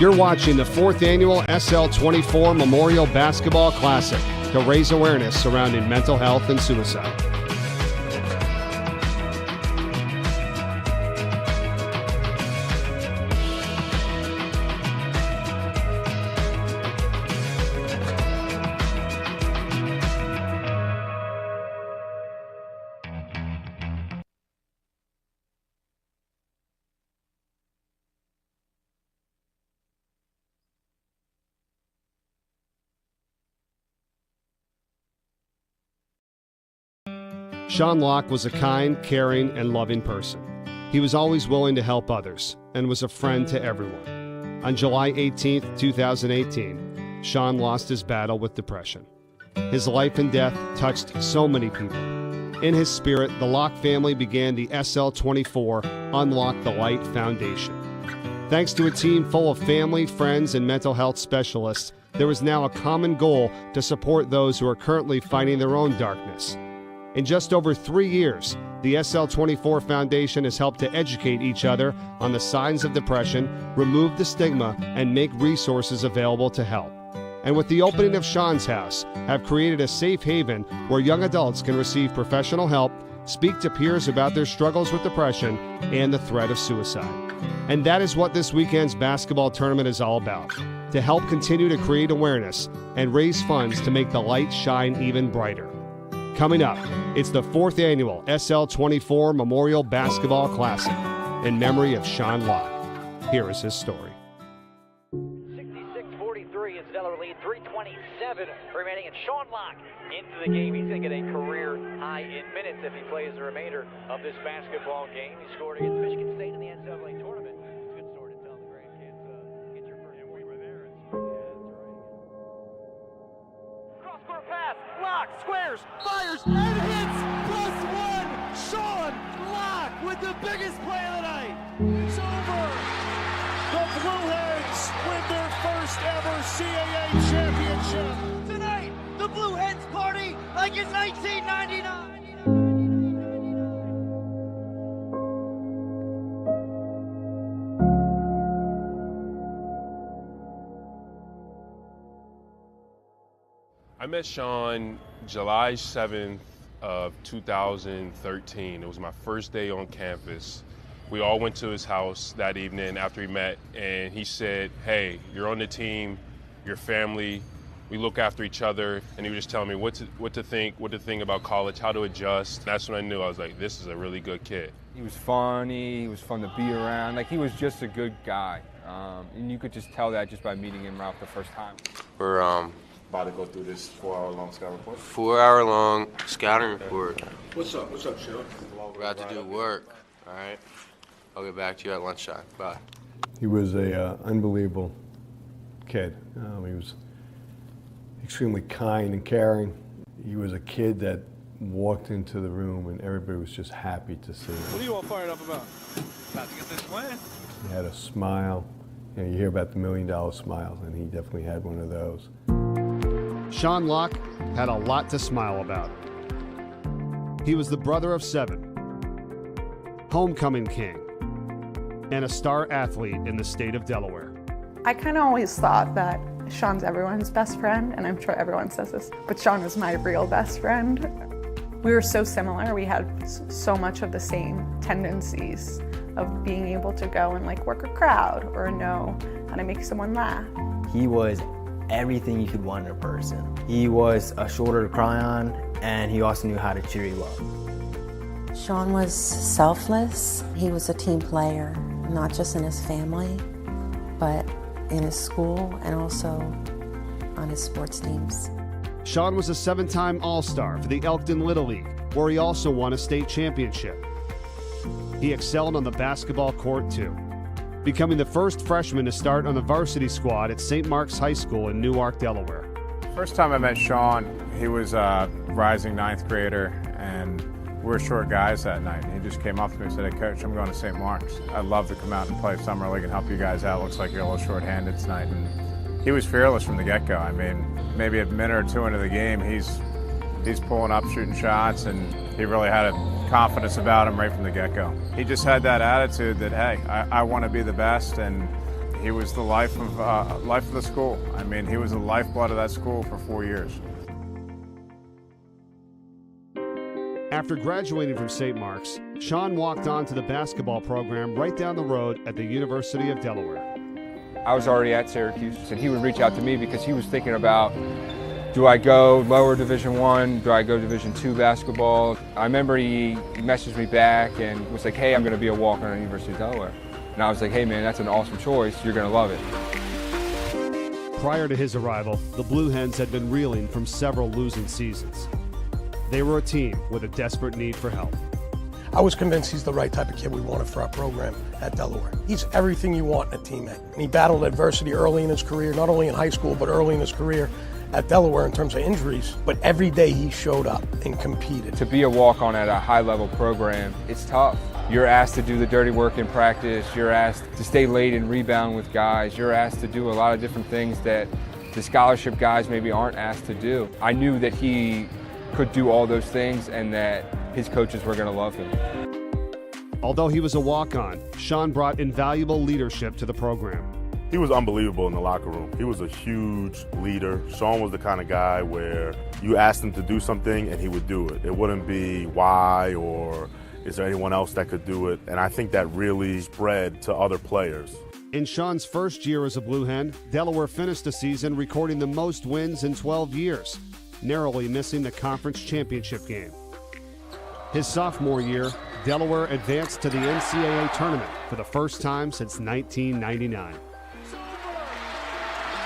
You're watching the 4th annual SL24 Memorial Basketball Classic to raise awareness surrounding mental health and suicide. Sean Locke was a kind, caring, and loving person. He was always willing to help others and was a friend to everyone. On July 18, 2018, Sean lost his battle with depression. His life and death touched so many people. In his spirit, the Locke family began the SL24 UnLocke the Light Foundation. Thanks to a team full of family, friends, and mental health specialists, there is now a common goal to support those who are currently fighting their own darkness. In just over 3 years, the SL24 Foundation has helped to educate each other on the signs of depression, remove the stigma, and make resources available to help. And with the opening of Sean's house, have created a safe haven where young adults can receive professional help, speak to peers about their struggles with depression and the threat of suicide. And that is what this weekend's basketball tournament is all about, to help continue to create awareness and raise funds to make the light shine even brighter. Coming up, it's the 4th annual SL24 Memorial Basketball Classic in memory of Sean Locke. Here is his story. 66-43 is Delaware lead, 3:27 remaining, and Sean Locke into the game. He's going to get a career high in minutes if he plays the remainder of this basketball game. He scored against Michigan State in the NCAA tournament. It's a good story to tell the grandkids. Get your first. And we were there. Cross-court pass. Locke squares, fires, and hits. +1. Sean Locke with the biggest play of the night. It's over. The Blueheads win their first ever CAA championship. Tonight, the Blueheads party like in 1999. I met Sean July 7th of 2013. It was my first day on campus. We all went to his house that evening after we met, and he said, "Hey, you're on the team, your family, we look after each other," and he was just telling me what to think about college, how to adjust. That's when I knew. I was like, this is a really good kid. He was funny, he was fun to be around, like he was just a good guy. And you could just tell that just by meeting him right the first time. We're About to go through this 4-hour-long scouting report. 4-hour-long scouting report. What's up, Sean? We're about to do work, all right? I'll get back to you at lunchtime. Bye. He was a unbelievable kid. He was extremely kind and caring. He was a kid that walked into the room and everybody was just happy to see him. What are you all fired up about? About to get this win. He had a smile. You hear about the $1 million smiles, and he definitely had one of those. Sean Locke had a lot to smile about. He was the brother of 7, homecoming king, and a star athlete in the state of Delaware. I kind of always thought that Sean's everyone's best friend, and I'm sure everyone says this, but Sean was my real best friend. We were so similar. We had so much of the same tendencies of being able to go and like work a crowd or know how to make someone laugh. He was everything you could want in a person. He was a shoulder to cry on, and he also knew how to cheer you up. Sean was selfless. He was a team player, not just in his family, but in his school and also on his sports teams. Sean was a 7-time All-Star for the Elkton Little League, where he also won a state championship. He excelled on the basketball court too, becoming the first freshman to start on the varsity squad at St. Mark's High School in Newark, Delaware. First time I met Sean, he was a rising 9th grader, and we were short guys that night. He just came up to me and said, "Hey, Coach, I'm going to St. Mark's. I'd love to come out and play summer league and help you guys out. Looks like you're a little short-handed tonight." And he was fearless from the get-go. I mean, maybe a minute or two into the game, he's pulling up, shooting shots, and he really had a confidence about him right from the get-go. He just had that attitude that, hey, I want to be the best, and He was the life of the school. I mean, he was the lifeblood of that school for 4 years. After graduating from St. Mark's, Sean walked on to the basketball program right down the road at the University of Delaware. I was already at Syracuse, and he would reach out to me because he was thinking about, do I go lower Division I? Do I go Division II basketball? I remember he messaged me back and was like, hey, I'm going to be a walk-on at the University of Delaware. And I was like, hey man, that's an awesome choice. You're going to love it. Prior to his arrival, the Blue Hens had been reeling from several losing seasons. They were a team with a desperate need for help. I was convinced he's the right type of kid we wanted for our program at Delaware. He's everything you want in a teammate. And he battled adversity early in his career, not only in high school, but early in his career at Delaware in terms of injuries. But every day he showed up and competed. To be a walk-on at a high-level program, it's tough. You're asked to do the dirty work in practice. You're asked to stay late and rebound with guys. You're asked to do a lot of different things that the scholarship guys maybe aren't asked to do. I knew that he could do all those things and that his coaches were going to love him. Although he was a walk-on, Sean brought invaluable leadership to the program. He was unbelievable in the locker room. He was a huge leader. Sean was the kind of guy where you asked him to do something and he would do it. It wouldn't be why or is there anyone else that could do it? And I think that really spread to other players. In Sean's first year as a Blue Hen, Delaware finished the season recording the most wins in 12 years, narrowly missing the conference championship game. His sophomore year, Delaware advanced to the NCAA tournament for the first time since 1999.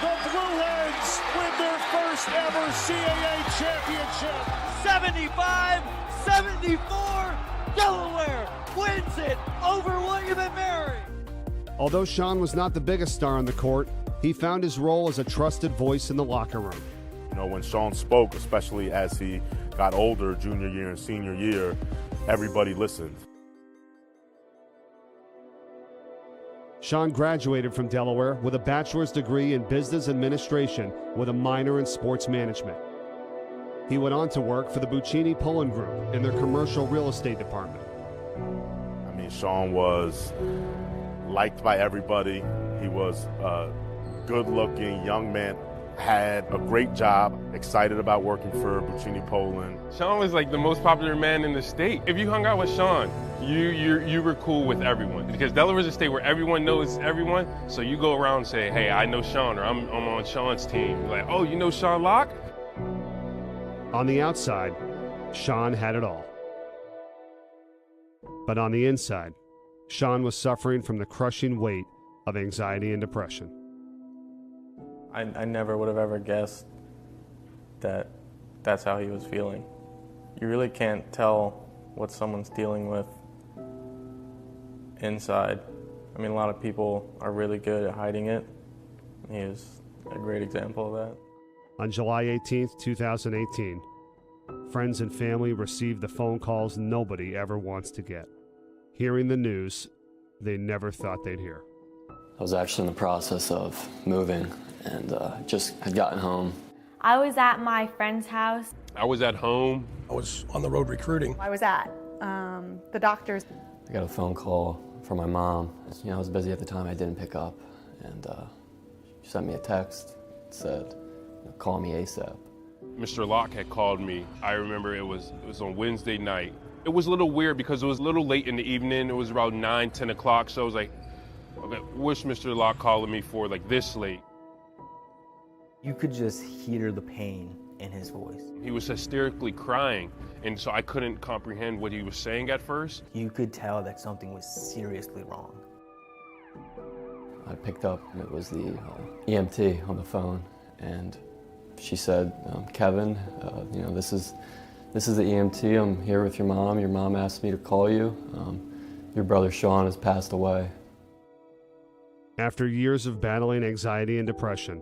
The Blue Hens win their first ever CAA championship. 75-74, Delaware wins it over William & Mary. Although Sean was not the biggest star on the court, he found his role as a trusted voice in the locker room. You know, when Sean spoke, especially as he got older, junior year and senior year, everybody listened. Sean graduated from Delaware with a bachelor's degree in business administration with a minor in sports management. He went on to work for the Buccini Pullen Group in their commercial real estate department. I mean, Sean was liked by everybody. He was a good-looking young man, had a great job, excited about working for Buccini Pullen. Sean was like the most popular man in the state. If you hung out with Sean, you were cool with everyone, because Delaware's a state where everyone knows everyone. So you go around and say, hey, I know Sean, or I'm on Sean's team. Like, oh, you know Sean Locke? On the outside, Sean had it all. But on the inside, Sean was suffering from the crushing weight of anxiety and depression. I never would have ever guessed that that's how he was feeling. You really can't tell what someone's dealing with inside. I mean, a lot of people are really good at hiding it. He is a great example of that. On July 18th, 2018, friends and family received the phone calls nobody ever wants to get. Hearing the news they never thought they'd hear. I was actually in the process of moving and just had gotten home. I was at my friend's house. I was at home. I was on the road recruiting. I was at the doctor's. I got a phone call from my mom. You know, I was busy at the time, I didn't pick up. And she sent me a text, said, call me ASAP. Mr. Locke had called me. I remember it was on Wednesday night. It was a little weird because it was a little late in the evening. It was about 9, 10 o'clock. So I was like, okay, what's Mr. Locke calling me for like this late? You could just hear the pain in his voice. He was hysterically crying, and so I couldn't comprehend what he was saying at first. You could tell that something was seriously wrong. I picked up, and it was the EMT on the phone, and she said, Kevin, you know, this is the EMT. I'm here with your mom. Your mom asked me to call you. Your brother Sean has passed away. After years of battling anxiety and depression,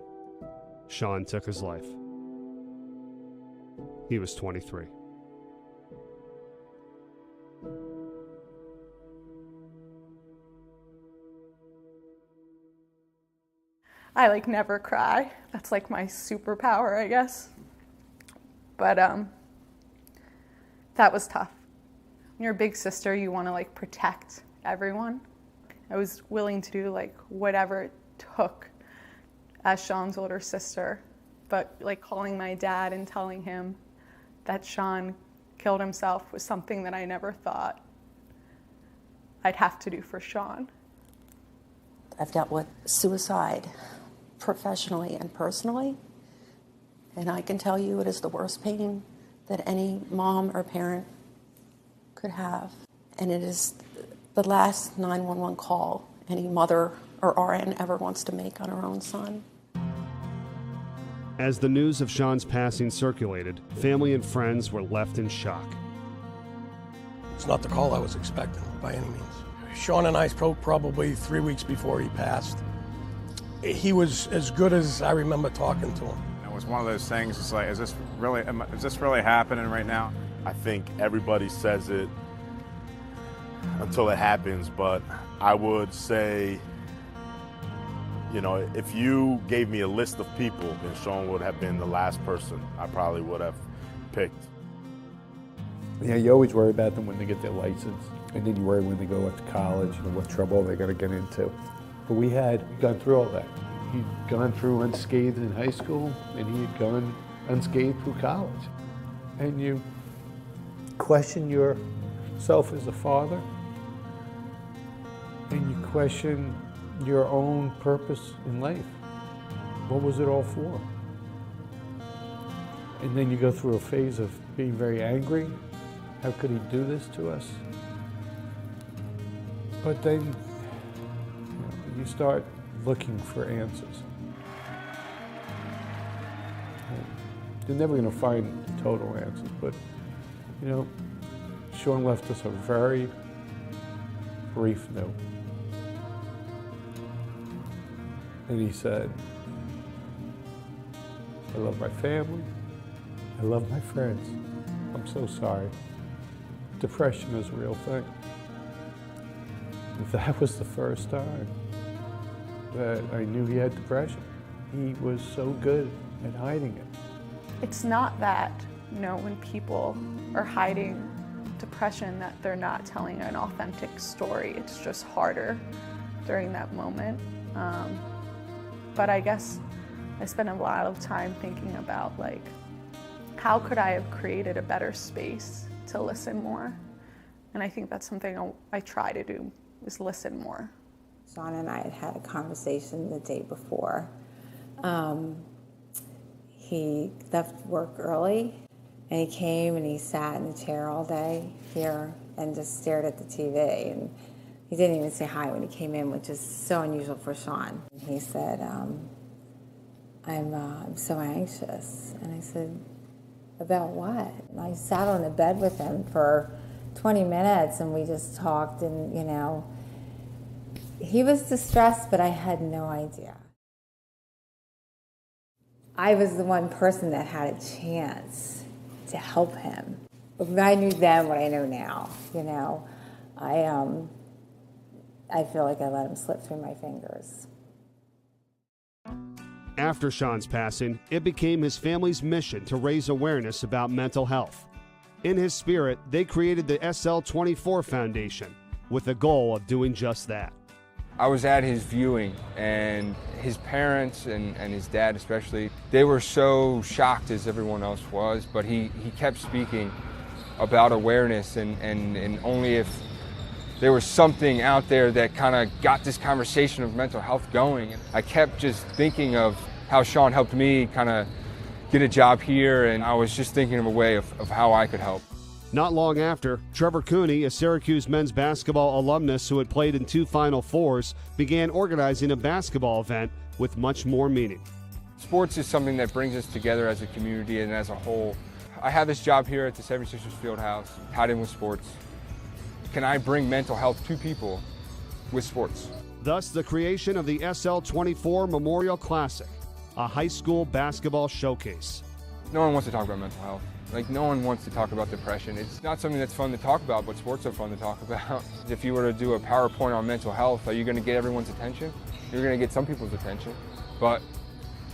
Sean took his life. He was 23. I never cry. That's my superpower, I guess. But that was tough. When you're a big sister, you want to protect everyone. I was willing to do whatever it took as Sean's older sister, but like calling my dad and telling him that Sean killed himself was something that I never thought I'd have to do for Sean. I've dealt with suicide professionally and personally, and I can tell you it is the worst pain that any mom or parent could have. And it is the last 911 call any mother or RN ever wants to make on her own son. As the news of Sean's passing circulated, family and friends were left in shock. It's not the call I was expecting by any means. Sean and I spoke probably 3 weeks before he passed. He was as good as I remember talking to him. It was one of those things, it's like, is this really happening right now? I think everybody says it until it happens, but I would say, you know, if you gave me a list of people, then Sean would have been the last person I probably would have picked. Yeah, you always worry about them when they get their license, and then you worry when they go off to college and what trouble they're going to get into. But we had gone through all that. He'd gone through unscathed in high school, and he had gone unscathed through college. And you question yourself as a father, and you question your own purpose in life. What was it all for? And then you go through a phase of being very angry. How could he do this to us? But then you start looking for answers. You're never going to find total answers, but you know, Sean left us a very brief note. And he said, I love my family, I love my friends, I'm so sorry. Depression is a real thing. That was the first time that I knew he had depression. He was so good at hiding it. It's not that, you know, when people are hiding depression that they're not telling an authentic story. It's just harder during that moment. But I guess I spent a lot of time thinking about, like, how could I have created a better space to listen more? And I think that's something I try to do, is listen more. Sean and I had a conversation the day before. He left work early, and he came and he sat in the chair all day here and just stared at the TV. And he didn't even say hi when he came in, which is so unusual for Sean. He said, I'm so anxious. And I said, about what? And I sat on the bed with him for 20 minutes and we just talked, and you know, he was distressed, but I had no idea. I was the one person that had a chance to help him. If I knew then what I know now, you know, I feel like I let him slip through my fingers. After Sean's passing, it became his family's mission to raise awareness about mental health. In his spirit, they created the SL24 Foundation with the goal of doing just that. I was at his viewing, and his parents and his dad especially, they were so shocked as everyone else was, but he kept speaking about awareness and only if there was something out there that kind of got this conversation of mental health going. I kept just thinking of how Sean helped me kind of get a job here, and I was just thinking of a way of how I could help. Not long after, Trevor Cooney, a Syracuse men's basketball alumnus who had played in 2 Final Fours, began organizing a basketball event with much more meaning. Sports is something that brings us together as a community and as a whole. I have this job here at the 76ers Fieldhouse, tied in with sports. Can I bring mental health to people with sports? Thus, the creation of the SL24 Memorial Classic, a high school basketball showcase. No one wants to talk about mental health. Like, no one wants to talk about depression. It's not something that's fun to talk about, but sports are fun to talk about. If you were to do a PowerPoint on mental health, are you going to get everyone's attention? You're going to get some people's attention. But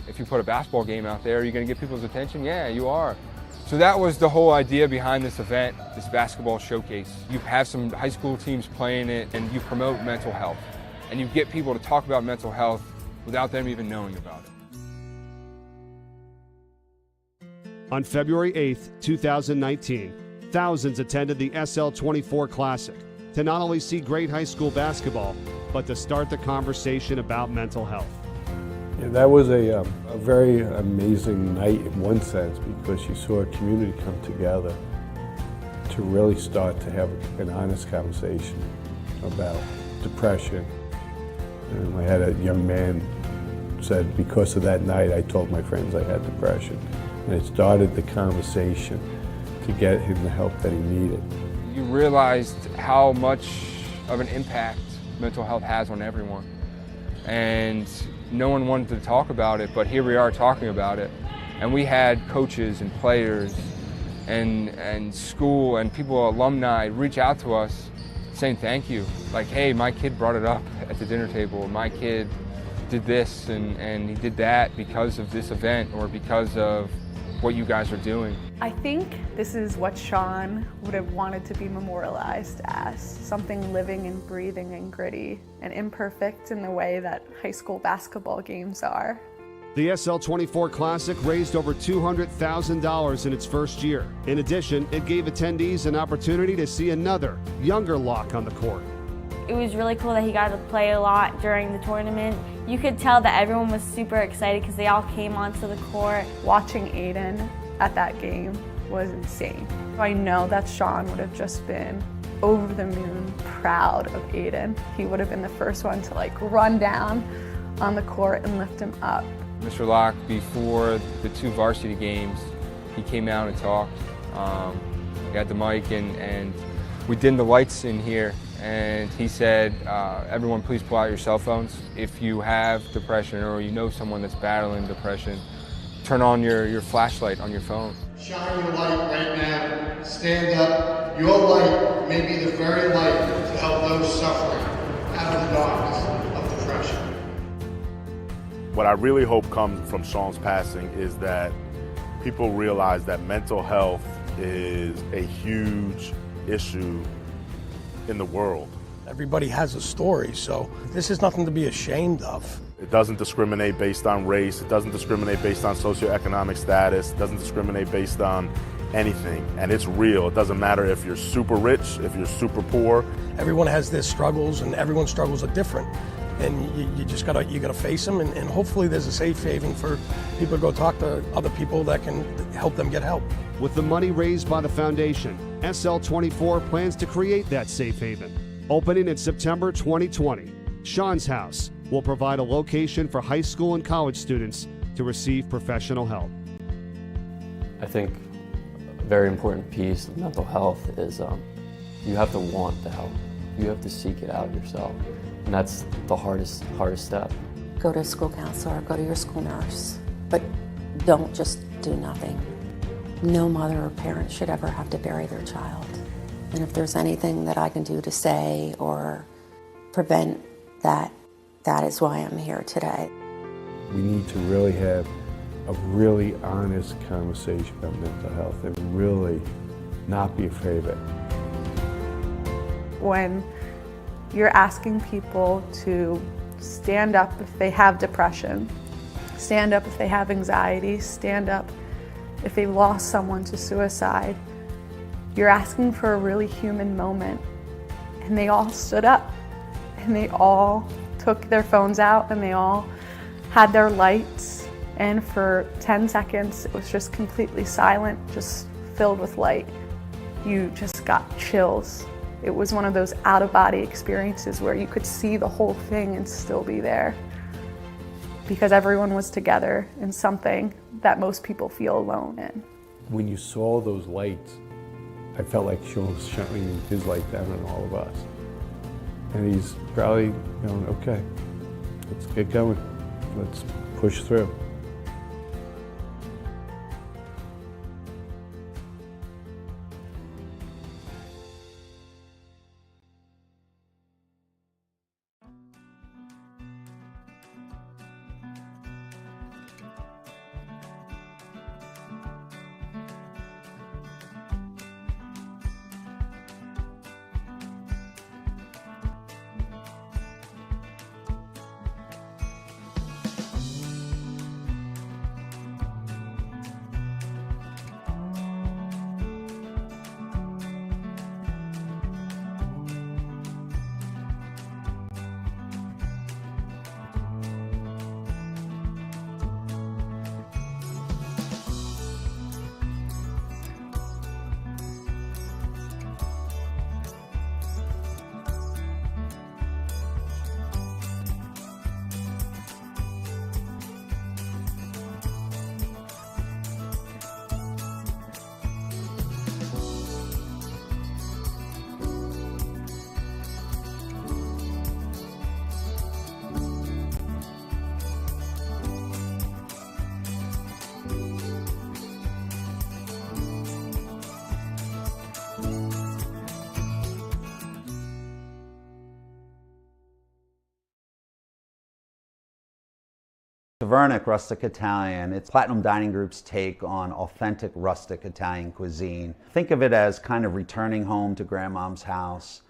if you put a basketball game out there, are you going to get people's attention? Yeah, you are. So that was the whole idea behind this event, this basketball showcase. You have some high school teams playing it, and you promote mental health. And you get people to talk about mental health without them even knowing about it. On February 8th, 2019, thousands attended the SL24 Classic to not only see great high school basketball, but to start the conversation about mental health. Yeah, that was a very amazing night in one sense, because you saw a community come together to really start to have an honest conversation about depression. And I had a young man said, because of that night, I told my friends I had depression. And it started the conversation to get him the help that he needed. You realized how much of an impact mental health has on everyone. And no one wanted to talk about it, but here we are talking about it. And we had coaches and players and school and people, alumni, reach out to us saying thank you. Like, hey, my kid brought it up at the dinner table. My kid did this and he did that because of this event or because of what you guys are doing. I think this is what Sean would have wanted to be memorialized as, something living and breathing and gritty and imperfect in the way that high school basketball games are. The SL24 Classic raised over $200,000 in its first year. In addition, it gave attendees an opportunity to see another, younger Locke on the court. It was really cool that he got to play a lot during the tournament. You could tell that everyone was super excited because they all came onto the court. Watching Aiden at that game was insane. I know that Sean would have just been over the moon proud of Aiden. He would have been the first one to run down on the court and lift him up. Mr. Locke, before the 2 varsity games, he came out and talked. We got the mic and we dimmed the lights in here. And he said, everyone please pull out your cell phones. If you have depression or you know someone that's battling depression, turn on your flashlight on your phone. Shine your light right now. Stand up. Your light may be the very light to help those suffering out of the darkness of depression. What I really hope comes from Sean's passing is that people realize that mental health is a huge issue in the world. Everybody has a story, so this is nothing to be ashamed of. It doesn't discriminate based on race. It doesn't discriminate based on socioeconomic status. It doesn't discriminate based on anything. And it's real. It doesn't matter if you're super rich, if you're super poor. Everyone has their struggles, and everyone's struggles are different. And you just gotta face them, and hopefully there's a safe haven for people to go talk to other people that can help them get help. With the money raised by the foundation, SL24 plans to create that safe haven. Opening in September 2020, Sean's House will provide a location for high school and college students to receive professional help. I think a very important piece of mental health is you have to want the help. You have to seek it out yourself. And that's the hardest step. Go to a school counselor, go to your school nurse, but don't just do nothing. No mother or parent should ever have to bury their child. And if there's anything that I can do to say or prevent that, that is why I'm here today. We need to really have a really honest conversation about mental health and really not be afraid of it. When you're asking people to stand up if they have depression, stand up if they have anxiety, stand up if they lost someone to suicide, you're asking for a really human moment. And they all stood up, and they all took their phones out, and they all had their lights, and for 10 seconds it was just completely silent, just filled with light. You just got chills. It was one of those out-of-body experiences where you could see the whole thing and still be there, because everyone was together in something that most people feel alone in. When you saw those lights, I felt like Sean was shining his light down on all of us. And he's probably going, okay, let's get going. Let's push through. Tavernic Rustic Italian. It's Platinum Dining Group's take on authentic rustic Italian cuisine. Think of it as kind of returning home to grandmom's house.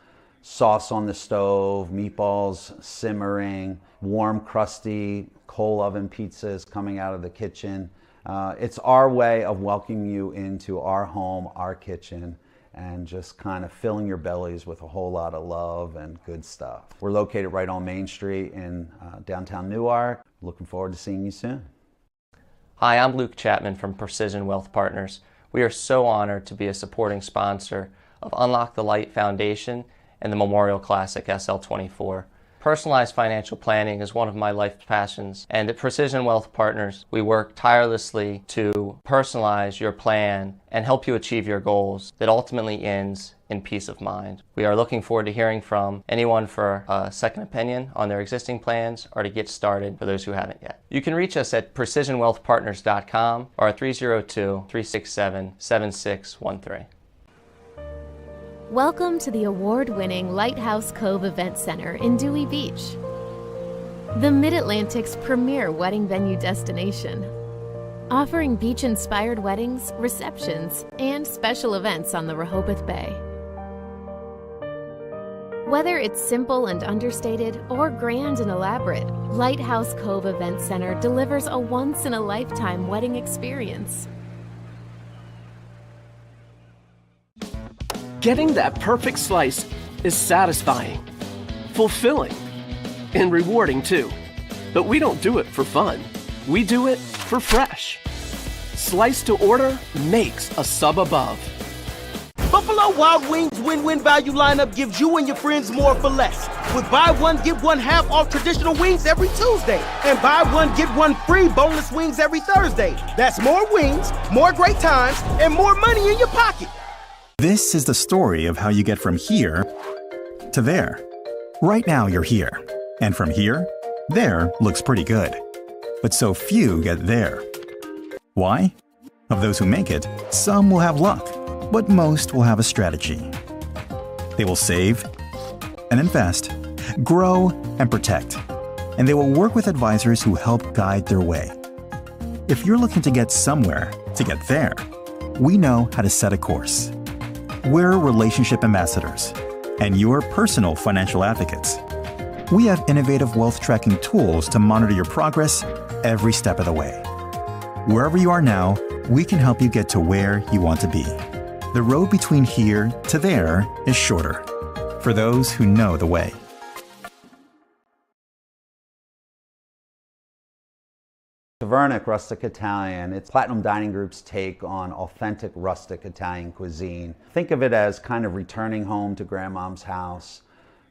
Sauce on the stove, meatballs simmering, warm, crusty coal oven pizzas coming out of the kitchen. It's our way of welcoming you into our home, our kitchen, and just kind of filling your bellies with a whole lot of love and good stuff. We're located right on Main Street in downtown Newark. Looking forward to seeing you soon. Hi, I'm Luke Chapman from Precision Wealth Partners. We are so honored to be a supporting sponsor of UnLocke the Light Foundation and the Memorial Classic SL24. Personalized financial planning is one of my life passions, and at Precision Wealth Partners, we work tirelessly to personalize your plan and help you achieve your goals that ultimately ends in peace of mind. We are looking forward to hearing from anyone for a second opinion on their existing plans or to get started for those who haven't yet. You can reach us at precisionwealthpartners.com or at 302-367-7613. Welcome to the award-winning Lighthouse Cove Event Center in Dewey Beach, the Mid-Atlantic's premier wedding venue destination, offering beach-inspired weddings, receptions, and special events on the Rehoboth Bay. Whether it's simple and understated or grand and elaborate, Lighthouse Cove Event Center delivers a once-in-a-lifetime wedding experience. Getting that perfect slice is satisfying, fulfilling, and rewarding too. But we don't do it for fun. We do it for fresh. Slice to order makes a sub above. Buffalo Wild Wings win-win value lineup gives you and your friends more for less. With buy one, get one half off traditional wings every Tuesday. And buy one, get one free boneless wings every Thursday. That's more wings, more great times, and more money in your pocket. This is the story of how you get from here to there. Right now you're here, and from here, there looks pretty good. But so few get there. Why? Of those who make it, some will have luck, but most will have a strategy. They will save and invest, grow and protect, and they will work with advisors who help guide their way. If you're looking to get somewhere to get there, we know how to set a course. We're relationship ambassadors and your personal financial advocates. We have innovative wealth tracking tools to monitor your progress every step of the way. Wherever you are now, we can help you get to where you want to be. The road between here to there is shorter for those who know the way. Tavernic Rustic Italian. It's Platinum Dining Group's take on authentic rustic Italian cuisine. Think of it as kind of returning home to grandmom's house.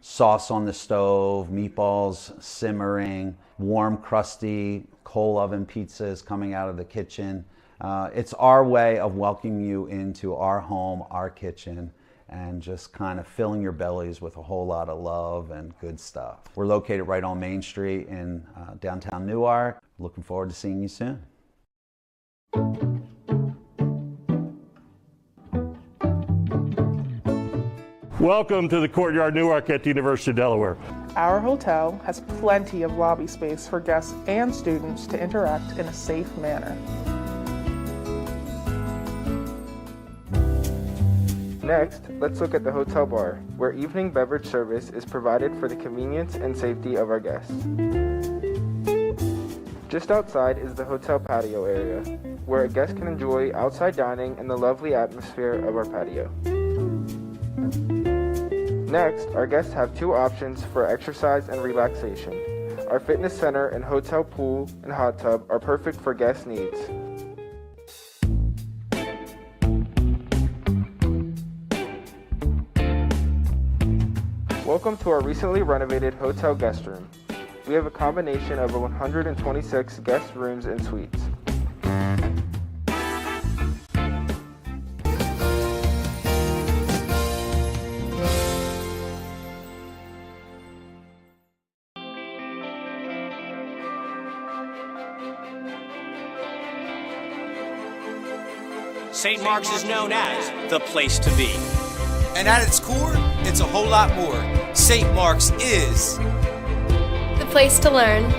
Sauce on the stove, meatballs simmering, warm, crusty coal oven pizzas coming out of the kitchen. It's our way of welcoming you into our home, our kitchen, and just kind of filling your bellies with a whole lot of love and good stuff. We're located right on Main Street in downtown Newark. Looking forward to seeing you soon. Welcome to the Courtyard Newark at the University of Delaware. Our hotel has plenty of lobby space for guests and students to interact in a safe manner. Next, let's look at the hotel bar, where evening beverage service is provided for the convenience and safety of our guests. Just outside is the hotel patio area, where a guest can enjoy outside dining in the lovely atmosphere of our patio. Next, our guests have two options for exercise and relaxation. Our fitness center and hotel pool and hot tub are perfect for guest needs. Welcome to our recently renovated hotel guest room. We have a combination of 126 guest rooms and suites. St. Mark's is known as the place to be. And at its core, it's a whole lot more. St. Mark's is the place to learn,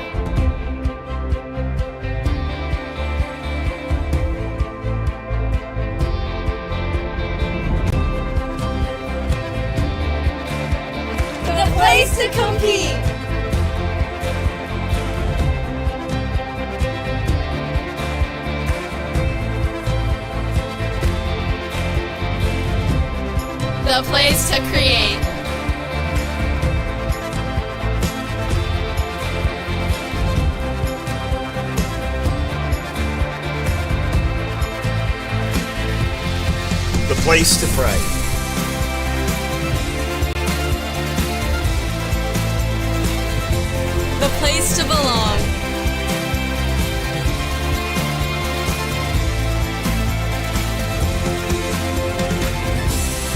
to compete. The place to create. The place to pray. The place to belong.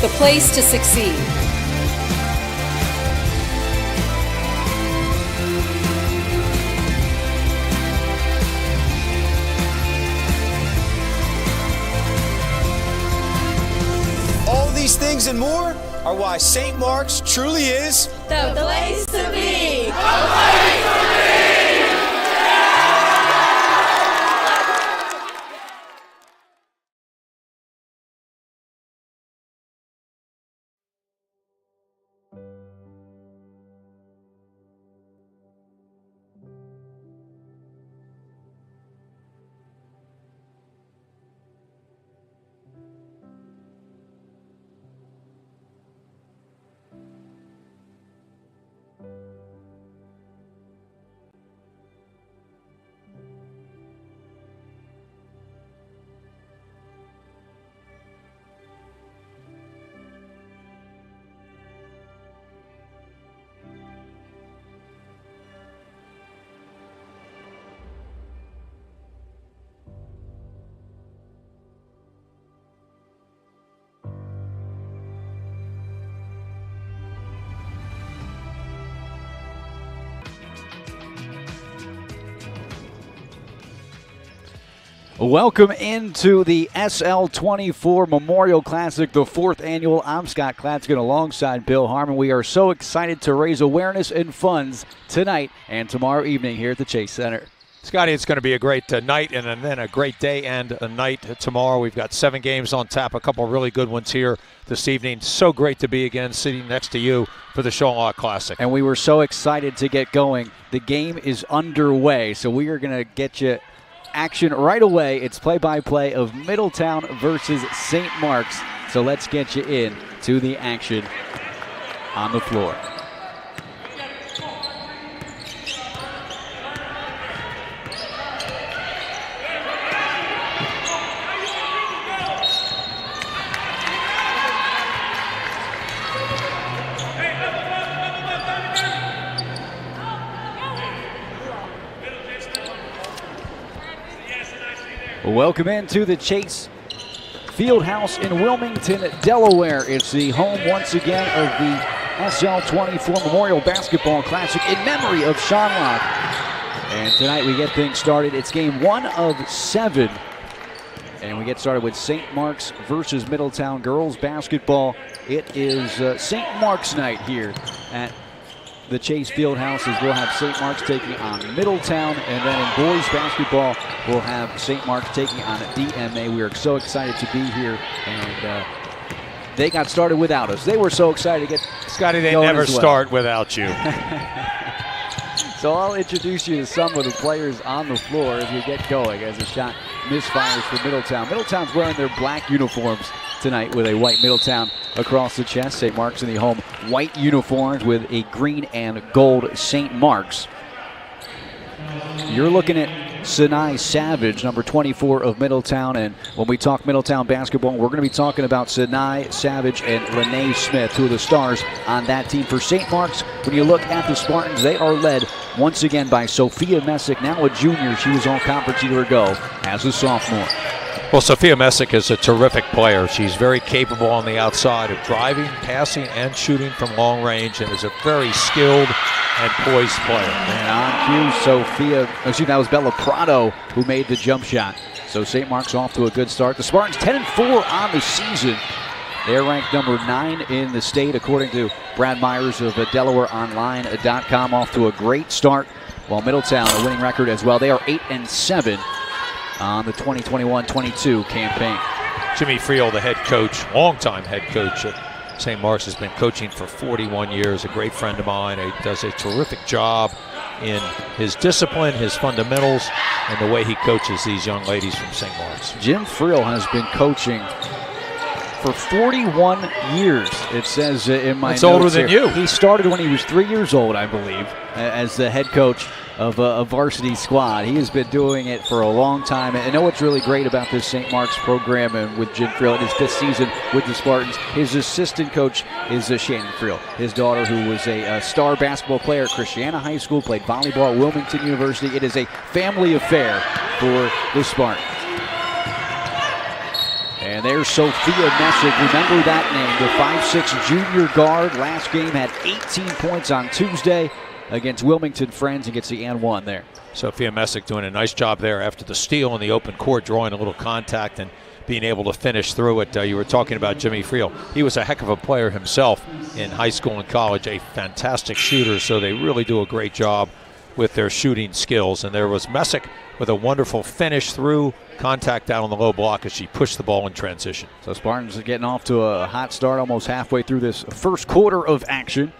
The place to succeed. All these things and more are why St. Mark's truly is The place to be. Welcome into the SL24 Memorial Classic, the 4th annual. I'm Scott Klatskin alongside Bill Harmon. We are so excited to raise awareness and funds tonight and tomorrow evening here at the Chase Center. Scotty, it's going to be a great night and then a great day and a night tomorrow. We've got 7 games on tap, a couple of really good ones here this evening. So great to be again sitting next to you for the Sean Locke Classic. And we were so excited to get going. The game is underway, so we are going to get you action right away. It's play-by-play of Middletown versus St. Mark's. So let's get you in to the action on the floor. Welcome into the Chase Fieldhouse in Wilmington, Delaware. It's the home once again of the SL24 Memorial Basketball Classic in memory of Sean Locke. And tonight we get things started. It's game 1 of 7. And we get started with St. Mark's versus Middletown girls basketball. It is St. Mark's night here at the Chase Fieldhouse, as we'll have St. Mark's taking on Middletown, and then in boys basketball, we'll have St. Mark's taking on DMA. We are so excited to be here, and they got started without us. They were so excited to get Scotty, they going never as well. start without you. So I'll introduce you to some of the players on the floor as we get going, as a shot misfires for Middletown. Middletown's wearing their black uniforms tonight with a white Middletown across the chest. St. Mark's in the home white uniforms with a green and gold St. Mark's. You're looking at Sinai Savage, number 24 of Middletown, and when we talk Middletown basketball, we're going to be talking about Sinai Savage and Lene Smith, 2 of the stars on that team. For St. Mark's, when you look at the Spartans, they are led once again by Sophia Messick, now a junior. She was all-conference a year ago as a sophomore. Well, Sophia Messick is a terrific player. She's very capable on the outside of driving, passing, and shooting from long range, and is a very skilled and poised player. And on cue, Sophia, that was Bella Prado who made the jump shot. So St. Mark's off to a good start. The Spartans 10-4 on the season. They're ranked number 9 in the state, according to Brad Myers of DelawareOnline.com. Off to a great start, while Middletown, a winning record as well. They are 8-7 on the 2021-22 campaign. Jimmy Friel, the head coach, longtime head coach at St. Mark's has been coaching for 41 years, a great friend of mine. He does a terrific job in his discipline, his fundamentals, and the way he coaches these young ladies from St. Mark's. Jim Friel has been coaching for 41 years, it says in my notes. That's older than you. He started when he was 3 years old, I believe, as the head coach of a varsity squad. He has been doing it for a long time. And I know what's really great about this St. Mark's program and with Jim Friel in his 5th season with the Spartans. His assistant coach is Shannon Friel, his daughter, who was a star basketball player at Christiana High School, played volleyball at Wilmington University. It is a family affair for the Spartans. And there's Sophia Messick. Remember that name, the 5'6" junior guard. Last game had 18 points on Tuesday against Wilmington Friends and gets the and one there. Sophia Messick doing a nice job there after the steal in the open court, drawing a little contact and being able to finish through it. You were talking about Jimmy Friel. He was a heck of a player himself in high school and college, a fantastic shooter, so they really do a great job with their shooting skills. And there was Messick with a wonderful finish through contact out on the low block as she pushed the ball in transition. So Spartans are getting off to a hot start almost halfway through this first quarter of action.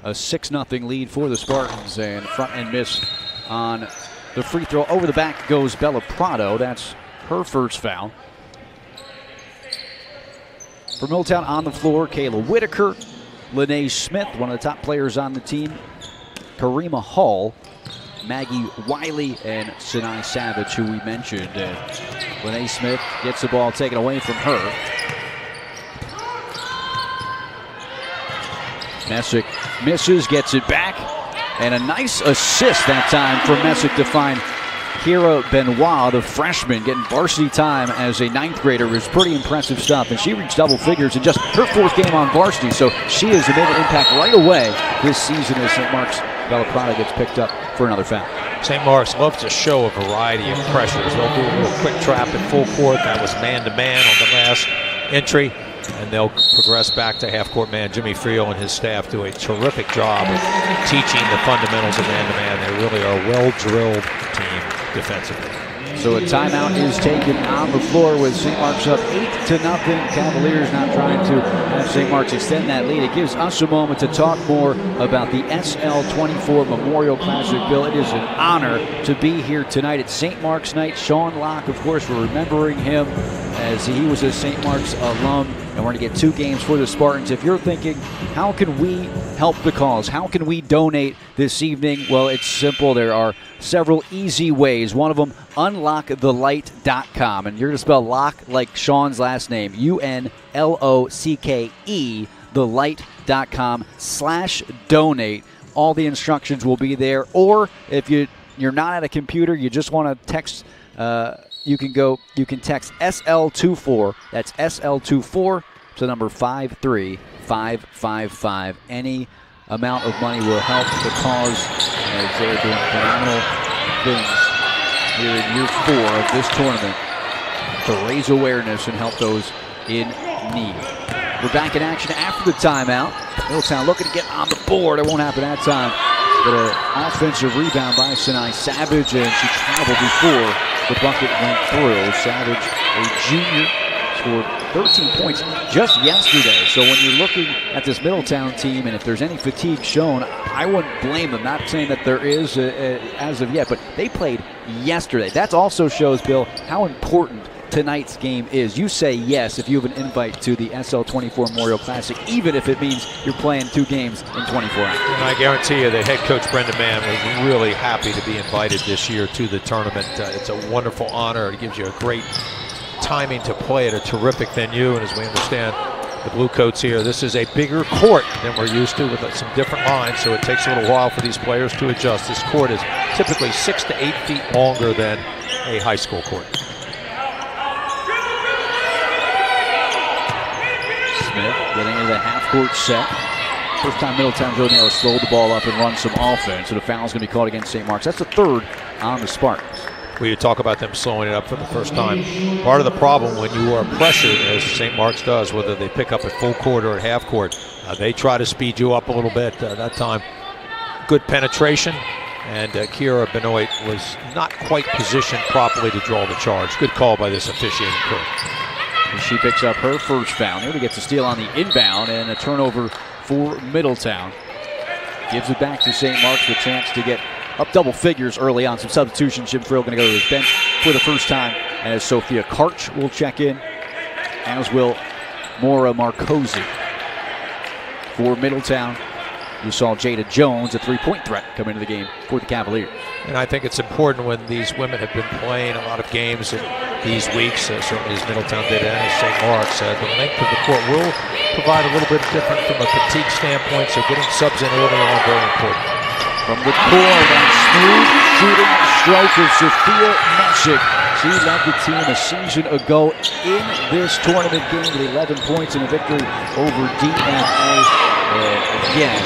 A 6-0 lead for the Spartans, and front end miss on the free throw. Over the back goes Bella Prado. That's her first foul. For Middletown on the floor, Kayla Whitaker, Lene Smith, one of the top players on the team, Karima Hall, Maggie Wiley, and Sinai Savage, who we mentioned. And Lene Smith gets the ball taken away from her. Messick misses, gets it back, and a nice assist that time for Messick to find Kira Benoit, the freshman, getting varsity time as a 9th grader. Is pretty impressive stuff, and she reached double figures in just her 4th game on varsity, so she has made an impact right away this season as St. Mark's Bella Prado gets picked up for another foul. St. Mark's loves to show a variety of pressures. They'll do a little quick trap at full court. That was man-to-man on the last entry. And they'll progress back to half-court man. Jimmy Friel and his staff do a terrific job of teaching the fundamentals of man-to-man. They really are a well-drilled team defensively. So a timeout is taken on the floor with St. Mark's up 8-0. Cavaliers not trying to have St. Mark's extend that lead. It gives us a moment to talk more about the SL24 Memorial Classic. Bill, it is an honor to be here tonight at St. Mark's night. Sean Locke, of course, we're remembering him as he was a St. Mark's alum. And we're going to get 2 games for the Spartans. If you're thinking, how can we help the cause? How can we donate this evening? Well, it's simple. There are several easy ways. One of them, UnLockeTheLight.com. And you're going to spell Locke like Sean's last name, UNLOCKE, thelight.com/donate. All the instructions will be there. Or if you're not at a computer, you just want to text, you can text SL24. That's SL24 to number 53555. Any amount of money will help the cause as they're doing phenomenal things here in year 4 of this tournament to raise awareness and help those in need. We're back in action after the timeout. Middletown looking to get on the board. It won't happen that time. But an offensive rebound by Sinai Savage, and she traveled before the bucket went through. Savage, a junior, scored 13 points just yesterday. So when you're looking at this Middletown team, and if there's any fatigue shown, I wouldn't blame them. Not saying that there is as of yet, but they played yesterday. That also shows, Bill, how important tonight's game is. You say yes if you have an invite to the SL24 Memorial Classic, even if it means you're playing 2 games in 24 hours. And I guarantee you that head coach Brendan Mann was really happy to be invited this year to the tournament. It's a wonderful honor. It gives you a great timing to play at a terrific venue, and as we understand, the Blue Coats here, this is a bigger court than we're used to with some different lines, so it takes a little while for these players to adjust. This court is typically 6 to 8 feet longer than a high school court. Smith getting into the half-court set. First time Middletown's really been able to slow the ball up and run some offense, so the foul's going to be called against St. Mark's. That's the 3rd on the Spartans. We talk about them slowing it up for the first time. Part of the problem when you are pressured, as St. Mark's does, whether they pick up at full court or at half court, they try to speed you up a little bit. That time, good penetration, and Kira Benoit was not quite positioned properly to draw the charge. Good call by this officiating crew. She picks up her first foul. Nearly gets a steal on the inbound and a turnover for Middletown. Gives it back to St. Mark's with a chance to get up double figures early on. Some substitutions. Jim Frill going to go to his bench for the first time as Sophia Karch will check in, as will Maura Marcosi. For Middletown, you saw Jada Jones, a three-point threat, come into the game for the Cavaliers. And I think it's important when these women have been playing a lot of games in these weeks, certainly as Middletown did and as St. Mark's. The length of the court will provide a little bit different from a fatigue standpoint, so getting subs in early on very important. From the core, that smooth shooting stroke of Sophia Messick. She led the team a season ago in this tournament game with 11 points in a victory over DMA. Again,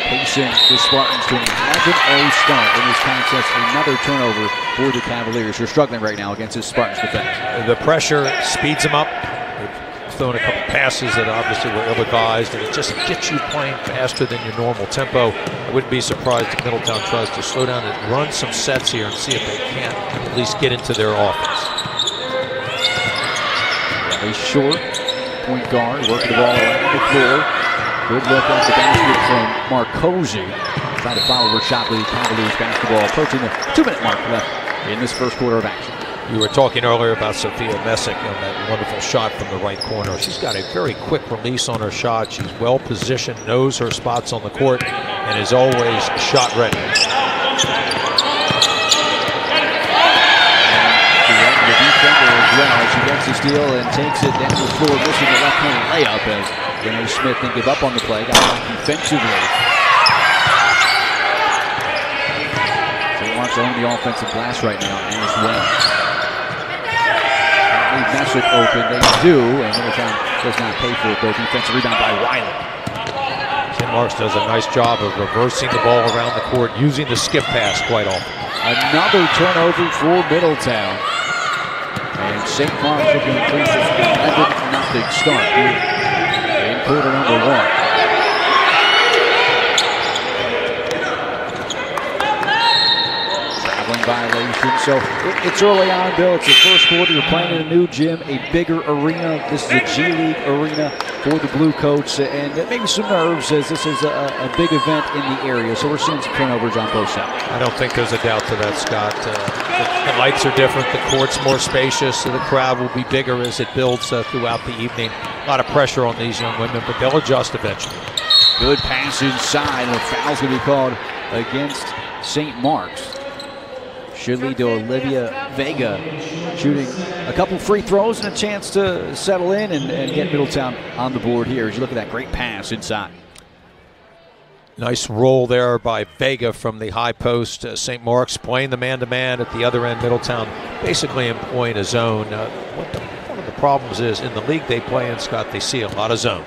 pacing the Spartans to an 11-0 start in this contest. Another turnover for the Cavaliers. They're struggling right now against this Spartans defense. The pressure speeds them up. They've thrown a couple passes that obviously were ill-advised, and it just gets you playing faster than your normal tempo. I wouldn't be surprised if Middletown tries to slow down and run some sets here and see if they can't at least get into their offense. A short point guard working the ball around the floor. Good look at the basket from Marcosi. Trying to follow her shot with the Cavaliers basketball, approaching the 2-minute mark left in this first quarter of action. You were talking earlier about Sophia Messick on that wonderful shot from the right corner. She's got a very quick release on her shot. She's well positioned, knows her spots on the court, and is always shot ready. The defender as well. She gets the steal and takes it down the floor, missing the left-hand layup as Renee Smith didn't give up on the play. Got back defensively. St. Mark's on the offensive glass right now as well. Leave Messick open. They do, and Middletown does not pay for it, though. Defensive rebound by Wiley. St. Mark's does a nice job of reversing the ball around the court, using the skip pass quite often. Another turnover for Middletown. And St. Mark's looking to increase its 11-0 start here in quarter number one. Traveling violation. So it's early on, Bill. It's the first quarter. You're playing in a new gym, a bigger arena. This is a G League arena for the Blue Coats, and maybe some nerves as this is a big event in the area. So we're seeing some turnovers on both sides. I don't think there's a doubt to that, Scott. The lights are different. The court's more spacious, so the crowd will be bigger as it builds throughout the evening. A lot of pressure on these young women, but they'll adjust eventually. Good pass inside, and a foul's going to be called against St. Mark's. Should lead to Olivia Vega shooting a couple free throws and a chance to settle in and get Middletown on the board here. As you look at that great pass inside. Nice roll there by Vega from the high post. St. Mark's playing the man-to-man at the other end. Middletown basically employing a zone. One of the problems is in the league they play in, Scott, they see a lot of zone.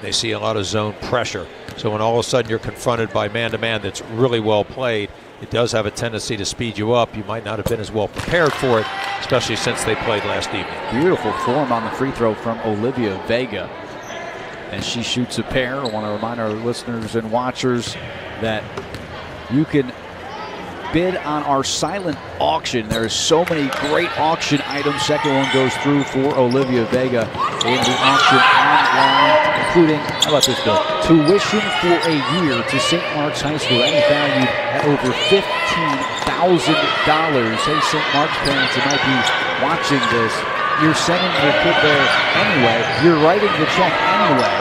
They see a lot of zone pressure. So when all of a sudden you're confronted by man-to-man that's really well played, it does have a tendency to speed you up. You might not have been as well prepared for it, especially since they played last evening. Beautiful form on the free throw from Olivia Vega. As she shoots a pair, I want to remind our listeners and watchers that you can bid on our silent auction. There are so many great auction items. Second one goes through for Olivia Vega in the auction online, including, how about this, Bill? Tuition for a year to St. Mark's High School. That is valued at over $15,000. Hey, St. Mark's parents that might be watching this, you're sending your kid there anyway. You're writing the check anyway.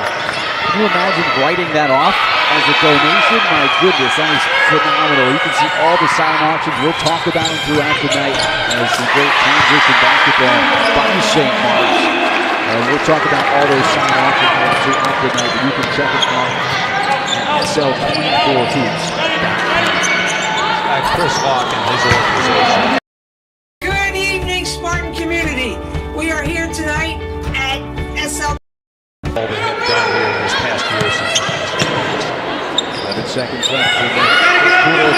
Can you imagine writing that off as a donation? My goodness, that is phenomenal. You can see all the silent auctions. We'll talk about them throughout the night as some great transition basketball by St. Mark's. We'll talk about all those silent auctions throughout the night, but you can check it out at SL24 Hoops. Chris Locke and his organization. Good evening, Spartan community. We are here tonight at SL. All they have done here in this past year since 11 seconds left in the quarter.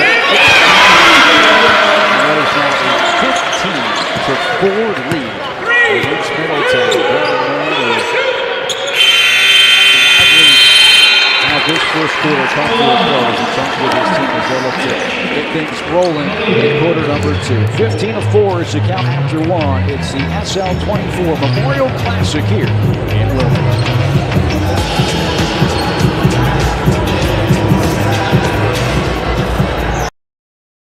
A 15-4 lead against Middletown. Have this first quarter come to a close. He talks with his team as they look to get things rolling in quarter number 2. 15-4 is the count after 1. It's the SL24 Memorial Classic here in Wilmington.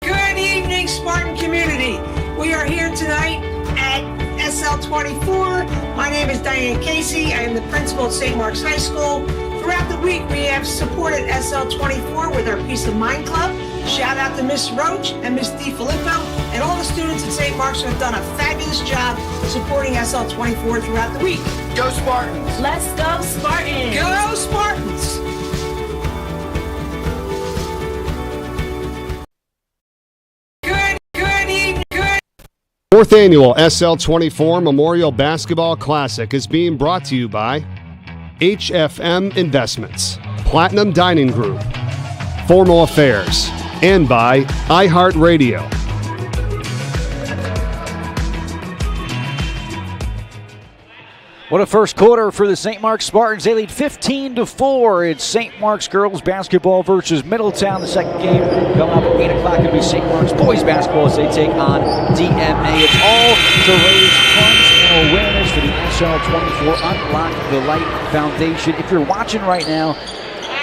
Good evening, Spartan community. We are here tonight at SL24. My name is Diane Casey. I am the principal at St. Mark's High School. Throughout the week, we have supported SL24 with our Peace of Mind Club. Shout out to Miss Roach and Miss DiFilippo and all the students at St. Mark's who have done a fabulous job supporting SL24 throughout the week. Go Spartans! Let's go, Spartans! Go Spartans! Fourth annual SL24 Memorial Basketball Classic is being brought to you by HFM Investments, Platinum Dining Group, Formal Affairs, and by iHeartRadio. What a first quarter for the St. Mark's Spartans. They lead 15-4. It's St. Mark's girls basketball versus Middletown. The second game coming up at 8 o'clock. It'll be St. Mark's boys basketball as they take on DMA. It's all to raise funds and awareness for the SL24 UnLocke the Light Foundation. If you're watching right now,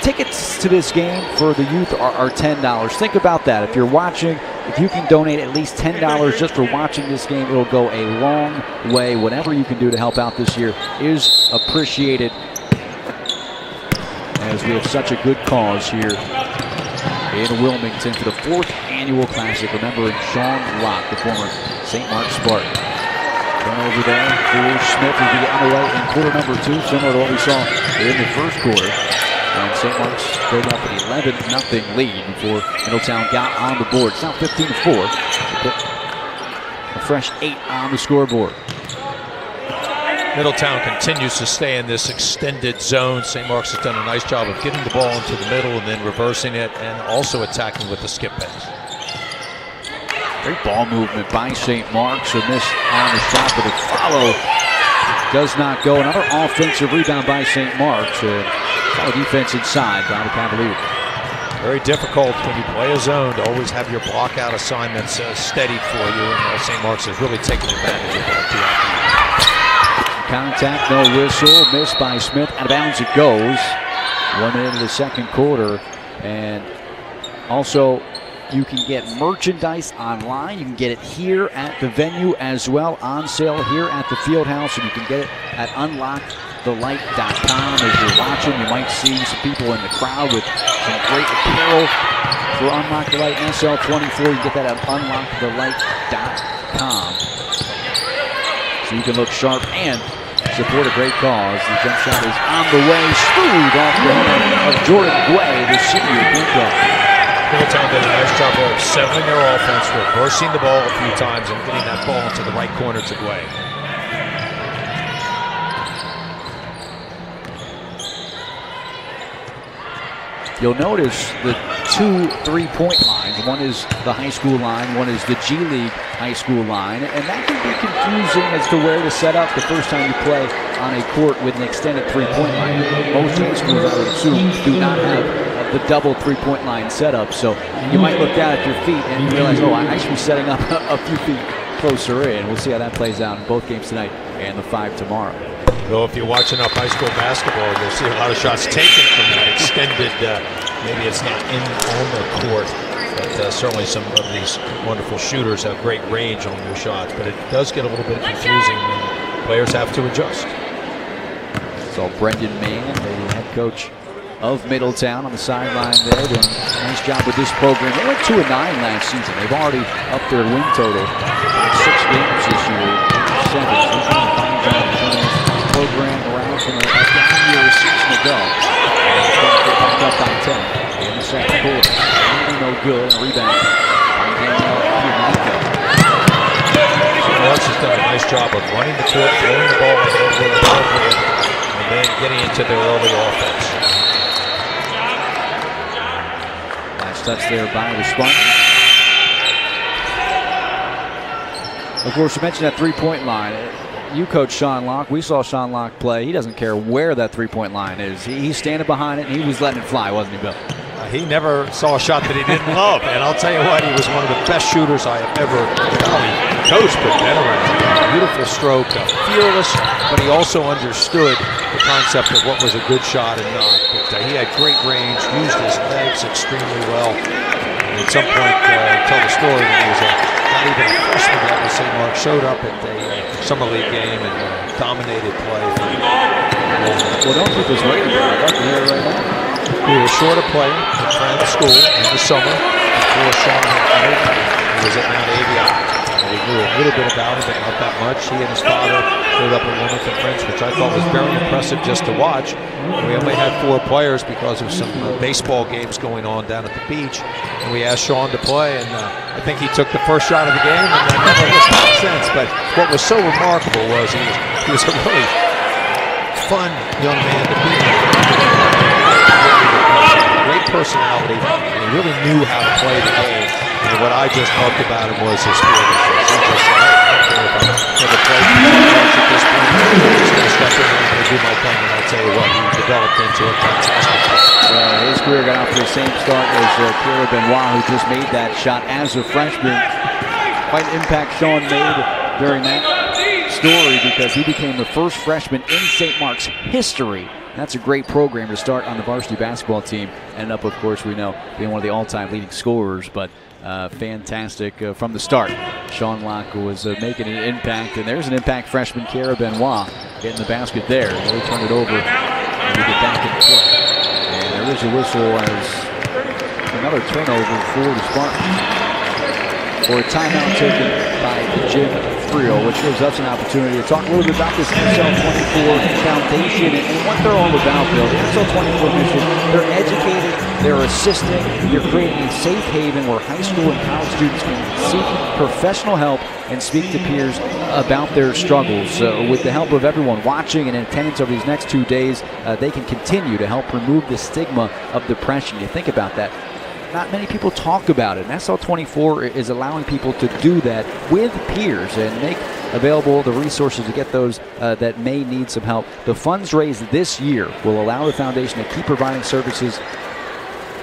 tickets to this game for the youth are $10. Think about that. If you're watching, if you can donate at least $10 just for watching this game, it'll go a long way. Whatever you can do to help out this year is appreciated, as we have such a good cause here in Wilmington for the 4th annual Classic, remembering Sean Locke, the former St. Mark's Spartan. Turnover there for Smith as we get underway in quarter number 2, similar to what we saw in the first quarter. And St. Mark's built up an 11-0 lead before Middletown got on the board. It's now 15-4. A fresh 8 on the scoreboard. Middletown continues to stay in this extended zone. St. Mark's has done a nice job of getting the ball into the middle and then reversing it, and also attacking with the skip pass. Great ball movement by St. Mark's. A miss on the shot, but a follow does not go. Another offensive rebound by St. Mark's. Solid defense inside by the Cavaliers. Very difficult when you play a zone to always have your block out assignments steady for you, and St. Mark's has really taken advantage of that. Contact, no whistle, missed by Smith. Out of bounds it goes. 1 minute into the second quarter. And also, you can get merchandise online. You can get it here at the venue as well, on sale here at the field house, and you can get it at UnLockeTheLight.com. As you're watching, you might see some people in the crowd with some great apparel for UnLocke the Light and SL24. You can get that at UnLockeTheLight.com. So you can look sharp and support a great cause. The jump shot is on the way, smooth off the hand of Jordan Guay, the senior point guard. Middletown did a nice job of settling their offense, reversing the ball a few times and getting that ball into the right corner to Guay. You'll notice the 2 3-point lines. One is the high school line, one is the G League high school line, and that can be confusing as to where to set up the first time you play on a court with an extended 3-point line. Most high schools, I would assume, do not have the double 3-point line setup, so you might look down at your feet and you realize, oh, I should be setting up a few feet closer in. We'll see how that plays out in both games tonight and the 5 tomorrow. Though if you watch enough high school basketball, you'll see a lot of shots taken from that extended, maybe it's not on the court, but certainly some of these wonderful shooters have great range on their shots, but it does get a little bit confusing when players have to adjust. So Brendan Mann, the head coach of Middletown, on the sideline there, doing a nice job with this program. They went 2-9 last season. They've already upped their win total. 6 games this year, 7. So they're doing a fine job of turning this program around from a down year a season ago. And it's going to get back up by 10 in the second quarter. Really no good. A rebound by Daniel Pianico. Marks has done a nice job of running the court, throwing the ball over, and then getting into their early offense. Touch there by the Spartans. Of course, you mentioned that three-point line. You coach Sean Locke. We saw Sean Locke play. He doesn't care where that three-point line is. He's standing behind it, and he was letting it fly, wasn't he, Bill? He never saw a shot that he didn't love, and I'll tell you what, he was one of the best shooters I have ever not only coached but been around. Beautiful stroke, fearless, but he also understood the concept of what was a good shot and not. But he had great range, used his legs extremely well. And at some point, tell the story when he was not even a freshman yet with St. Mark, showed up at the summer league game and dominated play. Well, don't keep us waiting. I'd like to hear it right now. We were short of playing at Friends School in the summer before Sean he was at Mount Avion. We knew a little bit about him, but not that much. He and his father showed up at Wilmington Friends, which I thought was very impressive just to watch. We only had 4 players because of some baseball games going on down at the beach. And we asked Sean to play, and I think he took the first shot of the game, and I never missed since. But what was so remarkable was he was a really fun young man to be great personality, and he really knew how to play the game. And what I just loved about him was his fearlessness. He just said, I don't care if I never played at this point. I'm just going to step in and do my thing. And I'll tell you what, he developed into a fantastic player. His career got off to the same start as Pierre Benoit, who just made that shot as a freshman. Quite an impact Sean made during that story because he became the first freshman in St. Mark's history. That's a great program to start on the varsity basketball team. Ended up, of course, we know, being one of the all-time leading scorers, but fantastic from the start. Sean Locke was making an impact, and there's an impact freshman, Kara Benoit, getting the basket there. They turn it over, and we get back in play. And there is a whistle as another turnover for the Spartans. For a timeout taken by Jim Friel, which gives us an opportunity to talk a little bit about this SL24 Foundation and what they're all about, Bill. The SL24 mission, they're educating, they're assisting, they're creating a safe haven where high school and college students can seek professional help and speak to peers about their struggles. With the help of everyone watching and in attendance over these next 2 days, they can continue to help remove the stigma of depression. You think about that. Not many people talk about it, and SL24 is allowing people to do that with peers and make available the resources to get those that may need some help. The funds raised this year will allow the foundation to keep providing services,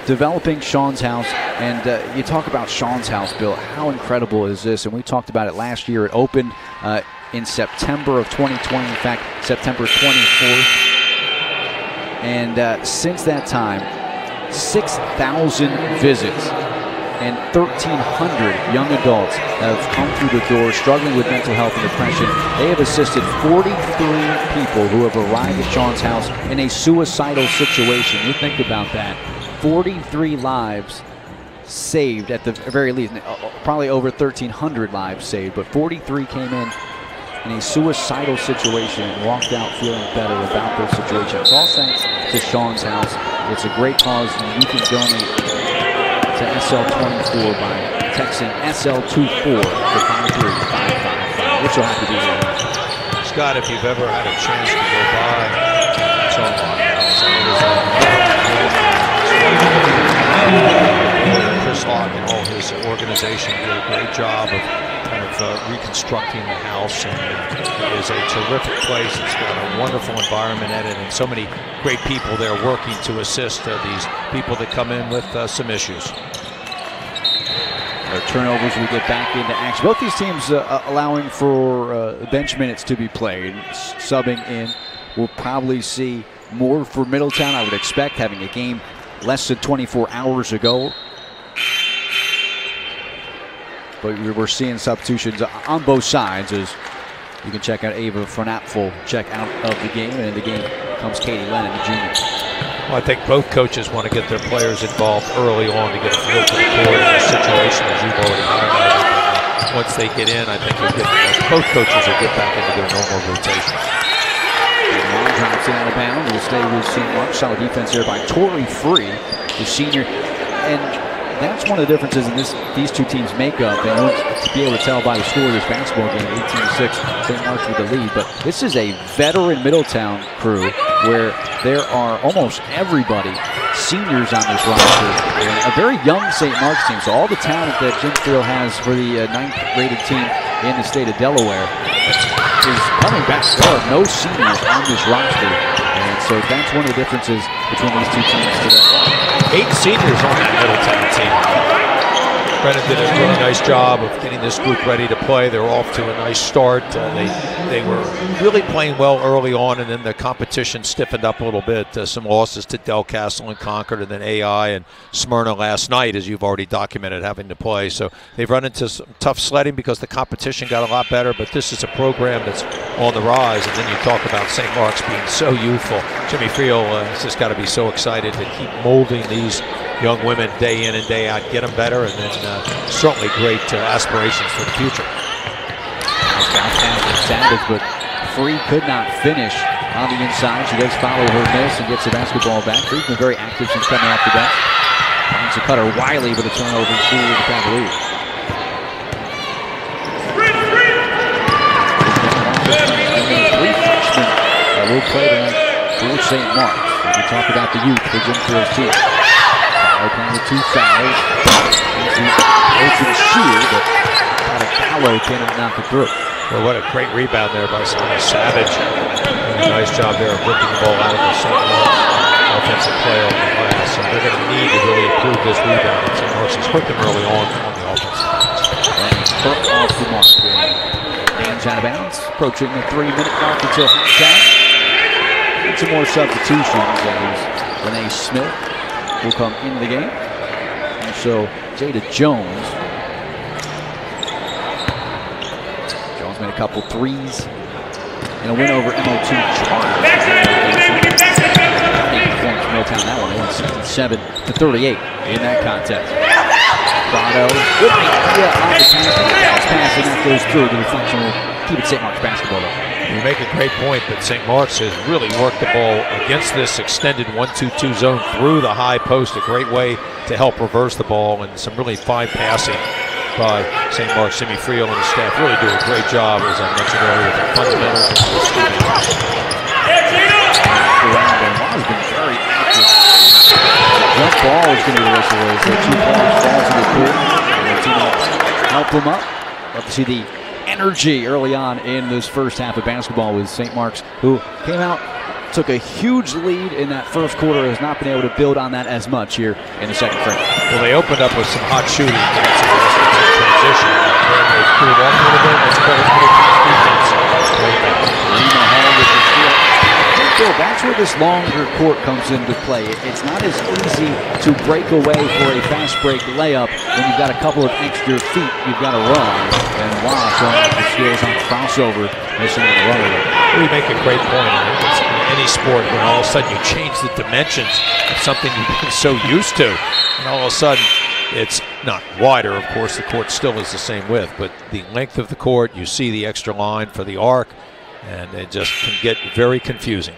developing Sean's House. And you talk about Sean's House, Bill, how incredible is this? And we talked about it last year. It opened in September of 2020, in fact, September 24th. And since that time, 6,000 visits and 1,300 young adults have come through the door struggling with mental health and depression. They have assisted 43 people who have arrived at Sean's House in a suicidal situation. You think about that. 43 lives saved at the very least. Probably over 1,300 lives saved, but 43 came in a suicidal situation and walked out feeling better about their situation. It's all thanks to Sean's House. It's a great cause, and you can donate to SL24 by texting SL24 to 53555, which will have to be there. Scott, if you've ever had a chance to go by Sean Locke, Chris Locke and all his organization did a great job of kind of reconstructing the house, and it is a terrific place. It's got a wonderful environment in it, and so many great people there working to assist these people that come in with some issues. Turnovers, we get back into action. Both these teams allowing for bench minutes to be played. Subbing in, we'll probably see more for Middletown, I would expect, having a game less than 24 hours ago. But we're seeing substitutions on both sides, as you can check out Ava Fernapfel check out of the game, and in the game comes Katie Lennon, the junior. Well, I think both coaches want to get their players involved early on to get a feel for the court and the situation, as you've already highlighted. But once they get in, I think both coaches will get back into their normal rotation. Long drops it out of bounds. Will stay with St. Mark. Solid defense here by Tori Free, the senior. And that's one of the differences in these two teams' makeup. And you'll be able to tell by the score of this basketball game, 18-6, St. Mark's with the lead. But this is a veteran Middletown crew where there are almost everybody seniors on this roster. And a very young St. Mark's team, so all the talent that Jim Field has for the 9th-rated team in the state of Delaware is coming back. There are no seniors on this roster, and so that's one of the differences between these two teams today. 8 seniors on that Middletown team. Brennan did a really nice job of getting this group ready to play. They're off to a nice start. They were really playing well early on, and then the competition stiffened up a little bit. Some losses to Delcastle and Concord, and then AI and Smyrna last night, as you've already documented, having to play. So they've run into some tough sledding because the competition got a lot better, but this is a program that's on the rise. And then you talk about St. Mark's being so youthful. Jimmy Friel has just got to be so excited to keep molding these young women day in and day out, get them better, and then certainly great aspirations for the future. Savage, but Free could not finish on the inside. She does follow her miss and gets the basketball back. Free's been very active since coming off the bench. Finds a cutter Wiley, but a turnover to the Cavaliers. Three freshmen that will play tonight for St. Mark's. We talk about the youth for Jim Field's team. Playing with 2 fouls. Open sheer, but Gallo cannot knock it through. Well, what a great rebound there by Sonny Savage. A nice job there of ripping the ball out of the St. Mark's offensive play on the glass. So they're going to need to really improve this rebound. St. Mark's has hurt them early on the offense. Kirk off the mark. Hands out of bounds. Approaching the 3-minute mark until halftime. And some more substitutions as Renee Smith will come into the game. And so Jada Jones. Jones made a couple threes in a win over MO2 Charles. 8 points for Middletown. That one, they won 67-38 in that contest. Prado, good idea on the pass, and that goes through to the functional keep it St. Mark's basketball though. You make a great point, but St. Mark's has really worked the ball against this extended 1-2-2 zone through the high post. A great way to help reverse the ball, and some really fine passing by St. Mark's. Jimmy Friel and his staff really do a great job, as I mentioned earlier, with the fundamentals of the student. Has been very active. Jump ball is going to be the whistle as the 2 balls falls in the court. And the team will help them up. Love to see the energy early on in this first half of basketball with St. Mark's, who came out, took a huge lead in that first quarter, has not been able to build on that as much here in the second frame. Well, they opened up with some hot shooting and some transition. And they cooled off a little bit. That's credit to the defense. Lima Hall with the steal. That's where this longer court comes into play. It's not as easy to break away for a fast break layup when you've got a couple of extra feet you've got to run. And wow, showing the skills on the crossover, missing the runner. You make a great point. It's in any sport when all of a sudden you change the dimensions of something you've been so used to, and all of a sudden it's not wider. Of course, the court still is the same width, but the length of the court, you see the extra line for the arc, and it just can get very confusing.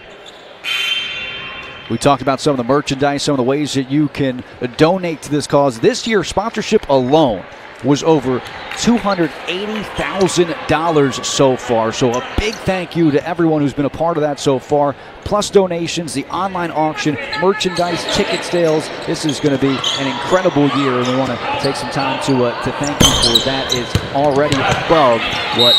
We talked about some of the merchandise, some of the ways that you can donate to this cause. This year, sponsorship alone was over $280,000 so far. So a big thank you to everyone who's been a part of that so far. Plus donations, the online auction, merchandise, ticket sales. This is going to be an incredible year, and we want to take some time to thank you for that. It's already above what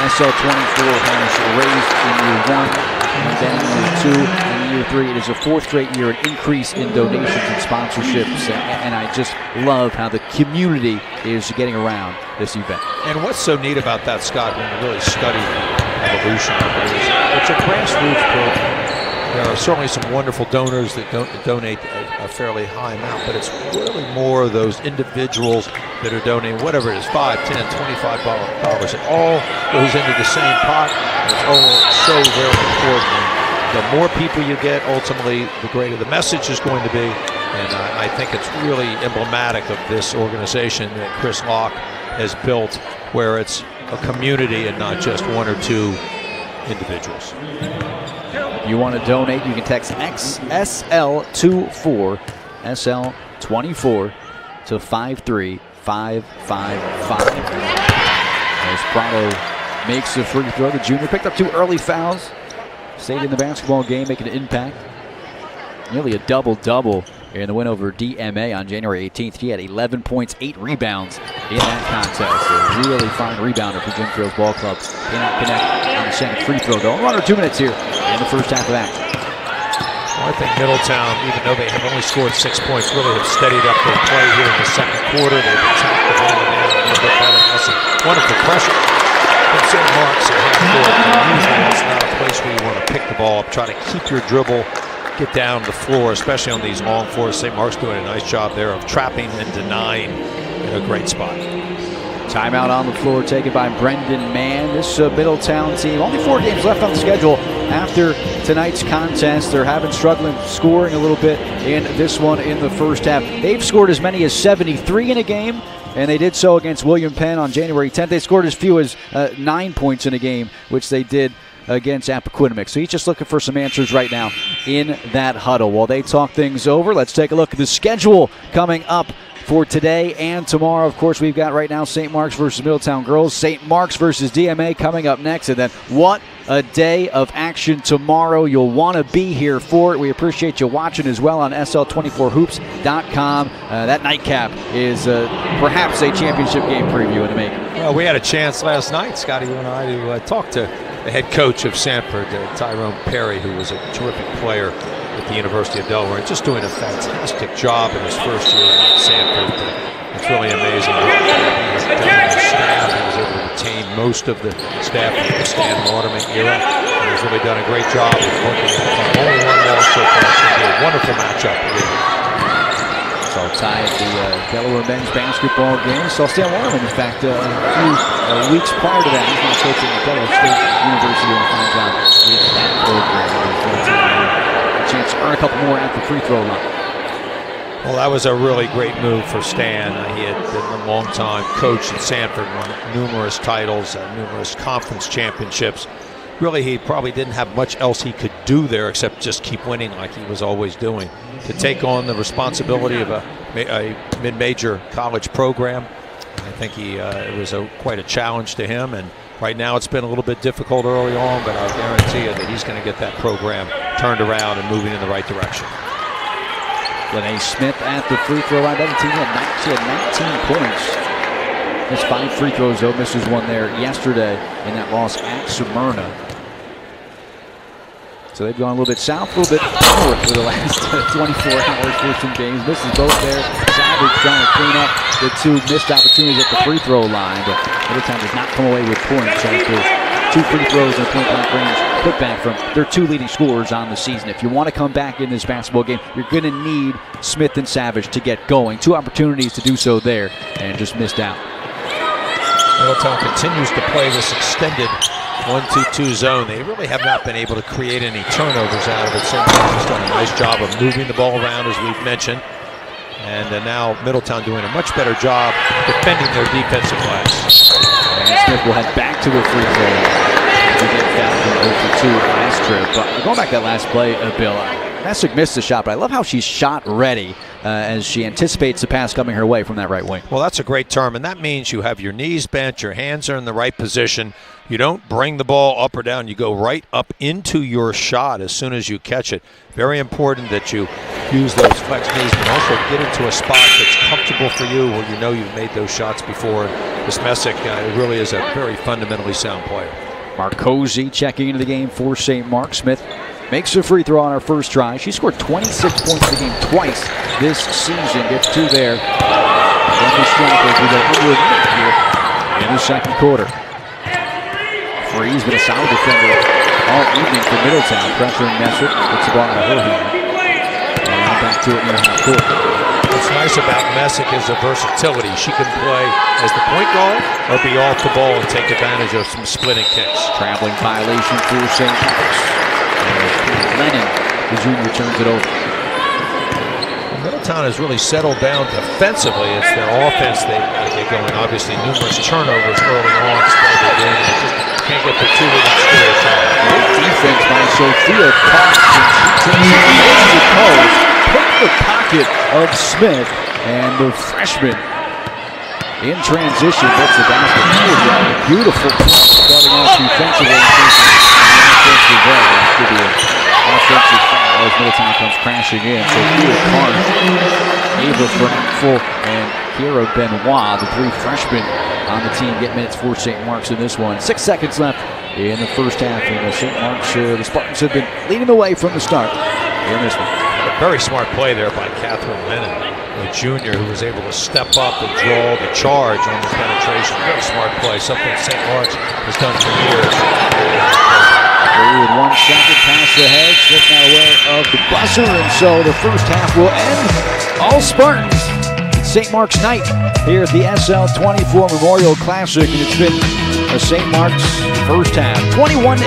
SL24 has raised in year 1. And then in year 2 and year 3, it is a 4th straight year, an increase in donations and sponsorships. And I just love how the community is getting around this event. And what's so neat about that, Scott, when you really study the evolution of it, is it's a grassroots program. There are certainly some wonderful donors that donate a fairly high amount, but it's really more of those individuals that are donating, whatever it is, $5, $10, $25. It all goes into the same pot, and it's all so very important. The more people you get, ultimately, the greater the message is going to be, and I think it's really emblematic of this organization that Chris Locke has built, where it's a community and not just 1 or 2 individuals. You want to donate, you can text SL24, SL24 to 53555. As Prado makes the free throw, the junior picked up 2 early fouls, stayed in the basketball game, making an impact. nearly a double-double in the win over DMA on January 18th. He had 11 points, 8 rebounds in that contest. A really fine rebounder for Jim Crow's ball club. Cannot connect on the second free throw, though. Under 2 minutes here in the first half of action. Well, I think Middletown, even though they have only scored 6 points, really have steadied up their play here in the second quarter. They've attacked the ball down a little bit better. That's a wonderful pressure from St. Mark's at half court. Usually that's not a place where you want to pick the ball up. Try to keep your dribble, get down the floor, especially on these long floors. St. Mark's doing a nice job there of trapping and denying in a great spot. Timeout on the floor taken by Brendan Mann. This Middletown team, only 4 games left on the schedule after tonight's contest. They're having struggling scoring a little bit in this one in the first half. They've scored as many as 73 in a game, and they did so against William Penn on January 10th. They scored as few as 9 points in a game, which they did against Appoquinimink. So he's just looking for some answers right now in that huddle. While they talk things over, let's take a look at the schedule coming up for today and tomorrow. Of course, we've got right now St. Mark's versus Middletown girls, St. Mark's versus DMA coming up next, and then what a day of action tomorrow. You'll want to be here for it. We appreciate you watching as well on SL24hoops.com. That nightcap is perhaps a championship game preview in the making. Well, we had a chance last night, Scotty, you and I, to talk to the head coach of Sanford, Tyrone Perry, who was a terrific player at the University of Delaware, and just doing a fantastic job in his first year at Sanford. It's really amazing. His staff, he was able to retain most of the staff from the Stan Waterman era, and he's really done a great job of working on only one loss so far. It's going to be a wonderful matchup. So tied the Delaware men's basketball game. So Stan Waterman, in fact, a few weeks prior to that, he's now coaching at Delaware State University doing a fine job with that program. Chance to earn a couple more at the free throw line. Well, that was a really great move for Stan. He had been a long-time coach at Sanford, won numerous titles, numerous conference championships. Really, he probably didn't have much else he could do there except just keep winning like he was always doing. To take on the responsibility of a mid-major college program, I think it was quite a challenge to him. And right now it's been a little bit difficult early on, but I guarantee you that he's going to get that program turned around and moving in the right direction. Lene Smith at the free throw line. That team had 19 points. Missed 5 free throws, though. Misses one there yesterday in that loss at Smyrna. So they've gone a little bit south, a little bit north for the last 24 hours for some games. Misses both there. Savage trying to clean up the 2 missed opportunities at the free throw line, but Middletown does not come away with points after 2 free throws and a point-blank range putback from their 2 leading scorers on the season. If you want to come back in this basketball game, you're going to need Smith and Savage to get going. 2 opportunities to do so there, and just missed out. Middletown continues to play this extended 1-2-2 zone. They really have not been able to create any turnovers out of it. St. Mark's has done a nice job of moving the ball around, as we've mentioned. And now Middletown doing a much better job defending their defensive glass. And Smith will head back to the free throw line. We get down from 0-2 last trip. But going back to that last play, Bill, Messick missed the shot, but I love how she's shot ready as she anticipates the pass coming her way from that right wing. Well, that's a great term, and that means you have your knees bent, your hands are in the right position. You don't bring the ball up or down. You go right up into your shot as soon as you catch it. Very important that you use those flex knees, but also get into a spot that's comfortable for you where you know you've made those shots before. This Messick really is a very fundamentally sound player. Marcosi checking into the game for St. Mark's. Smith makes a free throw on her first try. She scored 26 points in the game twice this season. Gets 2 there. Then the Strikers with a under a minute here in the second quarter. Free's been a solid defender all evening for Middletown. Pressuring Messick. Puts the ball out of her hand. And back to it near half court. What's nice about Messick is her versatility. She can play as the point guard or be off the ball and take advantage of some splitting kicks. Traveling violation for St. Mark's. Lennon, the junior, turns it over. Middletown has really settled down defensively. It's their offense they've got to get going. Obviously, numerous turnovers early on. They just can't get the 2 leading scorers out. Great defense by Sophia Cox. She takes the pose, put the pocket of Smith, and the freshman in transition gets the basket. Beautiful starting off defensively. Offensive foul as Middletown comes crashing in. So Hewitt, Carnes, Ava Full, and Kira Benoit, the three freshmen on the team, get minutes for St. Mark's in this one. 6 seconds left in the first half. And St. Mark's, the Spartans have been leading the way from the start in this one. A very smart play there by Catherine Lennon, the junior, who was able to step up and draw the charge on the penetration. Very smart play, something St. Mark's has done for years. With 1 second past the head, slipped out away of the buzzer, and so the first half will end. All Spartans. St. Mark's night here at the SL24 Memorial Classic, and it's been a St. Mark's first half. 21-8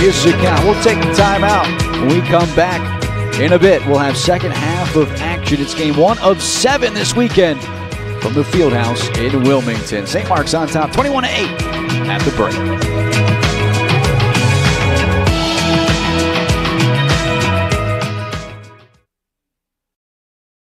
is the count. We'll take the timeout. When we come back in a bit, we'll have second half of action. It's game 1 of 7 this weekend from the Fieldhouse in Wilmington. St. Mark's on top, 21-8 at the break.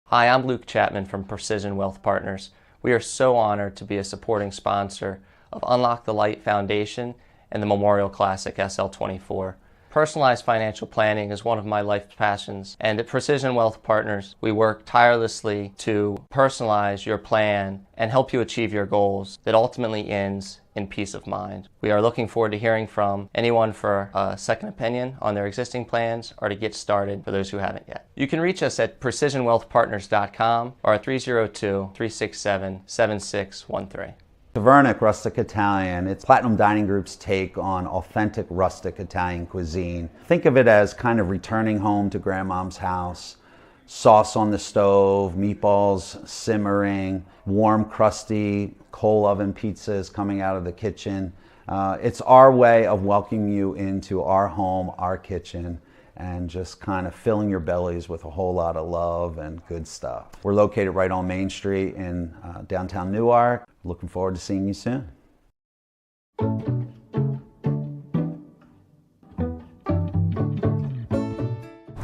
Hi, I'm Luke Chapman from Precision Wealth Partners. We are so honored to be a supporting sponsor of UnLocke the Light Foundation and the Memorial Classic SL24. Personalized financial planning is one of my life's passions, and at Precision Wealth Partners, we work tirelessly to personalize your plan and help you achieve your goals that ultimately ends in peace of mind. We are looking forward to hearing from anyone for a second opinion on their existing plans or to get started for those who haven't yet. You can reach us at precisionwealthpartners.com or at 302-367-7613. Tavernic Rustic Italian. It's Platinum Dining Group's take on authentic rustic Italian cuisine. Think of it as kind of returning home to grandmom's house. Sauce on the stove, meatballs simmering, warm, crusty coal oven pizzas coming out of the kitchen. It's our way of welcoming you into our home, our kitchen, and just kind of filling your bellies with a whole lot of love and good stuff. We're located right on Main Street in downtown Newark. Looking forward to seeing you soon.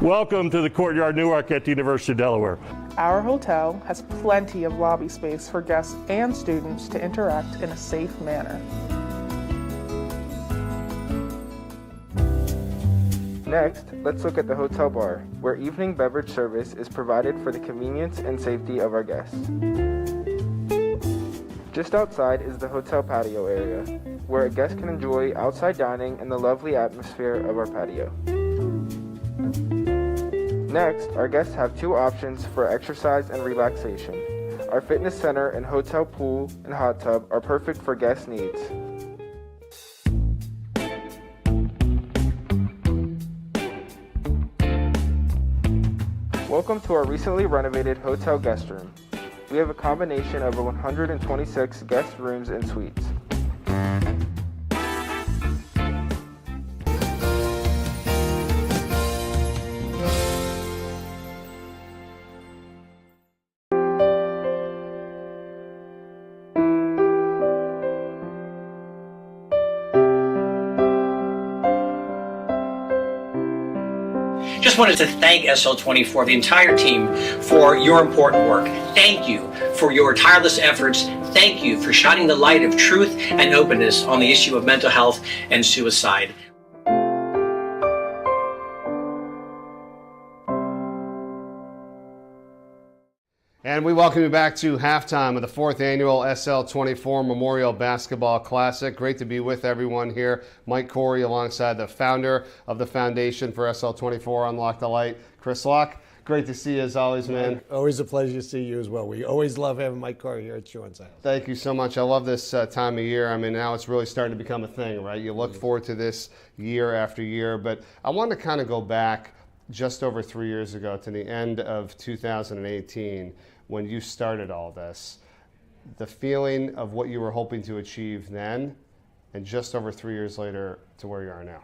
Welcome to the Courtyard Newark at the University of Delaware. Our hotel has plenty of lobby space for guests and students to interact in a safe manner. Next, let's look at the hotel bar, where evening beverage service is provided for the convenience and safety of our guests. Just outside is the hotel patio area, where a guest can enjoy outside dining and the lovely atmosphere of our patio. Next, our guests have 2 options for exercise and relaxation. Our fitness center and hotel pool and hot tub are perfect for guest needs. Welcome to our recently renovated hotel guest room. We have a combination of 126 guest rooms and suites. Just wanted to thank SL24, the entire team, for your important work. Thank you for your tireless efforts. Thank you for shining the light of truth and openness on the issue of mental health and suicide. And we welcome you back to halftime of the 4th annual SL24 Memorial Basketball Classic. Great to be with everyone here. Mike Corey alongside the founder of the Foundation for SL24, UnLocke the Light, Chris Locke. Great to see you as always, man. Always a pleasure to see you as well. We always love having Mike Corey here at Sean's house. Thank you so much. I love this time of year. I mean, now it's really starting to become a thing, right? You look forward to this year after year. But I want to kind of go back just over 3 years ago to the end of 2018 when you started all this. The feeling of what you were hoping to achieve then and just over 3 years later to where you are now.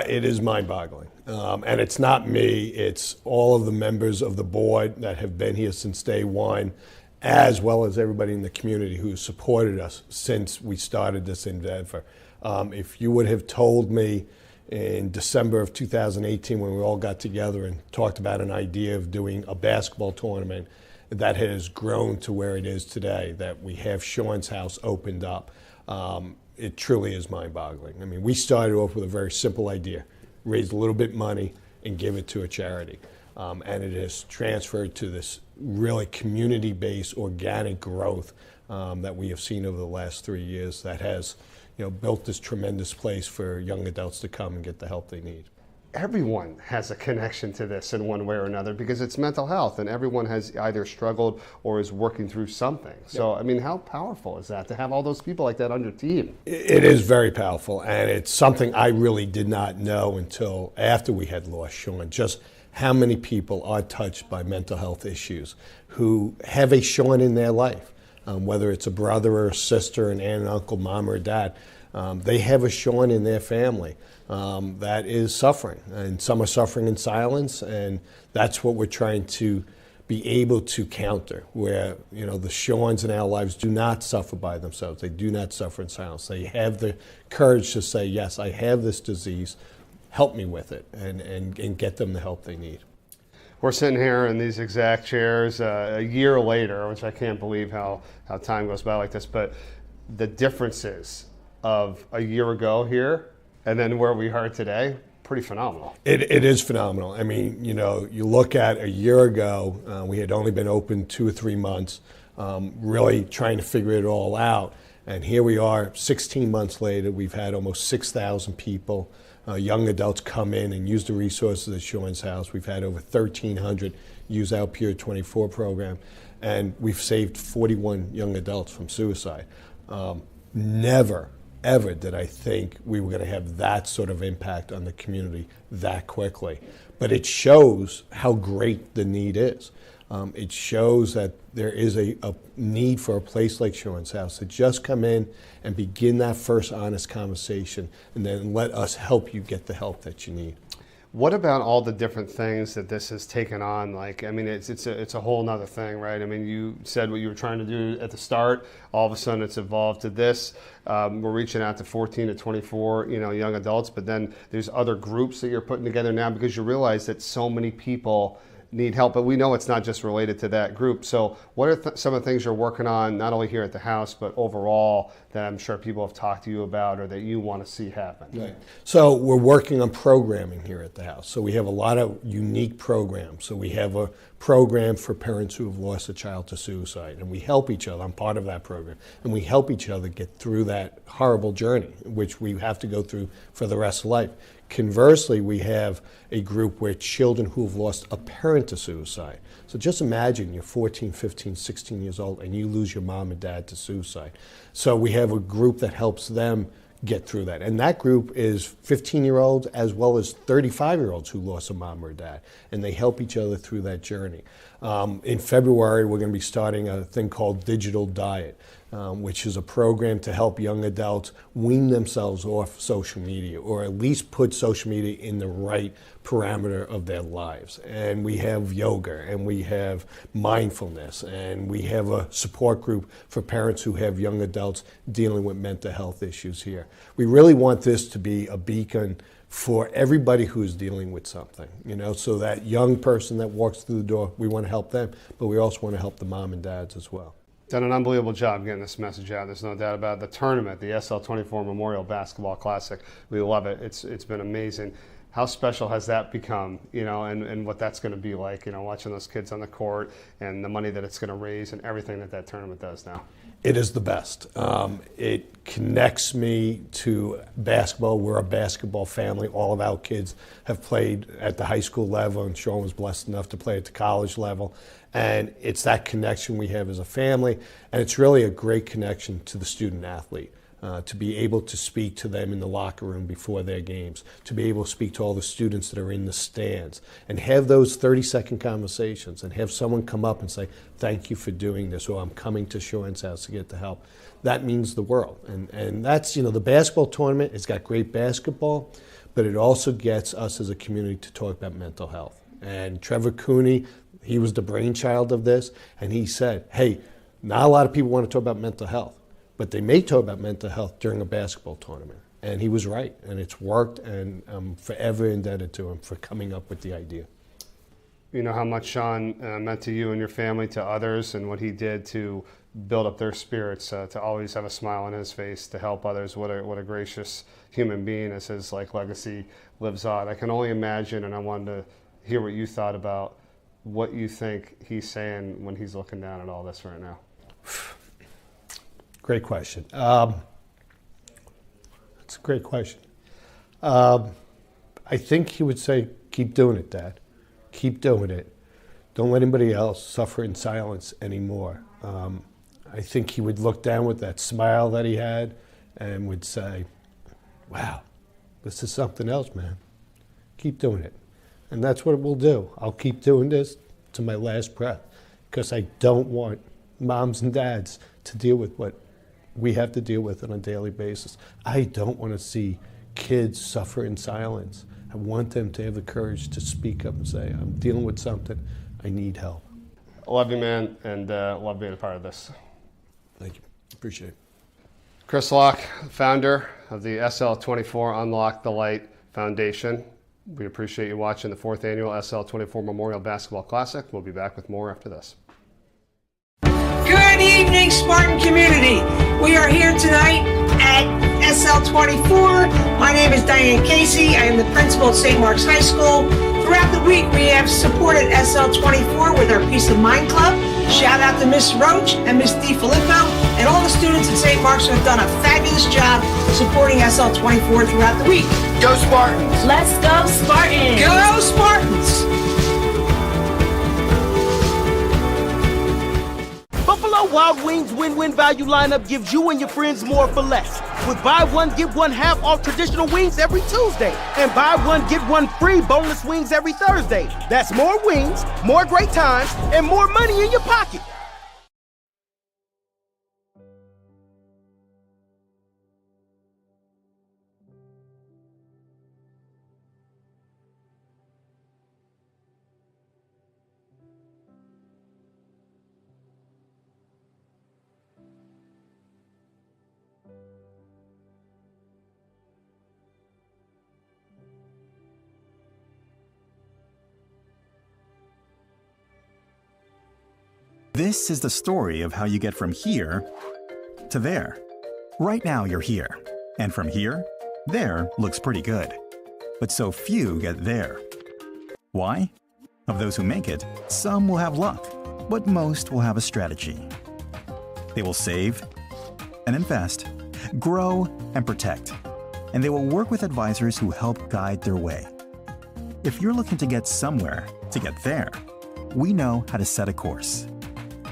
It is mind-boggling. And it's not me, it's all of the members of the board that have been here since day one, as well as everybody in the community who supported us since we started this endeavor. If you would have told me in December of 2018 when we all got together and talked about an idea of doing a basketball tournament that has grown to where it is today, that we have Sean's house opened up, it truly is mind-boggling. I mean, we started off with a very simple idea, raise a little bit of money, and give it to a charity. And it has transferred to this really community-based organic growth that we have seen over the last 3 years that has built this tremendous place for young adults to come and get the help they need. Everyone has a connection to this in one way or another because it's mental health, and everyone has either struggled or is working through something. So, I mean, how powerful is that to have all those people like that on your team? It is very powerful, and it's something I really did not know until after we had lost Sean, just how many people are touched by mental health issues who have a Sean in their life, whether it's a brother or a sister, an aunt and uncle, mom or dad. They have a Sean in their family that is suffering, and some are suffering in silence, and that's what we're trying to be able to counter, where the Seans in our lives do not suffer by themselves. They do not suffer in silence. They have the courage to say, yes, I have this disease, help me with it, and get them the help they need. We're sitting here in these exact chairs a year later, which I can't believe how time goes by like this, but the differences of a year ago here and then where we are today, pretty phenomenal. It is phenomenal. I mean, you look at a year ago, we had only been open 2 or 3 months, really trying to figure it all out. And here we are 16 months later, we've had almost 6,000 people, young adults come in and use the resources at Sean's house. We've had over 1,300 use our Pure 24 program, and we've saved 41 young adults from suicide. Never, ever did I think we were going to have that sort of impact on the community that quickly. But it shows how great the need is. It shows that there is a need for a place like Sean's house to just come in and begin that first honest conversation and then let us help you get the help that you need. What about all the different things that this has taken on? Like, I mean, it's a whole nother thing, right? I mean, you said what you were trying to do at the start. All of a sudden, it's evolved to this. We're reaching out to 14 to 24, young adults. But then there's other groups that you're putting together now because you realize that so many people need help, but we know it's not just related to that group. So what are some of the things you're working on, not only here at the house, but overall that I'm sure people have talked to you about or that you want to see happen? Right. So we're working on programming here at the house. So we have a lot of unique programs. So we have a program for parents who have lost a child to suicide, and we help each other. I'm part of that program. And we help each other get through that horrible journey, which we have to go through for the rest of life. Conversely, we have a group where children who have lost a parent to suicide. So just imagine you're 14, 15, 16 years old and you lose your mom and dad to suicide. So we have a group that helps them get through that. And that group is 15-year-olds as well as 35-year-olds who lost a mom or dad. And they help each other through that journey. In February, we're going to be starting a thing called Digital Diet, which is a program to help young adults wean themselves off social media, or at least put social media in the right parameter of their lives. And we have yoga, and we have mindfulness, and we have a support group for parents who have young adults dealing with mental health issues here. We really want this to be a beacon for everybody who's dealing with something, so that young person that walks through the door, we want to help them, but we also want to help the mom and dads as well. Done an unbelievable job getting this message out. There's no doubt about it. The tournament, the SL24 Memorial Basketball Classic, we love it. It's been amazing. How special has that become, and what that's going to be like, watching those kids on the court and the money that it's going to raise and everything that tournament does now? It is the best. It connects me to basketball. We're a basketball family. All of our kids have played at the high school level, and Sean was blessed enough to play at the college level. And it's that connection we have as a family, and it's really a great connection to the student athlete. To be able to speak to them in the locker room before their games, to be able to speak to all the students that are in the stands, and have those 30-second conversations, and have someone come up and say, thank you for doing this, or I'm coming to Sean's house to get the help. That means the world. And that's, the basketball tournament, it's got great basketball, but it also gets us as a community to talk about mental health. And Trevor Cooney, he was the brainchild of this, and he said, hey, not a lot of people want to talk about mental health, but they may talk about mental health during a basketball tournament. And he was right, and it's worked, and I'm forever indebted to him for coming up with the idea. You know how much Sean meant to you and your family, to others, and what he did to build up their spirits, to always have a smile on his face, to help others. What a gracious human being as his legacy lives on. I can only imagine, and I wanted to hear what you thought about what you think he's saying when he's looking down at all this right now. Great question. It's a great question. I think he would say, keep doing it, Dad. Keep doing it. Don't let anybody else suffer in silence anymore. I think he would look down with that smile that he had and would say, wow, this is something else, man. Keep doing it. And that's what we'll do. I'll keep doing this to my last breath because I don't want moms and dads to deal with what we have to deal with on a daily basis. I don't want to see kids suffer in silence. I want them to have the courage to speak up and say, I'm dealing with something, I need help. I love you, man, and love being a part of this. Thank you. Appreciate it. Chris Locke, founder of the SL24 UnLocke the Light Foundation. We appreciate you watching the 4th annual SL24 Memorial Basketball Classic. We'll be back with more after this. Good evening, Spartan community. We are here tonight at SL24. My name is Diane Casey. I am the principal at St. Mark's High School. Throughout the week, we have supported SL24 with our Peace of Mind Club. Shout out to Miss Roach and Miss DiFilippo and all the students at St. Mark's who have done a fabulous job supporting SL24 throughout the week. Go Spartans! Let's go, Spartans! Go Spartans! Buffalo Wild Wings win-win value lineup gives you and your friends more for less. With buy one, get one half off traditional wings every Tuesday. And buy one, get one free boneless wings every Thursday. That's more wings, more great times, and more money in your pocket. This is the story of how you get from here to there. Right now you're here, and from here, there looks pretty good. But so few get there. Why? Of those who make it, some will have luck, but most will have a strategy. They will save and invest, grow and protect, and they will work with advisors who help guide their way. If you're looking to get somewhere to get there, we know how to set a course.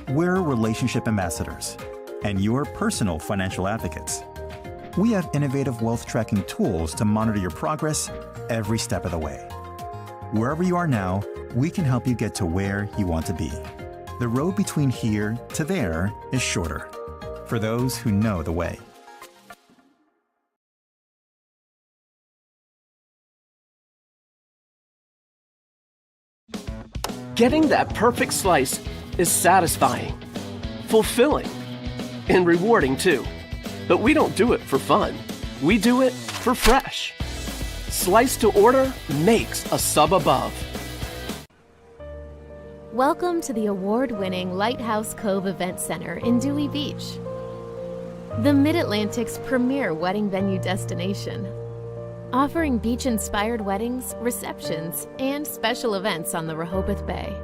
We're relationship ambassadors and your personal financial advocates. We have innovative wealth tracking tools to monitor your progress every step of the way. Wherever you are now, we can help you get to where you want to be. The road between here to there is shorter for those who know the way. Getting that perfect slice is satisfying, fulfilling, and rewarding too. But we don't do it for fun. We do it for fresh. Slice to order makes a sub above. Welcome to the award-winning Lighthouse Cove Event Center in Dewey Beach, the Mid-Atlantic's premier wedding venue destination, offering beach-inspired weddings, receptions, and special events on the Rehoboth Bay.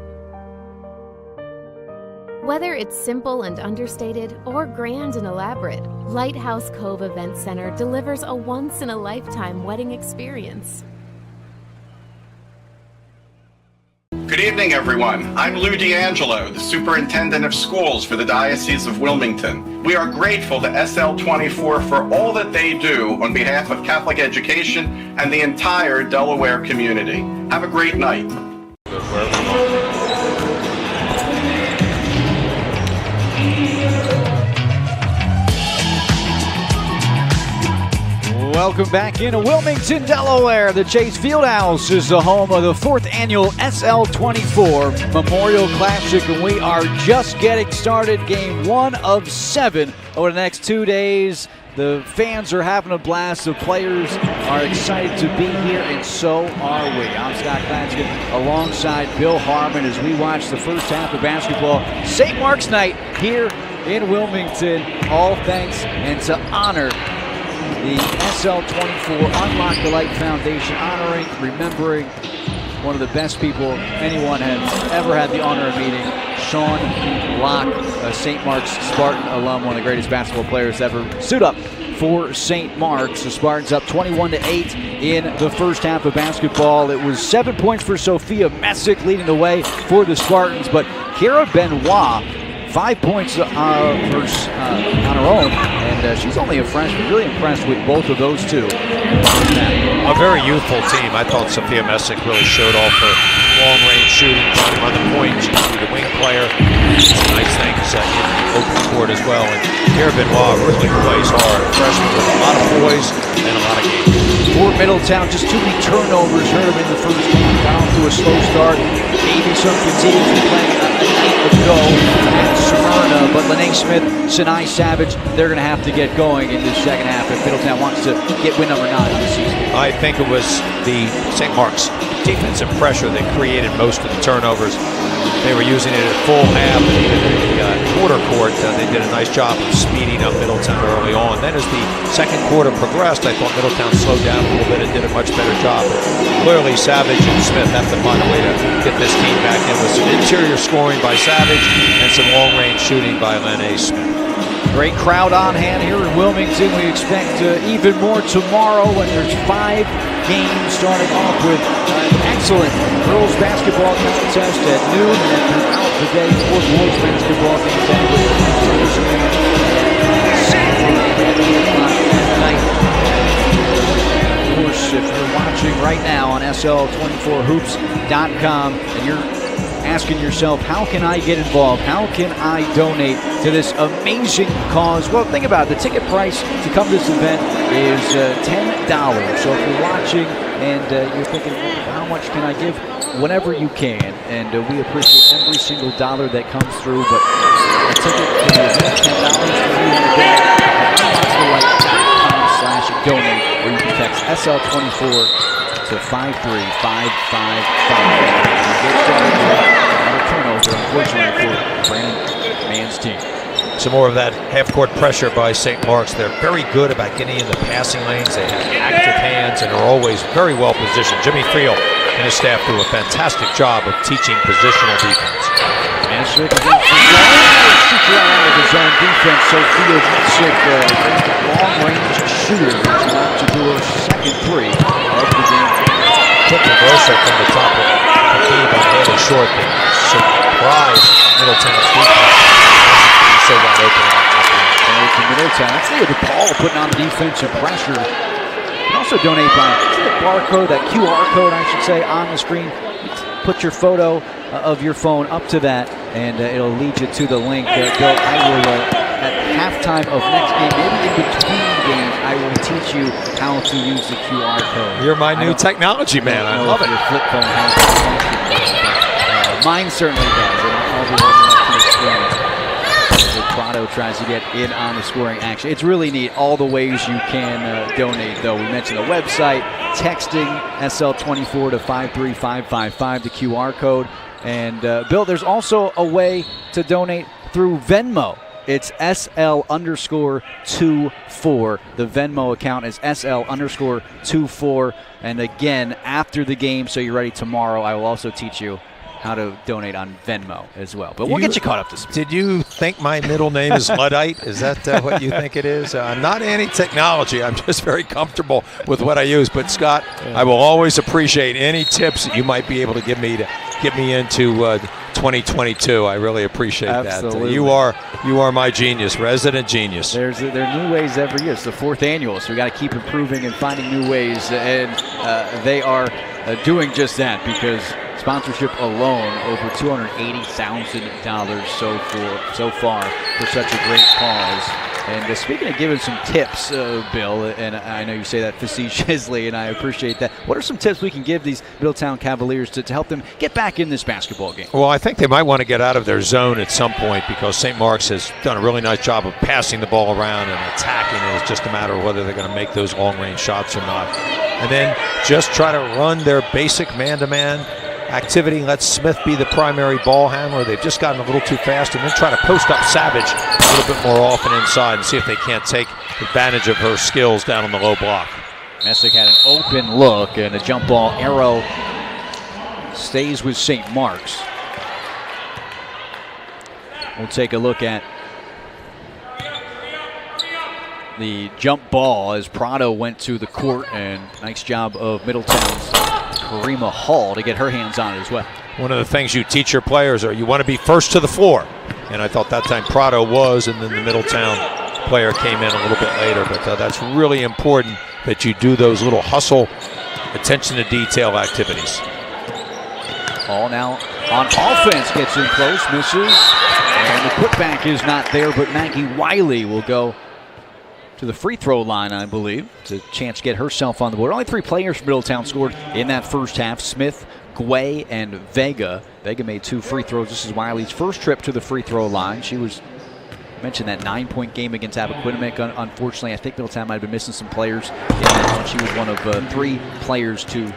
Whether it's simple and understated or grand and elaborate, Lighthouse Cove Event Center delivers a once-in-a-lifetime wedding experience. Good evening, everyone. I'm Lou D'Angelo, the Superintendent of Schools for the Diocese of Wilmington. We are grateful to SL24 for all that they do on behalf of Catholic education and the entire Delaware community. Have a great night. Welcome back into Wilmington, Delaware. The Chase Fieldhouse is the home of the 4th annual SL24 Memorial Classic, and we are just getting started. Game 1 of 7 over the next 2 days. The fans are having a blast. The players are excited to be here, and so are we. I'm Scott Klanskin alongside Bill Harmon as we watch the first half of basketball. St. Mark's night here in Wilmington, all thanks and to honor the SL24 UnLocke the Light Foundation, honoring, remembering one of the best people anyone has ever had the honor of meeting, Sean Locke, a St. Mark's Spartan alum, one of the greatest basketball players ever. Suit up for St. Mark's. The Spartans up 21-8 in the first half of basketball. It was 7 points for Sophia Messick leading the way for the Spartans, but Kara Benoit, 5 points on her own, and she's only a freshman. Really impressed with both of those two. A very youthful team. I thought Sophia Messick really showed off her long-range shooting. She can run the point. She can be the wing player. Some nice things in the open court as well. And Kara Benoit really plays hard. A freshman with a lot of poise and a lot of game. For Middletown, just too many turnovers hurt them in the first half. Got off to a slow start. Maybe some fatigue from playing a night ago at Smyrna, but Lene Smith, Sinai Savage, they're going to have to get going in this second half if Middletown wants to get win number 9 of the season. I think it was the St. Mark's defensive pressure that created most of the turnovers. They were using it at full half, and even in the quarter court, they did a nice job of speeding up Middletown early on. Then as the second quarter progressed, I thought Middletown slowed down a little bit and did a much better job. Clearly, Savage and Smith have to find a way to get this team back in with some interior scoring by Savage and some long-range shooting by Lene Smith. Great crowd on hand here in Wilmington. We expect even more tomorrow when there's 5 games, starting off with an excellent girls basketball contest at noon, and then throughout the day, 4 boys basketball games Of course, if you're watching right now on SL24hoops.com and you're asking yourself, how can I get involved? How can I donate to this amazing cause? Well, think about it. The ticket price to come to this event is $10. So if you're watching and you're thinking, how much can I give? Whatever you can. And we appreciate every single dollar that comes through. But a ticket is $10 for you. Donate, or you can text SL24 to 53555. Turnover, unfortunately, for Brandon Mann's team. Some more of that half-court pressure by St. Mark's. They're very good about getting in the passing lanes. They have active hands and are always very well positioned. Jimmy Friel and his staff do a fantastic job of teaching positional defense. Messick against the zone. Shoot you out of the zone defense. Sophia Messick, long-range shooter. She's about to do her second 3 of the game. Quick reversal from the top of the key by Haley Short. Surprise Middletown's defense. So wide open. To Middletown. That's the Paul putting on defensive pressure. You can also donate by the barcode, that QR code, I should say, on the screen. Put your photo of your phone up to that, and it'll lead you to the link. Bill, I will, at halftime of next game, maybe in between games, I will teach you how to use the QR code. You're my new technology man. I love it. Your flip phone has mine certainly does, and I'll be holding up to the screen. Prado tries to get in on the scoring action. It's really neat, all the ways you can donate, though. We mentioned the website, texting SL24 to 53555, the QR code. And, Bill, there's also a way to donate through Venmo. It's SL_24. The Venmo account is SL_24. And, again, after the game, so you're ready tomorrow, I will also teach you how to donate on Venmo as well. But we'll get you caught up to speed. Did you think my middle name is Luddite? Is that what you think it is? I'm not anti-technology. I'm just very comfortable with what I use. But, Scott, I will always appreciate any tips that you might be able to give me into 2022. I really appreciate Absolutely. that. You are my genius, resident genius. There are new ways every year. It's the 4th annual, so we got to keep improving and finding new ways. And they are doing just that, because sponsorship alone, over $280,000 so far for such a great cause. And speaking of giving some tips, Bill, and I know you say that facetiously, and I appreciate that. What are some tips we can give these Middletown Cavaliers to help them get back in this basketball game? Well, I think they might want to get out of their zone at some point, because St. Mark's has done a really nice job of passing the ball around and attacking it. It's just a matter of whether they're going to make those long-range shots or not. And then just try to run their basic man-to-man activity. Let Smith be the primary ball handler. They've just gotten a little too fast, and then try to post up Savage a little bit more often inside and see if they can't take advantage of her skills down on the low block. Messick had an open look, and a jump ball arrow stays with St. Mark's. We'll take a look at the jump ball as Prado went to the court, and nice job of Middletown's Karima Hall to get her hands on it as well. One of the things you teach your players are you want to be first to the floor. And I thought that time Prado was, and then the Middletown player came in a little bit later. But that's really important that you do those little hustle, attention to detail activities. Hall now on offense, gets in close, misses. And the putback is not there, but Maggie Wiley will go to the free throw line, I believe, to chance to get herself on the board. Only 3 players from Middletown scored in that first half: Smith, Guay, and Vega. Vega made 2 free throws. This is Wiley's first trip to the free throw line. She mentioned that 9-point game against Aberquinimec. Unfortunately, I think Middletown might have been missing some players in that one. She was one of 3 players to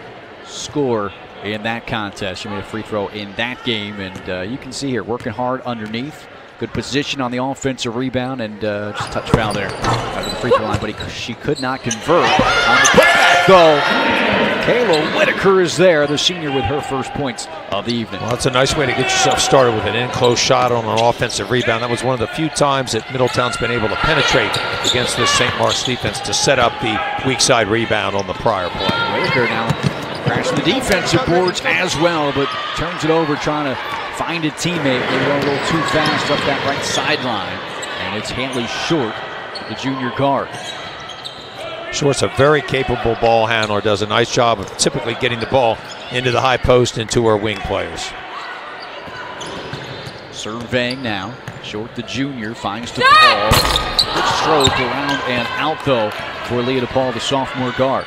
score in that contest. She made a free throw in that game, and you can see here, working hard underneath. Good position on the offensive rebound, and just touch foul there out of the free throw line, but she could not convert on the putback goal. Kayla Whitaker is there, the senior, with her first points of the evening. Well, that's a nice way to get yourself started with an in-close shot on an offensive rebound. That was one of the few times that Middletown's been able to penetrate against this St. Mark's defense to set up the weak side rebound on the prior play. Whitaker now crashing the defensive boards as well, but turns it over, trying to find a teammate. They went a little too fast up that right sideline, and it's Haley Short, the junior guard. Short's a very capable ball handler, does a nice job of typically getting the ball into the high post into her wing players. Surveying now. Short, the junior, finds DePaul. Good stroke around and out, though, for Leah DePaul, the sophomore guard.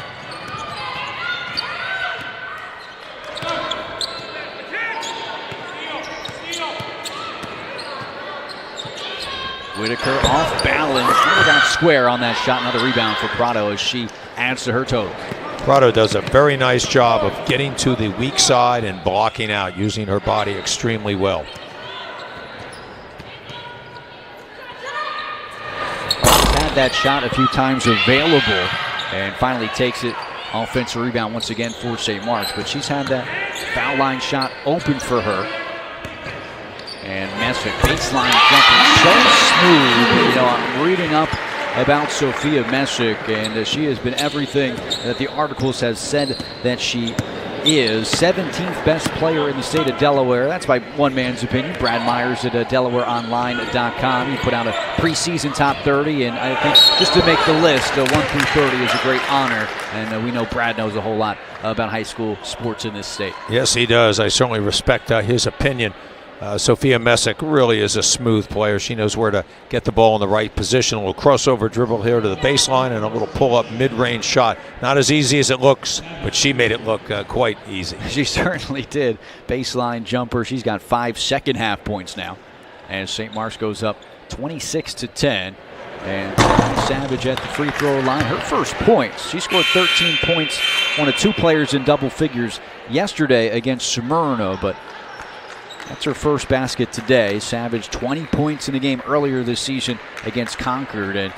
Whitaker off balance, never got square on that shot. Another rebound for Prado as she adds to her total. Prado does a very nice job of getting to the weak side and blocking out, using her body extremely well. She's had that shot a few times available and finally takes it. Offensive rebound once again for St. Mark's, but she's had that foul line shot open for her. And Messick, baseline jumper, so smooth. You know, I'm reading up about Sophia Messick, and she has been everything that the articles have said that she is. 17th best player in the state of Delaware. That's by one man's opinion. Brad Myers at DelawareOnline.com. He put out a preseason top 30, and I think just to make the list, 1 through 30 is a great honor. And we know Brad knows a whole lot about high school sports in this state. Yes, he does. I certainly respect his opinion. Sophia Messick really is a smooth player. She knows where to get the ball in the right position. A little crossover dribble here to the baseline and a little pull-up mid-range shot. Not as easy as it looks, but she made it look quite easy. She certainly did. Baseline jumper. She's got 5 second-half points now. And St. Mark's goes up 26-10. And Savage at the free throw line. Her first points. She scored 13 points, one of 2 players in double figures yesterday against Smyrna, but that's her first basket today. Savage 20 points in the game earlier this season against Concord. And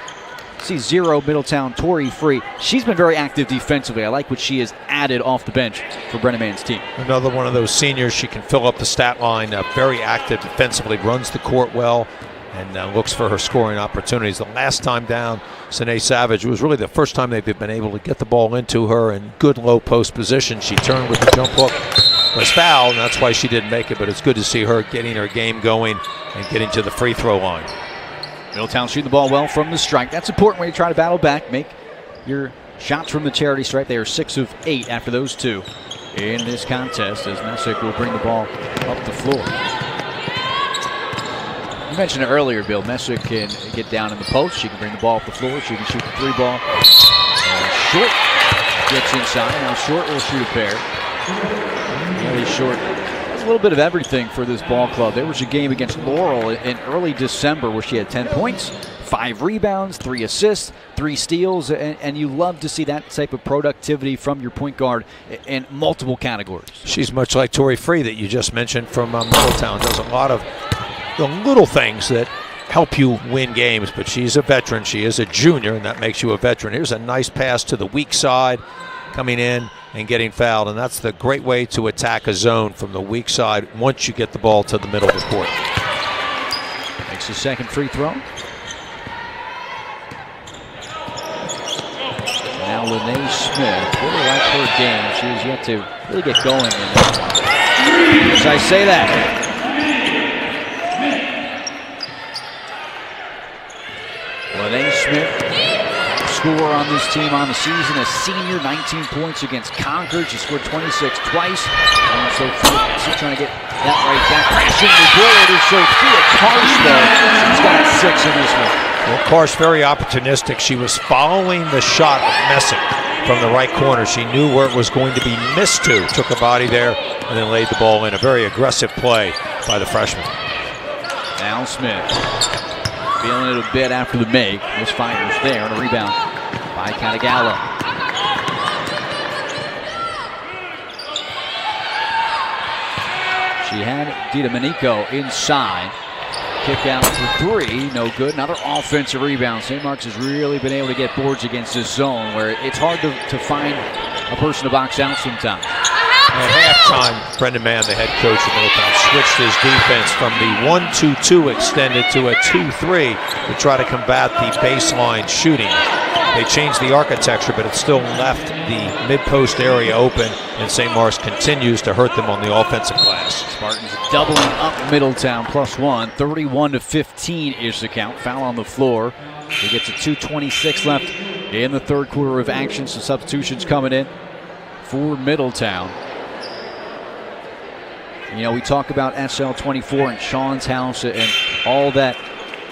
see 0 Middletown, Tori Free. She's been very active defensively. I like what she has added off the bench for Brenna Mann's team. Another one of those seniors. She can fill up the stat line. Very active defensively, runs the court well, and looks for her scoring opportunities. The last time down, Sine Savage, was really the first time they've been able to get the ball into her in good low post position. She turned with the jump hook. Was fouled, and that's why she didn't make it, but it's good to see her getting her game going and getting to the free throw line. Middletown shooting the ball well from the strike. That's important when you try to battle back. Make your shots from the charity stripe. They are 6 of 8 after those 2 in this contest as Messick will bring the ball up the floor. You mentioned it earlier, Bill. Messick can get down in the post. She can bring the ball up the floor. She can shoot the 3 ball. Short gets inside. Now Short will shoot a pair. Really Short. That's a little bit of everything for this ball club. There was a game against Laurel in early December where she had 10 points, 5 rebounds, 3 assists, 3 steals, and you love to see that type of productivity from your point guard in multiple categories. She's much like Tori Free that you just mentioned from Middletown. Does a lot of the little things that help you win games, but she's a veteran. She is a junior, and that makes you a veteran. Here's a nice pass to the weak side, coming in and getting fouled, and that's the great way to attack a zone from the weak side once you get the ball to the middle of the court. Makes the second free throw. Now Lene Smith, really like her game. She has yet to really get going. As I say that. Lene Smith, scorer on this team on the season, a senior, 19 points against Concord. She scored 26 twice. And Sophia trying to get that right back. Crashing the board is Sophia Karsh, though. She's got 6 in this one. Well, Karsh very opportunistic. She was following the shot of Messick from the right corner. She knew where it was going to be missed to. Took a body there and then laid the ball in. A very aggressive play by the freshman. Now Smith. Feeling it a bit after the make. Misfires there and a rebound by Catagalla. She had DiDomenico inside. Kick out for 3, no good. Another offensive rebound. St. Mark's has really been able to get boards against this zone where it's hard to find a person to box out sometimes. At halftime, Brendan Mann, the head coach of Middletown, switched his defense from the 1-2-2 extended to a 2-3 to try to combat the baseline shooting. They changed the architecture, but it still left the mid-post area open, and St. Mark's continues to hurt them on the offensive glass. Spartans doubling up Middletown, +1, 31-15 is the count. Foul on the floor. We get to 2:26 left in the third quarter of action, so substitutions coming in for Middletown. You know, we talk about SL24 and Sean's House and all that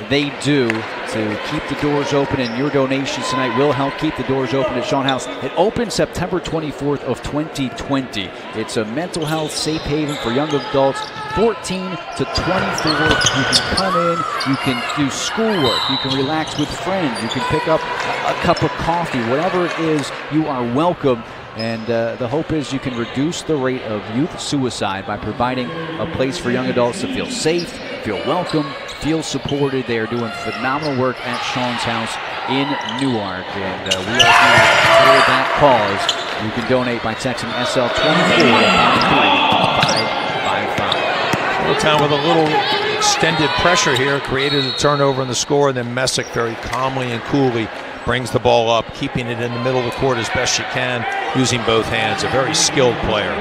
they do to keep the doors open, and your donations tonight will help keep the doors open at Sean House. It opened September 24th of 2020. It's a mental health safe haven for young adults 14 to 24. You can come in, you can do schoolwork, you can relax with friends, you can pick up a cup of coffee, whatever it is, you are welcome. And the hope is you can reduce the rate of youth suicide by providing a place for young adults to feel safe, feel welcome, feel supported. They are doing phenomenal work at Sean's House in Newark, and we are here for that cause. You can donate by texting SL24 55555. Middletown with a little extended pressure here, created a turnover in the score, and then Messick very calmly and coolly brings the ball up, keeping it in the middle of the court as best she can, using both hands. A very skilled player.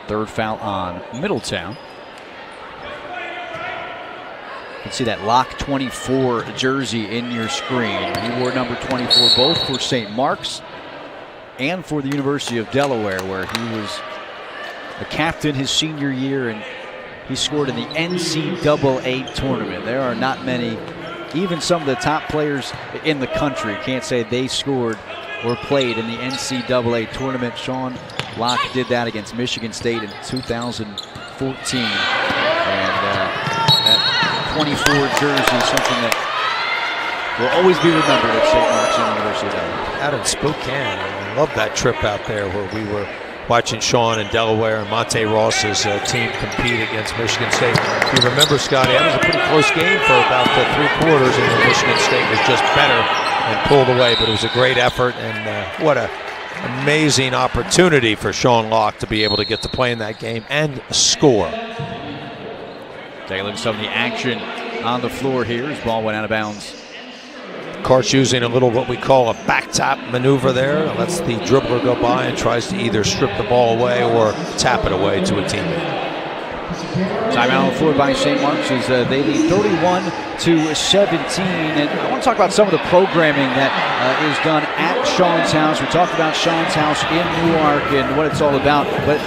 Third foul on Middletown. You can see that Locke 24 jersey in your screen. He wore number 24 both for St. Mark's and for the University of Delaware, where he was a captain his senior year, and he scored in the NCAA tournament. There are not many, even some of the top players in the country can't say they scored or played in the NCAA tournament. Sean Locke did that against Michigan State in 2014. And that 24 jersey is something that will always be remembered at St. Mark's University of Delaware. Out in Spokane, I love that trip out there where we were watching Sean in Delaware and Monte Ross's team compete against Michigan State. If you remember, Scotty, that was a pretty close game for about 3 quarters, and then Michigan State was just better and pulled away, but it was a great effort, and what an amazing opportunity for Sean Locke to be able to get to play in that game and score. Take a look at some of the action on the floor here. His ball went out of bounds. Karsh using a little what we call a back tap maneuver there. Lets the dribbler go by and tries to either strip the ball away or tap it away to a teammate. Timeout on the floor by St. Mark's as they lead 31-17. And I want to talk about some of the programming that is done at Sean's House. We talked about Sean's House in Newark and what it's all about, but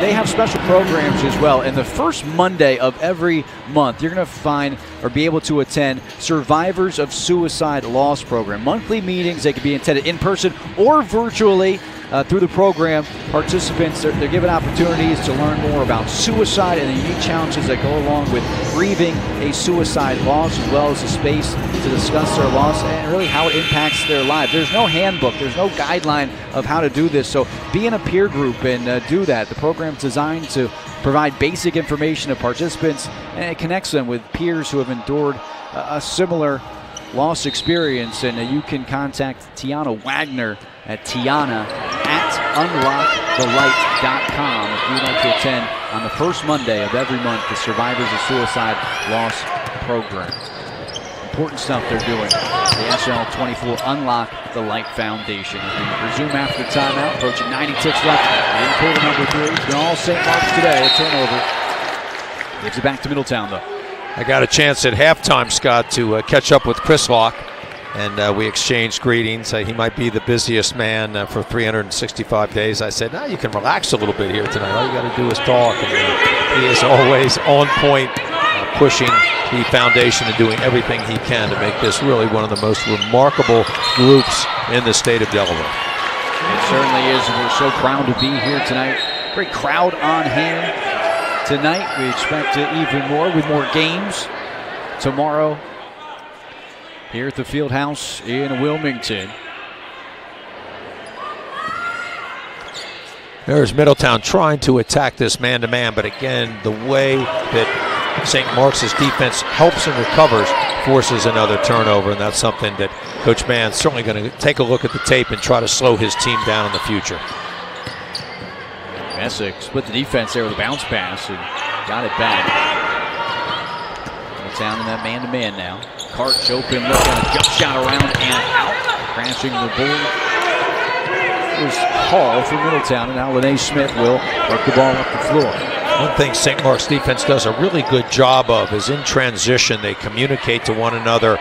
they have special programs as well. And the first Monday of every month, you're going to find or be able to attend Survivors of Suicide Loss program. Monthly meetings, they can be attended in person or virtually. through the program, participants, they're given opportunities to learn more about suicide and the unique challenges that go along with grieving a suicide loss, as well as a space to discuss their loss and really how it impacts their life. There's no handbook, there's no guideline of how to do this, so be in a peer group and do that. The program's designed to provide basic information to participants, and it connects them with peers who have endured a similar loss experience. And you can contact Tiana Wagner at Tiana@unlockthelight.com if you'd like to attend on the first Monday of every month the Survivors of Suicide Loss program. Important stuff they're doing. The SL24 UnLocke the Light Foundation. As we resume after the timeout, approaching 90 ticks left in quarter number 3. It's been all St. Mark's today. A turnover. Gives it back to Middletown, though. I got a chance at halftime, Scott, to catch up with Chris Locke, and we exchanged greetings. He might be the busiest man for 365 days. I said, no, you can relax a little bit here tonight. All you got to do is talk. And he is always on point, pushing the foundation and doing everything he can to make this really one of the most remarkable groups in the state of Delaware. It certainly is, and we're so proud to be here tonight. Great crowd on hand tonight. We expect even more with more games tomorrow here at the Field House in Wilmington. There's Middletown trying to attack this man-to-man, but again, the way that St. Mark's defense helps and recovers forces another turnover, and that's something that Coach Mann's certainly going to take a look at the tape and try to slow his team down in the future. Messick split the defense there with a bounce pass and got it back. Middletown in that man-to-man now. Karch open, look at a jump shot around and out. Crashing the board. It was Hall for Middletown, and now Lene Smith will work the ball up the floor. One thing St. Mark's defense does a really good job of is in transition, they communicate to one another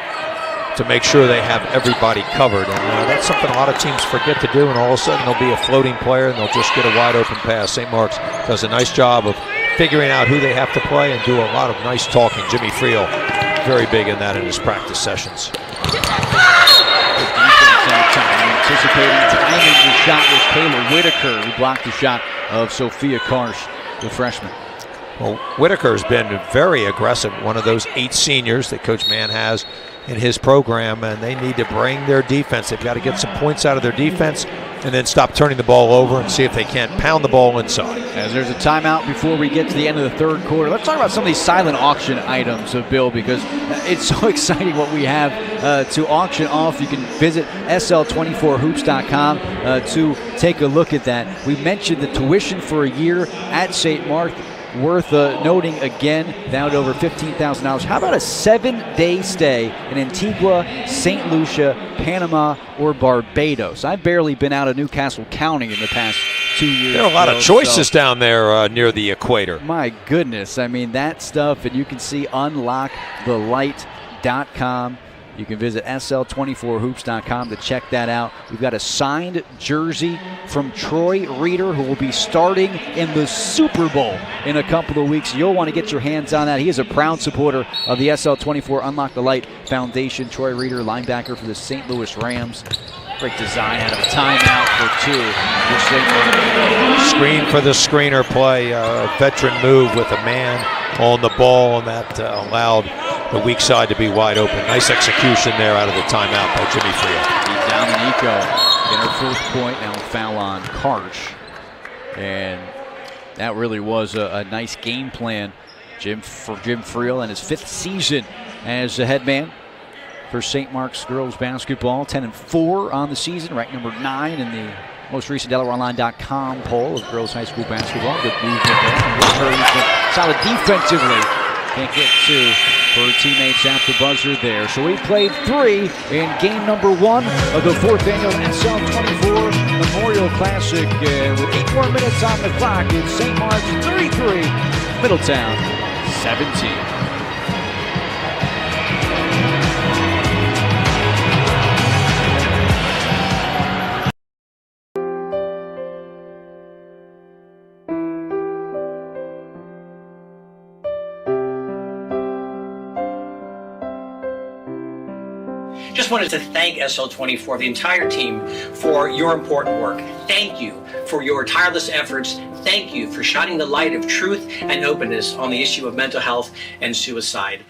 to make sure they have everybody covered. And that's something a lot of teams forget to do, and all of a sudden there'll be a floating player and they'll just get a wide open pass. St. Mark's does a nice job of figuring out who they have to play and do a lot of nice talking. Jimmy Friel, very big in that in his practice sessions. Anticipating timing the shot was Kayla Whitaker, who blocked the shot of Sophia Karsh, the freshman. Well, Whitaker's been very aggressive, one of those 8 seniors that Coach Mann has in his program, and they need to bring their defense. They've got to get some points out of their defense and then stop turning the ball over and see if they can't pound the ball inside. As there's a timeout before we get to the end of the third quarter, let's talk about some of these silent auction items, Bill, because it's so exciting what we have to auction off. You can visit SL24hoops.com to take a look at that. We mentioned the tuition for a year at St. Mark. Worth noting again, down at over $15,000. How about a 7-day stay in Antigua, St. Lucia, Panama, or Barbados? I've barely been out of Newcastle County in the past 2 years. There are a lot of choices down there near the equator. My goodness. I mean, that stuff, and you can see UnLockeTheLight.com. You can visit SL24hoops.com to check that out. We've got a signed jersey from Troy Reeder, who will be starting in the Super Bowl in a couple of weeks. You'll want to get your hands on that. He is a proud supporter of the SL24 UnLocke the Light Foundation. Troy Reeder, linebacker for the St. Louis Rams. Great design out of a timeout for 2. Screen for the screener play. Veteran move with a man on the ball, and that allowed the weak side to be wide open. Nice execution there out of the timeout by Jimmy Friel. Deep down to Nico. In her 4th point, now a foul on Karch. And that really was a nice game plan for Jim Friel and his 5th season as the head man for St. Mark's girls basketball. 10-4 on the season, ranked number 9 in the most recent DelawareOnline.com poll of girls high school basketball. Good movement there. Solid defensively. Can't get 2 for her teammates at the buzzer there. So we played 3 in game number 1 of the 4th annual SL24 Memorial Classic. With 8 more minutes on the clock, it's St. Mark's 33, Middletown 17. Just wanted to thank SL24, the entire team, for your important work. Thank you for your tireless efforts. Thank you for shining the light of truth and openness on the issue of mental health and suicide.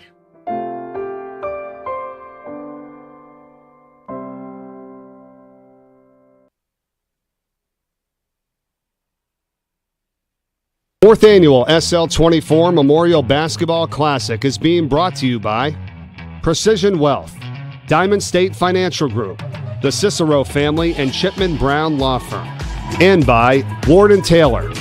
Fourth annual SL24 Memorial Basketball Classic is being brought to you by Precision Wealth, Diamond State Financial Group, the Cicero family and Chipman Brown Law Firm, and by Ward & Taylor.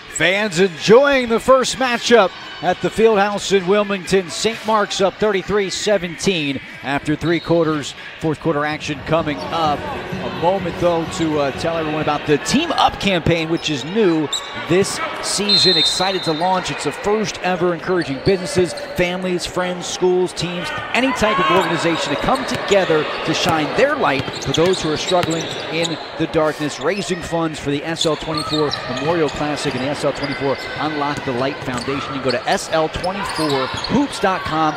Fans enjoying the first matchup at the Fieldhouse in Wilmington. St. Mark's up 33-17 after 3 quarters. Fourth quarter action coming up. A moment, though, to tell everyone about the Team Up campaign, which is new this season. Excited to launch. It's the first ever encouraging businesses, families, friends, schools, teams, any type of organization to come together to shine their light for those who are struggling in the darkness, raising funds for the SL24 Memorial Classic and the SL24 UnLocke the Light Foundation. You go to SL24hoops.com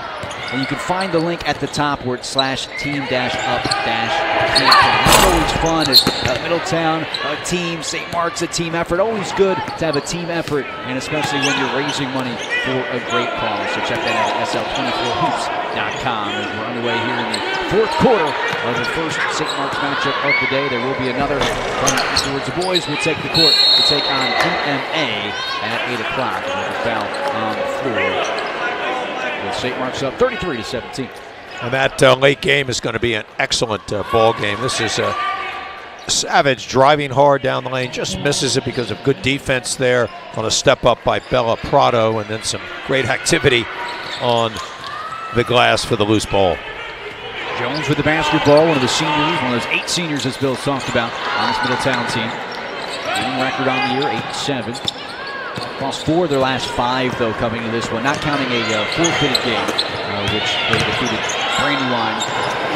and you can find the link at the top where it's /team-up-campaign. It's always fun at Middletown, a team, St. Mark's, a team effort. Always good to have a team effort, and especially when you're raising money for a great cause. So check that out at SL24hoops.com as we're underway here in the fourth quarter of the first St. Mark's matchup of the day. There will be another coming afterwards. The boys will take the court to take on DMA at 8 o'clock. Another foul on the floor. With St. Mark's up 33-17. And that late game is going to be an excellent ball game. This is Savage driving hard down the lane, just misses it because of good defense there on a step up by Bella Prado, and then some great activity on the glass for the loose ball. Jones with the basketball, one of the seniors, one of those 8 seniors as Bill's talked about on this Middletown team. Winning record on the year, 8-7. Lost 4 of their last 5, though, coming into this one, not counting a forfeited game, which they defeated Brandywine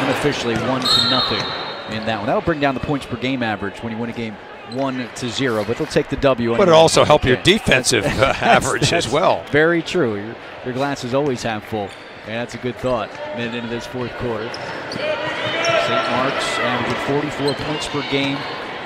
unofficially 1-0 in that one. That'll bring down the points per game average when you win a game 1-0, but they'll take the W. But it also help your defensive average as well. Very true. Your glass is always half full, and that's a good thought. Minute into this fourth quarter. St. Mark's averaging 44 points per game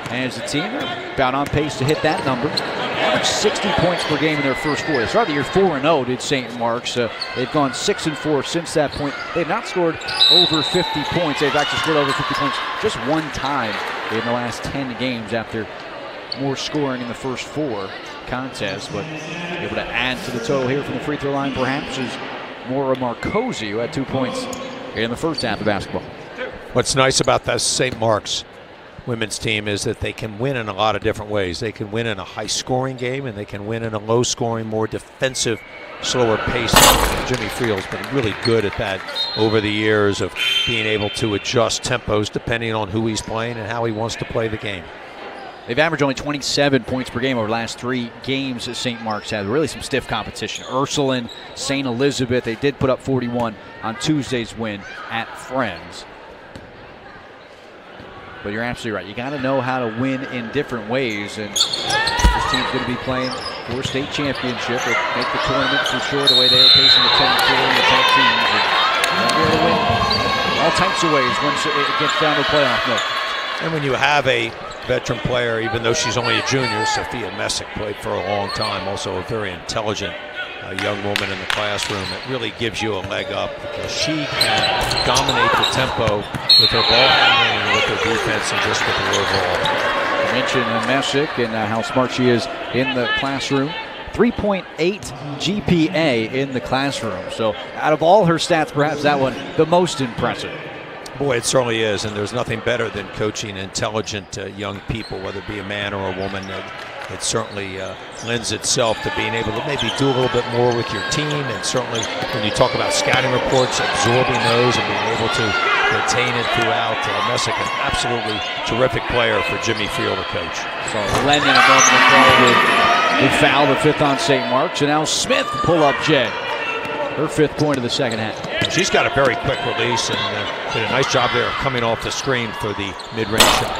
as a team. About on pace to hit that number. Averaged 60 points per game in their first 4. They started the year 4-0, did St. Mark's. They've gone 6-4 since that point. They've not scored over 50 points. They've actually scored over 50 points just one time in the last 10 games after more scoring in the first 4 contests. But able to add to the total here from the free throw line perhaps is Maura Marcosi, who had 2 points in the first half of basketball. What's nice about that St. Mark's women's team is that they can win in a lot of different ways. They can win in a high-scoring game, and they can win in a low-scoring, more defensive, slower pace. Jimmy Friel's been really good at that over the years of being able to adjust tempos depending on who he's playing and how he wants to play the game. They've averaged only 27 points per game over the last 3 games that St. Mark's had. Really some stiff competition. Ursuline, St. Elizabeth, they did put up 41 on Tuesday's win at Friends. But you're absolutely right. You got to know how to win in different ways, and this team's going to be playing for a state championship. They make the tournament for sure, the way they are facing the 10-4 and the top teams. And they'll be able to win all types of ways once it gets down to the playoff mode. And when you have a veteran player, even though she's only a junior, Sophia Messick played for a long time, also a very intelligent young woman in the classroom, it really gives you a leg up because she can dominate the tempo with her ball handling and with her defense and just with her overall. You mentioned Messick and how smart she is in the classroom. 3.8 GPA in the classroom. So out of all her stats, perhaps that one the most impressive. Boy, it certainly is, and there's nothing better than coaching intelligent young people, whether it be a man or a woman. It certainly lends itself to being able to maybe do a little bit more with your team, and certainly when you talk about scouting reports, absorbing those and being able to retain it throughout. Messick, an absolutely terrific player for Jimmy Friel to coach. So Lennon a moment ago with foul, the 5th on St. Mark's, and now Smith pull up Jay. Her 5th point of the second half. She's got a very quick release and did a nice job there coming off the screen for the mid-range shot.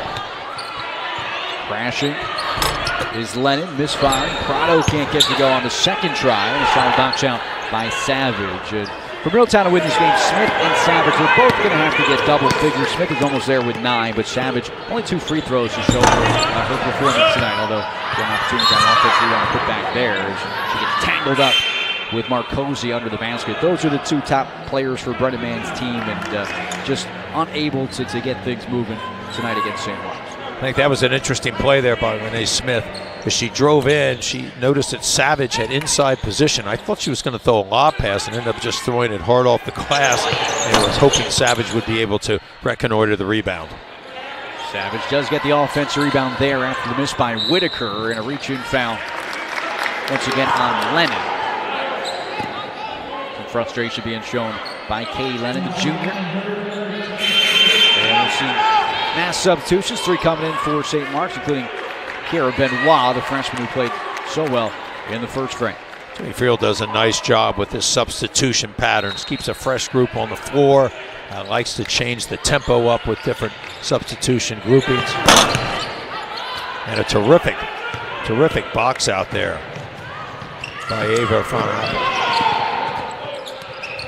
Crashing. is Lennon, misfiring. Prado can't get to go on the second try, and the shot knocks out by Savage. And for Middletown to win this game, Smith and Savage are both going to have to get double figures. Smith is almost there with 9, but Savage only 2 free throws to show her performance tonight, although an opportunity on offense rebound to put back there as she gets tangled up with Marcosi under the basket. Those are the 2 top players for Brendan Mann's team, and just unable to get things moving tonight against St. Mark's. I think that was an interesting play there by Renee Smith. As she drove in, she noticed that Savage had inside position. I thought she was going to throw a lob pass and ended up just throwing it hard off the glass, and was hoping Savage would be able to reconnoiter the rebound. Savage does get the offensive rebound there after the miss by Whitaker, and a reach-in foul once again on Lennon. Some frustration being shown by Katie Lennon, the junior. And we'll see mass substitutions, 3 coming in for St. Mark's, including Kara Benoit, the freshman who played so well in the first frame. Tony Field does a nice job with his substitution patterns, keeps a fresh group on the floor, likes to change the tempo up with different substitution groupings. And a terrific box out there by Ava Farah.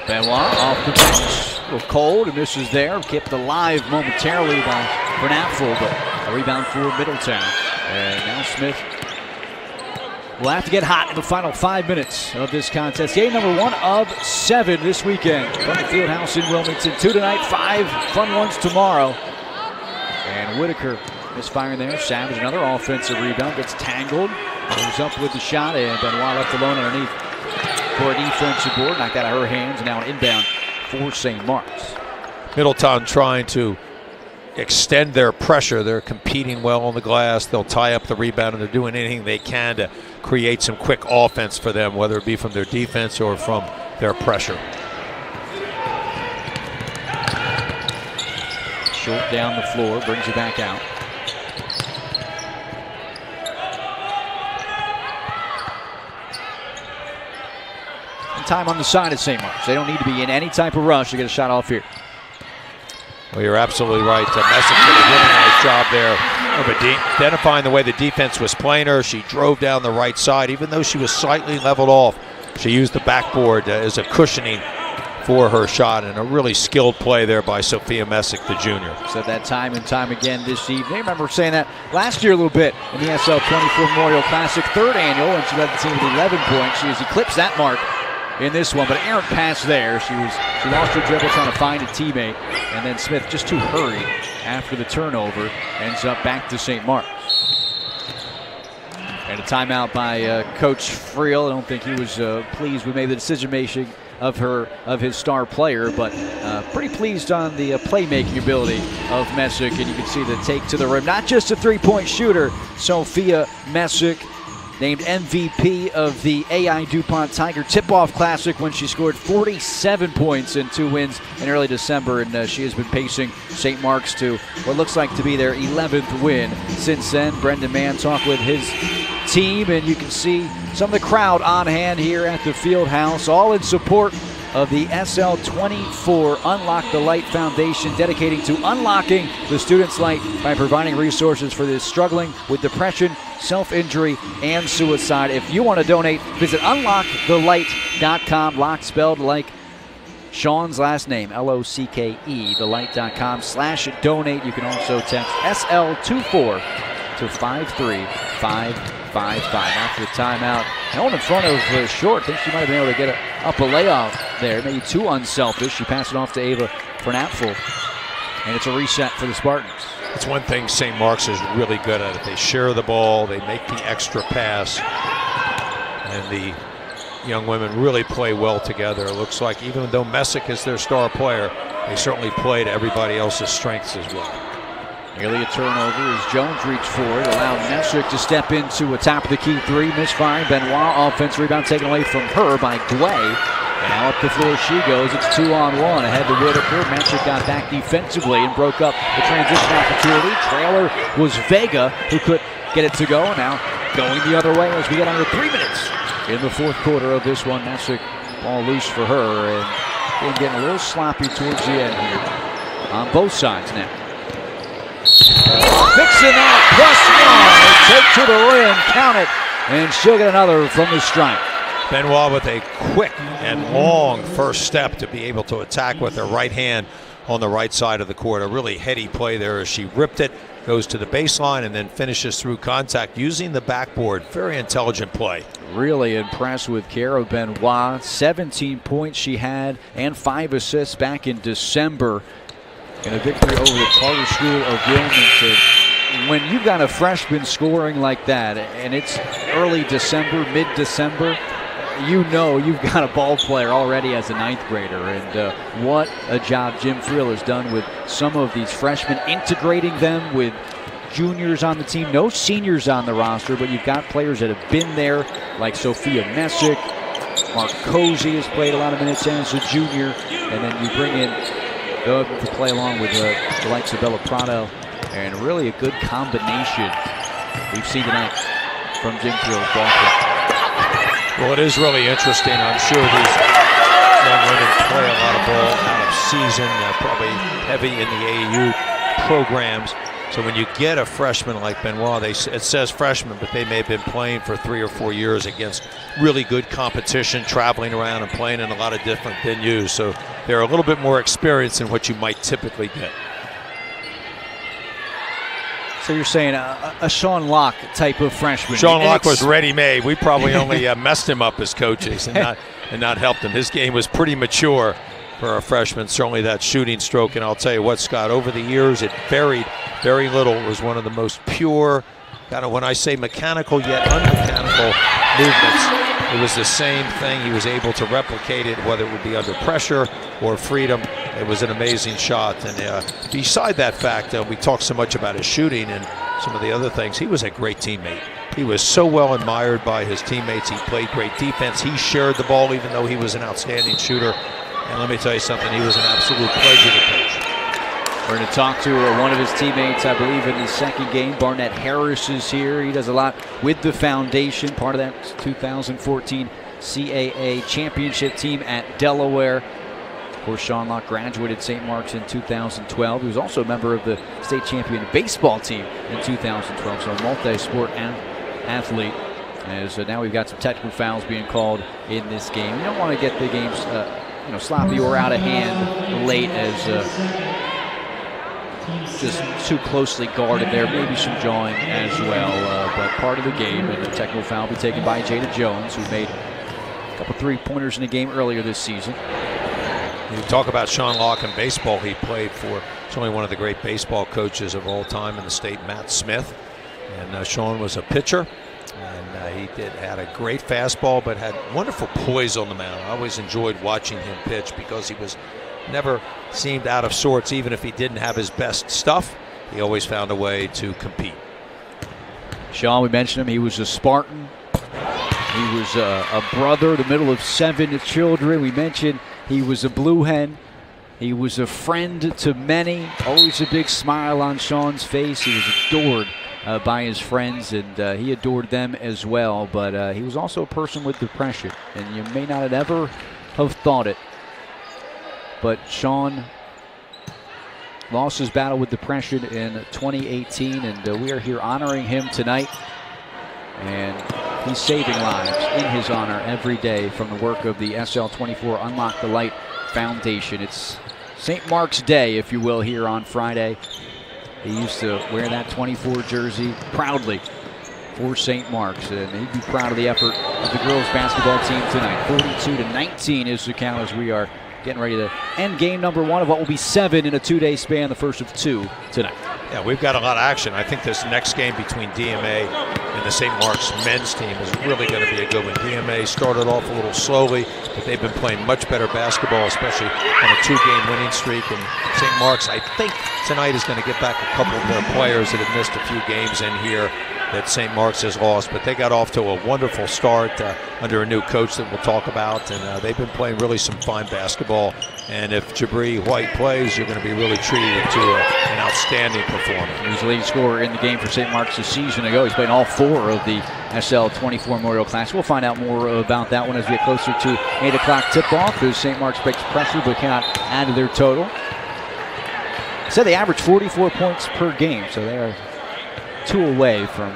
Benoit off the bench. A little cold, and misses there. Kept alive momentarily by Bernatful, but a rebound for Middletown. And now Smith will have to get hot in the final 5 minutes of this contest. Game number 1 of 7 this weekend from the Fieldhouse in Wilmington. 2 tonight, 5 fun ones tomorrow. And Whitaker misfiring there. Savage, another offensive rebound, gets tangled. Goes up with the shot, and Benoit left alone underneath for a defensive board. Knocked out of her hands, and now an inbound for St. Mark's. Middletown trying to extend their pressure. They're competing well on the glass. They'll tie up the rebound, and they're doing anything they can to create some quick offense for them, whether it be from their defense or from their pressure. Short down the floor, brings it back out. Time on the side of St. Mark's. They don't need to be in any type of rush to get a shot off here. Well, you're absolutely right. Messick did a really nice job there of identifying the way the defense was playing her. She drove down the right side. Even though she was slightly leveled off, she used the backboard as a cushioning for her shot, and a really skilled play there by Sophia Messick, the junior. Said that time and time again this evening. I remember saying that last year a little bit in the SL24 Memorial Classic, 3rd annual, and she led the team with 11 points. She has eclipsed that mark in this one, but an errant pass there. She lost her dribble trying to find a teammate, and then Smith just too hurried after the turnover, ends up back to St. Mark's. And a timeout by Coach Friel. I don't think he was pleased with maybe the decision-making of his star player, but pretty pleased on the playmaking ability of Messick, and you can see the take to the rim. Not just a 3-point shooter, Sophia Messick, named MVP of the AI DuPont Tiger Tip-Off Classic when she scored 47 points in 2 wins in early December, and she has been pacing St. Mark's to what looks like to be their 11th win. Since then, Brendan Mann talked with his team, and you can see some of the crowd on hand here at the Fieldhouse, all in support of the SL24 UnLocke the Light Foundation, dedicating to unlocking the students' light by providing resources for those struggling with depression, self-injury, and suicide. If you want to donate, visit unlockthelight.com, lock spelled like Sean's last name, L-O-C-K-E, thelight.com/donate. You can also text SL24 to 53555. After the timeout, Helen in front of Short. Thinks she might have been able to get up a layoff there. Maybe too unselfish. She passed it off to Ava Fernapfel, and it's a reset for the Spartans. It's one thing St. Mark's is really good at it. They share the ball, they make the extra pass, and the young women really play well together. It looks like even though Messick is their star player, they certainly play to everybody else's strengths as well. Nearly a turnover as Jones reached forward, allowed Messick to step into a top of the key 3, misfiring. Benoit, offensive rebound taken away from her by Guay. And now up the floor she goes. It's 2-on-1 ahead to Whitaker. Messick got back defensively and broke up the transition opportunity. Trailer was Vega, who could get it to go. Now going the other way as we get under 3 minutes in the 4th quarter of this one. Messick ball loose for her, and getting a little sloppy towards the end here on both sides now. Fixing that, +1. right to the rim, count it, and she'll get another from the stripe. Benoit with a quick and long first step to be able to attack with her right hand on the right side of the court. A really heady play there as she ripped it, goes to the baseline, and then finishes through contact using the backboard. Very intelligent play. Really impressed with Cara Benoit. 17 points she had and 5 assists back in December in a victory over the Charter School of Wilmington. When you've got a freshman scoring like that, and it's early December, mid-December, you know you've got a ball player already as a 9th grader. And what a job Jim Friel has done with some of these freshmen, integrating them with juniors on the team. No seniors on the roster, but you've got players that have been there, like Sophia Messick. Mark Cozy has played a lot of minutes as a junior. And then you bring in to play along with the likes of Bella Prado. And really a good combination we've seen tonight from Jim Friel's ball club. Well, it is really interesting. I'm sure these young women play a lot of ball out of season, probably heavy in the AAU programs. So when you get a freshman like Benoit, it says freshman, but they may have been playing for 3 or 4 years against really good competition, traveling around and playing in a lot of different venues. So they're a little bit more experienced than what you might typically get. So you're saying a Sean Locke type of freshman. Sean Locke was ready-made. We probably only messed him up as coaches and not helped him. His game was pretty mature for a freshman, certainly that shooting stroke. And I'll tell you what, Scott, over the years it varied very little. It was one of the most pure, kind of when I say mechanical yet unmechanical movements. It was the same thing. He was able to replicate it, whether it would be under pressure or freedom. It was an amazing shot. And beside that fact, we talk so much about his shooting and some of the other things. He was a great teammate. He was so well admired by his teammates. He played great defense. He shared the ball even though he was an outstanding shooter. And let me tell you something, he was an absolute pleasure to coach. We're going to talk to one of his teammates, I believe, in the second game. Barnett Harris is here. He does a lot with the foundation, part of that 2014 CAA championship team at Delaware. Of course, Sean Locke graduated St. Mark's in 2012. He was also a member of the state champion baseball team in 2012, so a multi-sport athlete. As now we've got some technical fouls being called in this game. You don't want to get the games sloppy or out of hand late as just too closely guarded there. Maybe some jawing as well, but part of the game. And the technical foul will be taken by Jada Jones, who made a couple three-pointers in the game earlier this season. You talk about Sean Locke in baseball. He played for certainly one of the great baseball coaches of all time in the state, Matt Smith. And Sean was a pitcher. And he had a great fastball, but had wonderful poise on the mound. I always enjoyed watching him pitch because he was never seemed out of sorts. Even if he didn't have his best stuff, he always found a way to compete. Sean, we mentioned him. He was a Spartan. He was a brother, the middle of 7 children. We mentioned he was a Blue Hen. He was a friend to many. Always a big smile on Sean's face. He was adored by his friends, and he adored them as well. But he was also a person with depression, and you may not have ever have thought it. But Sean lost his battle with depression in 2018, and we are here honoring him tonight. And he's saving lives in his honor every day from the work of the SL24 UnLocke the Light Foundation. It's St. Mark's Day, if you will, here on Friday. He used to wear that 24 jersey proudly for St. Mark's, and he'd be proud of the effort of the girls basketball team tonight. 42-19 is the count as we are getting ready to end game number 1 of what will be 7 in a 2-day span, the first of 2 tonight. Yeah, we've got a lot of action. I think this next game between DMA and the St. Mark's men's team is really going to be a good one. DMA started off a little slowly, but they've been playing much better basketball, especially on a 2-game winning streak. And St. Mark's, I think, tonight is going to get back a couple of their players that have missed a few games in here that St. Mark's has lost, but they got off to a wonderful start under a new coach that we'll talk about, and they've been playing really some fine basketball. And if Jabri White plays, you're going to be really treated to an outstanding performance. He was the leading scorer in the game for St. Mark's a season ago. He's played all 4 of the SL24 Memorial Classic. We'll find out more about that one as we get closer to 8 o'clock tip-off, as St. Mark's breaks pressure but cannot add to their total. Said they average 44 points per game, so they are 2 away from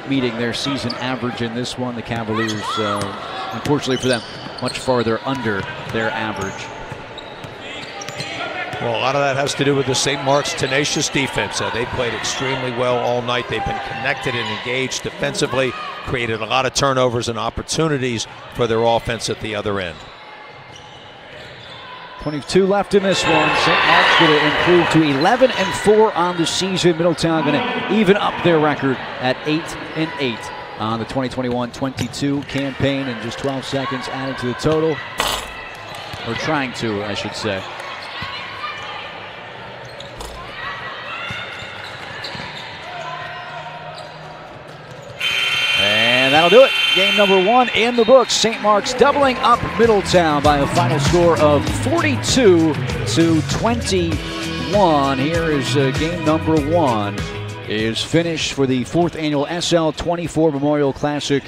meeting their season average in this one. The Cavaliers, unfortunately for them, much farther under their average. Well, a lot of that has to do with the St. Mark's tenacious defense. They played extremely well all night. They've been connected and engaged defensively, created a lot of turnovers and opportunities for their offense at the other end. 22 left in this one. St. Mark's going to improve to 11-4 on the season. Middletown going to even up their record at 8-8 on the 2021-22 campaign, and just 12 seconds added to the total. Or trying to, I should say. And that'll do it. Game number 1 in the books. St. Mark's doubling up Middletown by a final score of 42-21. Here is game number 1 is finished for the 4th annual SL24 Memorial Classic.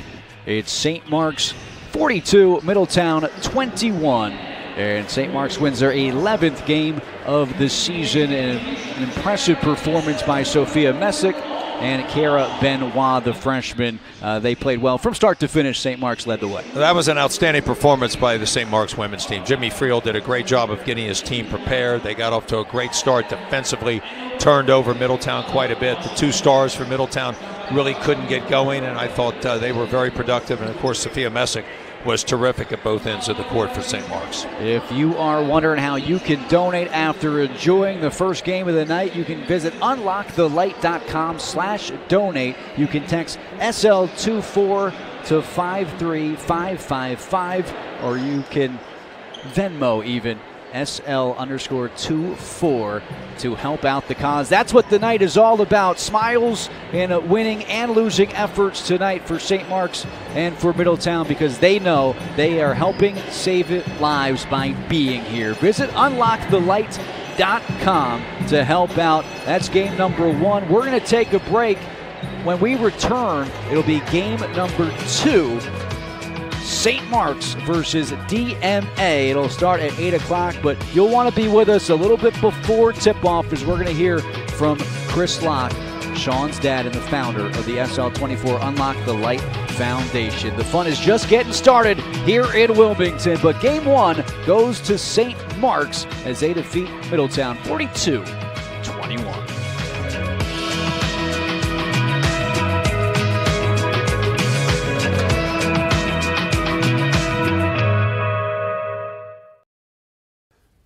It's St. Mark's 42, Middletown 21. And St. Mark's wins their 11th game of the season. And an impressive performance by Sophia Messick and Kara Benoit, the freshman. They played well from start to finish. St. Mark's led the way. That was an outstanding performance by the St. Mark's women's team. Jimmy Friel did a great job of getting his team prepared. They got off to a great start defensively, turned over Middletown quite a bit. The 2 stars for Middletown really couldn't get going, and I thought they were very productive. And, of course, Sophia Messick was terrific at both ends of the court for St. Mark's. If you are wondering how you can donate after enjoying the first game of the night, you can visit unlockthelight.com/donate. You can text SL24 to 53555, or you can Venmo even SL_24 to help out the cause. That's what the night is all about. Smiles and winning and losing efforts tonight for St. Mark's and for Middletown, because they know they are helping save lives by being here. Visit UnLockeTheLight.com to help out. That's game number 1. We're going to take a break. When we return, it'll be game number 2. St. Mark's versus DMA. It'll start at 8 o'clock, but you'll want to be with us a little bit before tip-off, as we're going to hear from Chris Locke, Sean's dad and the founder of the SL24 UnLocke the Light Foundation. The fun is just getting started here in Wilmington, but game 1 goes to St. Mark's as they defeat Middletown 42-21.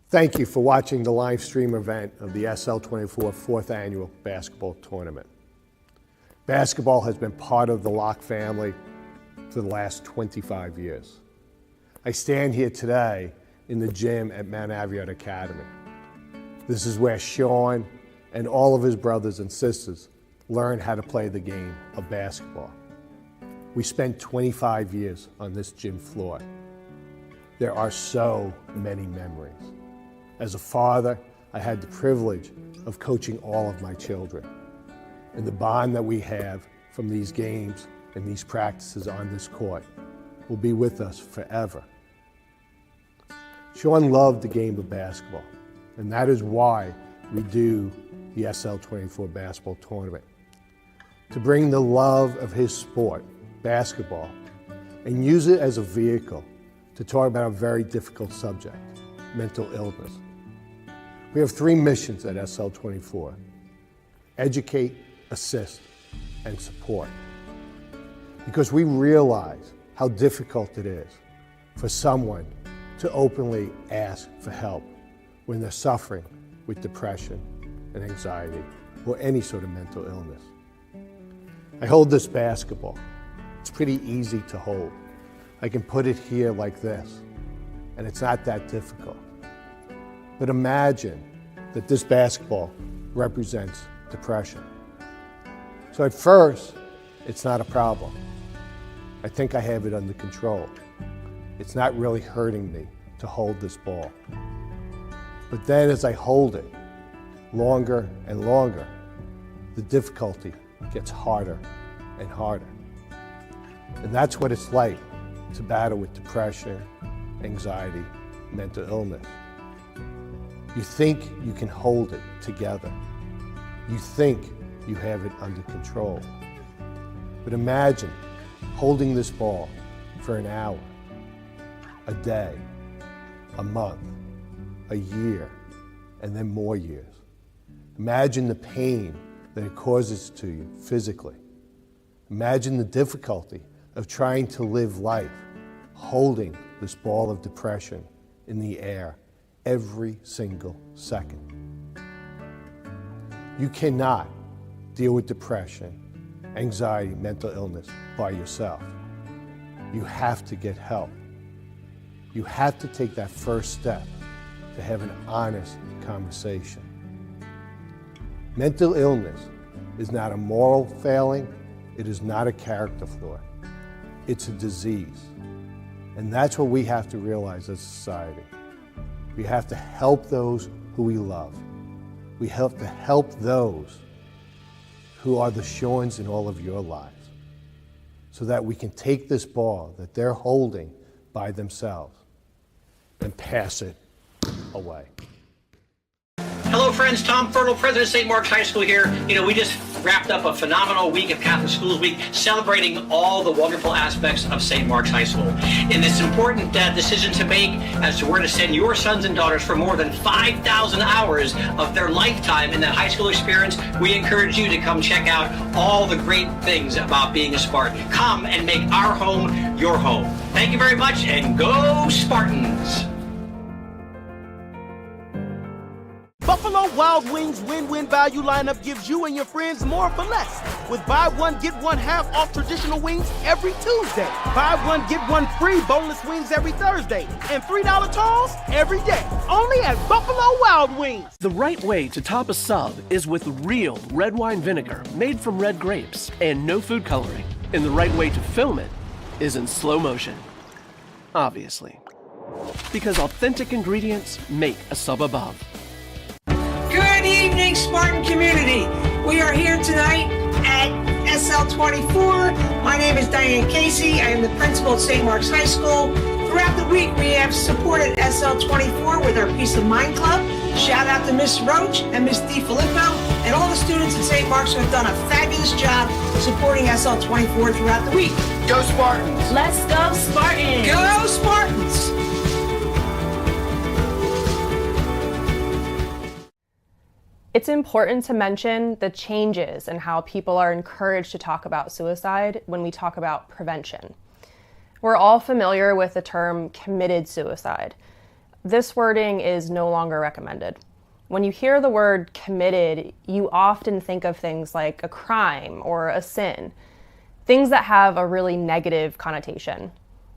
Thank you for watching the live stream event of the SL24 4th Annual Basketball Tournament. Basketball has been part of the Locke family for the last 25 years. I stand here today in the gym at Mount Aviot Academy. This is where Sean and all of his brothers and sisters learned how to play the game of basketball. We spent 25 years on this gym floor. There are so many memories. As a father, I had the privilege of coaching all of my children. And the bond that we have from these games and these practices on this court will be with us forever. Sean loved the game of basketball, and that is why we do the SL24 Basketball Tournament. To bring the love of his sport, basketball, and use it as a vehicle to talk about a very difficult subject, mental illness. We have 3 missions at SL24: educate, assist, and support. Because we realize how difficult it is for someone to openly ask for help when they're suffering with depression and anxiety or any sort of mental illness. I hold this basketball. It's pretty easy to hold. I can put it here like this, and it's not that difficult. But imagine that this basketball represents depression. So at first, it's not a problem. I think I have it under control. It's not really hurting me to hold this ball. But then as I hold it longer and longer, the difficulty gets harder and harder. And that's what it's like to battle with depression, anxiety, mental illness. You think you can hold it together. You think you have it under control. But imagine holding this ball for an hour, a day, a month, a year, and then more years. Imagine the pain that it causes to you physically. Imagine the difficulty of trying to live life holding this ball of depression in the air every single second. You cannot deal with depression, anxiety, mental illness by yourself. You have to get help. You have to take that first step to have an honest conversation. Mental illness is not a moral failing. It is not a character flaw. It's a disease. And that's what we have to realize as a society. We have to help those who we love. We have to help those who are the Seans in all of your lives, so that we can take this ball that they're holding by themselves and pass it away. Hello friends, Tom Fertile, President of St. Mark's High School here. We just wrapped up a phenomenal week of Catholic Schools Week, celebrating all the wonderful aspects of St. Mark's High School. In this important decision to make as to where to send your sons and daughters for more than 5,000 hours of their lifetime in that high school experience, we encourage you to come check out all the great things about being a Spartan. Come and make our home your home. Thank you very much, and go Spartans! Buffalo Wild Wings win-win value lineup gives you and your friends more for less. With buy one, get one half off traditional wings every Tuesday. Buy one, get one free boneless wings every Thursday. And $3 tall every day. Only at Buffalo Wild Wings. The right way to top a sub is with real red wine vinegar made from red grapes and no food coloring. And the right way to film it is in slow motion. Obviously. Because authentic ingredients make a sub above. Good evening, Spartan community. We are here tonight at SL24. My name is Diane Casey. I am the principal at St. Mark's High School. Throughout the week, we have supported SL24 with our Peace of Mind Club. Shout out to Miss Roach and Miss DiFilippo and all the students at St. Mark's who have done a fabulous job supporting SL24 throughout the week. Go Spartans! Let's go Spartans! Go Spartans! It's important to mention the changes in how people are encouraged to talk about suicide when we talk about prevention. We're all familiar with the term committed suicide. This wording is no longer recommended. When you hear the word committed, you often think of things like a crime or a sin, things that have a really negative connotation.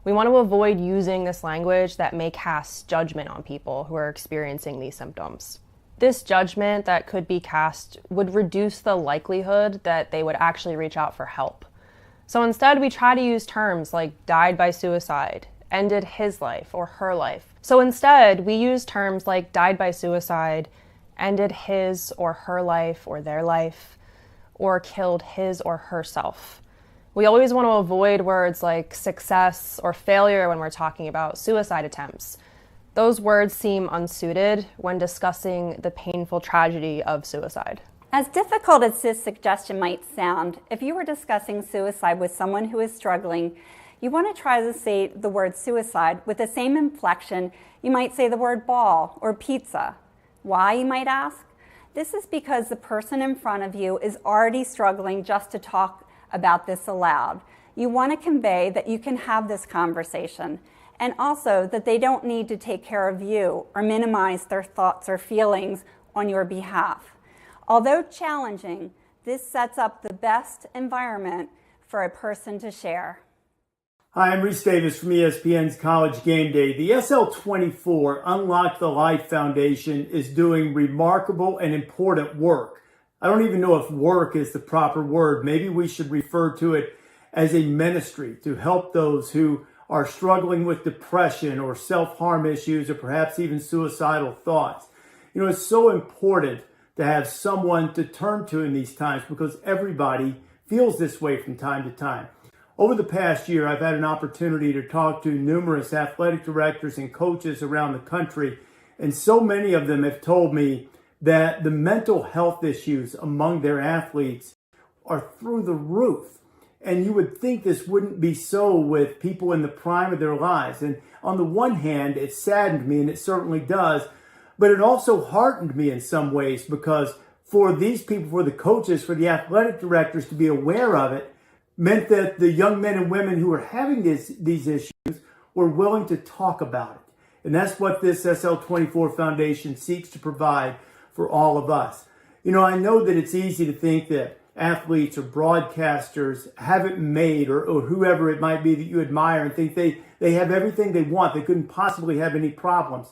We want to avoid using this language that may cast judgment on people who are experiencing these symptoms. This judgment that could be cast would reduce the likelihood that they would actually reach out for help. So instead, we try to use terms like died by suicide, ended his life or her life. So instead, we use terms like died by suicide, ended his or her life or their life, or killed his or herself. We always want to avoid words like success or failure when we're talking about suicide attempts. Those words seem unsuited when discussing the painful tragedy of suicide. As difficult as this suggestion might sound, if you were discussing suicide with someone who is struggling, you want to try to say the word suicide with the same inflection you might say the word ball or pizza. Why, you might ask? This is because the person in front of you is already struggling just to talk about this aloud. You want to convey that you can have this conversation, and also that they don't need to take care of you or minimize their thoughts or feelings on your behalf. Although challenging, this sets up the best environment for a person to share. Hi, I'm Reese Davis from ESPN's College Game Day. The SL24 UnLocke the Light Foundation is doing remarkable and important work. I don't even know if work is the proper word. Maybe we should refer to it as a ministry to help those who are struggling with depression or self-harm issues or perhaps even suicidal thoughts. You know, it's so important to have someone to turn to in these times because everybody feels this way from time to time. Over the past year, I've had an opportunity to talk to numerous athletic directors and coaches around the country, and so many of them have told me that the mental health issues among their athletes are through the roof. And you would think this wouldn't be so with people in the prime of their lives. And on the one hand, it saddened me, and it certainly does, but it also heartened me in some ways, because for these people, for the coaches, for the athletic directors to be aware of it, meant that the young men and women who were having these issues were willing to talk about it. And that's what this SL24 Foundation seeks to provide for all of us. You know, I know that it's easy to think that athletes or broadcasters have it made, or whoever it might be that you admire, and think they have everything they want. They couldn't possibly have any problems.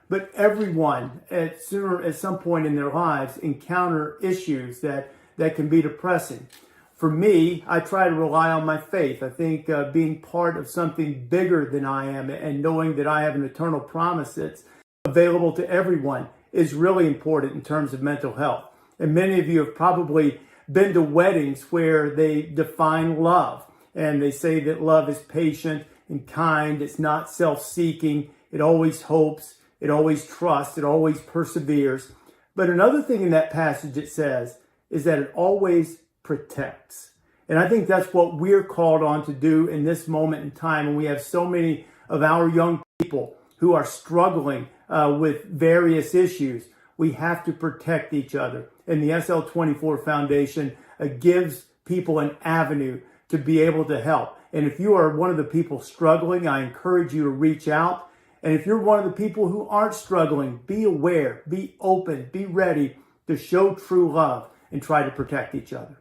But everyone at some point in their lives encounter issues that can be depressing. For me, I try to rely on my faith. I think being part of something bigger than I am, and knowing that I have an eternal promise that's available to everyone, is really important in terms of mental health. And many of you have probably been to weddings where they define love, and they say that love is patient and kind. It's not self-seeking. It always hopes. It always trusts. It always perseveres. But another thing in that passage it says is that it always protects. And I think that's what we're called on to do in this moment in time, when we have so many of our young people who are struggling with various issues. We have to protect each other. And the SL24 Foundation gives people an avenue to be able to help. And if you are one of the people struggling, I encourage you to reach out. And if you're one of the people who aren't struggling, be aware, be open, be ready to show true love and try to protect each other.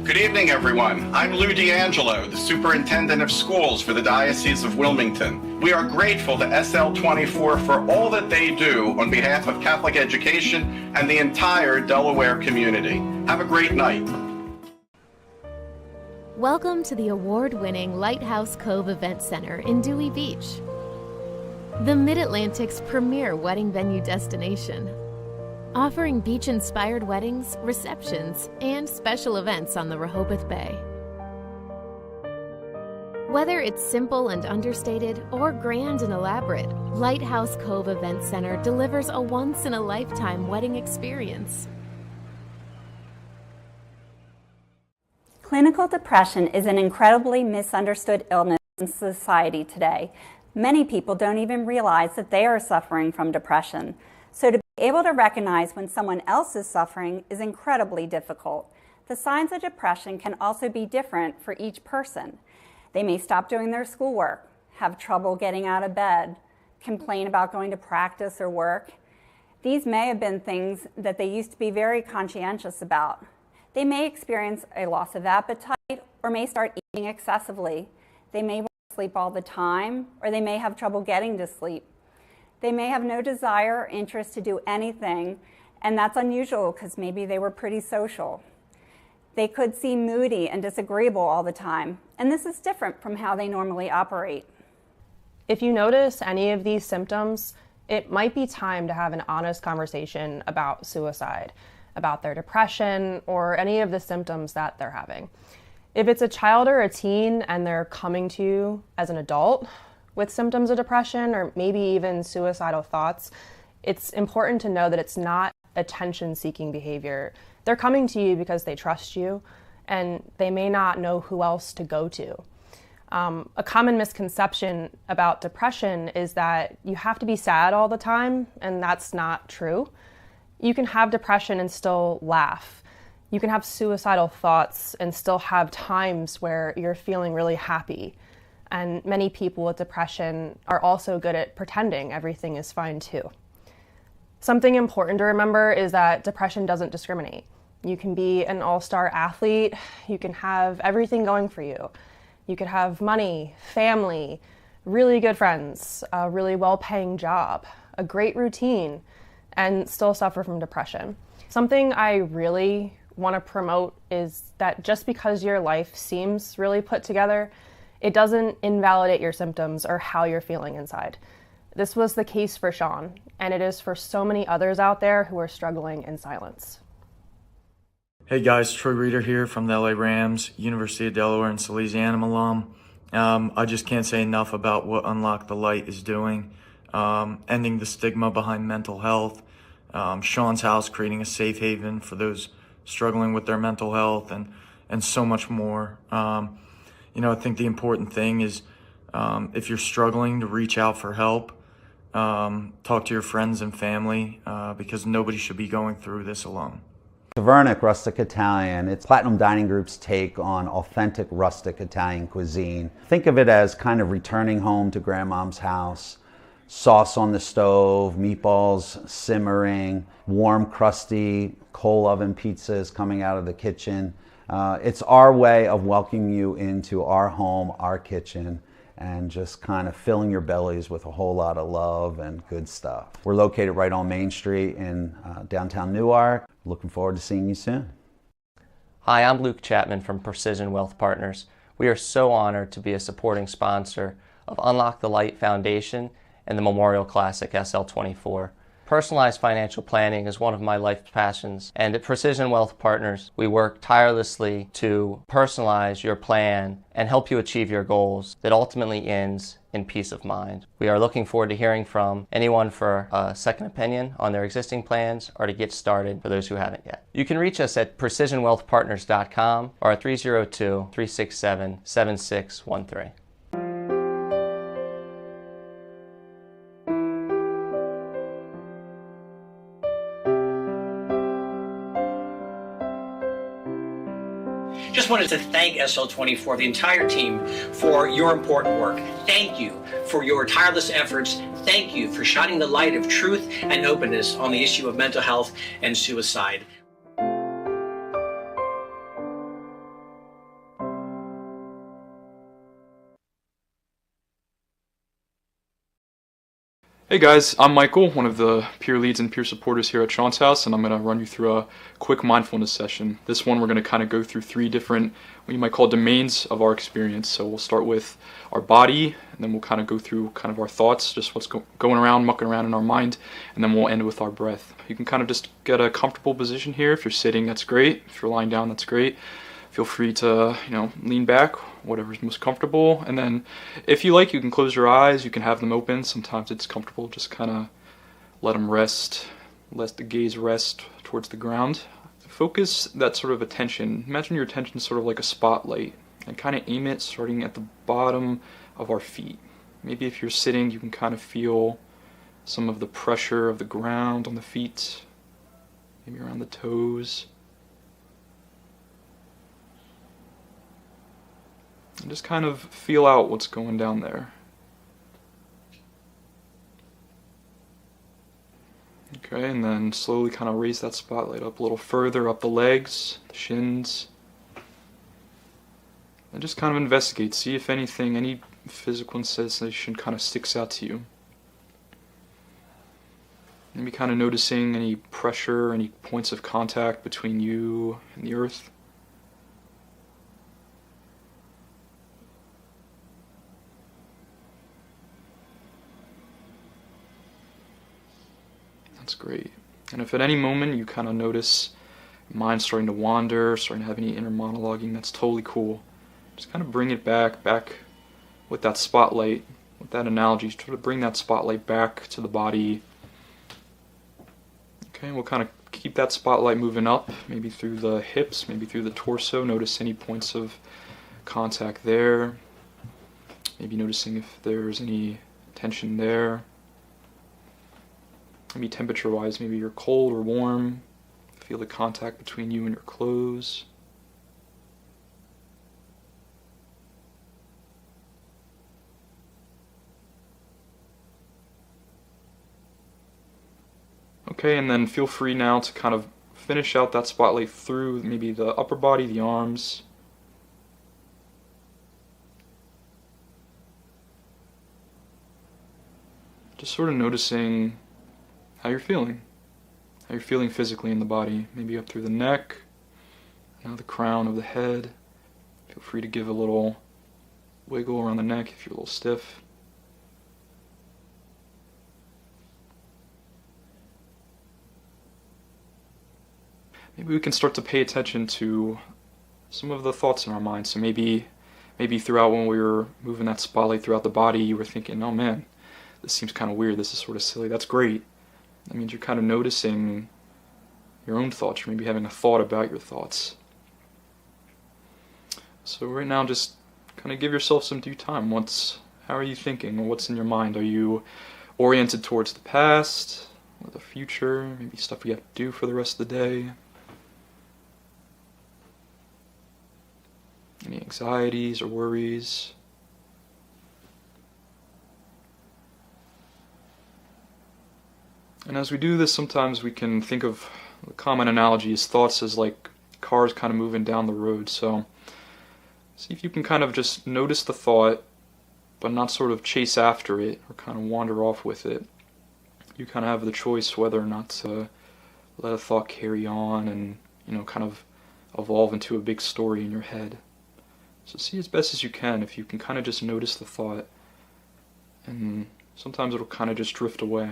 Good evening, everyone. I'm Lou D'Angelo, the Superintendent of Schools for the Diocese of Wilmington. We are grateful to SL24 for all that they do on behalf of Catholic education and the entire Delaware community. Have a great night. Welcome to the award-winning Lighthouse Cove Event Center in Dewey Beach, the Mid-Atlantic's premier wedding venue destination, offering beach-inspired weddings, receptions, and special events on the Rehoboth Bay. Whether it's simple and understated or grand and elaborate, Lighthouse Cove Event Center delivers a once-in-a-lifetime wedding experience. Clinical depression is an incredibly misunderstood illness in society today. Many people don't even realize that they are suffering from depression. So to be able to recognize when someone else is suffering is incredibly difficult. The signs of depression can also be different for each person. They may stop doing their schoolwork, have trouble getting out of bed, complain about going to practice or work. These may have been things that they used to be very conscientious about. They may experience a loss of appetite or may start eating excessively. They may want to sleep all the time, or they may have trouble getting to sleep. They may have no desire or interest to do anything, and that's unusual because maybe they were pretty social. They could seem moody and disagreeable all the time, and this is different from how they normally operate. If you notice any of these symptoms, it might be time to have an honest conversation about suicide, about their depression, or any of the symptoms that they're having. If it's a child or a teen and they're coming to you as an adult with symptoms of depression or maybe even suicidal thoughts, it's important to know that it's not attention-seeking behavior. They're coming to you because they trust you and they may not know who else to go to. A common misconception about depression is that you have to be sad all the time, and that's not true. You can have depression and still laugh. You can have suicidal thoughts and still have times where you're feeling really happy. And many people with depression are also good at pretending everything is fine too. Something important to remember is that depression doesn't discriminate. You can be an all-star athlete, you can have everything going for you. You could have money, family, really good friends, a really well-paying job, a great routine, and still suffer from depression. Something I really want to promote is that just because your life seems really put together, it doesn't invalidate your symptoms or how you're feeling inside. This was the case for Sean, and it is for so many others out there who are struggling in silence. Hey guys, Troy Reeder here from the LA Rams, University of Delaware and Salesianum alum. I just can't say enough about what UnLocke the Light is doing, ending the stigma behind mental health, Sean's house creating a safe haven for those struggling with their mental health, and so much more. I think the important thing is if you're struggling, to reach out for help, talk to your friends and family, because nobody should be going through this alone. Tavernic Rustic Italian, it's Platinum Dining Group's take on authentic rustic Italian cuisine. Think of it as kind of returning home to grandmom's house. Sauce on the stove, meatballs simmering, warm, crusty coal oven pizzas coming out of the kitchen. It's our way of welcoming you into our home, our kitchen, and just kind of filling your bellies with a whole lot of love and good stuff. We're located right on Main Street in downtown Newark. Looking forward to seeing you soon. Hi, I'm Luke Chapman from Precision Wealth Partners. We are so honored to be a supporting sponsor of UnLocke the Light Foundation and the Memorial Classic SL24. Personalized financial planning is one of my life's passions, and at Precision Wealth Partners, we work tirelessly to personalize your plan and help you achieve your goals that ultimately ends in peace of mind. We are looking forward to hearing from anyone for a second opinion on their existing plans or to get started for those who haven't yet. You can reach us at precisionwealthpartners.com or at 302-367-7613. Just wanted to thank SL24, the entire team, for your important work. Thank you for your tireless efforts. Thank you for shining the light of truth and openness on the issue of mental health and suicide. Hey guys, I'm Michael, one of the peer leads and peer supporters here at Sean's house, and I'm going to run you through a quick mindfulness session. This one we're going to kind of go through 3 different, what you might call domains of our experience. So we'll start with our body, and then we'll kind of go through kind of our thoughts, just what's going around, mucking around in our mind, and then we'll end with our breath. You can kind of just get a comfortable position here. If you're sitting, that's great. If you're lying down, that's great. Feel free to, lean back, whatever's most comfortable. And then if you like, you can close your eyes, you can have them open. Sometimes it's comfortable, just kind of let them rest, let the gaze rest towards the ground. Focus that sort of attention. Imagine your attention sort of like a spotlight, and kind of aim it starting at the bottom of our feet. Maybe if you're sitting, you can kind of feel some of the pressure of the ground on the feet, maybe around the toes. And just kind of feel out what's going down there. Okay, and then slowly kind of raise that spotlight up a little further, up the legs, the shins. And just kind of investigate, see if anything, any physical sensation kind of sticks out to you. Maybe kind of noticing any pressure, any points of contact between you and the earth. That's great. And if at any moment you kind of notice your mind starting to wander, starting to have any inner monologuing, that's totally cool. Just kind of bring it back with that spotlight, with that analogy, try to bring that spotlight back to the body. Okay, we'll kind of keep that spotlight moving up, maybe through the hips, maybe through the torso. Notice any points of contact there. Maybe noticing if there's any tension there. Maybe temperature-wise, maybe you're cold or warm. Feel the contact between you and your clothes. Okay, and then feel free now to kind of finish out that spotlight through maybe the upper body, the arms. Just sort of noticing how you're feeling physically in the body, maybe up through the neck, Now the crown of the head. Feel free to give a little wiggle around the neck if you're a little stiff. Maybe we can start to pay attention to some of the thoughts in our mind. So maybe throughout when we were moving that spotlight throughout the body, you were thinking, oh man, this seems kind of weird, this is sort of silly. That's great. That means you're kind of noticing your own thoughts. You're maybe having a thought about your thoughts. So right now, just kind of give yourself some due time. How are you thinking? Or what's in your mind? Are you oriented towards the past or the future? Maybe stuff you have to do for the rest of the day? Any anxieties or worries? And as we do this, sometimes we can think of the common analogy as thoughts as like cars kind of moving down the road. So see if you can kind of just notice the thought, but not sort of chase after it or kind of wander off with it. You kind of have the choice whether or not to let a thought carry on and, kind of evolve into a big story in your head. So see as best as you can if you can kind of just notice the thought, and sometimes it'll kind of just drift away.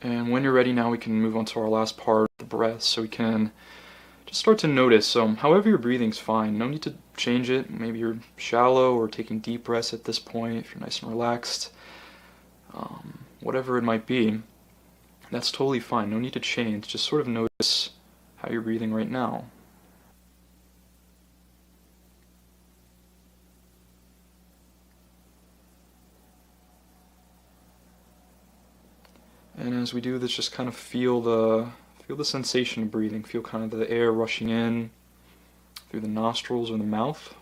And when you're ready now, we can move on to our last part, the breath. So we can just start to notice. So however you're breathing's fine. No need to change it. Maybe you're shallow or taking deep breaths at this point, if you're nice and relaxed. Whatever it might be, that's totally fine. No need to change. Just sort of notice how you're breathing right now. And as we do this, just kind of feel the sensation of breathing. Feel kind of the air rushing in through the nostrils or the mouth.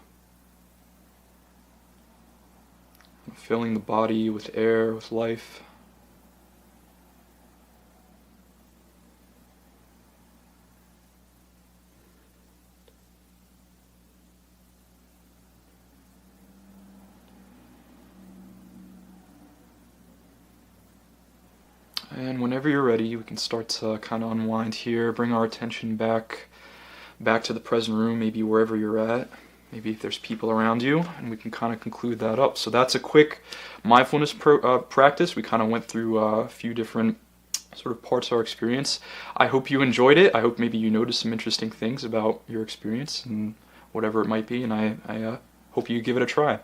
Filling the body with air, with life. And whenever you're ready, we can start to kind of unwind here, bring our attention back to the present room, maybe wherever you're at, maybe if there's people around you, and we can kind of conclude that up. So that's a quick mindfulness practice. We kind of went through a few different sort of parts of our experience. I hope you enjoyed it. I hope maybe you noticed some interesting things about your experience and whatever it might be, and I hope you give it a try.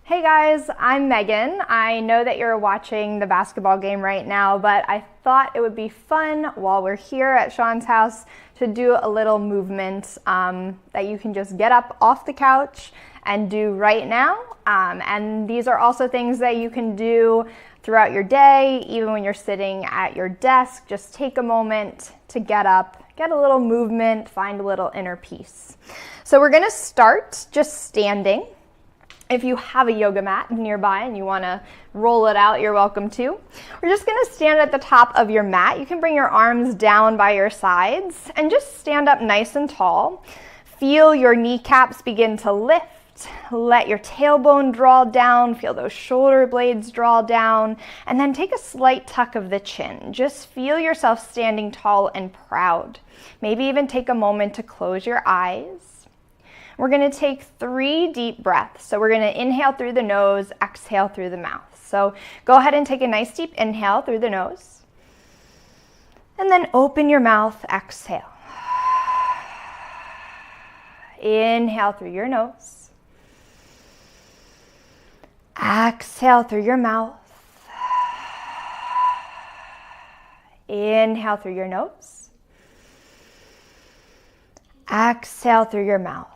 Hey guys, I'm Megan. I know that you're watching the basketball game right now, but I thought it would be fun while we're here at Sean's house to do a little movement that you can just get up off the couch and do right now. And these are also things that you can do throughout your day, even when you're sitting at your desk. Just take a moment to get up, get a little movement, find a little inner peace. So we're gonna start just standing. If you have a yoga mat nearby and you want to roll it out, you're welcome to. We're just going to stand at the top of your mat. You can bring your arms down by your sides and just stand up nice and tall. Feel your kneecaps begin to lift. Let your tailbone draw down. Feel those shoulder blades draw down. And then take a slight tuck of the chin. Just feel yourself standing tall and proud. Maybe even take a moment to close your eyes. We're going to take 3 deep breaths. So we're going to inhale through the nose, exhale through the mouth. So go ahead and take a nice deep inhale through the nose. And then open your mouth, exhale. Inhale through your nose. Exhale through your mouth. Inhale through your nose. Exhale through your mouth.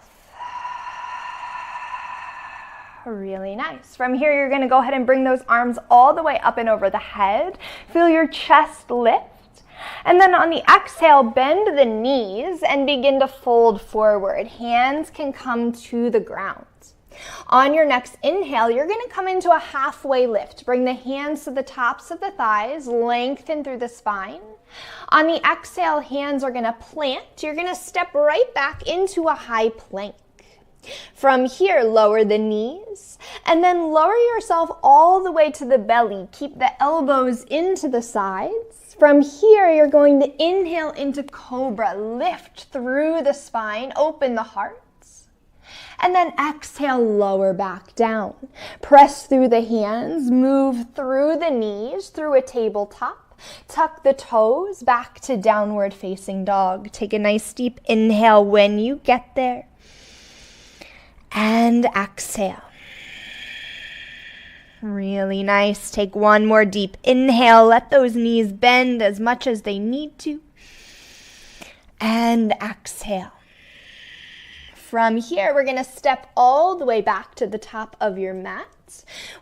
Really nice. From here, you're going to go ahead and bring those arms all the way up and over the head. Feel your chest lift. And then on the exhale, bend the knees and begin to fold forward. Hands can come to the ground. On your next inhale, you're going to come into a halfway lift. Bring the hands to the tops of the thighs, lengthen through the spine. On the exhale, hands are going to plant. You're going to step right back into a high plank. From here, lower the knees, and then lower yourself all the way to the belly. Keep the elbows into the sides. From here, you're going to inhale into Cobra. Lift through the spine, open the heart. And then exhale, lower back down. Press through the hands, move through the knees, through a tabletop. Tuck the toes back to downward facing dog. Take a nice deep inhale when you get there. And exhale. Really nice. Take one more deep inhale. Let those knees bend as much as they need to. And exhale. From here, we're going to step all the way back to the top of your mat.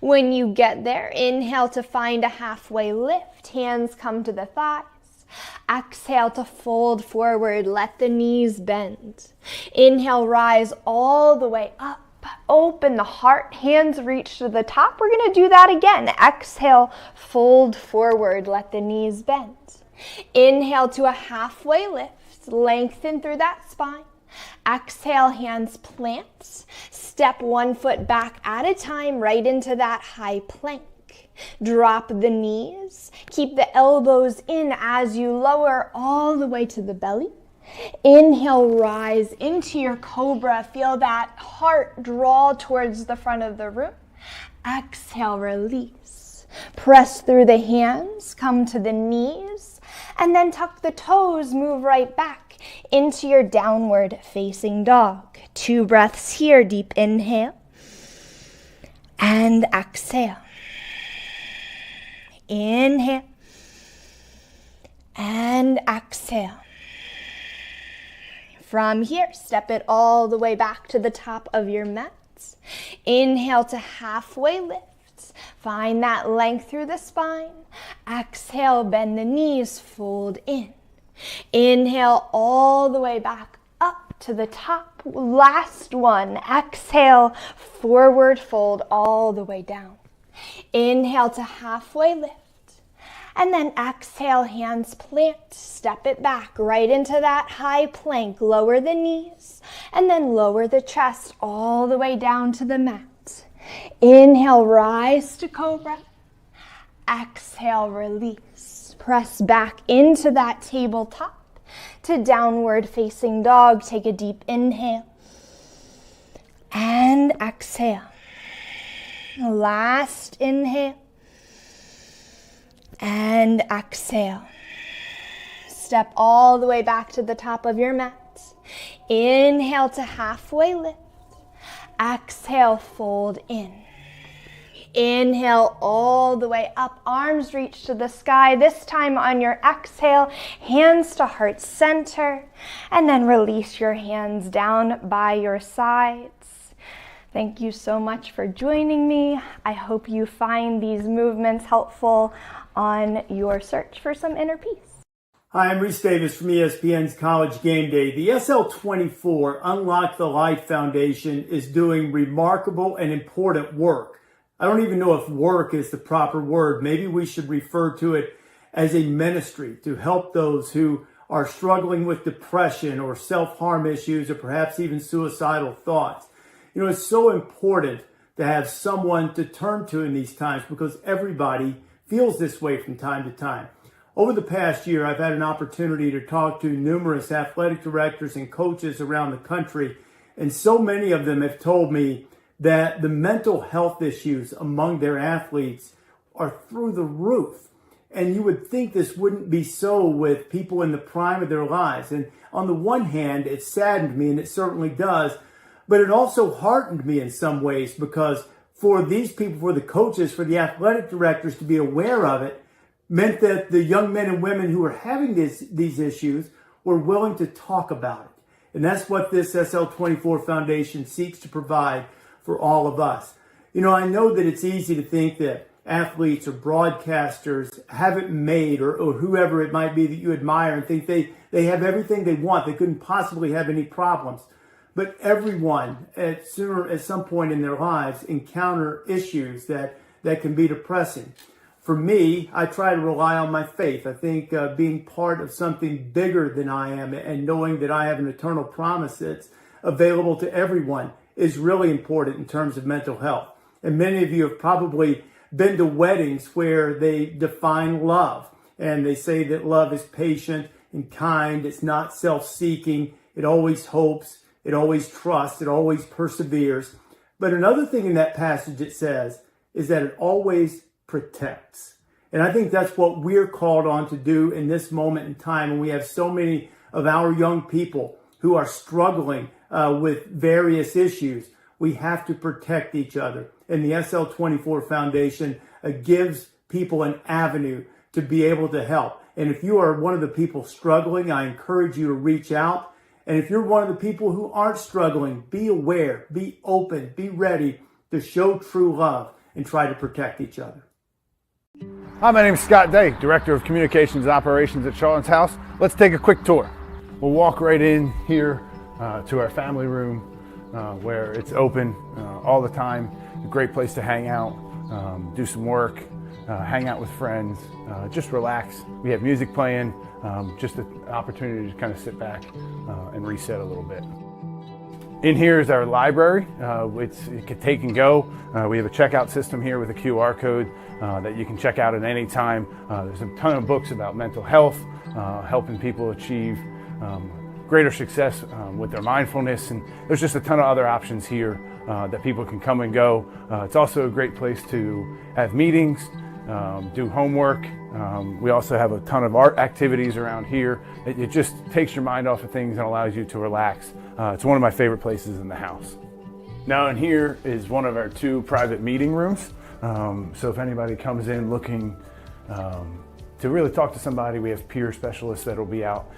When you get there, inhale to find a halfway lift. Hands come to the thighs. Exhale to fold forward. Let the knees bend. Inhale, rise all the way up. Open the heart. Hands reach to the top. We're going to do that again. Exhale, fold forward. Let the knees bend. Inhale to a halfway lift. Lengthen through that spine. Exhale, hands plant. Step one foot back at a time right into that high plank. Drop the knees. Keep the elbows in as you lower all the way to the belly. Inhale, rise into your Cobra. Feel that heart draw towards the front of the room. Exhale, release. Press through the hands, come to the knees, and then tuck the toes, move right back into your downward facing dog. 2 breaths here. Deep inhale and exhale. Inhale and exhale. From here, step it all the way back to the top of your mat. Inhale to halfway lift. Find that length through the spine. Exhale, bend the knees, fold in. Inhale all the way back up to the top. Last one. Exhale, forward fold all the way down. Inhale to halfway lift. And then exhale, hands plant. Step it back right into that high plank. Lower the knees and then lower the chest all the way down to the mat. Inhale, rise to Cobra. Exhale, release. Press back into that tabletop to downward facing dog. Take a deep inhale and exhale. Last inhale and exhale. Step all the way back to the top of your mat. Inhale to halfway lift. Exhale, fold in. Inhale all the way up, arms reach to the sky. This time on your exhale, hands to heart center, and then release your hands down by your sides. Thank you so much for joining me. I hope you find these movements helpful on your search for some inner peace. Hi, I'm Reese Davis from ESPN's College Game Day. The SL24 UnLocke the Light Foundation is doing remarkable and important work. I don't even know if work is the proper word. Maybe we should refer to it as a ministry to help those who are struggling with depression or self-harm issues or perhaps even suicidal thoughts. You know, it's so important to have someone to turn to in these times because everybody feels this way from time to time. Over the past year, I've had an opportunity to talk to numerous athletic directors and coaches around the country, and so many of them have told me that the mental health issues among their athletes are through the roof. And you would think this wouldn't be so with people in the prime of their lives. And on the one hand, it saddened me, and it certainly does, but it also heartened me in some ways because for these people, for the coaches, for the athletic directors to be aware of it, meant that the young men and women who are having these issues were willing to talk about it. And that's what this SL24 Foundation seeks to provide for all of us. You know, I know that it's easy to think that athletes or broadcasters have it made or whoever it might be that you admire and think they have everything they want. They couldn't possibly have any problems. But everyone at some point in their lives encounter issues that can be depressing. For me, I try to rely on my faith. I think being part of something bigger than I am and knowing that I have an eternal promise that's available to everyone is really important in terms of mental health. And many of you have probably been to weddings where they define love. And they say that love is patient and kind. It's not self-seeking. It always hopes. It always trusts. It always perseveres. But another thing in that passage it says is that it always protects. And I think that's what we're called on to do in this moment in time. And we have so many of our young people who are struggling with various issues. We have to protect each other. And the SL24 Foundation gives people an avenue to be able to help. And if you are one of the people struggling, I encourage you to reach out. And if you're one of the people who aren't struggling, be aware, be open, be ready to show true love and try to protect each other. Hi, my name is Scott Day, Director of Communications and Operations at Sean's house. Let's take a quick tour. We'll walk right in here to our family room where it's open all the time. A great place to hang out, do some work, hang out with friends, just relax. We have music playing, just an opportunity to kind of sit back and reset a little bit. In here is our library. It can take and go. We have a checkout system here with a QR code that you can check out at any time. There's a ton of books about mental health, helping people achieve greater success with their mindfulness, and there's just a ton of other options here that people can come and go. It's also a great place to have meetings, do homework. We also have a ton of art activities around here. It just takes your mind off of things and allows you to relax. It's one of my favorite places in the house. Now in here is one of our 2 private meeting rooms. So if anybody comes in looking to really talk to somebody, we have peer specialists that will be out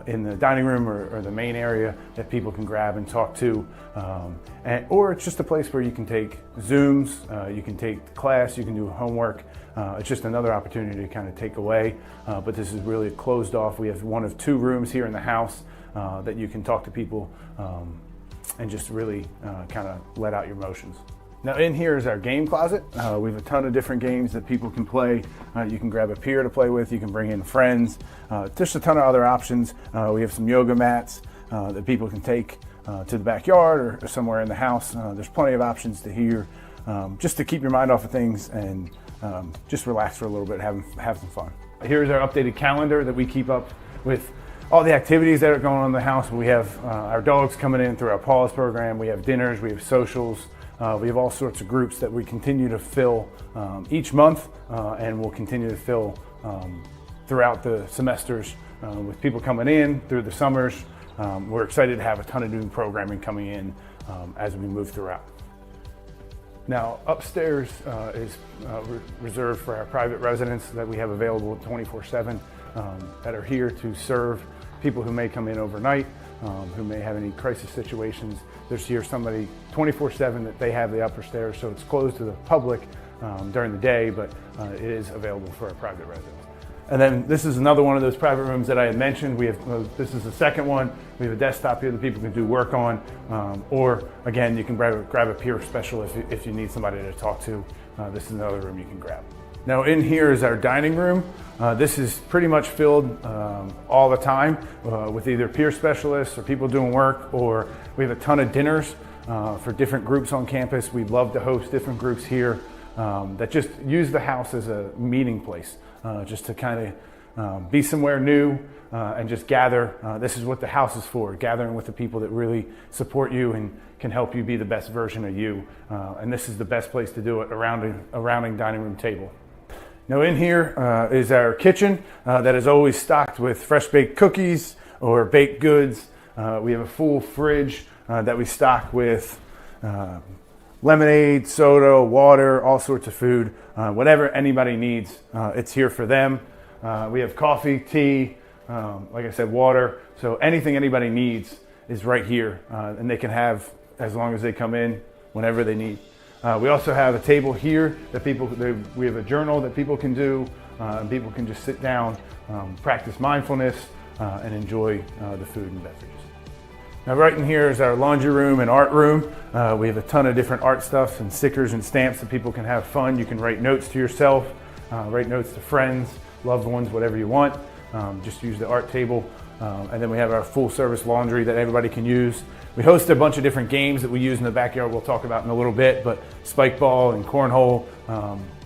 in the dining room or the main area that people can grab and talk to. Or it's just a place where you can take Zooms, you can take class, you can do homework. It's just another opportunity to kind of take away. But this is really closed off. We have one of 2 rooms here in the house that you can talk to people and just really kind of let out your emotions. Now in here is our game closet. We have a ton of different games that people can play. You can grab a peer to play with, you can bring in friends. Just a ton of other options. We have some yoga mats that people can take to the backyard or somewhere in the house. There's plenty of options to here just to keep your mind off of things and just relax for a little bit, have some fun. Here's our updated calendar that we keep up with all the activities that are going on in the house. We have our dogs coming in through our Paws program. We have dinners, we have socials. We have all sorts of groups that we continue to fill each month and we'll continue to fill throughout the semesters with people coming in through the summers. We're excited to have a ton of new programming coming in as we move throughout. Now upstairs is reserved for our private residents that we have available 24/7 that are here to serve people who may come in overnight, who may have any crisis situations. There's here somebody 24/7 that they have the upper stairs, so it's closed to the public during the day, but it is available for our private residents. And then this is another one of those private rooms that I had mentioned. We have this is the second one. We have a desktop here that people can do work on, or again, you can grab a peer specialist if you need somebody to talk to. This is another room you can grab. Now in here is our dining room. This is pretty much filled all the time with either peer specialists or people doing work, or we have a ton of dinners for different groups on campus. We'd love to host different groups here that just use the house as a meeting place, just to kind of be somewhere new and just gather. This is what the house is for, gathering with the people that really support you and can help you be the best version of you. And this is the best place to do it, around a dining room table. Now in here is our kitchen that is always stocked with fresh baked cookies or baked goods. We have a full fridge that we stock with lemonade, soda, water, all sorts of food. Whatever anybody needs, it's here for them. We have coffee, tea, like I said, water. So anything anybody needs is right here, and they can have as long as they come in, whenever they need. We also have a table here that we have a journal that people can do, and people can just sit down, practice mindfulness, and enjoy the food and beverages. Now right in here is our laundry room and art room. We have a ton of different art stuff and stickers and stamps that people can have fun. You can write notes to yourself, write notes to friends, loved ones, whatever you want. Just use the art table. And then we have our full service laundry that everybody can use. We host a bunch of different games that we use in the backyard we'll talk about in a little bit, but spike ball and cornhole,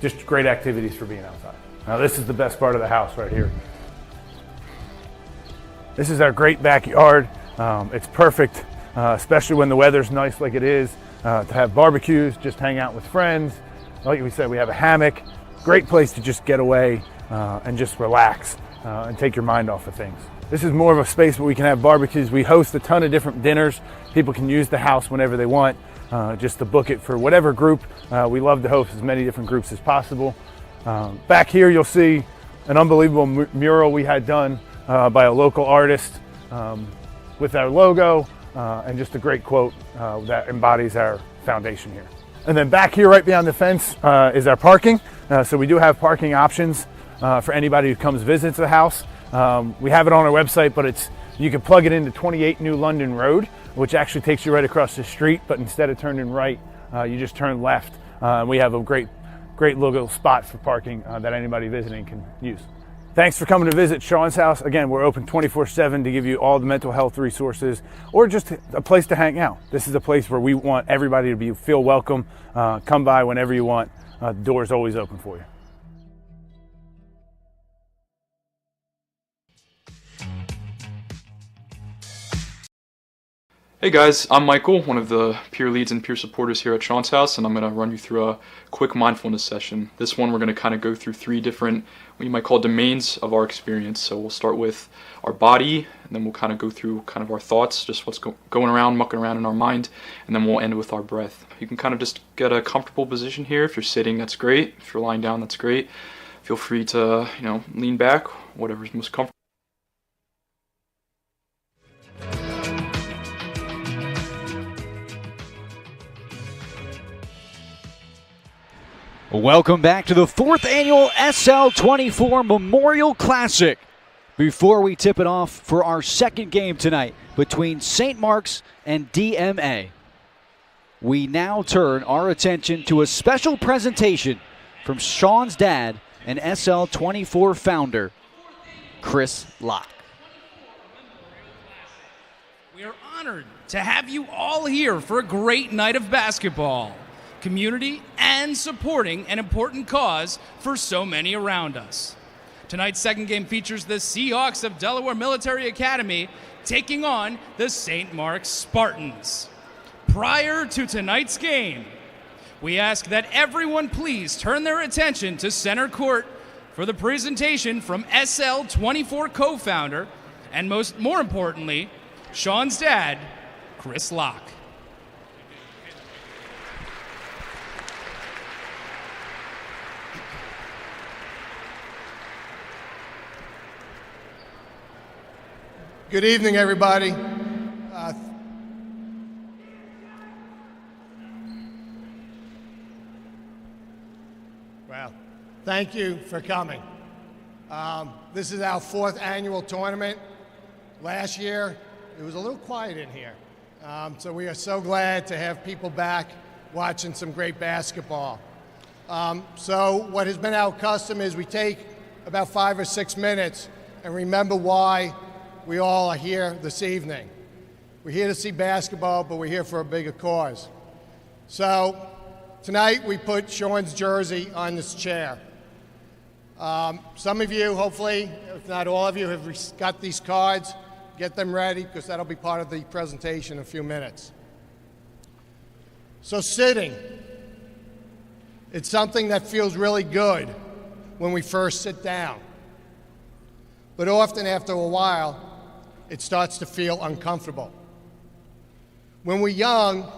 just great activities for being outside. Now this is the best part of the house right here. This is our great backyard. It's perfect, especially when the weather's nice like it is, to have barbecues, just hang out with friends. Like we said, we have a hammock. Great place to just get away and just relax and take your mind off of things. This is more of a space where we can have barbecues. We host a ton of different dinners. People can use the house whenever they want, just to book it for whatever group. We love to host as many different groups as possible. Back here you'll see an unbelievable mural we had done by a local artist with our logo and just a great quote that embodies our foundation here. And then back here right behind the fence is our parking. So we do have parking options for anybody who comes visits the house. We have it on our website, but you can plug it into 28 New London Road, which actually takes you right across the street, but instead of turning right, you just turn left. We have a great little spot for parking that anybody visiting can use. Thanks for coming to visit Sean's house. Again, we're open 24/7 to give you all the mental health resources or just a place to hang out. This is a place where we want everybody to feel welcome. Come by whenever you want. The door's always open for you. Hey guys, I'm Michael, one of the peer leads and peer supporters here at Sean's house, and I'm going to run you through a quick mindfulness session. This one we're going to kind of go through 3 different, what you might call domains of our experience. So we'll start with our body, and then we'll kind of go through kind of our thoughts, just what's going around, mucking around in our mind, and then we'll end with our breath. You can kind of just get a comfortable position here. If you're sitting, that's great. If you're lying down, that's great. Feel free to, lean back, whatever's most comfortable. Welcome back to the 4th annual SL24 Memorial Classic. Before we tip it off for our second game tonight between St. Mark's and DMA, we now turn our attention to a special presentation from Sean's dad and SL24 founder, Chris Locke. We are honored to have you all here for a great night of basketball, community, and supporting an important cause for so many around us. Tonight's second game features the Seahawks of Delaware Military Academy taking on the St. Mark's Spartans. Prior to tonight's game, we ask that everyone please turn their attention to center court for the presentation from SL24 co-founder and more importantly, Sean's dad, Chris Locke. Good evening, everybody. Well, thank you for coming. This is our 4th annual tournament. Last year, it was a little quiet in here. So we are so glad to have people back watching some great basketball. So what has been our custom is we take about 5 or 6 minutes and remember why we all are here this evening. We're here to see basketball, but we're here for a bigger cause. So tonight we put Sean's jersey on this chair. Some of you, hopefully, if not all of you, have got these cards. Get them ready, because that'll be part of the presentation in a few minutes. So sitting, it's something that feels really good when we first sit down. But often after a while, it starts to feel uncomfortable. When we're young,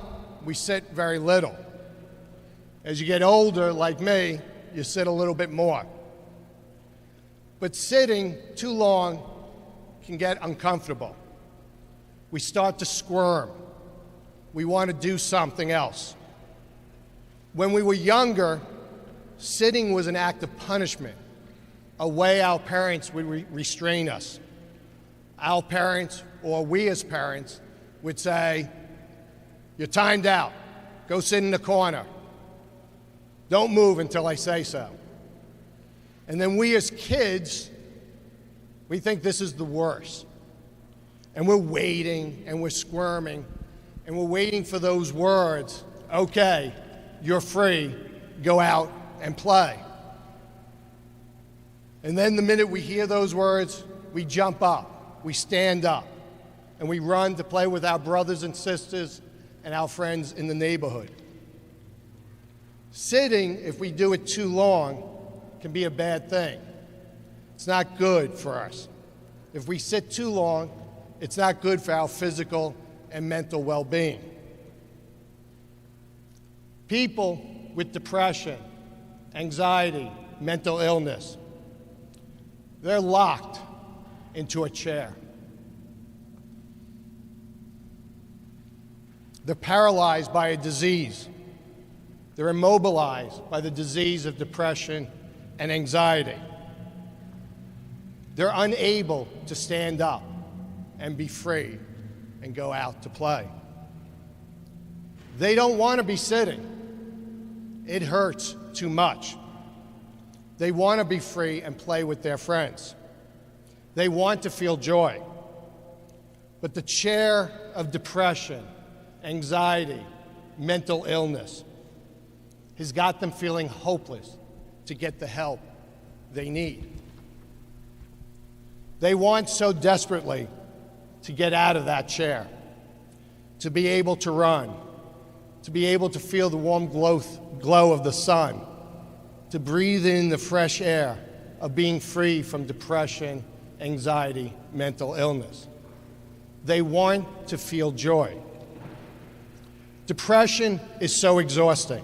we sit very little. As you get older, like me, you sit a little bit more. But sitting too long can get uncomfortable. We start to squirm. We want to do something else. When we were younger, sitting was an act of punishment, a way our parents would restrain us. Our parents, or we as parents, would say, "You're timed out. Go sit in the corner. Don't move until I say so." And then we as kids, we think this is the worst. And we're waiting and we're squirming and we're waiting for those words, okay, you're free, go out and play. And then the minute we hear those words, we jump up, we stand up, and we run to play with our brothers and sisters and our friends in the neighborhood. Sitting, if we do it too long, can be a bad thing. It's not good for us. If we sit too long, it's not good for our physical and mental well-being. People with depression, anxiety, mental illness, they're locked into a chair. They're paralyzed by a disease. They're immobilized by the disease of depression and anxiety. They're unable to stand up and be free and go out to play. They don't want to be sitting. It hurts too much. They want to be free and play with their friends. They want to feel joy. But the chair of depression, anxiety, mental illness has got them feeling hopeless to get the help they need. They want so desperately to get out of that chair, to be able to run, to be able to feel the warm glow of the sun, to breathe in the fresh air of being free from depression, anxiety, mental illness. They want to feel joy. Depression is so exhausting.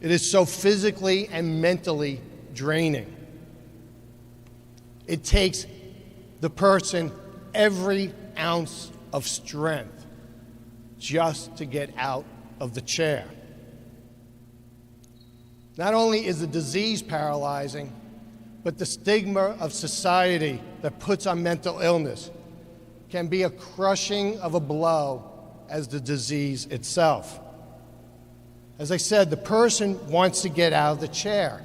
It is so physically and mentally draining. It takes the person every ounce of strength just to get out of the chair. Not only is the disease paralyzing, but the stigma of society that puts on mental illness can be a crushing of a blow as the disease itself. As I said, the person wants to get out of the chair,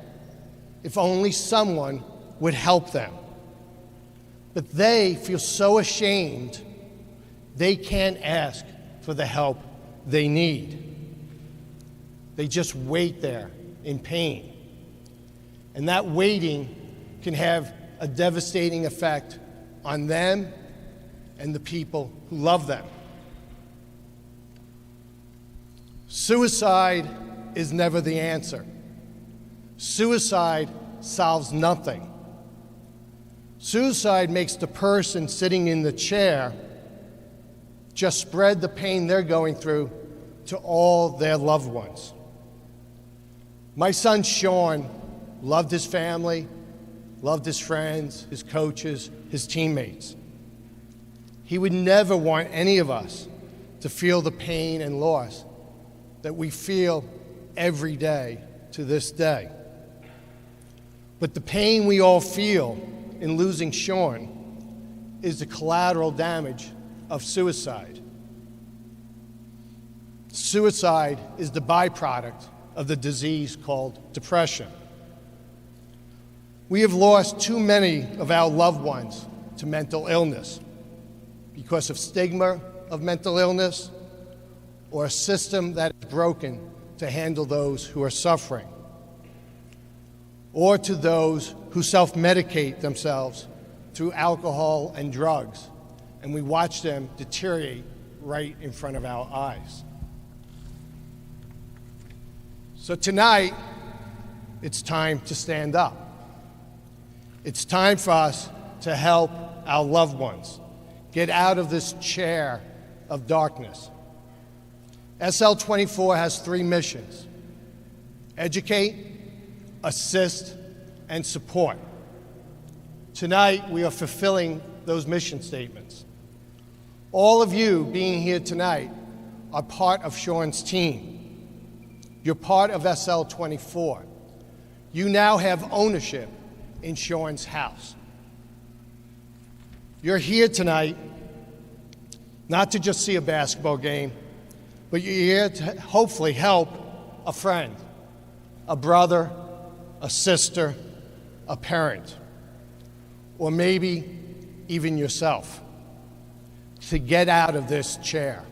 if only someone would help them. But they feel so ashamed, they can't ask for the help they need. They just wait there in pain. And that waiting can have a devastating effect on them and the people who love them. Suicide is never the answer. Suicide solves nothing. Suicide makes the person sitting in the chair just spread the pain they're going through to all their loved ones. My son Sean loved his family, loved his friends, his coaches, his teammates. He would never want any of us to feel the pain and loss that we feel every day to this day. But the pain we all feel in losing Sean is the collateral damage of suicide. Suicide is the byproduct of the disease called depression. We have lost too many of our loved ones to mental illness because of stigma of mental illness or a system that is broken to handle those who are suffering, or to those who self-medicate themselves through alcohol and drugs, and we watch them deteriorate right in front of our eyes. So tonight, it's time to stand up. It's time for us to help our loved ones get out of this chair of darkness. SL24 has 3 missions: educate, assist, and support. Tonight, we are fulfilling those mission statements. All of you being here tonight are part of Sean's team. You're part of SL24. You now have ownership in Sean's house. You're here tonight not to just see a basketball game, but you're here to hopefully help a friend, a brother, a sister, a parent, or maybe even yourself. to get out of this chair.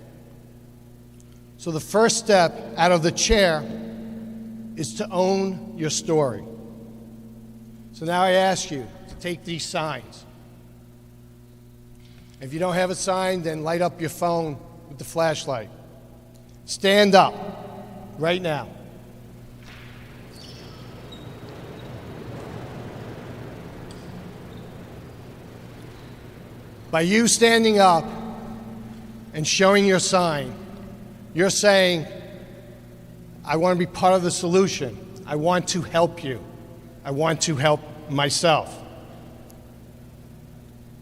So the first step out of the chair is to own your story. So now I ask you to take these signs. If you don't have a sign, then light up your phone with the flashlight. Stand up right now. By you standing up and showing your sign, you're saying, I want to be part of the solution. I want to help you. I want to help myself.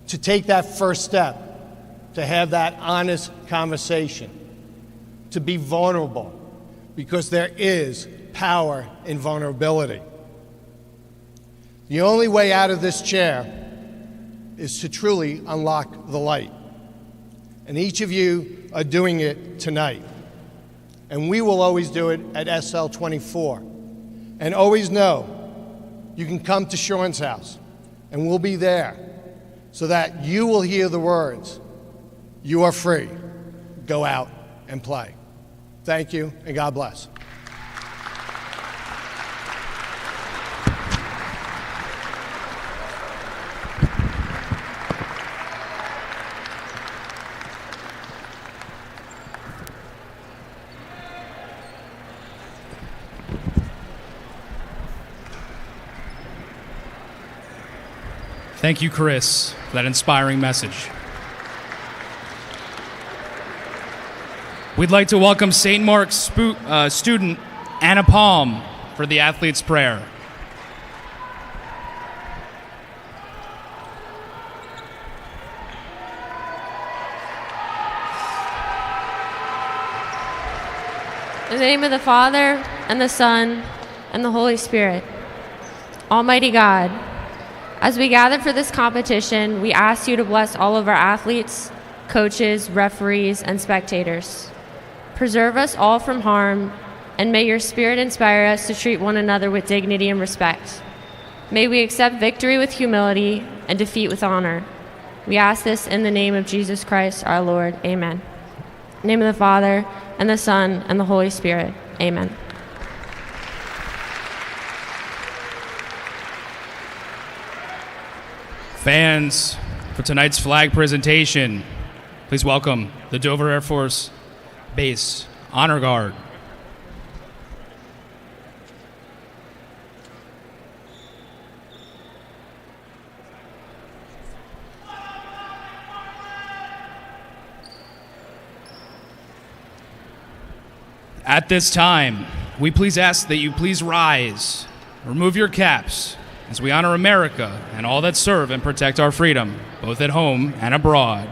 To take that first step, to have that honest conversation, to be vulnerable, because there is power in vulnerability. The only way out of this chair is to truly unlock the light. And each of you are doing it tonight. And we will always do it at SL24. And always know you can come to Sean's house and we'll be there so that you will hear the words, you are free, go out and play. Thank you and God bless. Thank you, Chris, for that inspiring message. We'd like to welcome St. Mark's student Anna Palm for the Athlete's Prayer. In the name of the Father, and the Son, and the Holy Spirit. Almighty God, as we gather for this competition, we ask you to bless all of our athletes, coaches, referees, and spectators. Preserve us all from harm, and may your Spirit inspire us to treat one another with dignity and respect. May we accept victory with humility and defeat with honor. We ask this in the name of Jesus Christ, our Lord. Amen. In the name of the Father, and the Son, and the Holy Spirit. Amen. Fans, for tonight's flag presentation, please welcome the Dover Air Force Base Honor Guard. At this time, we please ask that you please rise, remove your caps, as we honor America and all that serve and protect our freedom, both at home and abroad.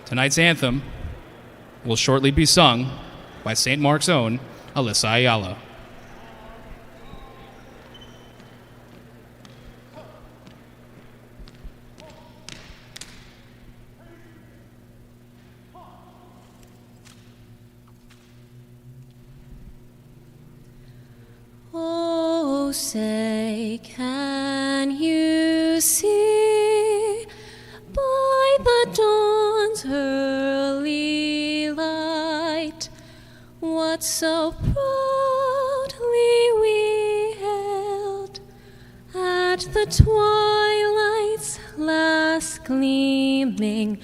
Tonight's anthem will shortly be sung by St. Mark's own Alyssa Ayala. Oh, say, can you see by the dawn's early light what so proudly we held at the twilight's last gleaming,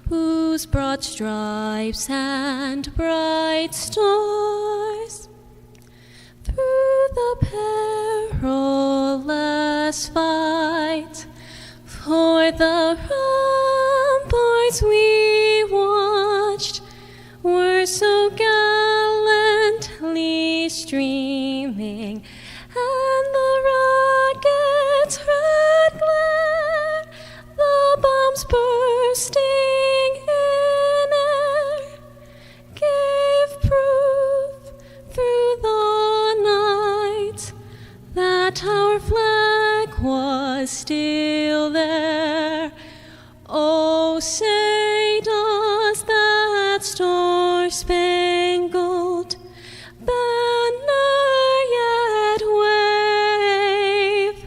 whose broad stripes and bright stars through the perilous fight for the ramparts we watched were so gallantly streaming, and the rockets' red glare, the bombs bursting in air, gave proof through the night that our flag was still there. Oh, say does that star-spangled banner yet wave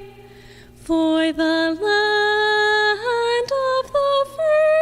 for the land of the free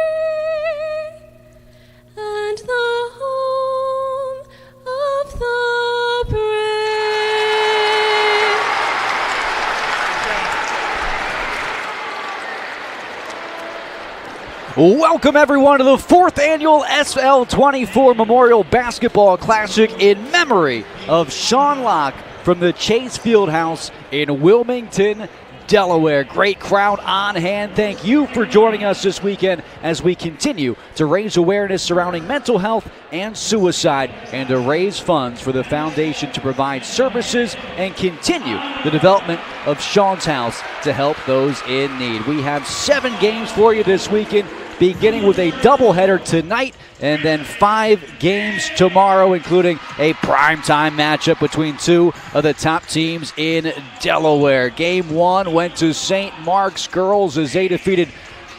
Welcome everyone to the 4th annual SL24 Memorial Basketball Classic in memory of Sean Locke from the Chase Fieldhouse in Wilmington, Delaware. Great crowd on hand. Thank you for joining us this weekend as we continue to raise awareness surrounding mental health and suicide and to raise funds for the foundation to provide services and continue the development of Sean's House to help those in need. We have 7 games for you this weekend, beginning with a doubleheader tonight and then 5 games tomorrow, including a primetime matchup between 2 of the top teams in Delaware. Game 1 went to St. Mark's girls as they defeated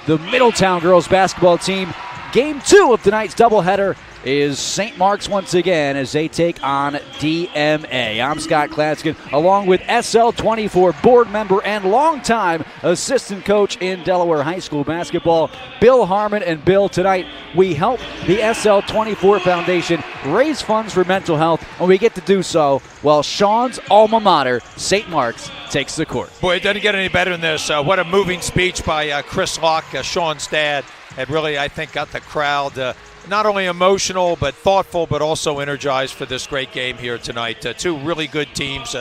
the Middletown girls basketball team. Game 2 of tonight's doubleheader is St. Mark's once again as they take on DMA. I'm Scott Klatskin, along with SL24 board member and longtime assistant coach in Delaware High School basketball, Bill Harmon. And Bill, tonight we help the SL24 Foundation raise funds for mental health, and we get to do so while Sean's alma mater, St. Mark's, takes the court. Boy, it doesn't get any better than this. What a moving speech by Chris Locke, Sean's dad. It really, I think, got the crowd not only emotional but thoughtful, but also energized for this great game here tonight. 2 really good teams,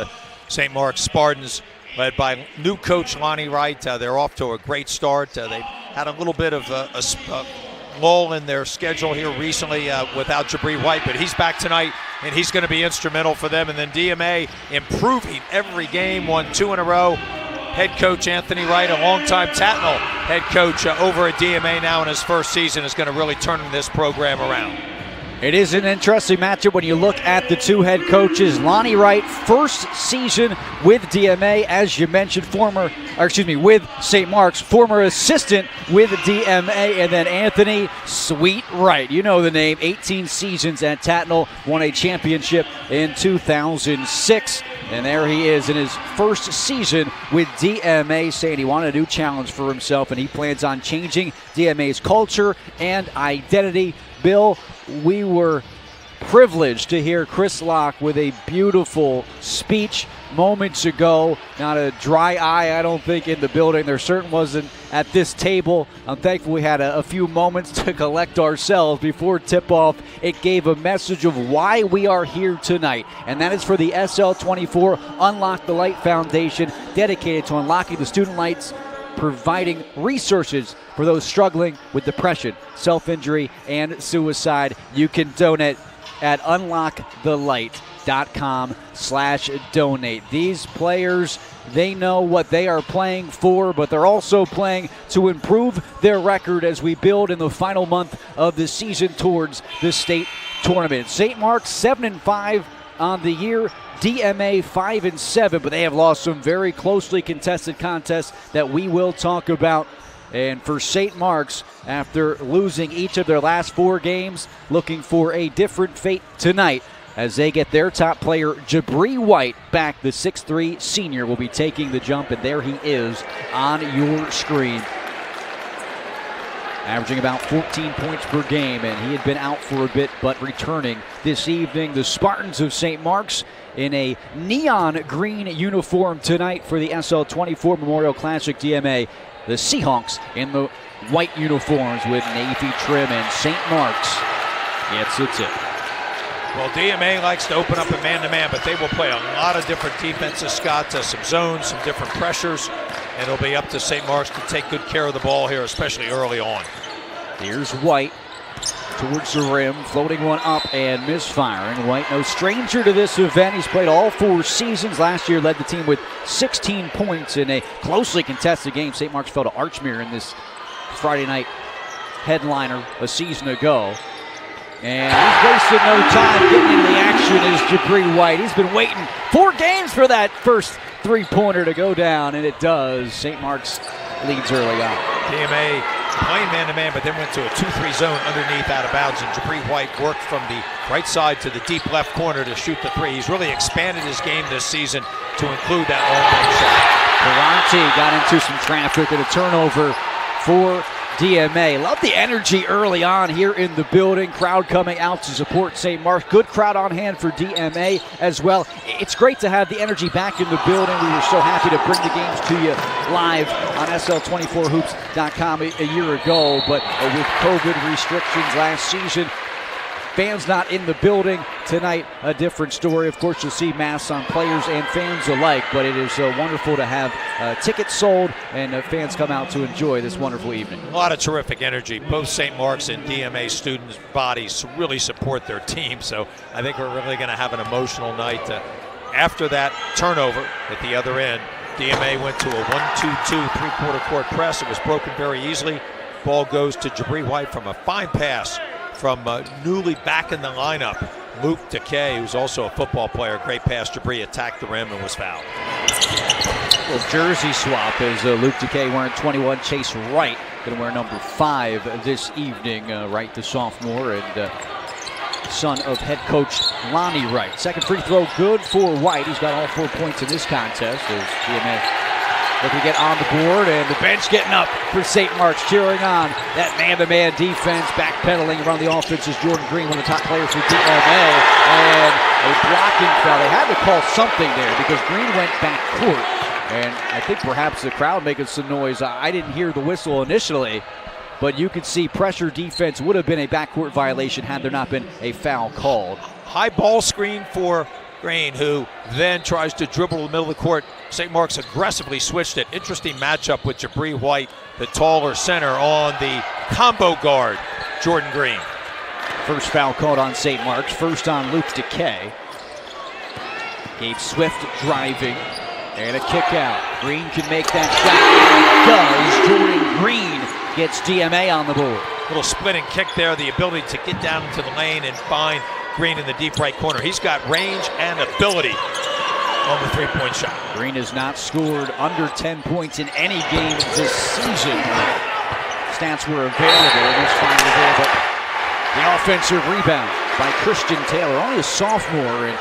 St. Mark's Spartans, led by new coach Lonnie Wright. They're off to a great start. They've had a little bit of a lull in their schedule here recently without Jabri White, but he's back tonight, and he's going to be instrumental for them. And then DMA improving every game, won 2 in a row. Head coach Anthony Wright, a longtime Tatnall head coach over at DMA now in his first season, is going to really turn this program around. It is an interesting matchup when you look at the 2 head coaches. Lonnie Wright, first season with DMA, as you mentioned, with St. Mark's, former assistant with DMA, and then Anthony Sweet Wright. You know the name, 18 seasons at Tatnall, won a championship in 2006. And there he is in his first season with DMA, saying he wanted a new challenge for himself, and he plans on changing DMA's culture and identity. Bill, we were privileged to hear Chris Locke with a beautiful speech moments ago. Not a dry eye, I don't think, in the building. There certainly wasn't at this table. I'm thankful we had a few moments to collect ourselves before tip-off. It gave a message of why we are here tonight, and that is for the SL24 UnLocke the Light Foundation, dedicated to unlocking the student lights, providing resources for those struggling with depression, self-injury, and suicide. You can donate at unlockthelight.com/donate. These players, they know what they are playing for, but they're also playing to improve their record as we build in the final month of the season towards the state tournament. St. Mark's 7-5 on the year. DMA 5-7, but they have lost some very closely contested contests that we will talk about. And for St. Mark's, after losing each of their last 4 games, looking for a different fate tonight as they get their top player, Jabri White, back. The 6'3 senior will be taking the jump, and there he is on your screen. Averaging about 14 points per game, and he had been out for a bit, but returning this evening. The Spartans of St. Mark's in a neon green uniform tonight for the SL24 Memorial Classic. DMA, the Seahawks, in the white uniforms with navy trim, and St. Mark's gets a tip. Well, DMA likes to open up a man-to-man, but they will play a lot of different defenses, Scott, some zones, some different pressures, and it'll be up to St. Mark's to take good care of the ball here, especially early on. Here's White towards the rim, floating one up and misfiring. White, no stranger to this event. He's played all 4 seasons. Last year led the team with 16 points in a closely contested game. St. Mark's fell to Archmere in this Friday night headliner a season ago. And he's wasted no time getting into the action is Jabri White. He's been waiting 4 games for that first 3-pointer to go down, and it does. St. Mark's leads early on. DMA playing man-to-man, but then went to a 2-3 zone underneath out of bounds, and Jabri White worked from the right side to the deep left corner to shoot the 3. He's really expanded his game this season to include that long-range shot. Durante got into some traffic and a turnover for DMA. Love the energy early on here in the building. Crowd coming out to support St. Mark's. Good crowd on hand for DMA as well. It's great to have the energy back in the building. We were so happy to bring the games to you live on SL24hoops.com a year ago, but with COVID restrictions last season, fans not in the building tonight, a different story. Of course, you'll see masks on players and fans alike, but it is wonderful to have tickets sold and fans come out to enjoy this wonderful evening. A lot of terrific energy. Both St. Mark's and DMA students' bodies really support their team, so I think we're really going to have an emotional night. After that turnover at the other end, DMA went to a 1-2-2 three-quarter court press. It was broken very easily. Ball goes to Jabri White from a fine pass from newly back in the lineup, Luke DeKay, who's also a football player. Great pass. Jabri attacked the rim and was fouled. Well, jersey swap as Luke DeKay wearing 21, Chase Wright going to wear number 5 this evening. Wright, the sophomore, and son of head coach Lonnie Wright. Second free throw good for White. He's got all 4 points in this contest as DMA looking to get on the board, and the bench getting up for St. Mark's, cheering on that man-to-man defense. Backpedaling around the offense is Jordan Green, one of the top players for DMA, and a blocking foul. They had to call something there because Green went back court, and I think perhaps the crowd making some noise. I didn't hear the whistle initially, but you could see pressure defense would have been a backcourt violation had there not been a foul called. High ball screen for Green, who then tries to dribble the middle of the court. St. Mark's aggressively switched it. Interesting matchup with Jabri White, the taller center, on the combo guard, Jordan Green. First foul called on St. Mark's, first on Luke DeKay. Gabe Swift driving, and a kick out. Green can make that shot. Does. Jordan Green gets DMA on the board. Little splitting kick there, the ability to get down into the lane and find Green in the deep right corner. He's got range and ability on the three-point shot. Green has not scored under 10 points in any game this season. Stats were available, almost finally there, but the offensive rebound by Christian Taylor, only a sophomore, and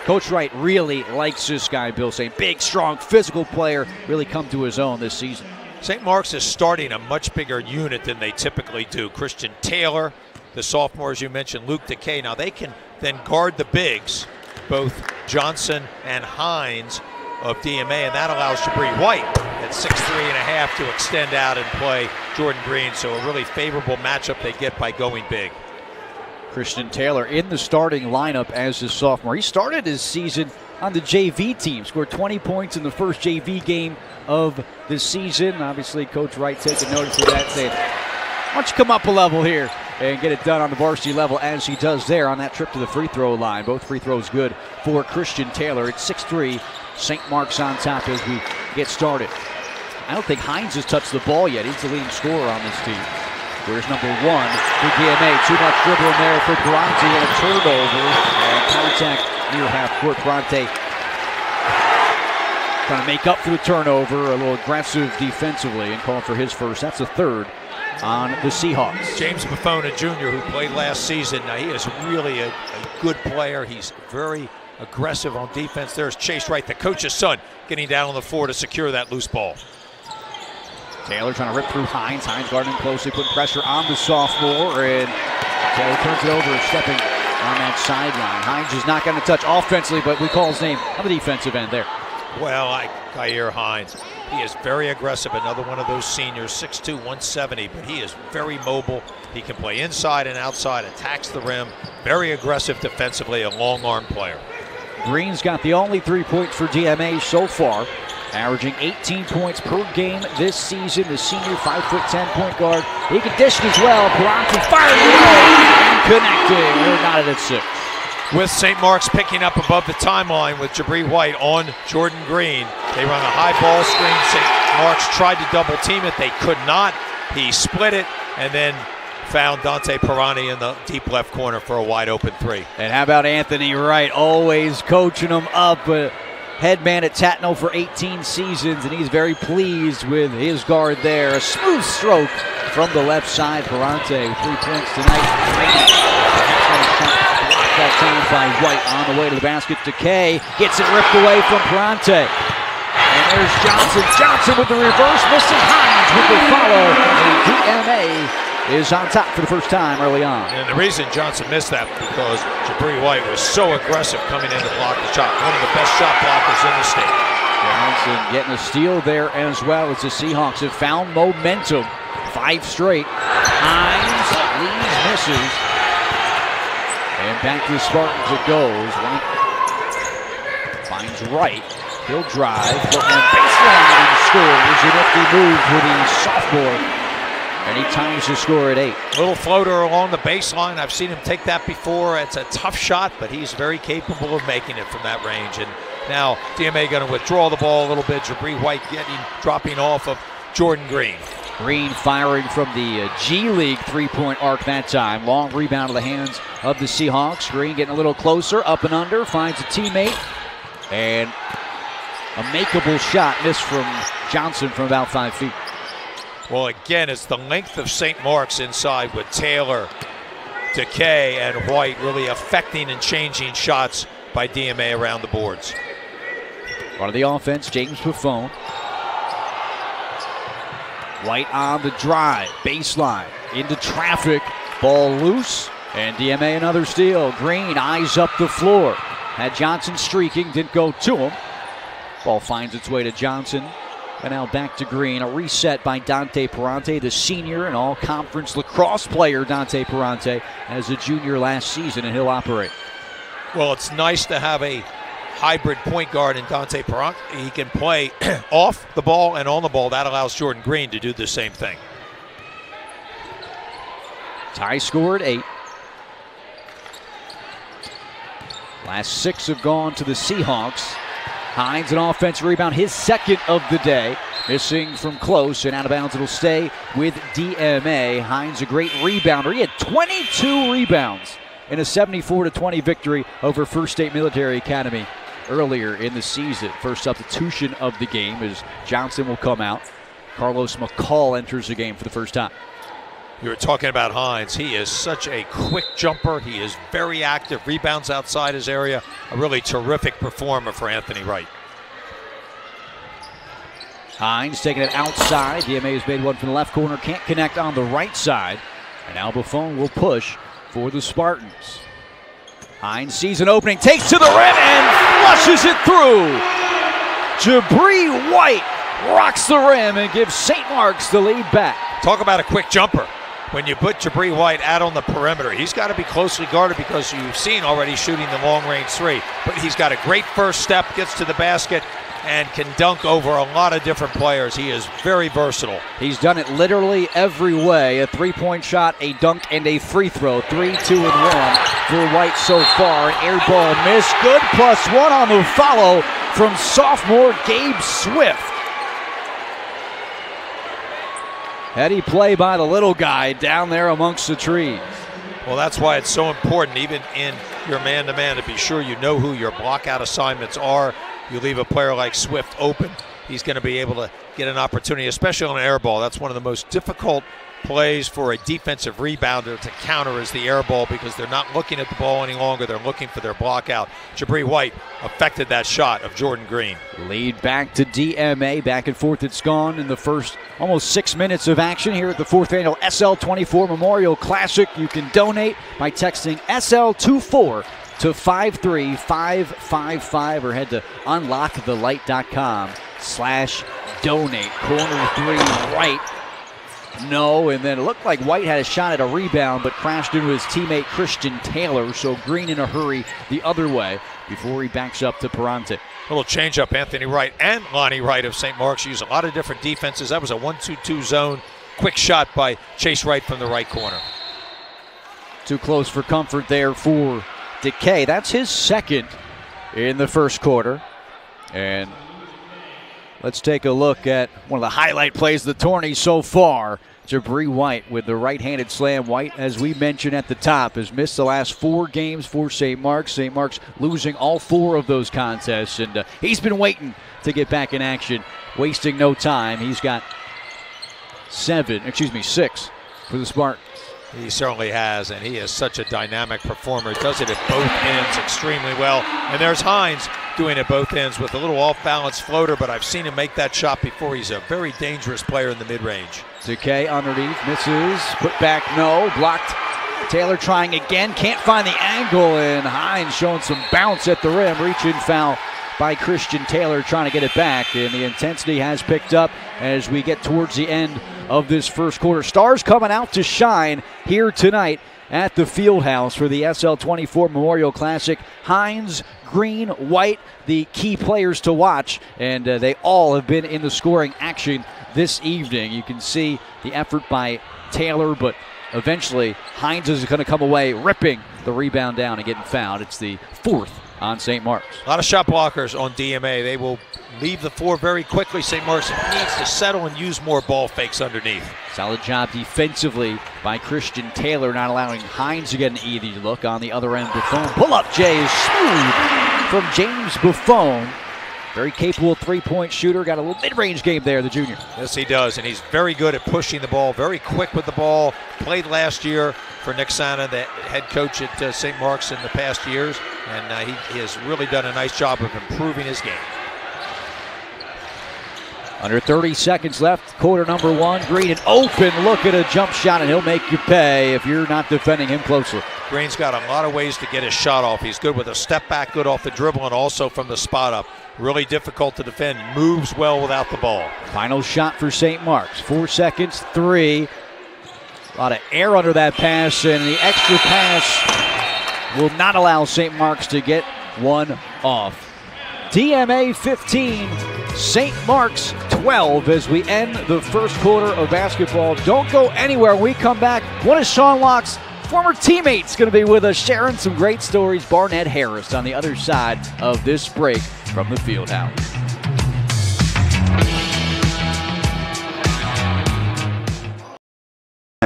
Coach Wright really likes this guy, Bill, saying big, strong, physical player, really come to his own this season. St. Mark's is starting a much bigger unit than they typically do. Christian Taylor, the sophomore, as you mentioned, Luke DeKay. Now they can then guard the bigs, both Johnson and Hines of DMA, and that allows Jabri White at 6'3.5" to extend out and play Jordan Green. So a really favorable matchup they get by going big. Christian Taylor in the starting lineup as a sophomore. He started his season on the JV team, scored 20 points in the first JV game of the season. Obviously, Coach Wright taking notice of that, saying, why don't you come up a level here and get it done on the varsity level, as he does there on that trip to the free throw line. Both free throws good for Christian Taylor. It's 6-3, St. Mark's on top as we get started. I don't think Hines has touched the ball yet. He's the leading scorer on this team. Here's number 1 for DMA. Too much dribbling there for Bronte, and a turnover and contact near half court. Bronte trying to make up for the turnover, a little aggressive defensively, and calling for his first. That's the third on the Seahawks. James Buffona Jr., who played last season, now he is really a good player. He's very aggressive on defense. There's Chase Wright, the coach's son, getting down on the floor to secure that loose ball. Taylor trying to rip through Hines. Hines guarding closely, putting pressure on the sophomore, and Taylor turns it over, stepping on that sideline. Hines is not going to touch offensively, but we call his name on the defensive end there. Well, Kyer Hines, he is very aggressive. Another one of those seniors, 6'2", 170, but he is very mobile. He can play inside and outside, attacks the rim, very aggressive defensively, a long arm player. Green's got the only 3 points for DMA so far, averaging 18 points per game this season. The senior 5'10" point guard. He can dish it as well. Bronte firing away and connecting. They're knotted at 6. With St. Mark's picking up above the timeline with Jabri White on Jordan Green. They run a high ball screen. St. Mark's tried to double team it. They could not. He split it and then found Dante Pirani in the deep left corner for a wide open 3. And how about Anthony Wright, always coaching him up. Head man at Tatnall for 18 seasons, and he's very pleased with his guard there. A smooth stroke from the left side. Pirante with 3 points tonight. That time by White on the way to the basket. DeKay gets it ripped away from Pirante. And There's Johnson. Johnson with the reverse, missing. Hines with the follow. And DMA is on top for the first time early on. And the reason Johnson missed that because Jabri White was so aggressive coming in to block the shot. One of the best shot blockers in the state. Johnson getting a steal there as well as the Seahawks have found momentum. 5 straight. Hines leads, misses. And back to the Spartans it goes. White finds Wright. He'll drive. Baseline and scores. A nifty move for the sophomore. And he times the score at 8. Little floater along the baseline. I've seen him take that before. It's a tough shot, but he's very capable of making it from that range. And now DMA going to withdraw the ball a little bit. Jabri White dropping off of Jordan Green. Green firing from the G League three-point arc that time. Long rebound to the hands of the Seahawks. Green getting a little closer, up and under, finds a teammate. And a makeable shot missed from Johnson from about 5 feet. Well, again, it's the length of St. Mark's inside with Taylor, Decay, and White really affecting and changing shots by DMA around the boards. Part of the offense, James Buffon. White on the drive, baseline, into traffic, ball loose, and DMA another steal. Green eyes up the floor. Had Johnson streaking, didn't go to him. Ball finds its way to Johnson. And now back to Green. A reset by Dante Perante, the senior and all-conference lacrosse player. Dante Perante as a junior last season, and he'll operate. Well, it's nice to have a hybrid point guard in Dante Perante. He can play off the ball and on the ball. That allows Jordan Green to do the same thing. Tie score at 8. Last 6 have gone to the Seahawks. Hines, an offensive rebound, his second of the day. Missing from close and out of bounds. It'll stay with DMA. Hines, a great rebounder. He had 22 rebounds in a 74-20 victory over First State Military Academy earlier in the season. First substitution of the game as Johnson will come out. Carlos McCall enters the game for the first time. You were talking about Hines. He is such a quick jumper. He is very active, rebounds outside his area. A really terrific performer for Anthony Wright. Hines taking it outside. DMA has made one from the left corner. Can't connect on the right side. And now Buffon will push for the Spartans. Hines sees an opening, takes to the rim and flushes it through. Jabri White rocks the rim and gives St. Mark's the lead back. Talk about a quick jumper. When you put Jabri White out on the perimeter, he's got to be closely guarded because you've seen already shooting the long-range 3. But he's got a great first step, gets to the basket, and can dunk over a lot of different players. He is very versatile. He's done it literally every way. A three-point shot, a dunk, and a free throw. 3, 2, and 1 for White so far. An air ball miss. Good +1 on the follow from sophomore Gabe Swift. Heady play by the little guy down there amongst the trees. Well, that's why it's so important, even in your man-to-man, to be sure you know who your block-out assignments are. You leave a player like Swift open, he's going to be able to get an opportunity, especially on an air ball. That's one of the most difficult plays for a defensive rebounder to counter is the air ball because they're not looking at the ball any longer. They're looking for their block out. Jabri White affected that shot of Jordan Green. Lead back to DMA. Back and forth it's gone in the first almost 6 minutes of action here at the 4th annual SL24 Memorial Classic. You can donate by texting SL24 to 53555 or head to unlockthelight.com/donate. Corner 3 right. No, and then it looked like White had a shot at a rebound but crashed into his teammate Christian Taylor, so Green in a hurry the other way before he backs up to Perante. Little change-up. Anthony Wright and Lonnie Wright of St. Mark's use a lot of different defenses. That was a 1-2-2 zone. Quick shot by Chase Wright from the right corner. Too close for comfort there for Decay. That's his second in the first quarter. And let's take a look at one of the highlight plays of the tourney so far. Jabri White with the right-handed slam. White, as we mentioned at the top, has missed the last 4 games for St. Mark's. St. Mark's losing all 4 of those contests, and he's been waiting to get back in action, wasting no time. He's got 6 for the Spartans. He certainly has, and he is such a dynamic performer. Does it at both ends extremely well. And there's Hines doing at both ends with a little off-balance floater, but I've seen him make that shot before. He's a very dangerous player in the mid-range. Decay underneath, misses, put back, no, blocked. Taylor trying again, can't find the angle, and Hines showing some bounce at the rim. Reach-in foul by Christian Taylor trying to get it back, and the intensity has picked up as we get towards the end of this first quarter. Stars coming out to shine here tonight at the Fieldhouse for the SL24 Memorial Classic. Hines, Green, White, the key players to watch, and they all have been in the scoring action this evening. You can see the effort by Taylor, but eventually Hines is going to come away ripping the rebound down and getting fouled. It's the fourth on St. Mark's. A lot of shot blockers on DMA. They will leave the floor very quickly. St. Mark's needs to settle and use more ball fakes underneath. Solid job defensively by Christian Taylor, not allowing Hines to get an easy look. On the other end, Buffon. Pull-up J is smooth from James Buffon. Very capable three-point shooter. Got a little mid-range game there, the junior. Yes, he does, and he's very good at pushing the ball, very quick with the ball. Played last year for Nick Sana, the head coach at St. Mark's in the past years, and he has really done a nice job of improving his game. Under 30 seconds left, quarter number one. Green, an open look at a jump shot, and he'll make you pay if you're not defending him closely. Green's got a lot of ways to get his shot off. He's good with a step back, good off the dribble, and also from the spot up. Really difficult to defend. Moves well without the ball. Final shot for St. Mark's. 4 seconds, three. A lot of air under that pass, and the extra pass will not allow St. Mark's to get one off. DMA 15, St. Mark's 12 as we end the first quarter of basketball. Don't go anywhere. When we come back, one of Sean Locke's former teammates going to be with us, sharing some great stories. Barnett Harris on the other side of this break from the Fieldhouse.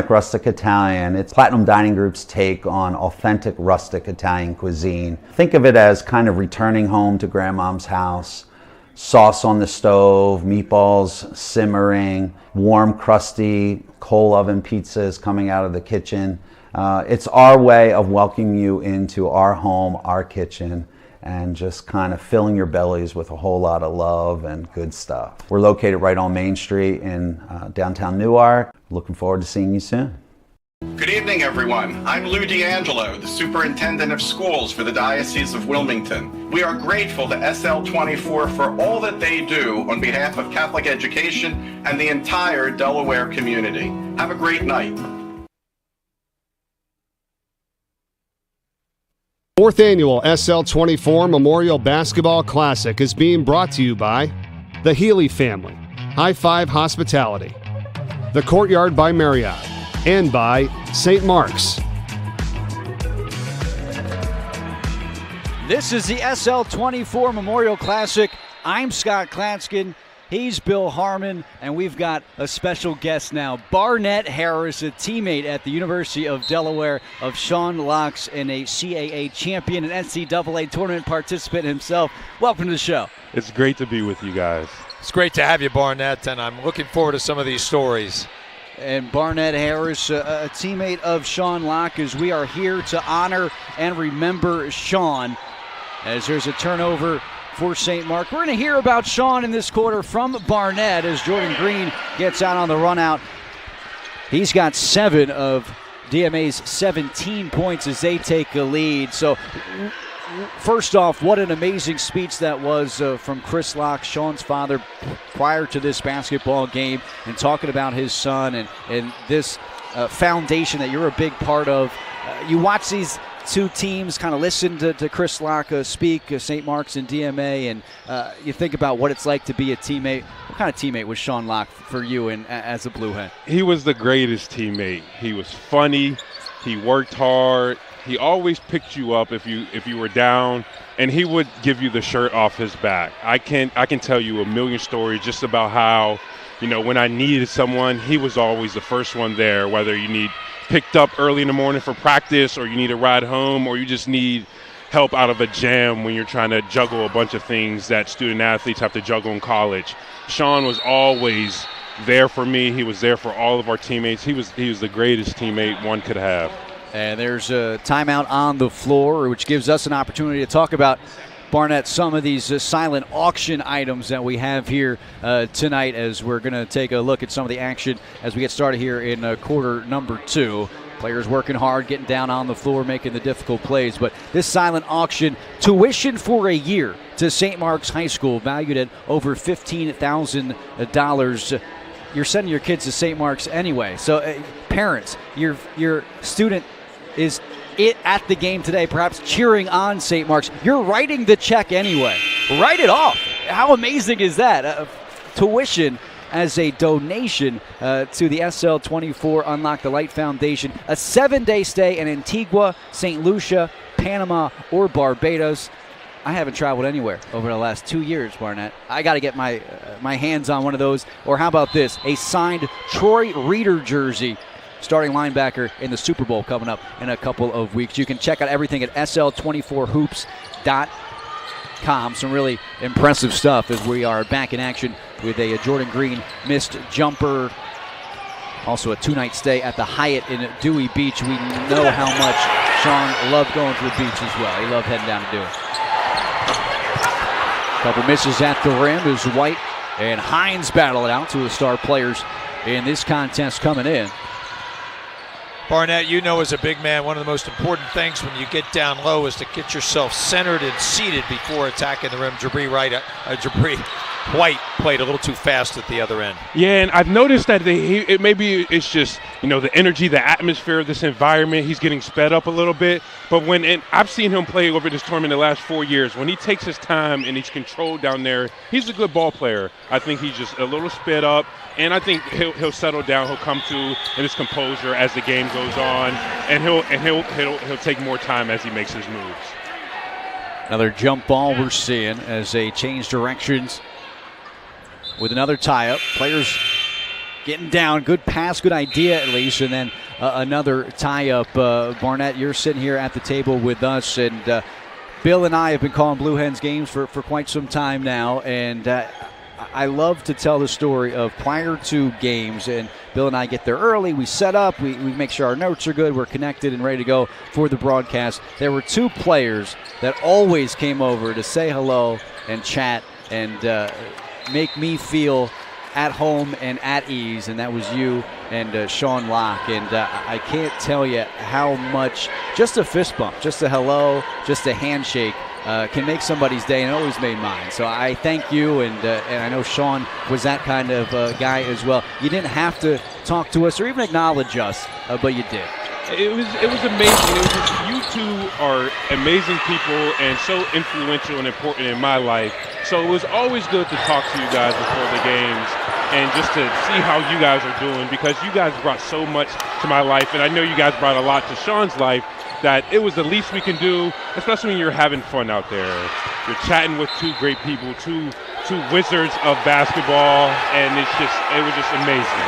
Rustic Italian. It's Platinum Dining Group's take on authentic rustic Italian cuisine. Think of it as kind of returning home to grandmom's house. Sauce on the stove, meatballs simmering, warm, crusty coal oven pizzas coming out of the kitchen. It's our way of welcoming you into our home, our kitchen, and just kind of filling your bellies with a whole lot of love and good stuff. We're located right on Main Street in downtown Newark. Looking forward to seeing you soon. Good evening, everyone. I'm Lou D'Angelo, the Superintendent of Schools for the Diocese of Wilmington. We are grateful to SL24 for all that they do on behalf of Catholic education and the entire Delaware community. Have a great night. Fourth annual SL24 Memorial Basketball Classic is being brought to you by the Healy family, High Five Hospitality, the Courtyard by Marriott, and by St. Mark's. This is the SL24 Memorial Classic. I'm Scott Klatskin. He's Bill Harmon, and we've got a special guest now, Barnett Harris, a teammate at the University of Delaware of Sean Locke's and a CAA champion and NCAA tournament participant himself. Welcome to the show. It's great to be with you guys. It's great to have you, Barnett, and I'm looking forward to some of these stories. And Barnett Harris, a teammate of Sean Locke, as we are here to honor and remember Sean, as there's a turnover for St. Mark. We're going to hear about Sean in this quarter from Barnett as Jordan Green gets out on the run out. He's got 7 of DMA's 17 points as they take a lead. So first off, what an amazing speech that was from Chris Locke, Sean's father, prior to this basketball game, and talking about his son and this foundation that you're a big part of. You watch these two teams kind of listen to Chris Locke speak, St. Mark's and DMA, and you think about what it's like to be a teammate. What kind of teammate was Sean Locke for you and as a Blue Hen? He was the greatest teammate. He was funny. He worked hard. He always picked you up if you were down, and he would give you the shirt off his back. I can tell you a million stories just about how, when I needed someone, he was always the first one there, whether you need picked up early in the morning for practice, or you need a ride home, or you just need help out of a jam when you're trying to juggle a bunch of things that student athletes have to juggle in college. Sean was always there for me. He was there for all of our teammates. He was the greatest teammate one could have. And there's a timeout on the floor, which gives us an opportunity to talk about Barnett, some of these silent auction items that we have here tonight, as we're going to take a look at some of the action as we get started here in quarter number 2. Players working hard, getting down on the floor, making the difficult plays. But this silent auction, tuition for a year to St. Mark's High School, valued at over $15,000. You're sending your kids to St. Mark's anyway. So parents, your student is at the game today, perhaps cheering on St. Mark's. You're writing the check anyway. Write it off. How amazing is that? Tuition as a donation to the SL24 UnLocke the Light Foundation. A 7-day stay in Antigua, St. Lucia, Panama, or Barbados. I haven't traveled anywhere over the last 2 years, Barnett. I got to get my hands on one of those. Or how about this? A signed Troy Reader jersey. Starting linebacker in the Super Bowl coming up in a couple of weeks. You can check out everything at SL24hoops.com. Some really impressive stuff as we are back in action with a Jordan Green missed jumper. Also a 2-night stay at the Hyatt in Dewey Beach. We know how much Sean loved going to the beach as well. He loved heading down to Dewey. Couple misses at the rim as White and Hines battle it out, two of the star players in this contest coming in. Barnett, you know as a big man, one of the most important things when you get down low is to get yourself centered and seated before attacking the rim. Jabri White played a little too fast at the other end. Yeah, and I've noticed that maybe it's just, the energy, the atmosphere of this environment. He's getting sped up a little bit. But I've seen him play over this tournament the last 4 years. When he takes his time and he's controlled down there, he's a good ball player. I think he's just a little sped up, and I think he'll settle down. He'll come to in his composure as the game goes on, and he'll take more time as he makes his moves. Another jump ball we're seeing as they change directions. With another tie-up, players getting down. Good pass, good idea at least, and then another tie-up. Barnett, you're sitting here at the table with us, and Bill and I have been calling Blue Hens games for quite some time now, and I love to tell the story of prior to games, and Bill and I get there early, we set up, we make sure our notes are good, we're connected and ready to go for the broadcast. There were two players that always came over to say hello and chat and make me feel at home and at ease, and that was you and Sean Locke. And I can't tell you how much just a fist bump, just a hello, just a handshake can make somebody's day, and it always made mine. So I thank you, and I know Sean was that kind of guy as well. You didn't have to talk to us or even acknowledge us, but you did. It was amazing. It was just, you two are amazing people and so influential and important in my life. So it was always good to talk to you guys before the games and just to see how you guys are doing, because you guys brought so much to my life, and I know you guys brought a lot to Sean's life, that it was the least we can do, especially when you're having fun out there. You're chatting with two great people, two wizards of basketball, and it was just amazing.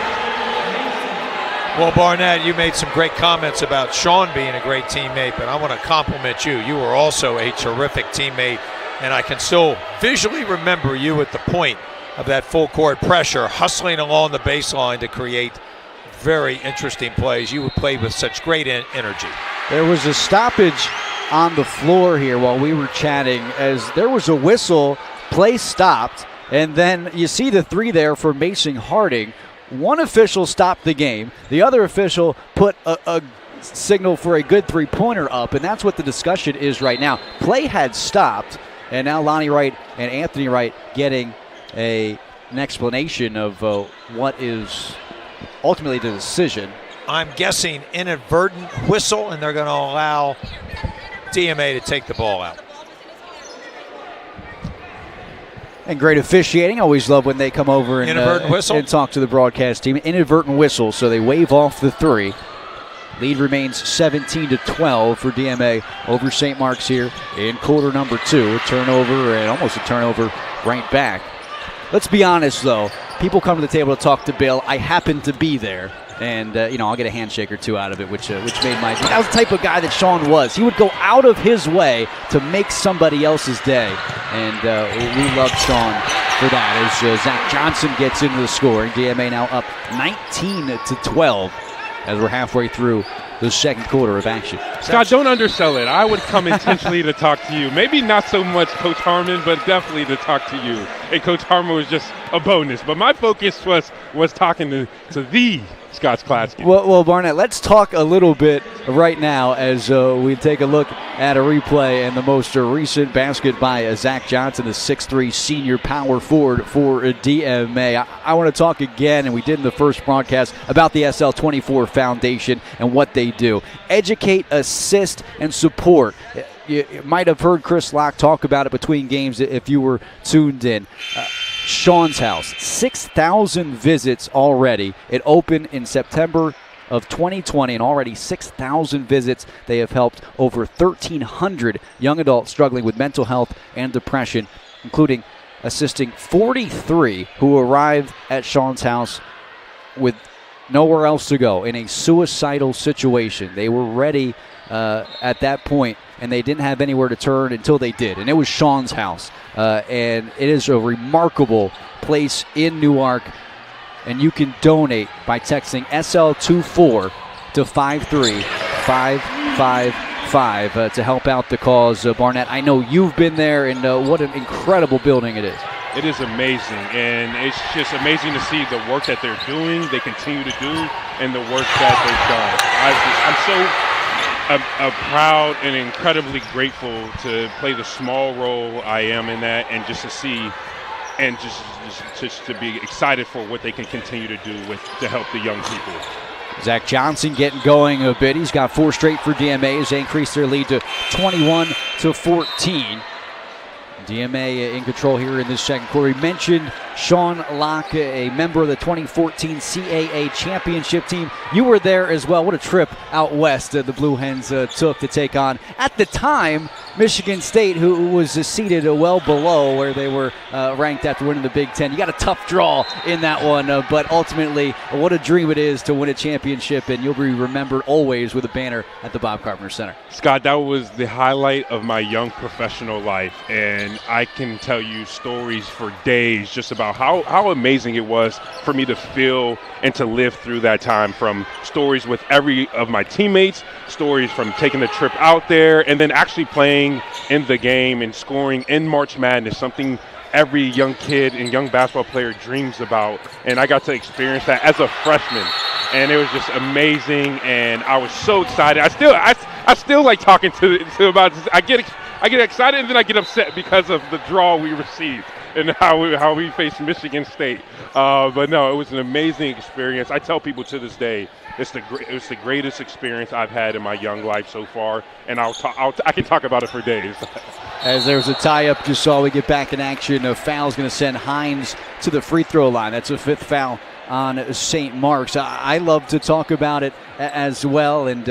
Well, Barnett, you made some great comments about Sean being a great teammate, but I want to compliment you. You were also a terrific teammate, and I can still visually remember you at the point of that full court pressure, hustling along the baseline to create very interesting plays. You would play with such great energy. There was a stoppage on the floor here while we were chatting, as there was a whistle, play stopped, and then you see the three there for Mason Harding. One official stopped the game. The other official put a signal for a good three-pointer up, and that's what the discussion is right now. Play had stopped, and now Lonnie Wright and Anthony Wright getting an explanation of what is ultimately the decision. I'm guessing inadvertent whistle, and they're going to allow DMA to take the ball out. And great officiating. Always love when they come over and talk to the broadcast team. Inadvertent whistle, so they wave off the three. Lead remains 17-12 for DMA over St. Mark's here in quarter number 2. A turnover and almost a turnover right back. Let's be honest, though. People come to the table to talk to Bill. I happen to be there. And, I'll get a handshake or two out of it, which made my day. That was the type of guy that Sean was. He would go out of his way to make somebody else's day. And we love Sean for that as Zach Johnson gets into the scoring. DMA now up 19-12 as we're halfway through the second quarter of action. Scott, don't undersell it. I would come intentionally to talk to you. Maybe not so much Coach Harmon, but definitely to talk to you. And Coach Harmon was just a bonus. But my focus was talking to the Scott's Classic. Well, Barnett, let's talk a little bit right now as we take a look at a replay and the most recent basket by Zach Johnson, the 6'3 senior power forward for DMA. I want to talk again, and we did in the first broadcast, about the SL24 Foundation and what they do. Educate, assist, and support. You might have heard Chris Locke talk about it between games if you were tuned in. Sean's House, 6,000 visits already. It opened in September of 2020, and already 6,000 visits. They have helped over 1,300 young adults struggling with mental health and depression, including assisting 43 who arrived at Sean's House with nowhere else to go in a suicidal situation. They were ready at that point, and they didn't have anywhere to turn until they did, and it was Sean's House. And it is a remarkable place in Newark, and you can donate by texting SL24 to 53555 to help out the cause. Barnett, I know you've been there, and what an incredible building it is. It is amazing, and it's just amazing to see the work that they're doing, they continue to do, and the work that they've done. I'm proud and incredibly grateful to play the small role I am in that, and just to see and just to be excited for what they can continue to do to help the young people. Zach Johnson getting going a bit. He's got 4 straight for DMA as they increase their lead to 21-14. DMA in control here in this second quarter. We mentioned Sean Locke, a member of the 2014 CAA championship team. You were there as well. What a trip out west the Blue Hens took to take on, at the time, Michigan State, who was seated well below where they were ranked after winning the Big Ten. You got a tough draw in that one, but ultimately, what a dream it is to win a championship, and you'll be remembered always with a banner at the Bob Carpenter Center. Scott, that was the highlight of my young professional life, and I can tell you stories for days just about how amazing it was for me to feel and to live through that time, from stories with every of my teammates, stories from taking the trip out there, and then actually playing in the game and scoring in March Madness, something every young kid and young basketball player dreams about. And I got to experience that as a freshman, and it was just amazing, and I was so excited. I still like talking to about this. I get excited, and then I get upset because of the draw we received and how we faced Michigan State. But no, it was an amazing experience. I tell people to this day, it was the greatest experience I've had in my young life so far, and I can talk about it for days. As there was a tie-up, just saw we get back in action. A foul is going to send Hines to the free throw line. That's a 5th foul on St. Mark's. I love to talk about it as well, and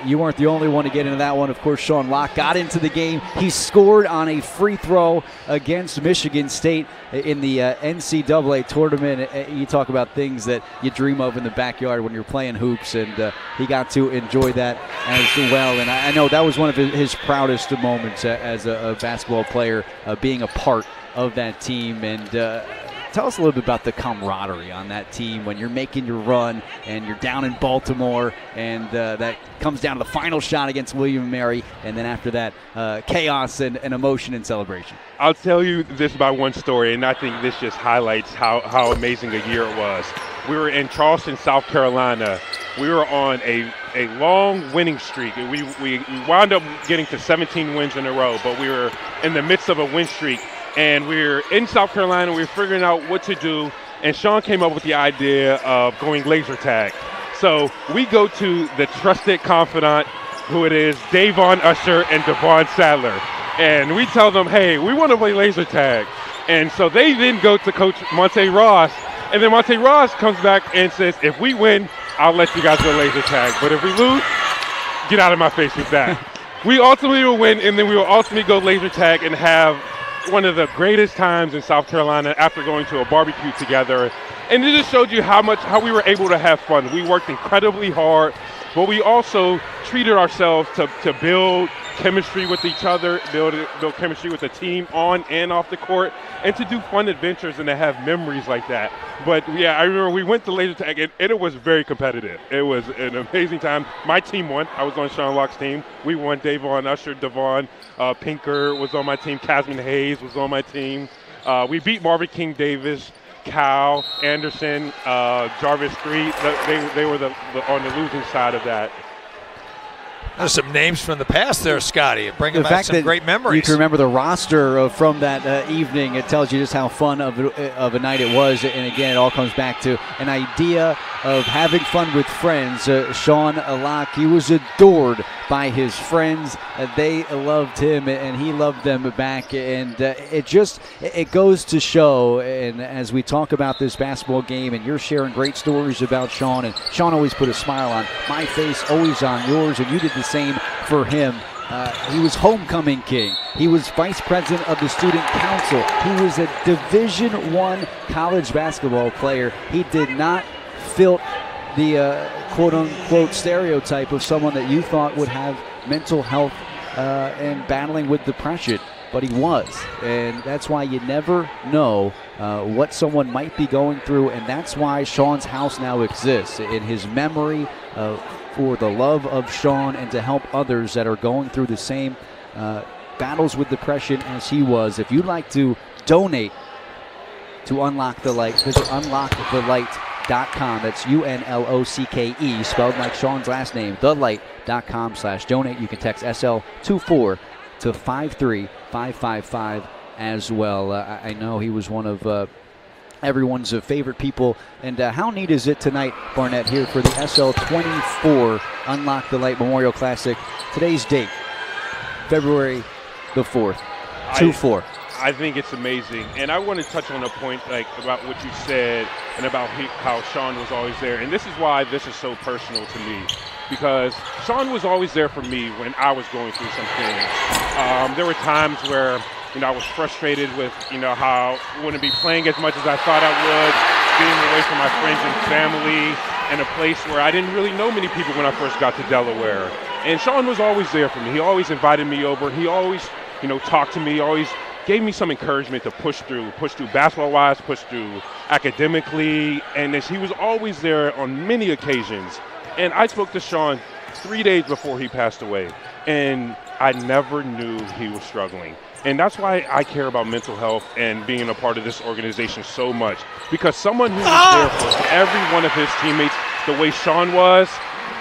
you weren't the only one to get into that one. Of course, Sean Locke got into the game. He scored on a free throw against Michigan State in the NCAA tournament. You talk about things that you dream of in the backyard when you're playing hoops, and he got to enjoy that as well. And I know that was one of his proudest moments as a basketball player, being a part of that team. And tell us a little bit about the camaraderie on that team when you're making your run and you're down in Baltimore, and that comes down to the final shot against William & Mary, and then after that, chaos and emotion and celebration. I'll tell you this by one story, and I think this just highlights how amazing a year it was. We were in Charleston, South Carolina. We were on a long winning streak. We wound up getting to 17 wins in a row, but we were in the midst of a win streak. And we were in South Carolina. We were figuring out what to do. And Sean came up with the idea of going laser tag. So we go to the trusted confidant, who it is, Davon Usher and Devon Sadler. And we tell them, hey, we want to play laser tag. And so they then go to Coach Monte Ross. And then Monte Ross comes back and says, if we win, I'll let you guys go laser tag. But if we lose, get out of my face with that. We ultimately will win, and then we will ultimately go laser tag and have one of the greatest times in South Carolina after going to a barbecue together. And it just showed you how we were able to have fun. We worked incredibly hard, but we also treated ourselves to build chemistry with each other, build chemistry with the team on and off the court, and to do fun adventures and to have memories like that. But yeah, I remember we went to laser tag, and it was very competitive. It was an amazing time. My team won. I was on Sean Locke's team. We won. Davon Usher, Devon Pinker was on my team. Casman Hayes was on my team. We beat Marvin King Davis, Cal, Anderson, Jarvis Street. They were on the losing side of that. There's some names from the past there, Scotty. Bringing back some great memories. You can remember the roster from that evening. It tells you just how fun of a night it was. And again, it all comes back to an idea of having fun with friends. Sean Locke, he was adored by his friends. They loved him, and he loved them back. And it goes to show. And as we talk about this basketball game, and you're sharing great stories about Sean, and Sean always put a smile on my face, always on yours, and you did the same for him. He was homecoming king. He was vice president of the student council. He was a Division I college basketball player. He did not fit the quote-unquote stereotype of someone that you thought would have mental health and battling with depression, but he was. And that's why you never know what someone might be going through, and that's why Sean's house now exists, in his memory for the love of Sean and to help others that are going through the same battles with depression as he was. If you'd like to donate to UnLocke the Light, visit UnLockeTheLight.com. That's UNLOCKE, spelled like Sean's last name, thelight.com/donate. You can text SL24 to 53555 as well. I know he was one of everyone's favorite people. And how neat is it tonight, Barnett, here for the SL24 UnLocke the Light Memorial Classic. Today's date, February the 4th, 2-4. I think it's amazing. And I want to touch on a point about what you said and about how Sean was always there. And this is why this is so personal to me, because Sean was always there for me when I was going through some things. There were times where I was frustrated with, how I wouldn't be playing as much as I thought I would, being away from my friends and family, in a place where I didn't really know many people when I first got to Delaware. And Sean was always there for me. He always invited me over. He always, talked to me, always gave me some encouragement to push through basketball-wise, push through academically. And he was always there on many occasions. And I spoke to Sean 3 days before he passed away, and I never knew he was struggling. And that's why I care about mental health and being a part of this organization so much, because someone who was there for every one of his teammates the way Sean was,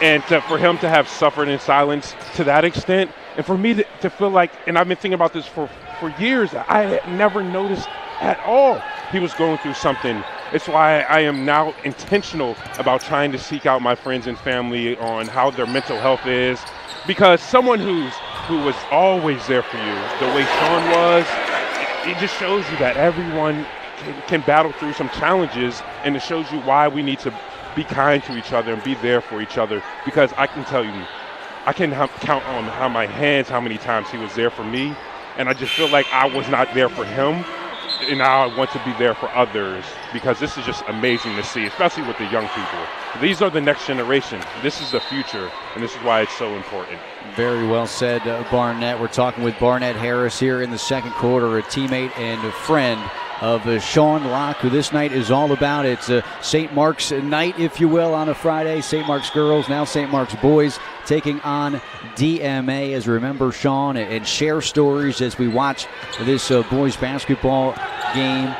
and for him to have suffered in silence to that extent, and for me to feel like, and I've been thinking about this for years, I had never noticed at all he was going through something. It's why I am now intentional about trying to seek out my friends and family on how their mental health is, because someone who was always there for you, the way Sean was, it just shows you that everyone can battle through some challenges, and it shows you why we need to be kind to each other and be there for each other. Because I can tell you, I can count on my hands how many times he was there for me, and I just feel like I was not there for him, and now I want to be there for others, because this is just amazing to see, especially with the young people. These are the next generation. This is the future, and this is why it's so important. Very well said, Barnett. We're talking with Barnett Harris here in the second quarter, a teammate and a friend of Sean Locke, who this night is all about. It's St. Mark's night, if you will, on a Friday. St. Mark's girls, now St. Mark's boys, taking on DMA, as we remember Sean and share stories as we watch this boys basketball game,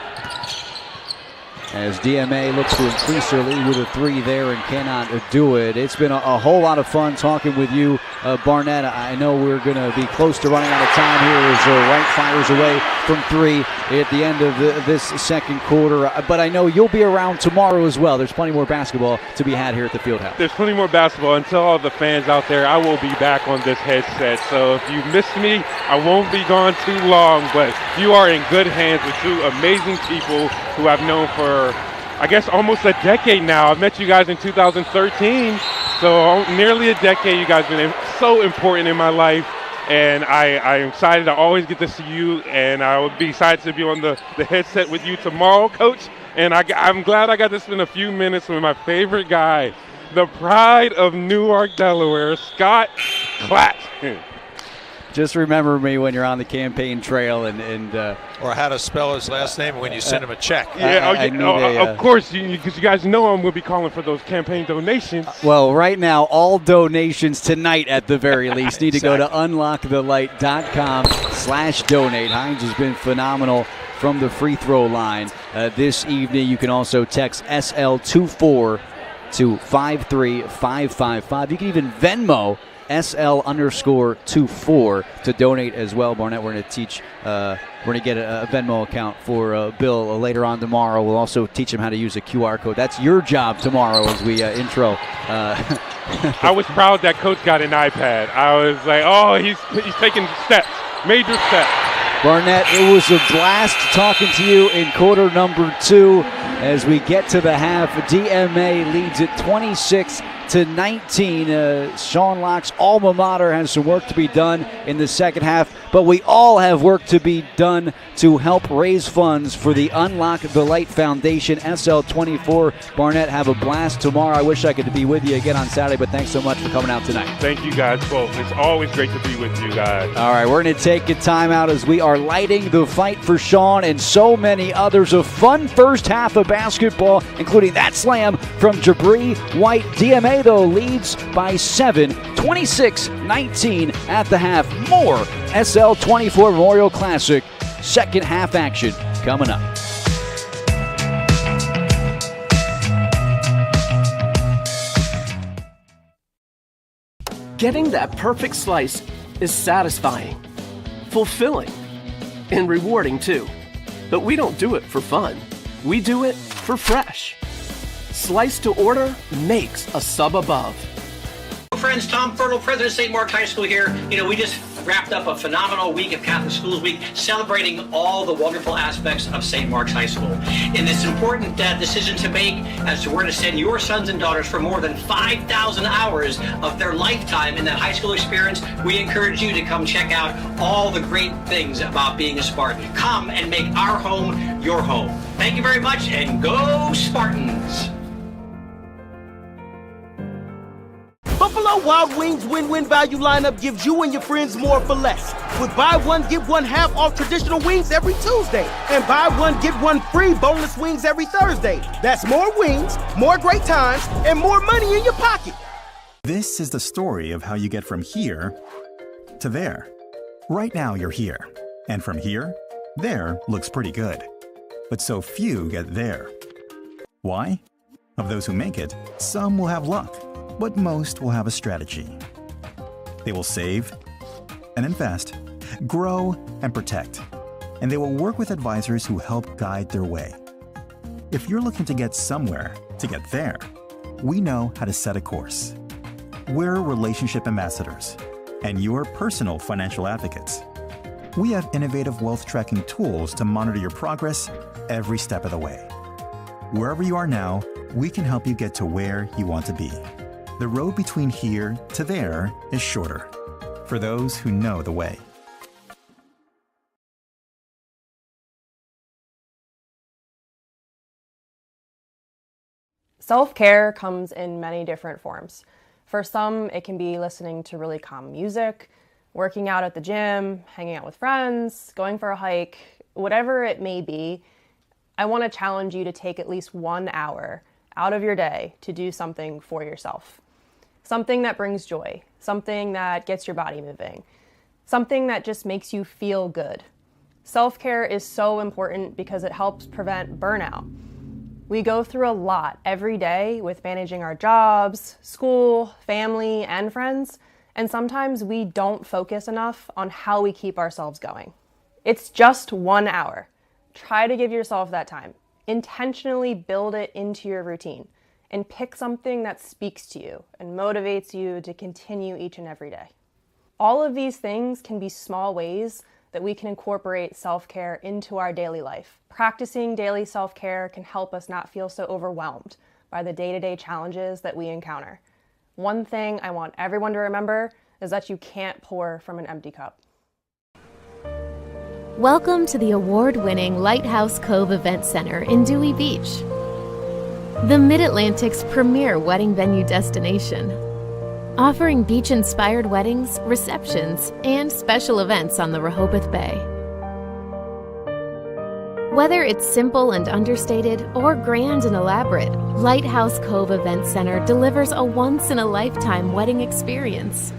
as DMA looks to increase their lead with a 3 there and cannot do it. It's been a whole lot of fun talking with you, Barnett. I know we're going to be close to running out of time here as Wright fires away from 3 at the end of this second quarter. But I know you'll be around tomorrow as well. There's plenty more basketball to be had here at the Fieldhouse. There's plenty more basketball. And tell all the fans out there, I will be back on this headset. So if you miss me, I won't be gone too long. But you are in good hands with 2 amazing people who I've known for, I guess, almost a decade now. I met you guys in 2013, so nearly a decade. You guys have been so important in my life, and I am excited to always get to see you, and I would be excited to be on the headset with you tomorrow, Coach. And I'm glad I got to spend a few minutes with my favorite guy, the pride of Newark, Delaware, Scott Klatt. Just remember me when you're on the campaign trail and or how to spell his last name when you send him a check. Of course, because you guys know I'm going to be calling for those campaign donations. Well, right now, all donations tonight at the very least need to go to unlockthelight.com/donate. Hines has been phenomenal from the free throw line this evening. You can also text SL24 to 53555. You can even Venmo SL_24 to donate as well. Barnett, we're going to get a Venmo account for Bill later on tomorrow. We'll also teach him how to use a QR code. That's your job tomorrow as we intro. I was proud that Coach got an iPad. I was like, oh, he's taking steps, major steps. Barnett, it was a blast talking to you in quarter number 2. As we get to the half, DMA leads it 26-19. Sean Locke's alma mater has some work to be done in the second half, but we all have work to be done to help raise funds for the UnLocke the Light Foundation, SL24. Barnett, have a blast tomorrow. I wish I could be with you again on Saturday, but thanks so much for coming out tonight. Thank you guys both. It's always great to be with you guys. All right, we're going to take a timeout as we are lighting the fight for Sean and so many others. A fun first half of basketball, including that slam from Jabri White. DMA, though, leads by 7, 26-19 at the half. More SL24 Memorial Classic second half action coming up. Getting that perfect slice is satisfying, fulfilling, and rewarding too. But we don't do it for fun. We do it for fresh. Slice to order makes a sub above. Friends, Tom Fertile, president of St. Mark's High School here. We just wrapped up a phenomenal week of Catholic Schools Week, celebrating all the wonderful aspects of St. Mark's High School. In this important decision to make as to where to send your sons and daughters for more than 5,000 hours of their lifetime in that high school experience, we encourage you to come check out all the great things about being a Spartan. Come and make our home your home. Thank you very much, and go Spartans! Buffalo Wild Wings win-win value lineup gives you and your friends more for less. With buy one, get one half off traditional wings every Tuesday. And buy one, get one free boneless wings every Thursday. That's more wings, more great times, and more money in your pocket. This is the story of how you get from here to there. Right now you're here. And from here, there looks pretty good. But so few get there. Why? Of those who make it, some will have luck, but most will have a strategy. They will save and invest, grow and protect, and they will work with advisors who help guide their way. If you're looking to get somewhere to get there, we know how to set a course. We're relationship ambassadors and your personal financial advocates. We have innovative wealth tracking tools to monitor your progress every step of the way. Wherever you are now, we can help you get to where you want to be. The road between here to there is shorter for those who know the way. Self-care comes in many different forms. For some, it can be listening to really calm music, working out at the gym, hanging out with friends, going for a hike, whatever it may be. I want to challenge you to take at least 1 hour out of your day to do something for yourself. Something that brings joy, something that gets your body moving, something that just makes you feel good. Self-care is so important because it helps prevent burnout. We go through a lot every day with managing our jobs, school, family, and friends, and sometimes we don't focus enough on how we keep ourselves going. It's just 1 hour. Try to give yourself that time. Intentionally build it into your routine and pick something that speaks to you and motivates you to continue each and every day. All of these things can be small ways that we can incorporate self-care into our daily life. Practicing daily self-care can help us not feel so overwhelmed by the day-to-day challenges that we encounter. One thing I want everyone to remember is that you can't pour from an empty cup. Welcome to the award-winning Lighthouse Cove Event Center in Dewey Beach, the Mid-Atlantic's premier wedding venue destination. offering beach-inspired weddings, receptions, and special events on the Rehoboth Bay. Whether it's simple and understated or grand and elaborate, Lighthouse Cove Event Center delivers a once-in-a-lifetime wedding experience.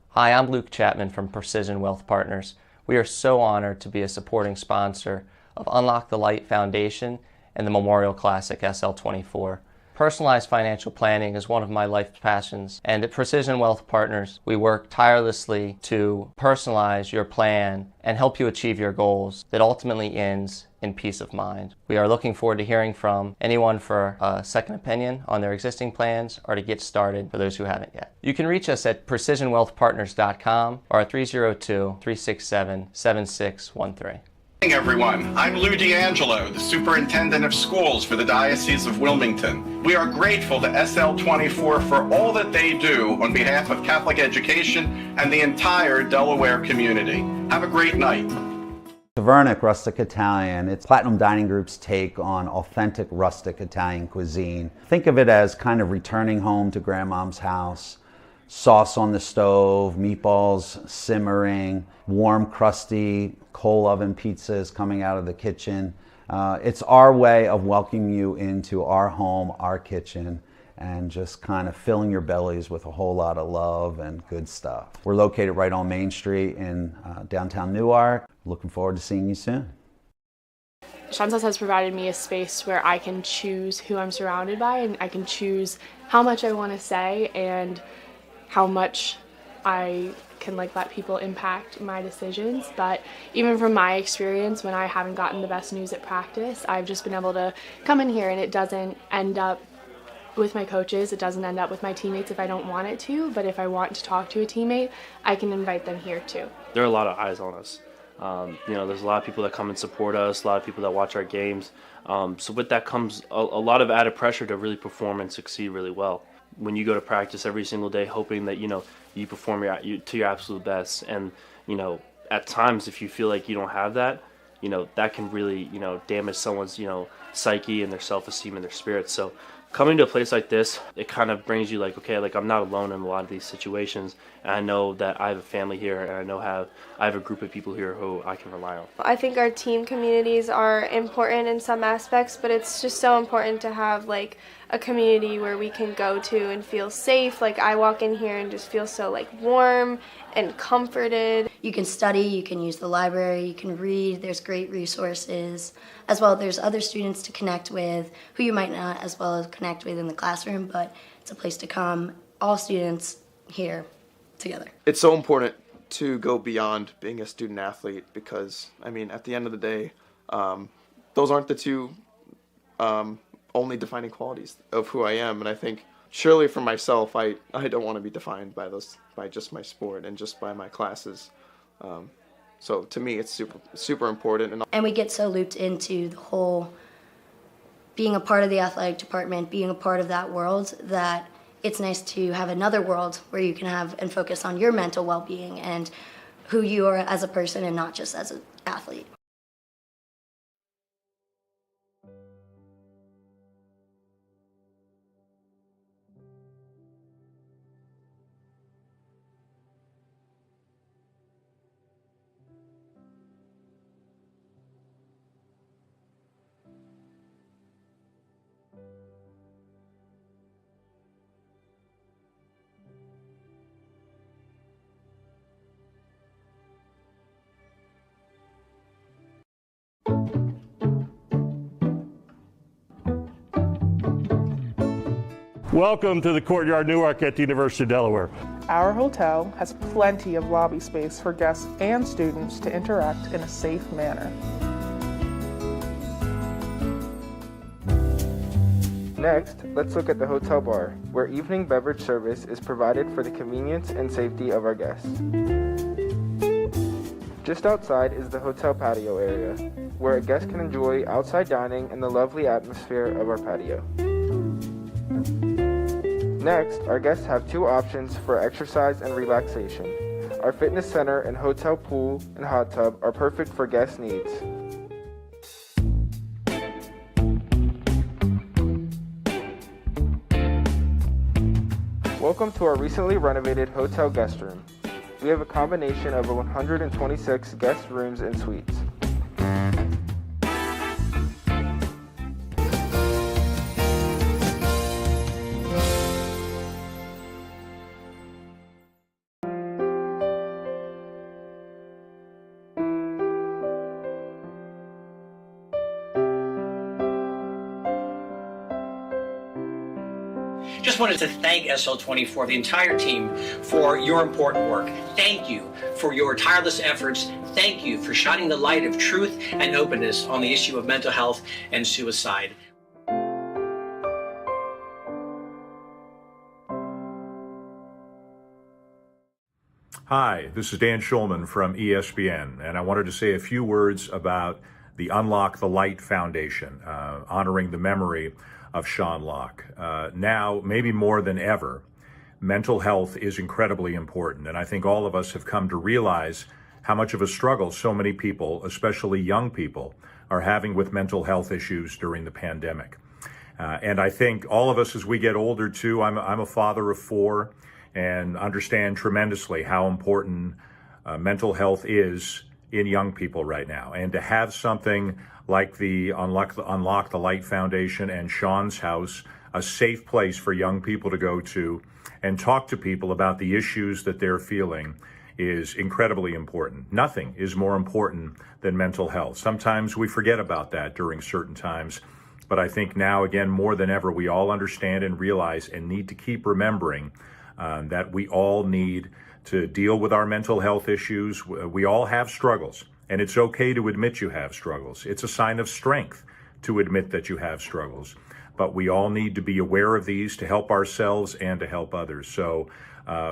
Hi, I'm Luke Chapman from Precision Wealth Partners. We are so honored to be a supporting sponsor of UnLocke the Light Foundation and the Memorial Classic SL24. Personalized financial planning is one of my life's passions, and at Precision Wealth Partners, we work tirelessly to personalize your plan and help you achieve your goals that ultimately ends in peace of mind. We are looking forward to hearing from anyone for a second opinion on their existing plans or to get started for those who haven't yet. You can reach us at precisionwealthpartners.com or at 302-367-7613. Everyone, I'm Lou D'Angelo, the Superintendent of Schools for the Diocese of Wilmington. We are grateful to SL24 for all that they do on behalf of Catholic education and the entire Delaware community. Have a great night. Tavernic Rustic Italian, it's Platinum Dining Group's take on authentic rustic Italian cuisine. Think of it as kind of returning home to grandmom's house. Sauce on the stove, meatballs simmering, warm, crusty coal oven pizzas coming out of the kitchen. It's our way of welcoming you into our home, our kitchen, and just kind of filling your bellies with a whole lot of love and good stuff. We're located right on Main Street in downtown Newark. Looking forward to seeing you soon. Sean's House has provided me a space where I can choose who I'm surrounded by, and I can choose how much I want to say and how much I can let people impact my decisions. But even from my experience, when I haven't gotten the best news at practice, I've just been able to come in here and it doesn't end up with my coaches, it doesn't end up with my teammates if I don't want it to, but if I want to talk to a teammate, I can invite them here too. There are a lot of eyes on us. There's a lot of people that come and support us, a lot of people that watch our games. So with that comes a lot of added pressure to really perform and succeed really well. When you go to practice every single day hoping that, you perform to your absolute best, and, at times if you feel like you don't have that, that can really, damage someone's, psyche and their self-esteem and their spirit. So coming to a place like this, it kind of brings you I'm not alone in a lot of these situations, and I know that I have a family here, and I know I have a group of people here who I can rely on. I think our team communities are important in some aspects, but it's just so important to have a community where we can go to and feel safe. I walk in here and just feel so warm and comforted. You can study, you can use the library, you can read, there's great resources. As well, there's other students to connect with who you might not as well as connect with in the classroom, but it's a place to come, all students here together. It's so important to go beyond being a student athlete because, at the end of the day, those aren't the two only defining qualities of who I am. And I think surely for myself, I don't want to be defined by just my sport and just by my classes. So to me, it's super important. And we get so looped into the whole being a part of the athletic department, being a part of that world, that it's nice to have another world where you can have and focus on your mental well-being and who you are as a person and not just as an athlete. Welcome to the Courtyard Newark at the University of Delaware. Our hotel has plenty of lobby space for guests and students to interact in a safe manner. Next, let's look at the hotel bar, where evening beverage service is provided for the convenience and safety of our guests. Just outside is the hotel patio area, where a guest can enjoy outside dining in the lovely atmosphere of our patio. Next, our guests have two options for exercise and relaxation. Our fitness center and hotel pool and hot tub are perfect for guest needs. Welcome to our recently renovated hotel guest room. We have a combination of 126 guest rooms and suites. Just wanted to thank SL24, the entire team, for your important work. Thank you for your tireless efforts. Thank you for shining the light of truth and openness on the issue of mental health and suicide. Hi, this is Dan Schulman from ESPN, and I wanted to say a few words about the UnLocke the Light Foundation, honoring the memory of Sean Locke. Now, maybe more than ever, mental health is incredibly important, and I think all of us have come to realize how much of a struggle so many people, especially young people, are having with mental health issues during the pandemic. And I think all of us, as we get older too, I'm a father of 4, and understand tremendously how important mental health is in young people right now. And to have something like the UnLocke the Light Foundation and Sean's house, a safe place for young people to go to and talk to people about the issues that they're feeling, is incredibly important. Nothing is more important than mental health. Sometimes we forget about that during certain times, but I think now, again, more than ever, we all understand and realize and need to keep remembering that we all need to deal with our mental health issues. We all have struggles, and it's okay to admit you have struggles. It's a sign of strength to admit that you have struggles. But we all need to be aware of these to help ourselves and to help others. So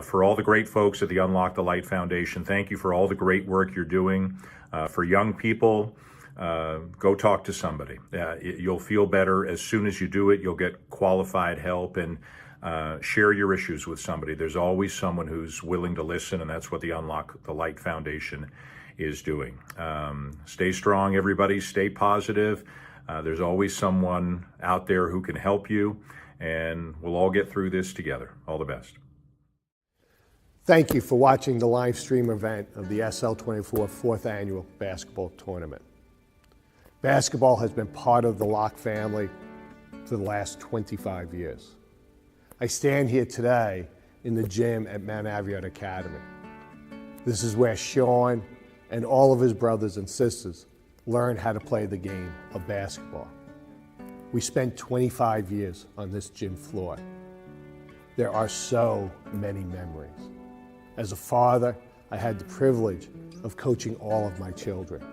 for all the great folks at the UnLocke the Light Foundation, thank you for all the great work you're doing. For young people, go talk to somebody. You'll feel better as soon as you do it. You'll get qualified help, and share your issues with somebody. There's always someone who's willing to listen, and that's what the UnLocke the Light Foundation is doing. Stay strong, everybody. Stay positive. There's always someone out there who can help you, and we'll all get through this together. All the best. Thank you for watching the live stream event of the SL24 4th Annual Basketball Tournament. Basketball has been part of the Locke family for the last 25 years. I stand here today in the gym at Mount Aviot Academy. This is where Sean and all of his brothers and sisters learned how to play the game of basketball. We spent 25 years on this gym floor. There are so many memories. As a father, I had the privilege of coaching all of my children.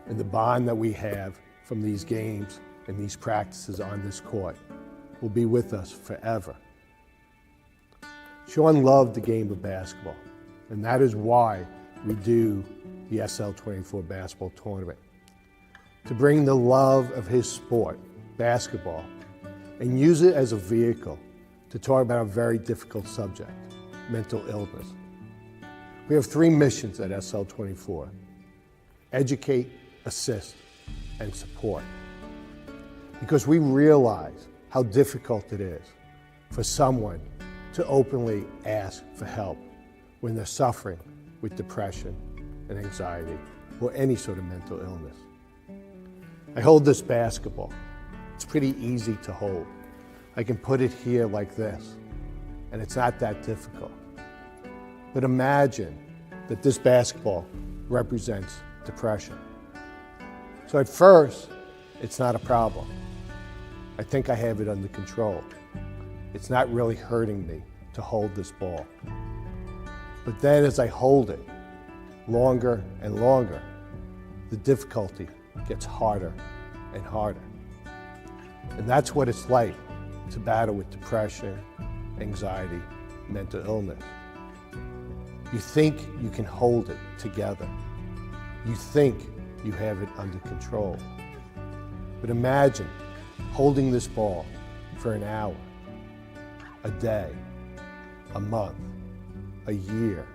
And the bond that we have from these games and these practices on this court will be with us forever. Sean loved the game of basketball, and that is why we do the SL24 basketball tournament. To bring the love of his sport, basketball, and use it as a vehicle to talk about a very difficult subject, mental illness. We have 3 missions at SL24: educate, assist, and support. Because we realize how difficult it is for someone to openly ask for help when they're suffering with depression and anxiety or any sort of mental illness. I hold this basketball. It's pretty easy to hold. I can put it here like this, and it's not that difficult. But imagine that this basketball represents depression. So at first, it's not a problem. I think I have it under control. It's not really hurting me to hold this ball. But then as I hold it longer and longer, the difficulty gets harder and harder. And that's what it's like to battle with depression, anxiety, mental illness. You think you can hold it together. You think you have it under control. But imagine holding this ball for an hour, a day, a month, a year,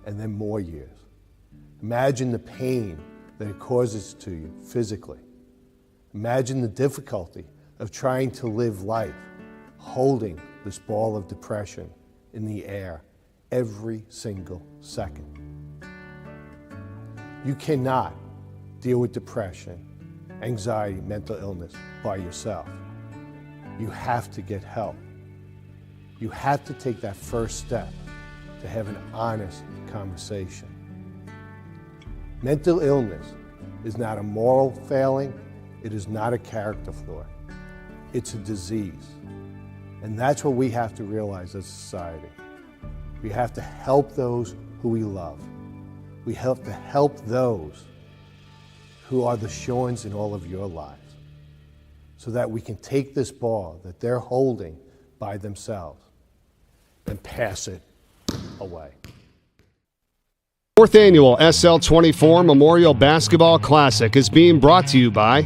and then more years. Imagine the pain that it causes to you physically. Imagine the difficulty of trying to live life holding this ball of depression in the air every single second. You cannot deal with depression, anxiety, mental illness by yourself. You have to get help. You have to take that first step to have an honest conversation. Mental illness is not a moral failing. It is not a character flaw. It's a disease. And that's what we have to realize as a society. We have to help those who we love. We have to help those who are the Seans in all of your lives, so that we can take this ball that they're holding by themselves and pass it away. 4th Annual SL24 Memorial Basketball Classic is being brought to you by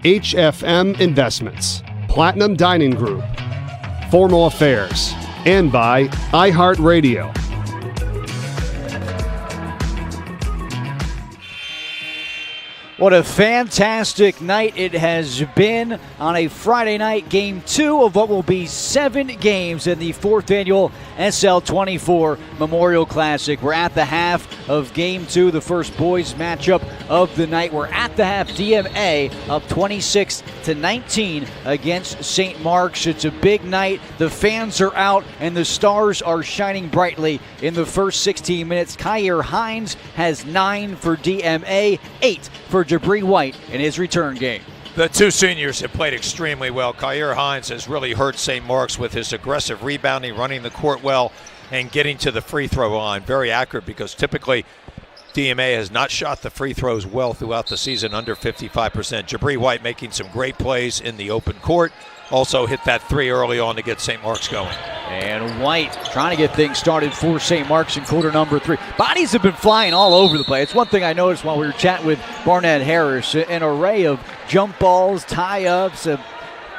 HFM Investments, Platinum Dining Group, Formal Affairs, and by iHeartRadio. What a fantastic night it has been on a Friday night, Game 2 of what will be 7 games in the 4th Annual SL24 Memorial Classic. We're at the half of Game 2, the first boys matchup of the night. We're at the half, DMA up 26-19 against St. Mark's. It's a big night. The fans are out, and the stars are shining brightly in the first 16 minutes. Kyer Hines has 9 for DMA, 8 for Jabri White in his return game. The two seniors have played extremely well. Kyer Hines has really hurt St. Mark's with his aggressive rebounding, running the court well, and getting to the free throw line. Very accurate, because typically DMA has not shot the free throws well throughout the season, under 55%. Jabri White making some great plays in the open court. Also hit that 3 early on to get St. Mark's going. And White trying to get things started for St. Mark's in quarter number 3. Bodies have been flying all over the place. It's one thing I noticed while we were chatting with Barnett Harris, an array of jump balls, tie-ups,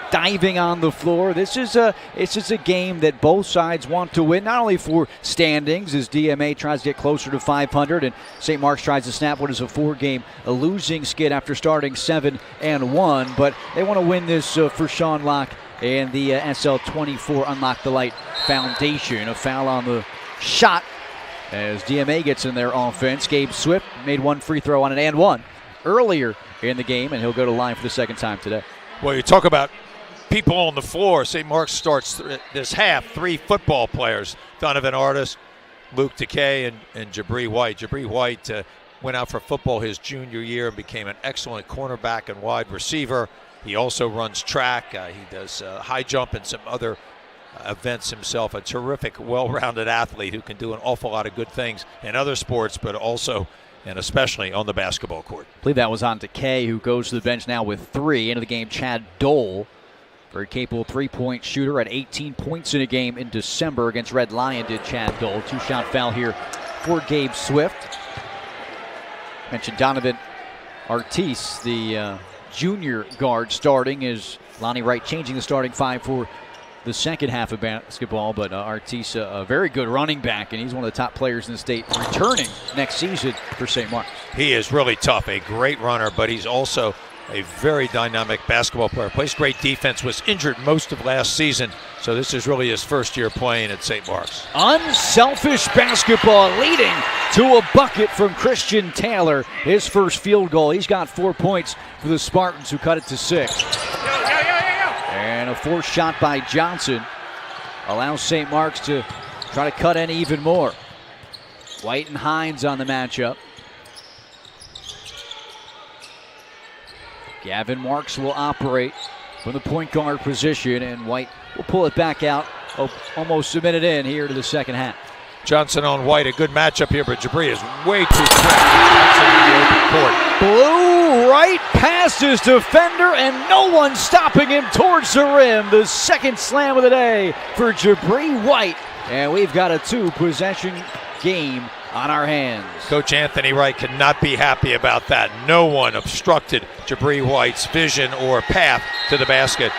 diving on the floor. It's just a game that both sides want to win, not only for standings as DMA tries to get closer to 500 and St. Mark's tries to snap what is a 4-game losing skid after starting 7-1, but they want to win this for Sean Locke and the SL24 UnLocke the Light Foundation. A foul on the shot as DMA gets in their offense. Gabe Swift made 1 free throw on an and 1 earlier in the game, and he'll go to line for the second time today. Well, you talk about people on the floor. St. Mark's starts this half, 3 football players, Donovan Artis, Luke Takei, and Jabri White. Jabri White went out for football his junior year and became an excellent cornerback and wide receiver. He also runs track. He does high jump and some other events himself. A terrific, well-rounded athlete who can do an awful lot of good things in other sports, but also and especially on the basketball court. I believe that was on Takei, who goes to the bench now with 3. Into the game, Chad Dole, very capable 3-point shooter, at 18 points in a game in December against Red Lion, did Chad Dole. 2-shot foul here for Gabe Swift. Mentioned Donovan Artis, the junior guard, starting, as Lonnie Wright changing the starting 5 for the second half of basketball, but Artis, a very good running back, and he's one of the top players in the state, returning next season for St. Mark's. He is really tough, a great runner, but he's also a very dynamic basketball player. Plays great defense, was injured most of last season, so this is really his first year playing at St. Mark's. Unselfish basketball, leading to a bucket from Christian Taylor. His first field goal. He's got 4 points for the Spartans, who cut it to 6. And a forced shot by Johnson allows St. Mark's to try to cut in even more. White and Hines on the matchup. Gavin Marks will operate from the point guard position, and White will pull it back out almost a minute in here to the second half. Johnson on White, a good matchup here, but Jabri is way too quick. Blew right past his defender, and no one stopping him towards the rim. The second slam of the day for Jabri White, and we've got a 2-possession game on our hands. Coach Anthony Wright cannot be happy about that. No one obstructed Jabri White's vision or path to the basket,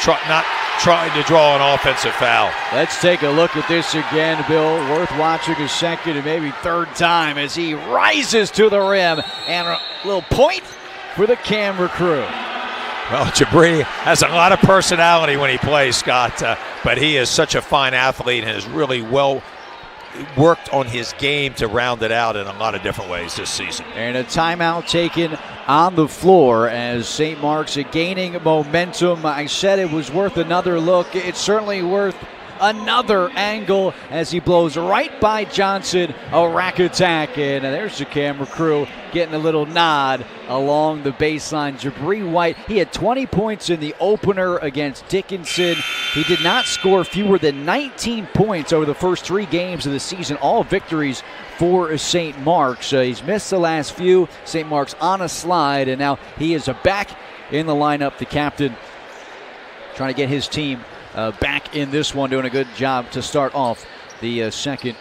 not trying to draw an offensive foul. Let's take a look at this again, Bill. Worth watching a second and maybe third time as he rises to the rim, and a little point for the Canberra crew. Well, Jabri has a lot of personality when he plays, Scott, but he is such a fine athlete and has really well worked on his game to round it out in a lot of different ways this season. And a timeout taken on the floor as St. Mark's gaining momentum. I said it was worth another look. It's certainly worth another angle as he blows right by Johnson. A rack attack, and there's the camera crew getting a little nod along the baseline. Jabri White, he had 20 points in the opener against Dickinson. He did not score fewer than 19 points over the first 3 games of the season, all victories for St. Mark's. He's missed the last few. St. Mark's on a slide, and now he is back in the lineup. The captain trying to get his team back in this one, doing a good job to start off the second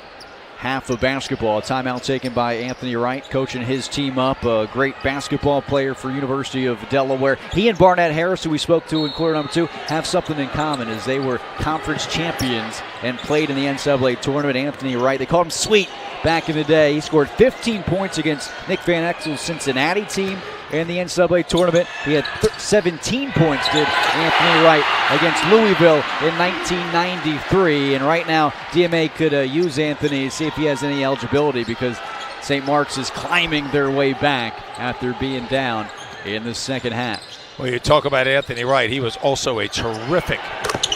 half of basketball. A timeout taken by Anthony Wright, coaching his team up. A great basketball player for University of Delaware. He and Barnett Harris, who we spoke to in quarter number 2, have something in common, as they were conference champions and played in the NCAA tournament. Anthony Wright, they called him Sweet back in the day. He scored 15 points against Nick Van Exel's Cincinnati team in the NCAA tournament. He had 17 points, did Anthony Wright, against Louisville in 1993. And right now, DMA could use Anthony to see if he has any eligibility, because St. Mark's is climbing their way back after being down in the second half. Well, you talk about Anthony Wright. He was also a terrific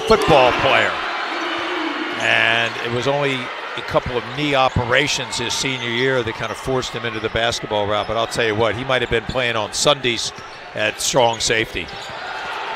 football player. And it was only a couple of knee operations his senior year that kind of forced him into the basketball route. But I'll tell you what, he might have been playing on Sundays at strong safety.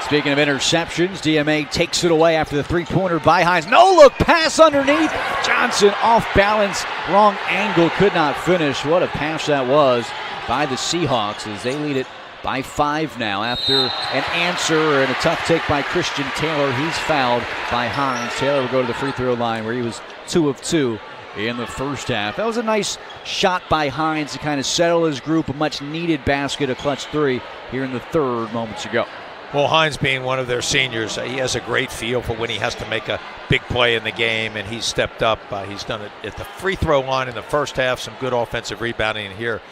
Speaking of interceptions, DMA takes it away after the three-pointer by Hines. No look pass underneath. Johnson off balance, wrong angle, could not finish. What a pass that was by the Seahawks as they lead it by 5 now after an answer and a tough take by Christian Taylor. He's fouled by Hines. Taylor will go to the free throw line where he was 2 of 2 in the first half. That was a nice shot by Hines to kind of settle his group. A much needed basket, a clutch 3 here in the third moments ago. Well, Hines being one of their seniors, he has a great feel for when he has to make a big play in the game, and he's stepped up. He's done it at the free throw line in the first half, some good offensive rebounding here,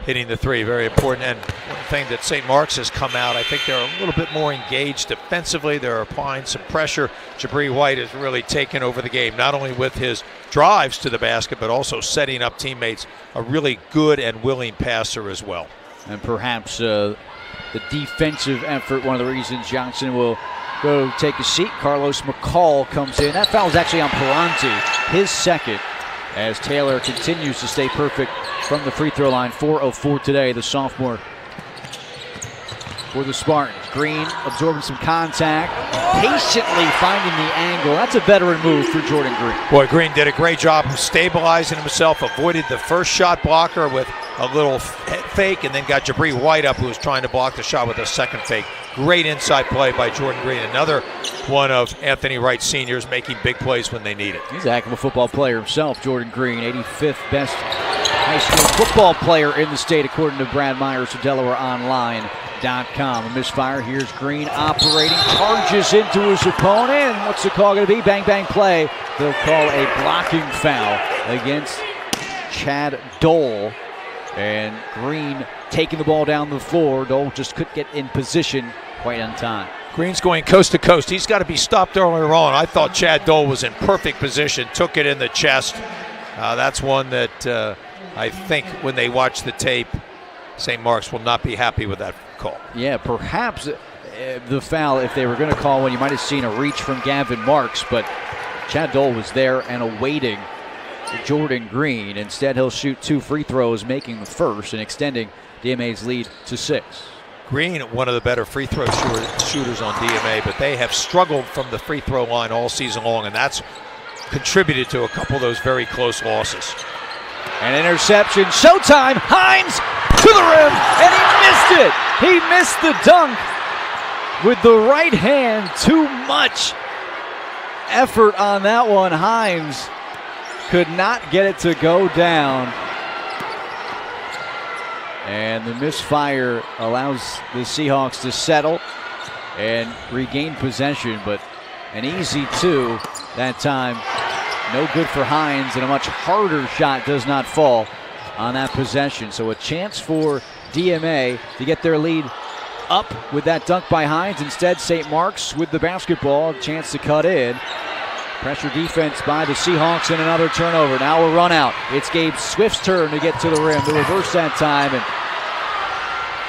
hitting the 3, very important. And one thing that St. Mark's has come out, I think they're a little bit more engaged defensively. They're applying some pressure. Jabri White has really taken over the game, not only with his drives to the basket, but also setting up teammates. A really good and willing passer as well. And perhaps the defensive effort, one of the reasons Johnson will go take a seat. Carlos McCall comes in. That foul is actually on Palante, his second, as Taylor continues to stay perfect from the free throw line. 4 of 4 today, the sophomore for the Spartans. Green absorbing some contact, patiently finding the angle. That's a veteran move for Jordan Green. Boy, Green did a great job of stabilizing himself, avoided the first shot blocker with a little fake, and then got Jabri White up, who was trying to block the shot with a second fake. Great inside play by Jordan Green. Another one of Anthony Wright's seniors making big plays when they need it. He's a heck of a football player himself, Jordan Green. 85th best high school football player in the state, according to Brad Myers of DelawareOnline.com. A misfire. Here's Green operating, charges into his opponent. And what's the call going to be? Bang, bang play. They'll call a blocking foul against Chad Dole. And Green taking the ball down the floor. Dole just couldn't get in position quite on time. Green's going coast to coast. He's got to be stopped earlier on. I thought Chad Dole was in perfect position, took it in the chest. That's one that I think when they watch the tape, St. Mark's will not be happy with that call. Yeah, perhaps the foul, if they were going to call one, you might have seen a reach from Gavin Marks, but Chad Dole was there and awaiting Jordan Green. Instead, he'll shoot 2 free throws, making the first and extending DMA's lead to 6. Green, one of the better free throw shooters on DMA, but they have struggled from the free throw line all season long, and that's contributed to a couple of those very close losses. An interception, showtime, Hines to the rim, and he missed it. He missed the dunk with the right hand. Too much effort on that one. Hines could not get it to go down. And the misfire allows the Seahawks to settle and regain possession, but an easy 2 that time. No good for Hines, and a much harder shot does not fall on that possession. So a chance for DMA to get their lead up with that dunk by Hines. Instead, St. Mark's with the basketball, chance to cut in. Pressure defense by the Seahawks and another turnover. Now a run out. It's Gabe Swift's turn to get to the rim. The reverse that time, and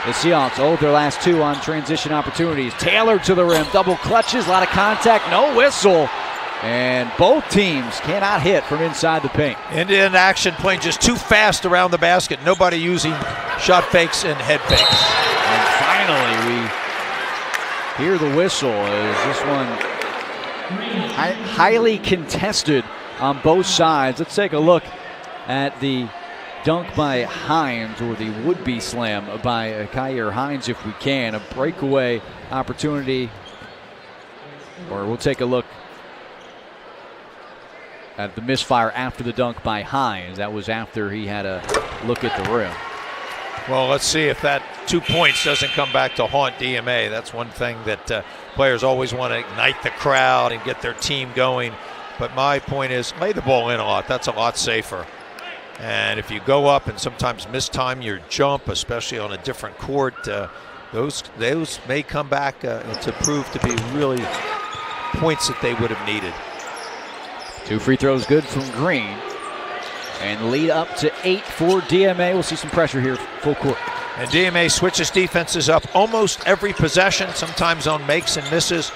the Seahawks hold their last 2 on transition opportunities. Taylor to the rim, double clutches, a lot of contact, no whistle. And both teams cannot hit from inside the paint. Indian action playing just too fast around the basket. Nobody using shot fakes and head fakes. And finally, we hear the whistle as this one highly contested on both sides. Let's take a look at the dunk by Hines, or the would-be slam by Kyer Hines if we can. A breakaway opportunity. Or we'll take a look at the misfire after the dunk by Hines. That was after he had a look at the rim. Well, let's see if that 2 points doesn't come back to haunt DMA. That's one thing that players always want to ignite the crowd and get their team going. But my point is, lay the ball in a lot. That's a lot safer. And if you go up and sometimes mistime your jump, especially on a different court, those may come back to prove to be really points that they would have needed. 2 free throws good from Green. And lead up to 8 for DMA. We'll see some pressure here, full court. And DMA switches defenses up almost every possession, sometimes on makes and misses.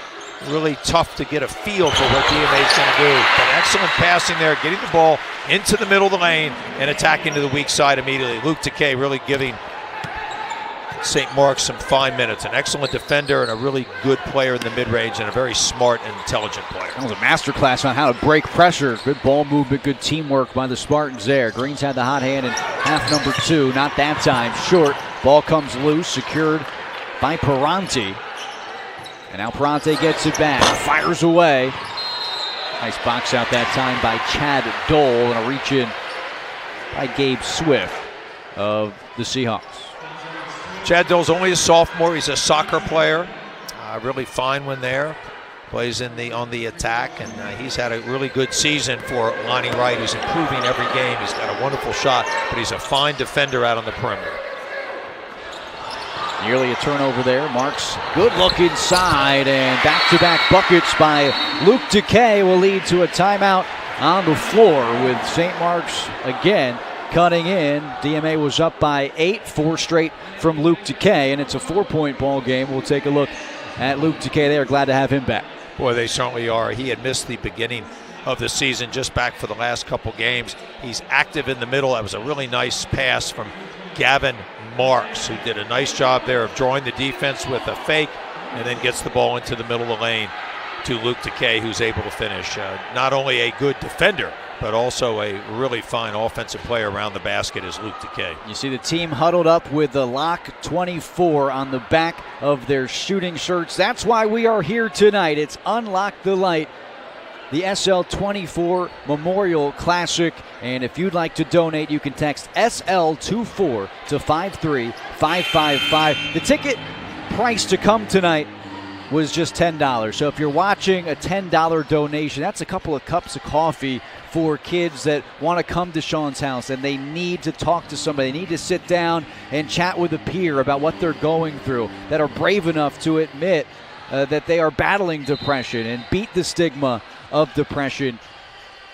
Really tough to get a feel for what DMA is going to do. But excellent passing there, getting the ball into the middle of the lane and attacking to the weak side immediately. Luke Takei really giving St. Mark's some fine minutes. An excellent defender and a really good player in the mid-range, and a very smart and intelligent player. That was a masterclass on how to break pressure. Good ball movement, good teamwork by the Spartans there. Green's had the hot hand in half number 2. Not that time. Short. Ball comes loose, secured by Parante. And now Parante gets it back, fires away. Nice box out that time by Chad Dole, and a reach in by Gabe Swift of the Seahawks. Chad Dole's only a sophomore. He's a soccer player. Really fine one there. Plays on the attack, and he's had a really good season for Lonnie Wright, who's improving every game. He's got a wonderful shot, but he's a fine defender out on the perimeter. Nearly a turnover there. Marks, good look inside, and back-to-back buckets by Luke Takei will lead to a timeout on the floor with St. Mark's again cutting in. DMA was up by 8, 4 straight from Luke Takei, and it's a 4-point ball game. We'll take a look at Luke Takei there. Glad to have him back. Boy, they certainly are. He had missed the beginning of the season, just back for the last couple games. He's active in the middle. That was a really nice pass from Gavin Marks, who did a nice job there of drawing the defense with a fake, and then gets the ball into the middle of the lane to Luke Takei, who's able to finish. Not only a good defender, but also a really fine offensive player around the basket is Luke Takei. You see the team huddled up with the Locke 24 on the back of their shooting shirts. That's why we are here tonight. It's UnLocke the Light, the SL24 Memorial Classic. And if you'd like to donate, you can text SL24 to 53555. The ticket price to come tonight was just $10. So if you're watching, a $10 donation, that's a couple of cups of coffee for kids that want to come to Sean's house and they need to talk to somebody. They need to sit down and chat with a peer about what they're going through, that are brave enough to admit that they are battling depression and beat the stigma of depression.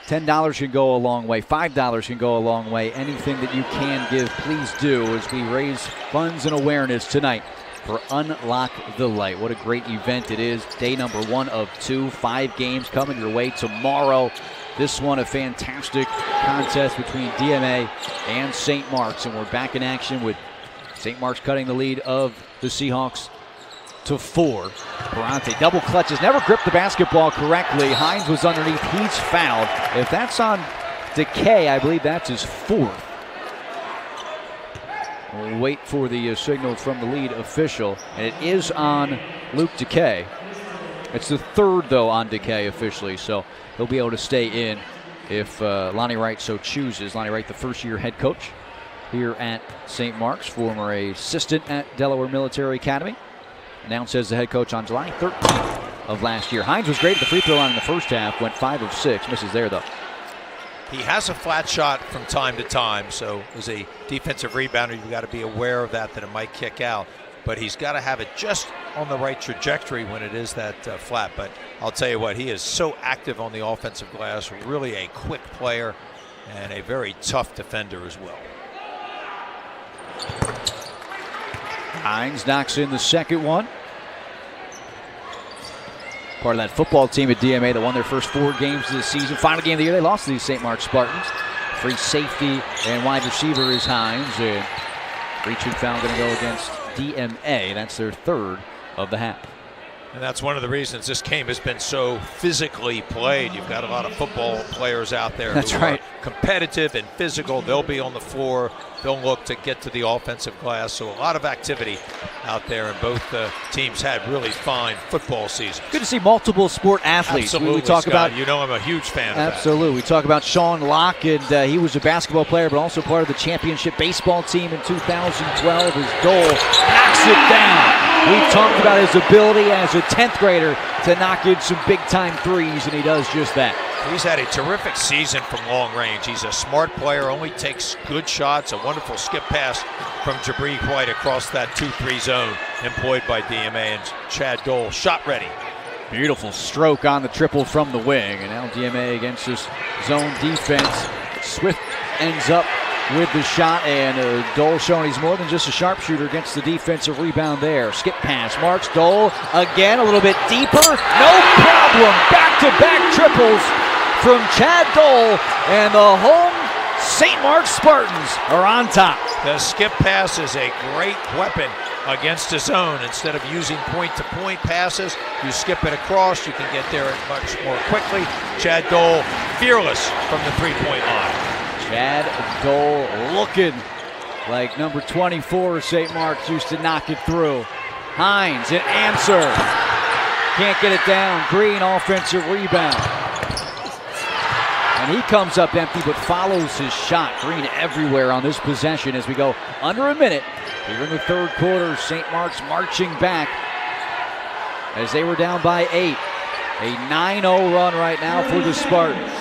$10 can go a long way. $5 can go a long way. Anything that you can give, please do, as we raise funds and awareness tonight for UnLocke the Light. What a great event it is. Day number 1 of 2, 5 games coming your way tomorrow. This one a fantastic contest between DMA and St. Mark's, and we're back in action with St. Mark's cutting the lead of the Seahawks to 4. Parante double clutches, never gripped the basketball correctly. Hines was underneath, he's fouled. If that's on Takei, I believe that's his 4th. We'll wait for the signal from the lead official, and it is on Luke Takei. It's the 3rd, though, on Takei officially, so he'll be able to stay in if Lonnie Wright so chooses. Lonnie Wright, the first-year head coach here at St. Mark's, former assistant at Delaware Military Academy. Announced as the head coach on July 13th of last year. Hines was great at the free throw line in the first half, went 5 of 6, misses there, though. He has a flat shot from time to time, so as a defensive rebounder, you've got to be aware of that it might kick out. but he's got to have it just on the right trajectory when it is that flat. But I'll tell you what, he is so active on the offensive glass, really a quick player and a very tough defender as well. Hines knocks in the second one. Part of that football team at DMA that won their first 4 games of the season. Final game of the year, they lost to the St. Mark Spartans. Free safety and wide receiver is Hines. And reaching foul going to go against DMA. That's their 3rd of the half. And that's one of the reasons this game has been so physically played. You've got a lot of football players out there That's who right. are competitive and physical. They'll be on the floor. They'll look to get to the offensive glass. So a lot of activity out there, and both teams had really fine football seasons. Good to see multiple sport athletes. Absolutely, we talk Scott. about, You know I'm a huge fan of that. absolutely. We talk about Sean Locke, and he was a basketball player, but also part of the championship baseball team in 2012. His goal knocks it down. We talked about his ability as a 10th grader to knock in some big-time threes, and he does just that. He's had a terrific season from long range. He's a smart player, only takes good shots. A wonderful skip pass from Jabri White across that 2-3 zone employed by DMA, and Chad Dole shot ready. Beautiful stroke on the triple from the wing, and now DMA against this zone defense. Swift ends up with the shot, and Dole showing he's more than just a sharpshooter against the defensive rebound there. Skip pass, Marks Dole again, a little bit deeper, no problem. Back-to-back triples from Chad Dole, and the home St. Mark Spartans are on top. The skip pass is a great weapon against a zone. Instead of using point-to-point passes, you skip it across. You can get there much more quickly. Chad Dole fearless from the three-point line. Chad Dole looking like number 24 St. Mark's used to knock it through. Hines, an answer. Can't get it down. Green, offensive rebound. And he comes up empty but follows his shot. Green everywhere on this possession as we go under a minute. Here in the 3rd quarter, St. Mark's marching back as they were down by 8. A 9-0 run right now for the Spartans.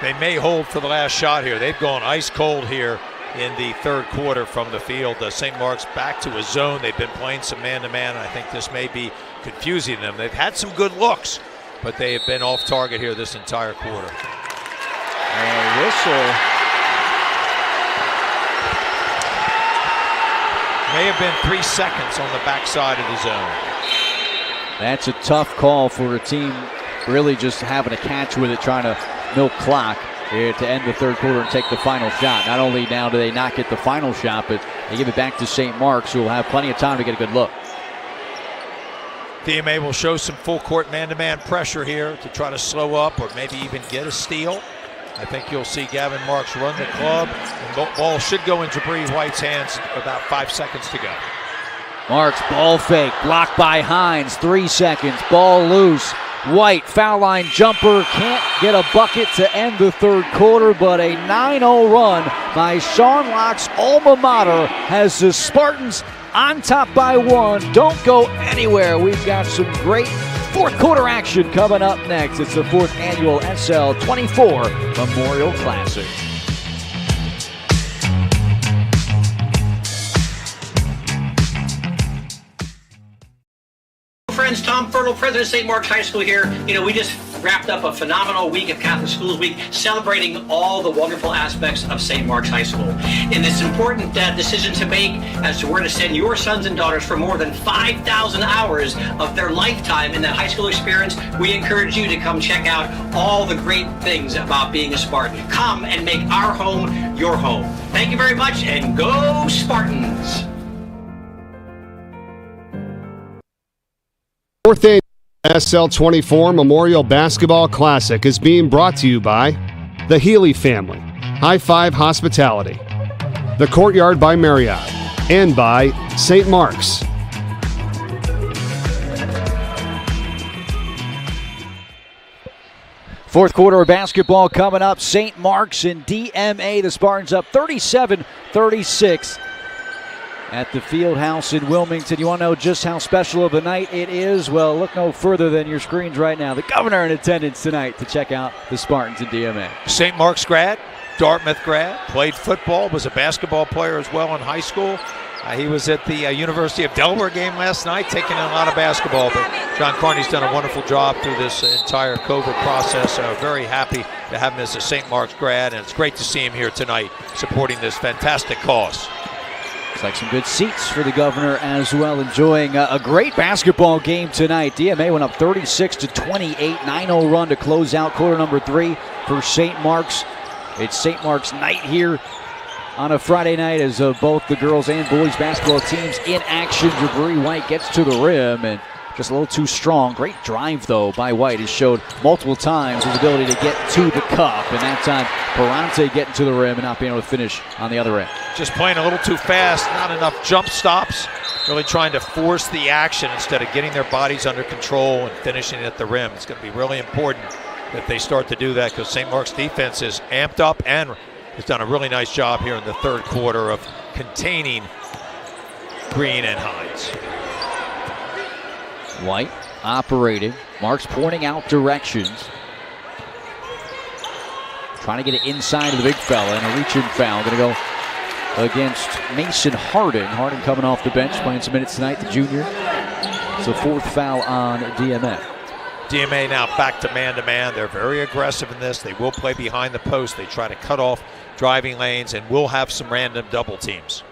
They may hold for the last shot here. They've gone ice cold here in the 3rd quarter from the field. St. Mark's back to a zone. They've been playing some man-to-man, and I think this may be confusing them. They've had some good looks, but they have been off target here this entire quarter. And a whistle. May have been 3 seconds on the backside of the zone. That's a tough call for a team really just having a catch with it, trying to milk clock here to end the 3rd quarter and take the final shot. Not only now do they not get the final shot, but they give it back to St. Mark's, who will have plenty of time to get a good look. DMA will show some full court man-to-man pressure here to try to slow up or maybe even get a steal. I think you'll see Gavin Marks run the club, and the ball should go in Jabri White's hands about 5 seconds to go. Marks, ball fake, blocked by Hines, 3 seconds, ball loose. White, foul line jumper, can't get a bucket to end the 3rd quarter, but a 9-0 run by Sean Locke's alma mater has the Spartans on top by 1. Don't go anywhere. We've got some great 4th quarter action coming up next. It's the 4th annual SL24 Memorial Classic. Friends, Tom Fertile, president of St. Mark's High School here. You know, we just wrapped up a phenomenal week of Catholic Schools Week, celebrating all the wonderful aspects of St. Mark's High School. In this important decision to make as to where to send your sons and daughters for more than 5,000 hours of their lifetime in that high school experience, we encourage you to come check out all the great things about being a Spartan. Come and make our home your home. Thank you very much, and go Spartans! 4th annual SL24 Memorial Basketball Classic is being brought to you by the Healy family, High Five Hospitality, the Courtyard by Marriott, and by St. Mark's. Fourth quarter of basketball coming up. St. Mark's and DMA. The Spartans up 37-36. At the field house in Wilmington. You want to know just how special of a night it is? Well, look no further than your screens right now. The governor in attendance tonight to check out the Spartans and DMA. St. Mark's grad, Dartmouth grad, played football, was a basketball player as well in high school. He was at the University of Delaware game last night, taking in a lot of basketball. But John Carney's done a wonderful job through this entire COVID process. Very happy to have him as a St. Mark's grad, and it's great to see him here tonight supporting this fantastic cause. Looks like some good seats for the governor as well, enjoying a great basketball game tonight. DMA went up 36-28, 9-0 run to close out quarter number 3 for St. Mark's. It's St. Mark's night here on a Friday night as both the girls and boys basketball teams in action. Jabari White gets to the rim and just a little too strong. Great drive, though, by White. Has showed multiple times his ability to get to the cup. And that time, Perante getting to the rim and not being able to finish on the other end. Just playing a little too fast, not enough jump stops. Really trying to force the action instead of getting their bodies under control and finishing at the rim. It's going to be really important that they start to do that because St. Mark's defense is amped up and has done a really nice job here in the third quarter of containing Green and Hines. White operating. Marks pointing out directions. Trying to get it inside of the big fella, and a reach-in foul. Going to go against Mason Harding. Harding coming off the bench, playing some minutes tonight, the junior. It's a fourth foul on DMA. DMA now back to man-to-man. They're very aggressive in this. They will play behind the post. They try to cut off driving lanes and will have some random double teams.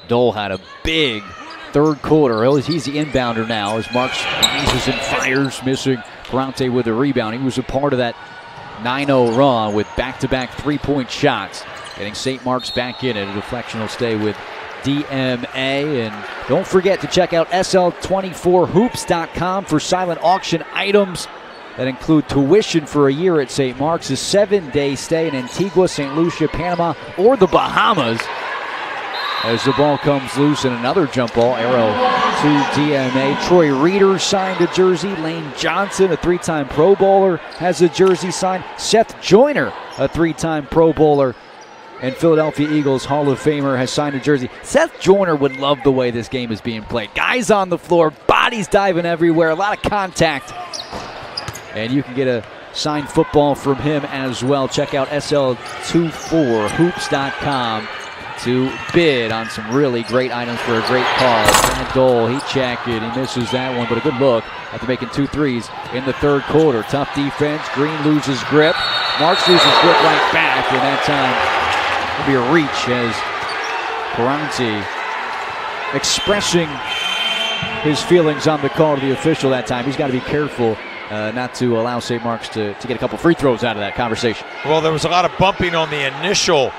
Dole had a big third quarter. He's the inbounder now as Marks rises and fires, missing Perante with a rebound. He was a part of that 9-0 run with back-to-back three-point shots. Getting St. Mark's back in it. A deflection will stay with DMA. And don't forget to check out SL24hoops.com for silent auction items that include tuition for a year at St. Mark's, a 7-day stay in Antigua, St. Lucia, Panama, or the Bahamas. As the ball comes loose and another jump ball, arrow to DMA. Troy Reeder signed a jersey. Lane Johnson, a three-time Pro Bowler, has a jersey signed. Seth Joyner, a three-time Pro Bowler and Philadelphia Eagles Hall of Famer, has signed a jersey. Seth Joyner would love the way this game is being played. Guys on the floor, bodies diving everywhere, a lot of contact. And you can get a signed football from him as well. Check out SL24hoops.com to bid on some really great items for a great cause. Brad Dole, he checked it. He misses that one, but a good look after making 2 threes in the third quarter. Tough defense. Green loses grip. Marks loses grip right back, and that time it'll be a reach as Perante expressing his feelings on the call to the official that time. He's got to be careful not to allow St. Mark's to get a couple free throws out of that conversation. Well, there was a lot of bumping on the initial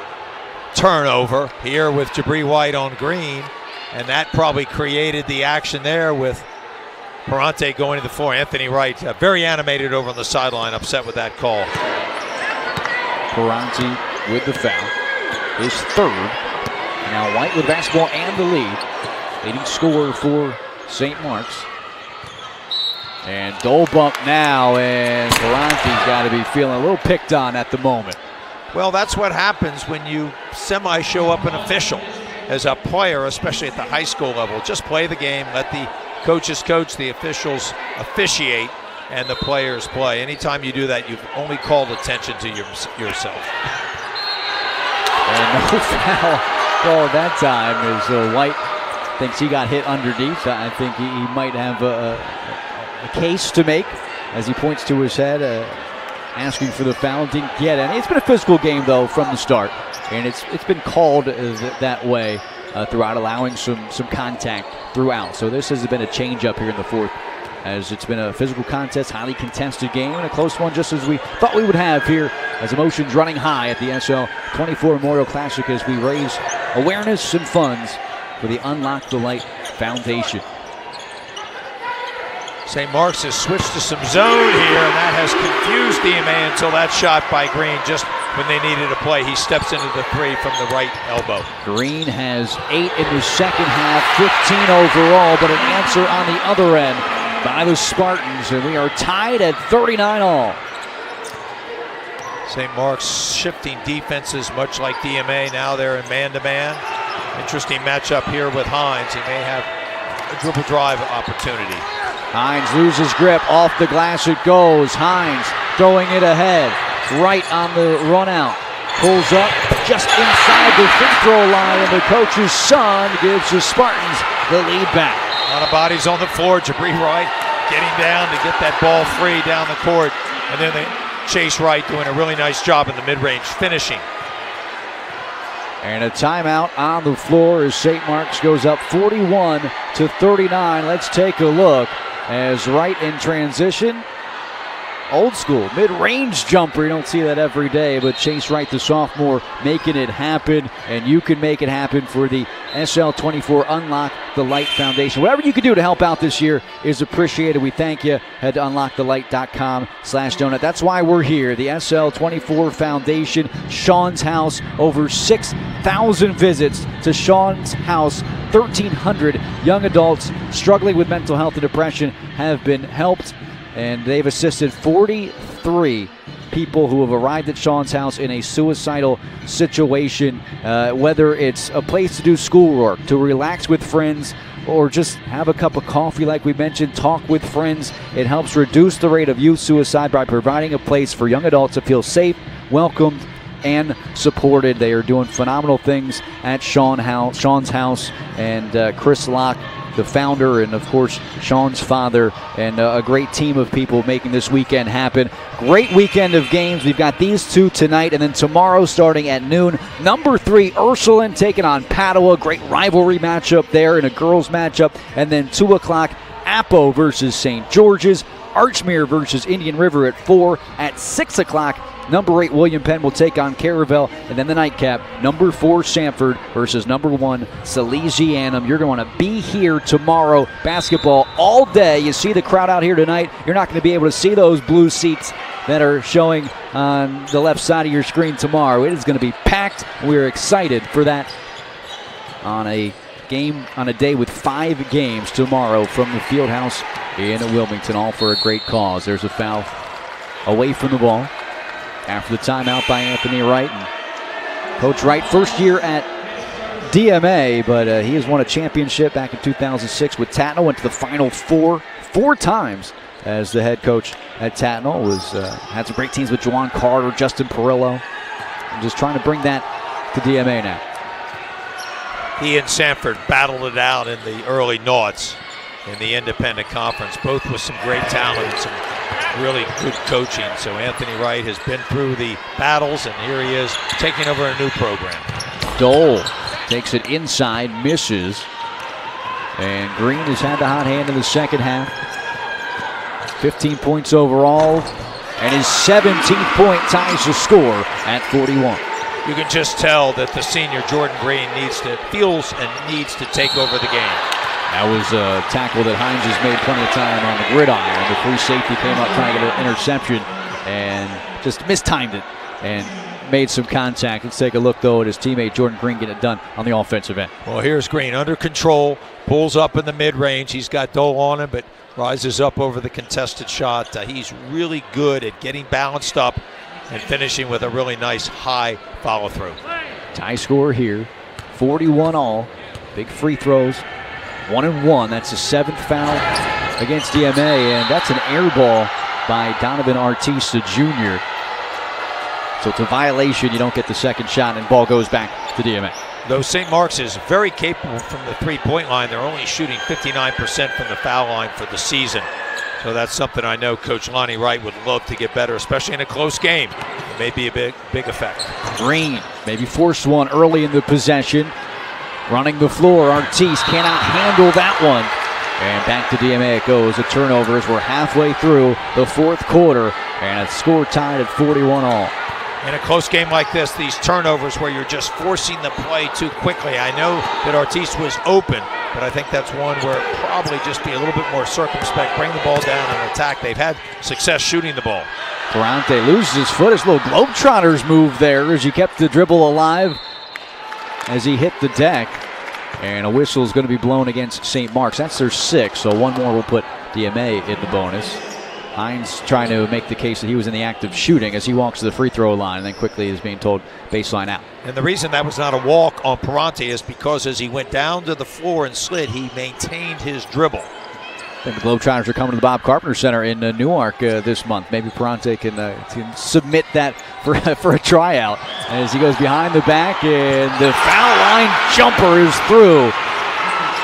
turnover here with Jabari White on Green, and that probably created the action there with Perante going to the floor. Anthony Wright very animated over on the sideline, upset with that call. Perante with the foul, his third. Now White with basketball and the lead. Leading scorer for St. Mark's. And Dole bump now, and Perante's got to be feeling a little picked on at the moment. Well, that's what happens when you semi-show up an official as a player, especially at the high school level. Just play the game, let the coaches coach, the officials officiate, and the players play. Anytime you do that, you've only called attention to yourself. And no foul call that time as White thinks he got hit underneath. I think he might have a case to make as he points to his head, asking for the foul. Didn't get any. It's been a physical game, though, from the start, and it's been called that way throughout, allowing some contact throughout. So this has been a change up here in the fourth, as it's been a physical contest, highly contested game, and a close one, just as we thought we would have here, as emotions running high at the SL24 Memorial Classic as we raise awareness and funds for the UnLocke the Light Foundation. St. Mark's has switched to some zone here, and that has confused DMA until that shot by Green just when they needed a play. He steps into the three from the right elbow. Green has 8 in the second half, 15 overall, but an answer on the other end by the Spartans, and we are tied at 39 all. St. Mark's shifting defenses much like DMA. Now they're in man-to-man. Interesting matchup here with Hines. He may have a dribble drive opportunity. Hines loses grip, off the glass it goes. Hines throwing it ahead, right on the run out. Pulls up, just inside the free throw line, and the coach's son gives the Spartans the lead back. A lot of bodies on the floor. Jabri Wright getting down to get that ball free down the court. And then Chase Wright doing a really nice job in the mid-range, finishing. And a timeout on the floor as St. Mark's goes up 41-39. Let's take a look as Wright in transition. Old school, mid-range jumper. You don't see that every day, but Chase Wright, the sophomore, making it happen. And you can make it happen for the SL24 UnLocke the Light Foundation. Whatever you can do to help out this year is appreciated. We thank you. Head to unlockthelight.com/donut. That's why we're here. The SL24 Foundation, Sean's house, over 6,000 visits to Sean's house. 1,300 young adults struggling with mental health and depression have been helped. And they've assisted 43 people who have arrived at Sean's house in a suicidal situation, whether it's a place to do schoolwork, to relax with friends, or just have a cup of coffee like we mentioned, talk with friends. It helps reduce the rate of youth suicide by providing a place for young adults to feel safe, welcomed, and supported. They are doing phenomenal things at Sean's house, and Chris Locke, the founder, and of course Sean's father, and a great team of people making this weekend happen. Great weekend of games. We've got these two tonight, and then tomorrow starting at noon, number 3 Ursuline taking on Padua. Great rivalry matchup there in a girls matchup. And then 2 o'clock, Apo versus St. George's, Archmere versus Indian River at 4. At 6 o'clock, number 8 William Penn will take on Caravel, and then the nightcap, number 4 Sanford versus number 1 Salesianum. You're going to want to be here tomorrow. Basketball all day. You see the crowd out here tonight. You're not going to be able to see those blue seats that are showing on the left side of your screen tomorrow. It is going to be packed. We're excited for that on a day with 5 games tomorrow from the Fieldhouse in Wilmington, all for a great cause. There's a foul away from the ball after the timeout by Anthony Wright. And Coach Wright, first year at DMA, but he has won a championship back in 2006 with Tatnall. Went to the Final Four 4 times as the head coach at Tatnall. Had some great teams with Juwan Carter, Justin Perillo. I'm just trying to bring that to DMA now. He and Sanford battled it out in the early noughts in the independent conference, both with some great talent and some really good coaching. So Anthony Wright has been through the battles, and here he is taking over a new program. Dole takes it inside, misses, and Green has had the hot hand in the second half. 15 points overall, and his 17th point ties the score at 41. You can just tell that the senior Jordan Green feels and needs to take over the game. That was a tackle that Hines has made plenty of time on the gridiron. The free safety came up trying to get an interception and just mistimed it and made some contact. Let's take a look, though, at his teammate Jordan Green getting it done on the offensive end. Well, here's Green under control, pulls up in the mid-range. He's got Dole on him, but rises up over the contested shot. He's really good at getting balanced up and finishing with a really nice high follow-through. Tie score here, 41 all. Big free throws, 1-1. That's the 7th foul against DMA, and that's an air ball by Donovan Artista Jr. So it's a violation. You don't get the second shot, and ball goes back to DMA. Though St. Mark's is very capable from the three-point line, they're only shooting 59% from the foul line for the season. So that's something I know Coach Lonnie Wright would love to get better, especially in a close game. It may be a big effect. Green maybe forced one early in the possession. Running the floor, Artiste cannot handle that one. And back to DMA it goes. A turnover as we're halfway through the 4th quarter. And a score tied at 41 all. In a close game like this, these turnovers where you're just forcing the play too quickly. I know that Artiste was open, but I think that's one where probably just be a little bit more circumspect, bring the ball down and attack. They've had success shooting the ball. Ferrante loses his foot. His little Globetrotters move there as he kept the dribble alive as he hit the deck. And a whistle is going to be blown against St. Mark's. That's their 6th, so one more will put DMA in the bonus. Hines trying to make the case that he was in the act of shooting as he walks to the free throw line, and then quickly is being told baseline out. And the reason that was not a walk on Ferrante is because as he went down to the floor and slid, he maintained his dribble. I think the Globetrotters are coming to the Bob Carpenter Center in Newark this month. Maybe Ferrante can submit that for a tryout as he goes behind the back, and the foul line jumper is through.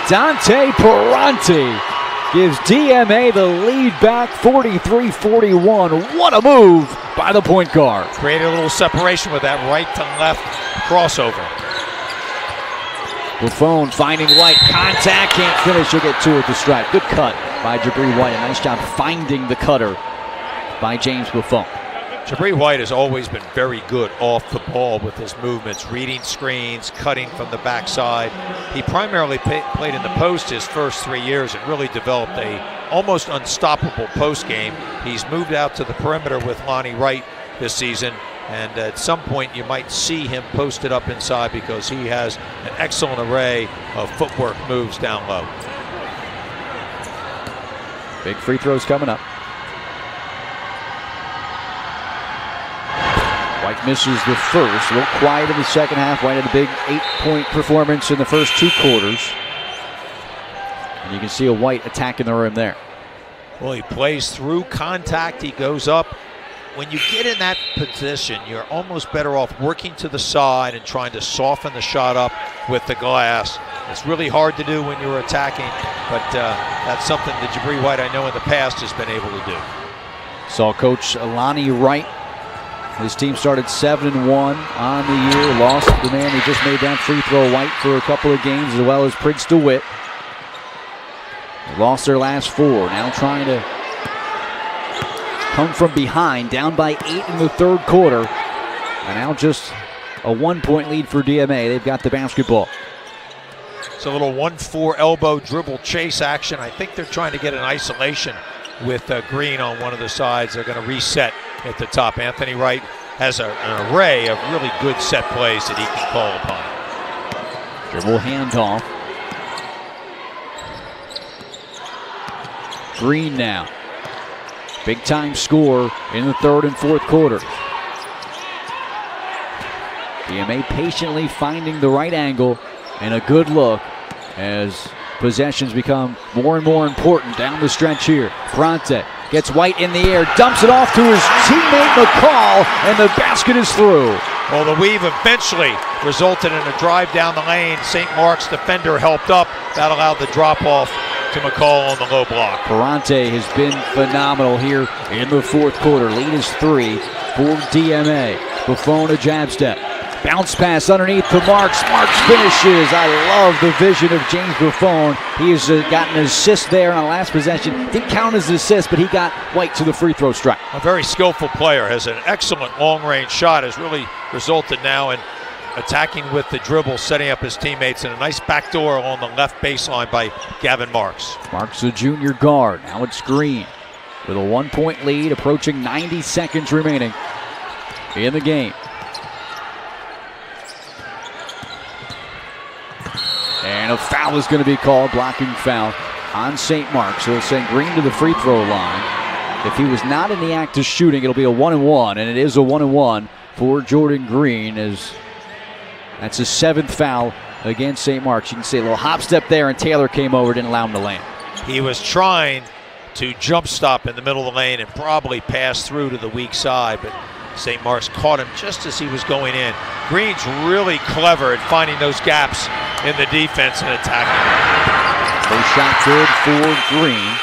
Dante Parente gives DMA the lead back, 43-41. What a move by the point guard. Created a little separation with that right to left crossover. Buffon finding White, contact, can't finish, he'll get two at the stripe. Good cut by Jabri White, a nice job finding the cutter by James Buffon. Jabri White has always been very good off the ball with his movements, reading screens, cutting from the backside. He primarily played in the post his first 3 years and really developed a almost unstoppable post game. He's moved out to the perimeter with Lonnie Wright this season, and at some point you might see him posted up inside because he has an excellent array of footwork moves down low. Big free throws coming up. White misses the first, a little quiet in the second half. White had a big 8-point performance in the first 2 quarters. And you can see a White attacking the rim there. Well, he plays through contact, he goes up. When you get in that position, you're almost better off working to the side and trying to soften the shot up with the glass. It's really hard to do when you're attacking, but that's something that Jabri White, I know in the past, has been able to do. Saw Coach Lonnie Wright. His team started 7-1 on the year, lost the man who just made that free throw, White, for a couple of games, as well as Prince DeWitt. They lost their last 4, now trying to come from behind, down by 8 in the third quarter. And now just a 1-point lead for DMA. They've got the basketball. It's a little 1-4 elbow dribble chase action. I think they're trying to get an isolation with Green on one of the sides. They're going to reset at the top. Anthony Wright has an array of really good set plays that he can call upon. Dribble handoff. Green now. Big time score in the third and fourth quarter. DMA patiently finding the right angle and a good look as possessions become more and more important down the stretch here. Parente gets White in the air, dumps it off to his teammate McCall, and the basket is through. Well, the weave eventually resulted in a drive down the lane. St. Mark's defender helped up. That allowed the drop-off to McCall on the low block. Parente has been phenomenal here in the fourth quarter. Lead is 3 for DMA. Buffon a jab step. Bounce pass underneath to Marks. Marks finishes. I love the vision of James Buffon. He has gotten an assist there on the last possession. Didn't count as an assist, but he got White to the free throw stripe. A very skillful player. Has an excellent long-range shot. Has really resulted now in attacking with the dribble, setting up his teammates, and a nice backdoor along the left baseline by Gavin Marks. Marks, a junior guard. Now it's Green with a 1-point lead, approaching 90 seconds remaining in the game. And a foul is going to be called, blocking foul on St. Mark's. So it'll send Green to the free throw line. If he was not in the act of shooting, it'll be a 1-and-1, and it is a 1-and-1 for Jordan Green, as that's his 7th foul against St. Mark's. You can see a little hop step there, and Taylor came over, didn't allow him to land. He was trying to jump stop in the middle of the lane and probably pass through to the weak side, but St. Mark's caught him just as he was going in. Green's really clever at finding those gaps in the defense and attacking. First shot good for Green.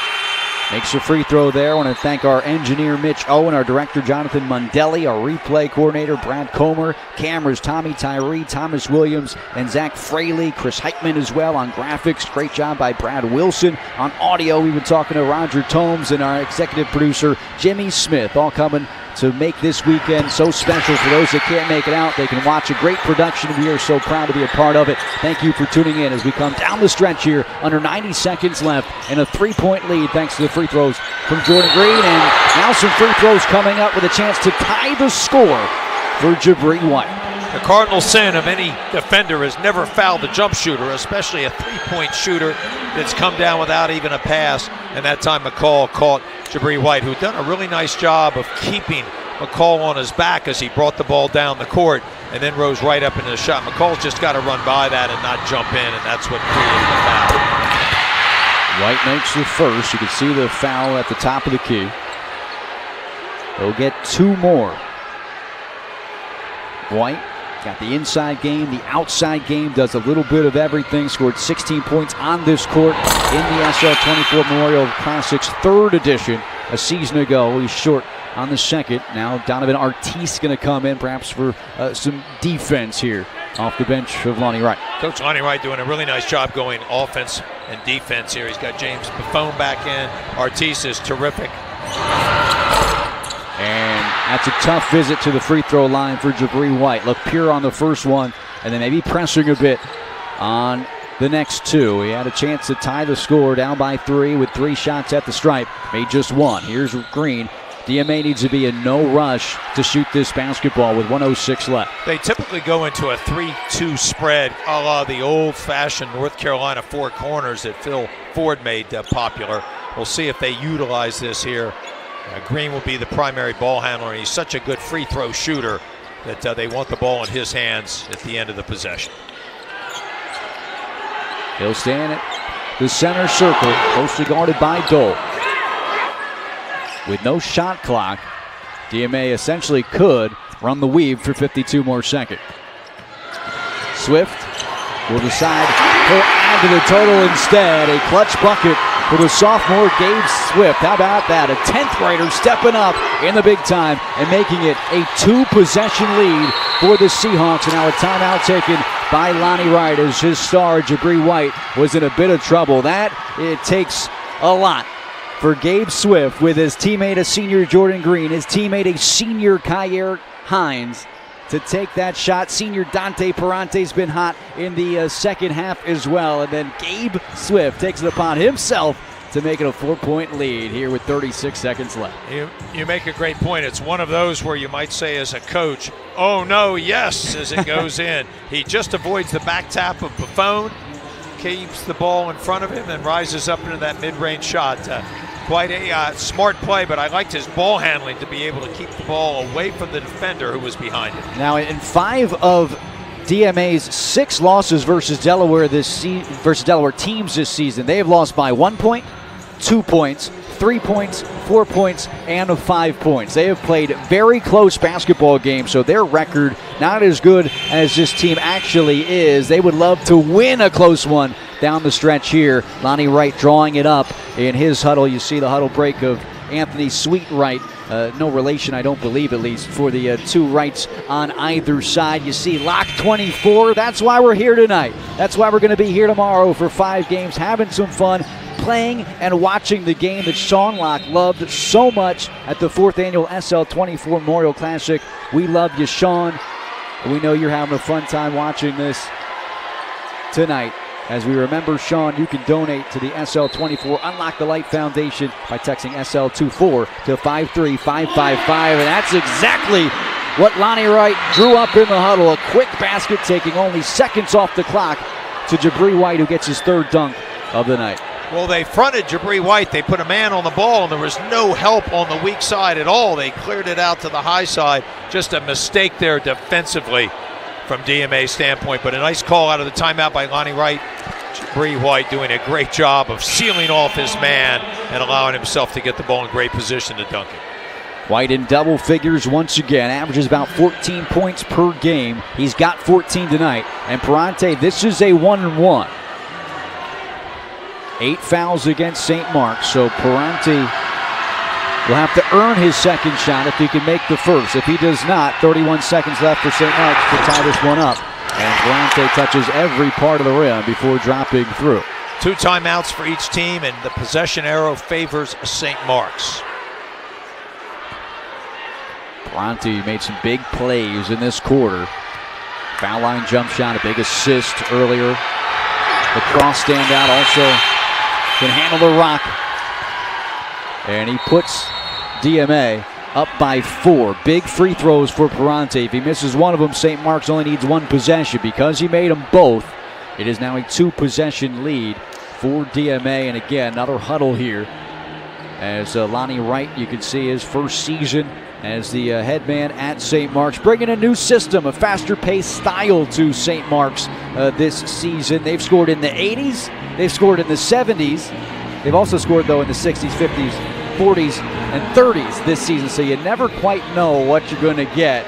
Makes a free throw there. I want to thank our engineer, Mitch Owen, our director, Jonathan Mundelli, our replay coordinator, Brad Comer, cameras, Tommy Tyree, Thomas Williams, and Zach Fraley, Chris Heitman as well on graphics. Great job by Brad Wilson. On audio, we've been talking to Roger Tomes and our executive producer, Jimmy Smith, all coming to make this weekend so special. For those that can't make it out, they can watch a great production. We are so proud to be a part of it. Thank you for tuning in as we come down the stretch here, under 90 seconds left, and a 3-point lead thanks to the free throws from Jordan Green. And now some free throws coming up with a chance to tie the score for Jabri White. The cardinal sin of any defender is never foul the jump shooter, especially a 3-point shooter that's come down without even a pass. And that time McCall caught Jabri White, who had done a really nice job of keeping McCall on his back as he brought the ball down the court and then rose right up into the shot. McCall's just got to run by that and not jump in, and that's what created the foul. White makes the first. You can see the foul at the top of the key. They'll get 2 more. White Got the inside game, the outside game, does a little bit of everything. Scored 16 points on this court in the SL24 Memorial Classic's 3rd edition a season ago. He's short on the second. Now Donovan Artis going to come in perhaps for some defense here off the bench of Lonnie Wright. Coach Lonnie Wright doing a really nice job going offense and defense here. He's got James Buffone back in. Artis is terrific. And that's a tough visit to the free throw line for Jabri White. Looked pure on the first one, and then maybe pressing a bit on the next two. He had a chance to tie the score, down by 3 with 3 shots at the stripe. Made just 1. Here's Green. DMA needs to be in no rush to shoot this basketball with 1:06 left. They typically go into a 3-2 spread, a la the old-fashioned North Carolina 4 corners that Phil Ford made popular. We'll see if they utilize this here. Green will be the primary ball handler, and he's such a good free throw shooter that they want the ball in his hands at the end of the possession. He'll stand at the center circle, closely guarded by Dole. With no shot clock, DMA essentially could run the weave for 52 more seconds. Swift will decide he'll add to the total instead. A clutch bucket for the sophomore Gabe Swift. How about that? A 10th grader stepping up in the big time and making it a 2-possession lead for the Seahawks. And now a timeout taken by Lonnie Wright as his star, Jabri White, was in a bit of trouble. It takes a lot for Gabe Swift with his teammate, a senior Jordan Green, his teammate, a senior Kyer Hines, to take that shot. Senior Dante Perante's been hot in the second half as well. And then Gabe Swift takes it upon himself to make it a 4-point lead here with 36 seconds left. You make a great point. It's one of those where you might say as a coach, oh no, yes, as it goes in. He just avoids the back tap of Buffone, keeps the ball in front of him, and rises up into that mid-range shot. Quite a smart play, but I liked his ball handling to be able to keep the ball away from the defender who was behind him. Now, in 5 of DMA's 6 losses versus Delaware teams this season, they have lost by 1 point, 2 points, 3 points, 4 points, and 5 points. They have played very close basketball games, so their record not as good as this team actually is. They would love to win a close one down the stretch here. Lonnie Wright drawing it up in his huddle. You see the huddle break of Anthony Sweetwright. No relation, I don't believe, at least, for the 2 Wrights on either side. You see Locke 24. That's why we're here tonight. That's why we're going to be here tomorrow for 5 games, having some fun, playing and watching the game that Sean Locke loved so much at the 4th annual SL24 Memorial Classic. We love you, Sean. We know you're having a fun time watching this tonight. As we remember Sean, you can donate to the SL24 UnLocke the Light Foundation by texting SL24 to 53555. And that's exactly what Lonnie Wright drew up in the huddle. A quick basket taking only seconds off the clock to Jabri White, who gets his 3rd dunk of the night. Well, they fronted Jabri White. They put a man on the ball, and there was no help on the weak side at all. They cleared it out to the high side. Just a mistake there defensively from DMA's standpoint, but a nice call out of the timeout by Lonnie Wright. Jabri White doing a great job of sealing off his man and allowing himself to get the ball in great position to dunk it. White in double figures once again, averages about 14 points per game. He's got 14 tonight. And Perante, this is a 1-and-1. 8 fouls against St. Mark's, so Perante will have to earn his second shot if he can make the first. If he does not, 31 seconds left for St. Mark's to tie this one up. And Perante touches every part of the rim before dropping through. 2 timeouts for each team, and the possession arrow favors St. Mark's. Perante made some big plays in this quarter. Foul line jump shot, a big assist earlier. The cross standout also can handle the rock. And he puts DMA up by 4. Big free throws for Perante. If he misses one of them, St. Mark's only needs 1 possession. Because he made them both, it is now a 2-possession lead for DMA. And again, another huddle here. As Lonnie Wright, you can see his first season as the head man at St. Mark's, bringing a new system, a faster-paced style to St. Mark's this season. They've scored in the 80s. They've scored in the 70s. They've also scored, though, in the 60s, 50s, 40s, and 30s this season, so you never quite know what you're going to get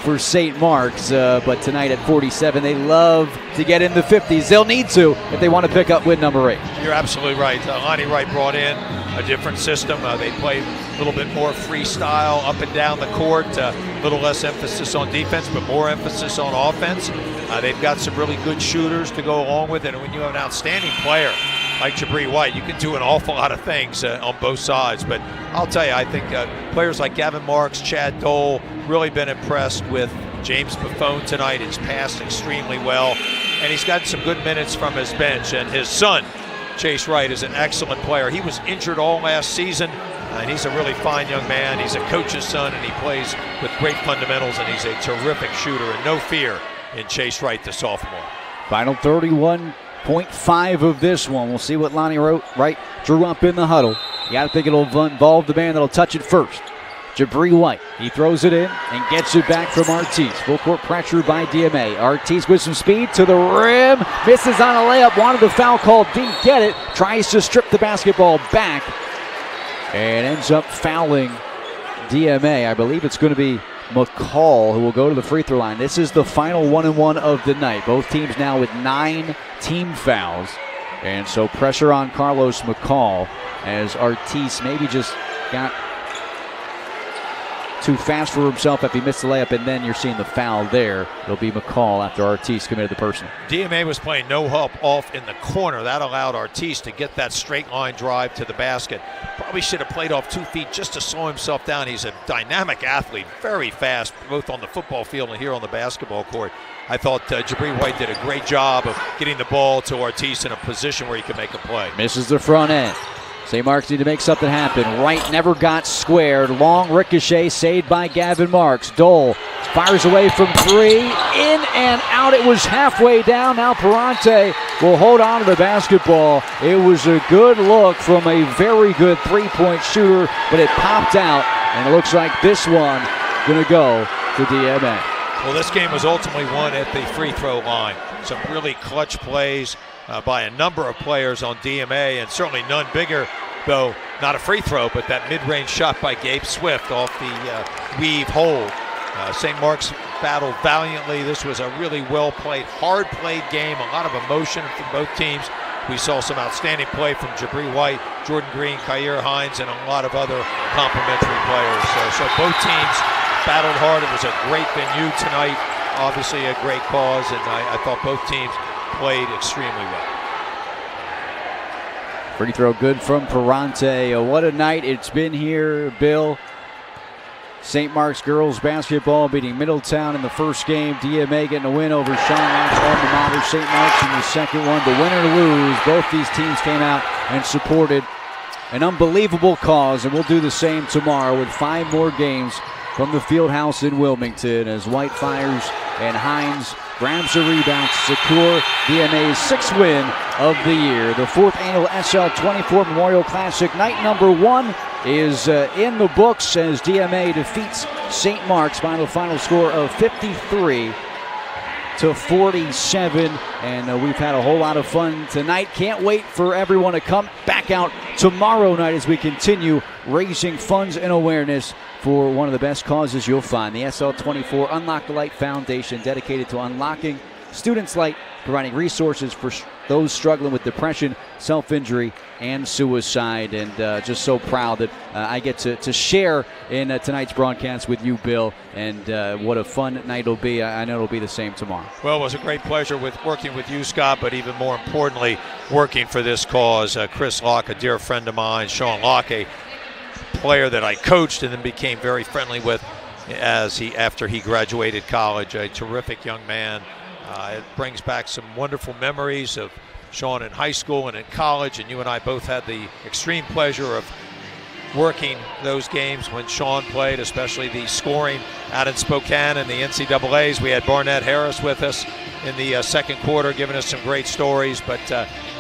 for St. Mark's, but tonight at 47, they love to get in the 50s. They'll need to if they want to pick up win number 8. You're absolutely right. Lonnie Wright brought in a different system. They played a little bit more freestyle up and down the court, a little less emphasis on defense, but more emphasis on offense. They've got some really good shooters to go along with it, and when you have an outstanding player like Jabri White, you can do an awful lot of things on both sides. But I'll tell you, I think players like Gavin Marks, Chad Dole, really been impressed with James Buffone tonight. He's passed extremely well, and he's got some good minutes from his bench. And his son, Chase Wright, is an excellent player. He was injured all last season, and he's a really fine young man. He's a coach's son, and he plays with great fundamentals, and he's a terrific shooter, and no fear in Chase Wright, the sophomore. Final 31.5 of this one. We'll see what Lonnie Wright drew up in the huddle. You got to think it'll involve the man that'll touch it first. Jabri White. He throws it in and gets it back from Artis. Full court pressure by DMA. Artis with some speed to the rim. Misses on a layup. Wanted the foul call. Didn't get it. Tries to strip the basketball back and ends up fouling DMA. I believe it's going to be McCall who will go to the free throw line. This is the final 1-and-1 of the night. Both teams now with 9 team fouls. And so pressure on Carlos McCall as Artis maybe just got too fast for himself if he missed the layup, and then you're seeing the foul there. It'll be McCall after Artis committed the personal. DMA was playing no help off in the corner. That allowed Artis to get that straight line drive to the basket. Probably should have played off 2 feet just to slow himself down. He's a dynamic athlete, very fast, both on the football field and here on the basketball court. I thought Jabri White did a great job of getting the ball to Artis in a position where he could make a play. Misses the front end. St. Mark's need to make something happen. Wright never got squared. Long ricochet saved by Gavin Marks. Dole fires away from 3. In and out. It was halfway down. Now Perante will hold on to the basketball. It was a good look from a very good three-point shooter, but it popped out, and it looks like this one going to go to DMA. Well, this game was ultimately won at the free throw line. Some really clutch plays by a number of players on DMA, and certainly none bigger, though not a free throw, but that mid-range shot by Gabe Swift off the weave hold. St. Mark's battled valiantly. This was a really well-played, hard-played game, a lot of emotion from both teams. We saw some outstanding play from Jabri White, Jordan Green, Kyer Hines, and a lot of other complimentary players. So both teams battled hard. It was a great venue tonight, obviously a great cause, and I thought both teams played extremely well. Free throw good from Perante. What a night it's been here, Bill. St. Mark's girls basketball beating Middletown in the first game. DMA getting a win over Sean Locke's alma mater, St. Mark's, in the second one. The win or lose, both these teams came out and supported an unbelievable cause, and we'll do the same tomorrow with 5 more games from the field house in Wilmington as White fires and Hines grabs a rebound to secure DMA's 6th win of the year. The 4th annual SL24 Memorial Classic night number 1 is in the books as DMA defeats St. Mark's by the final score of 53-47. And we've had a whole lot of fun tonight. Can't wait for everyone to come back out tomorrow night as we continue raising funds and awareness for one of the best causes you'll find, the SL24 UnLocke the Light Foundation, dedicated to unlocking students' light, providing resources for those struggling with depression, self-injury, and suicide. And just so proud that I get to share in tonight's broadcast with you, Bill, and what a fun night it'll be. I know it'll be the same tomorrow. Well, it was a great pleasure with working with you, Scott, but even more importantly, working for this cause. Chris Locke, a dear friend of mine, Sean Locke, a player that I coached and then became very friendly with after he graduated college. A terrific young man. It brings back some wonderful memories of Sean in high school and in college, and you and I both had the extreme pleasure of working those games when Sean played, especially the scoring out in Spokane and the NCAAs. We had Barnett Harris with us in the second quarter, giving us some great stories. But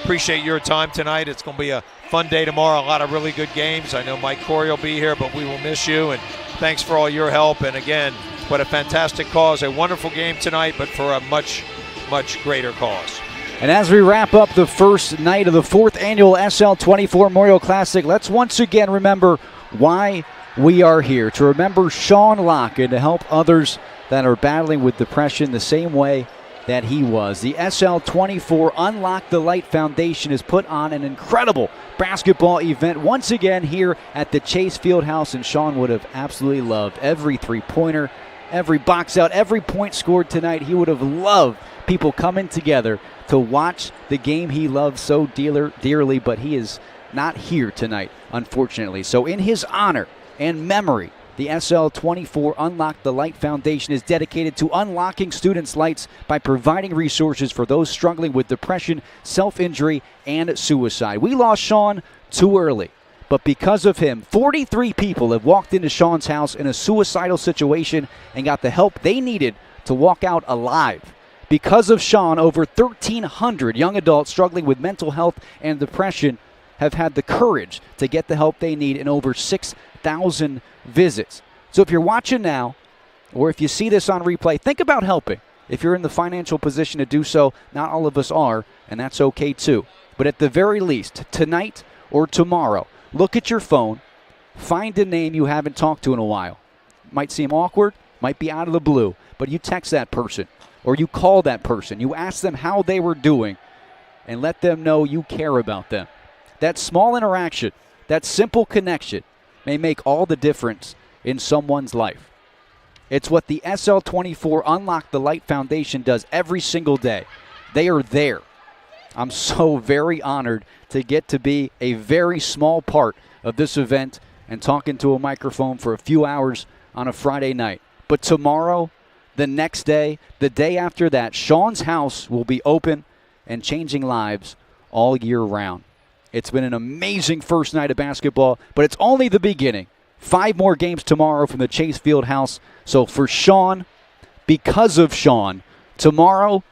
appreciate your time tonight. It's going to be a fun day tomorrow. A lot of really good games. I know Mike Corey will be here, but we will miss you. And thanks for all your help. And again, what a fantastic cause. A wonderful game tonight, but for a much, much greater cause. And as we wrap up the first night of the 4th annual SL24 Memorial Classic, let's once again remember why we are here to remember Sean Locke and to help others that are battling with depression the same way that he was. The SL24 UnLocke the Light Foundation has put on an incredible basketball event once again here at the Chase Fieldhouse, and Sean would have absolutely loved every three-pointer, every box out, every point scored tonight. He would have loved people coming together to watch the game he loves so dearly, but he is not here tonight, unfortunately. So in his honor and memory, the SL24 UnLocke the Light Foundation is dedicated to unlocking students' lights by providing resources for those struggling with depression, self-injury, and suicide. We lost Sean too early, but because of him, 43 people have walked into Sean's house in a suicidal situation and got the help they needed to walk out alive. Because of Sean, over 1,300 young adults struggling with mental health and depression have had the courage to get the help they need in over 6,000 visits. So if you're watching now, or if you see this on replay, think about helping. If you're in the financial position to do so, not all of us are, and that's okay too. But at the very least, tonight or tomorrow, look at your phone, find a name you haven't talked to in a while. Might seem awkward, might be out of the blue, but you text that person, or you call that person, you ask them how they were doing, and let them know you care about them. That small interaction, that simple connection, may make all the difference in someone's life. It's what the SL24 UnLocke the Light Foundation does every single day. They are there. I'm so very honored to get to be a very small part of this event and talking to a microphone for a few hours on a Friday night. But tomorrow, the next day, the day after that, Sean's house will be open and changing lives all year round. It's been an amazing first night of basketball, but it's only the beginning. 5 more games tomorrow from the Chase Fieldhouse. So for Sean, because of Sean, tomorrow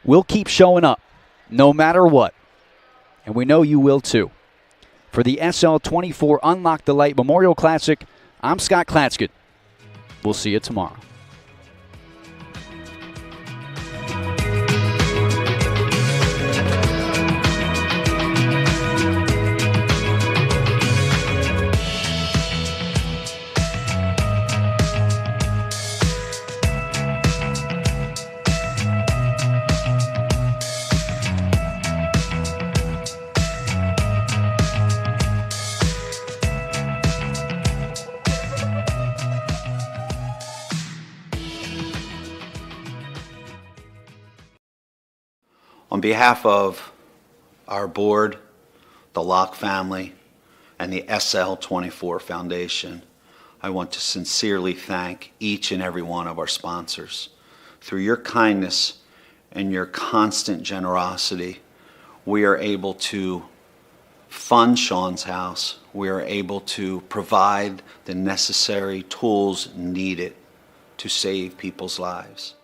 we'll keep showing up, no matter what. And we know you will too. For the SL24 UnLocke the Light Memorial Classic, I'm Scott Klatskin. We'll see you tomorrow. On behalf of our board, the Locke family, and the SL24 Foundation, I want to sincerely thank each and every one of our sponsors. Through your kindness and your constant generosity, we are able to fund Sean's house. We are able to provide the necessary tools needed to save people's lives.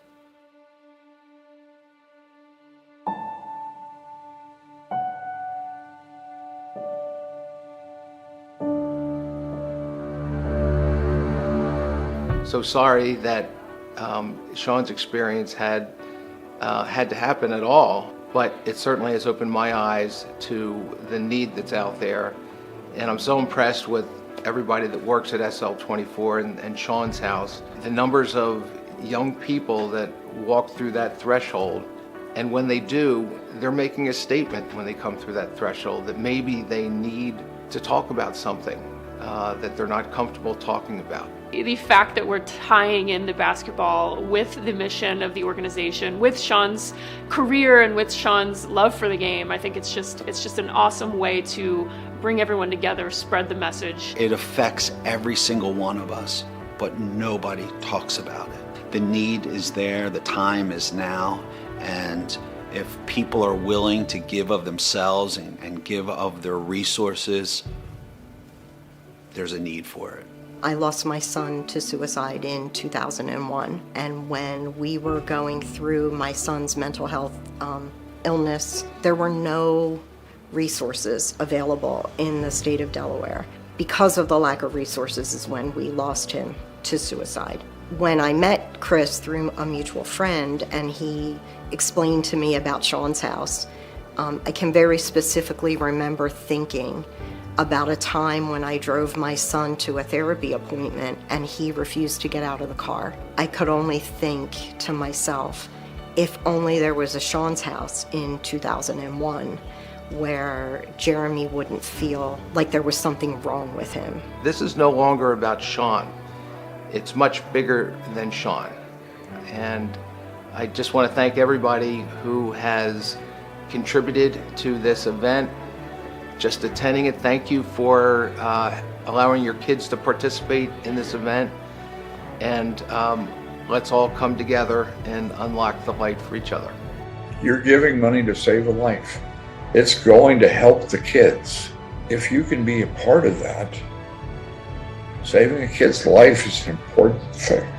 So sorry that Sean's experience had to happen at all, but it certainly has opened my eyes to the need that's out there. And I'm so impressed with everybody that works at SL24 and Sean's house. The numbers of young people that walk through that threshold, and when they do, they're making a statement when they come through that threshold that maybe they need to talk about something that they're not comfortable talking about. The fact that we're tying in the basketball with the mission of the organization, with Sean's career and with Sean's love for the game, I think it's just an awesome way to bring everyone together, spread the message. It affects every single one of us, but nobody talks about it. The need is there, the time is now, and if people are willing to give of themselves and give of their resources, there's a need for it. I lost my son to suicide in 2001, and when we were going through my son's mental health illness, there were no resources available in the state of Delaware. Because of the lack of resources is when we lost him to suicide. When I met Chris through a mutual friend and he explained to me about Sean's house, I can very specifically remember thinking, about a time when I drove my son to a therapy appointment and he refused to get out of the car. I could only think to myself, if only there was a Sean's house in 2001 where Jeremy wouldn't feel like there was something wrong with him. This is no longer about Sean. It's much bigger than Sean. And I just want to thank everybody who has contributed to this event, just attending it. Thank you for allowing your kids to participate in this event. And let's all come together and unlock the light for each other. You're giving money to save a life. It's going to help the kids. If you can be a part of that, saving a kid's life is an important thing.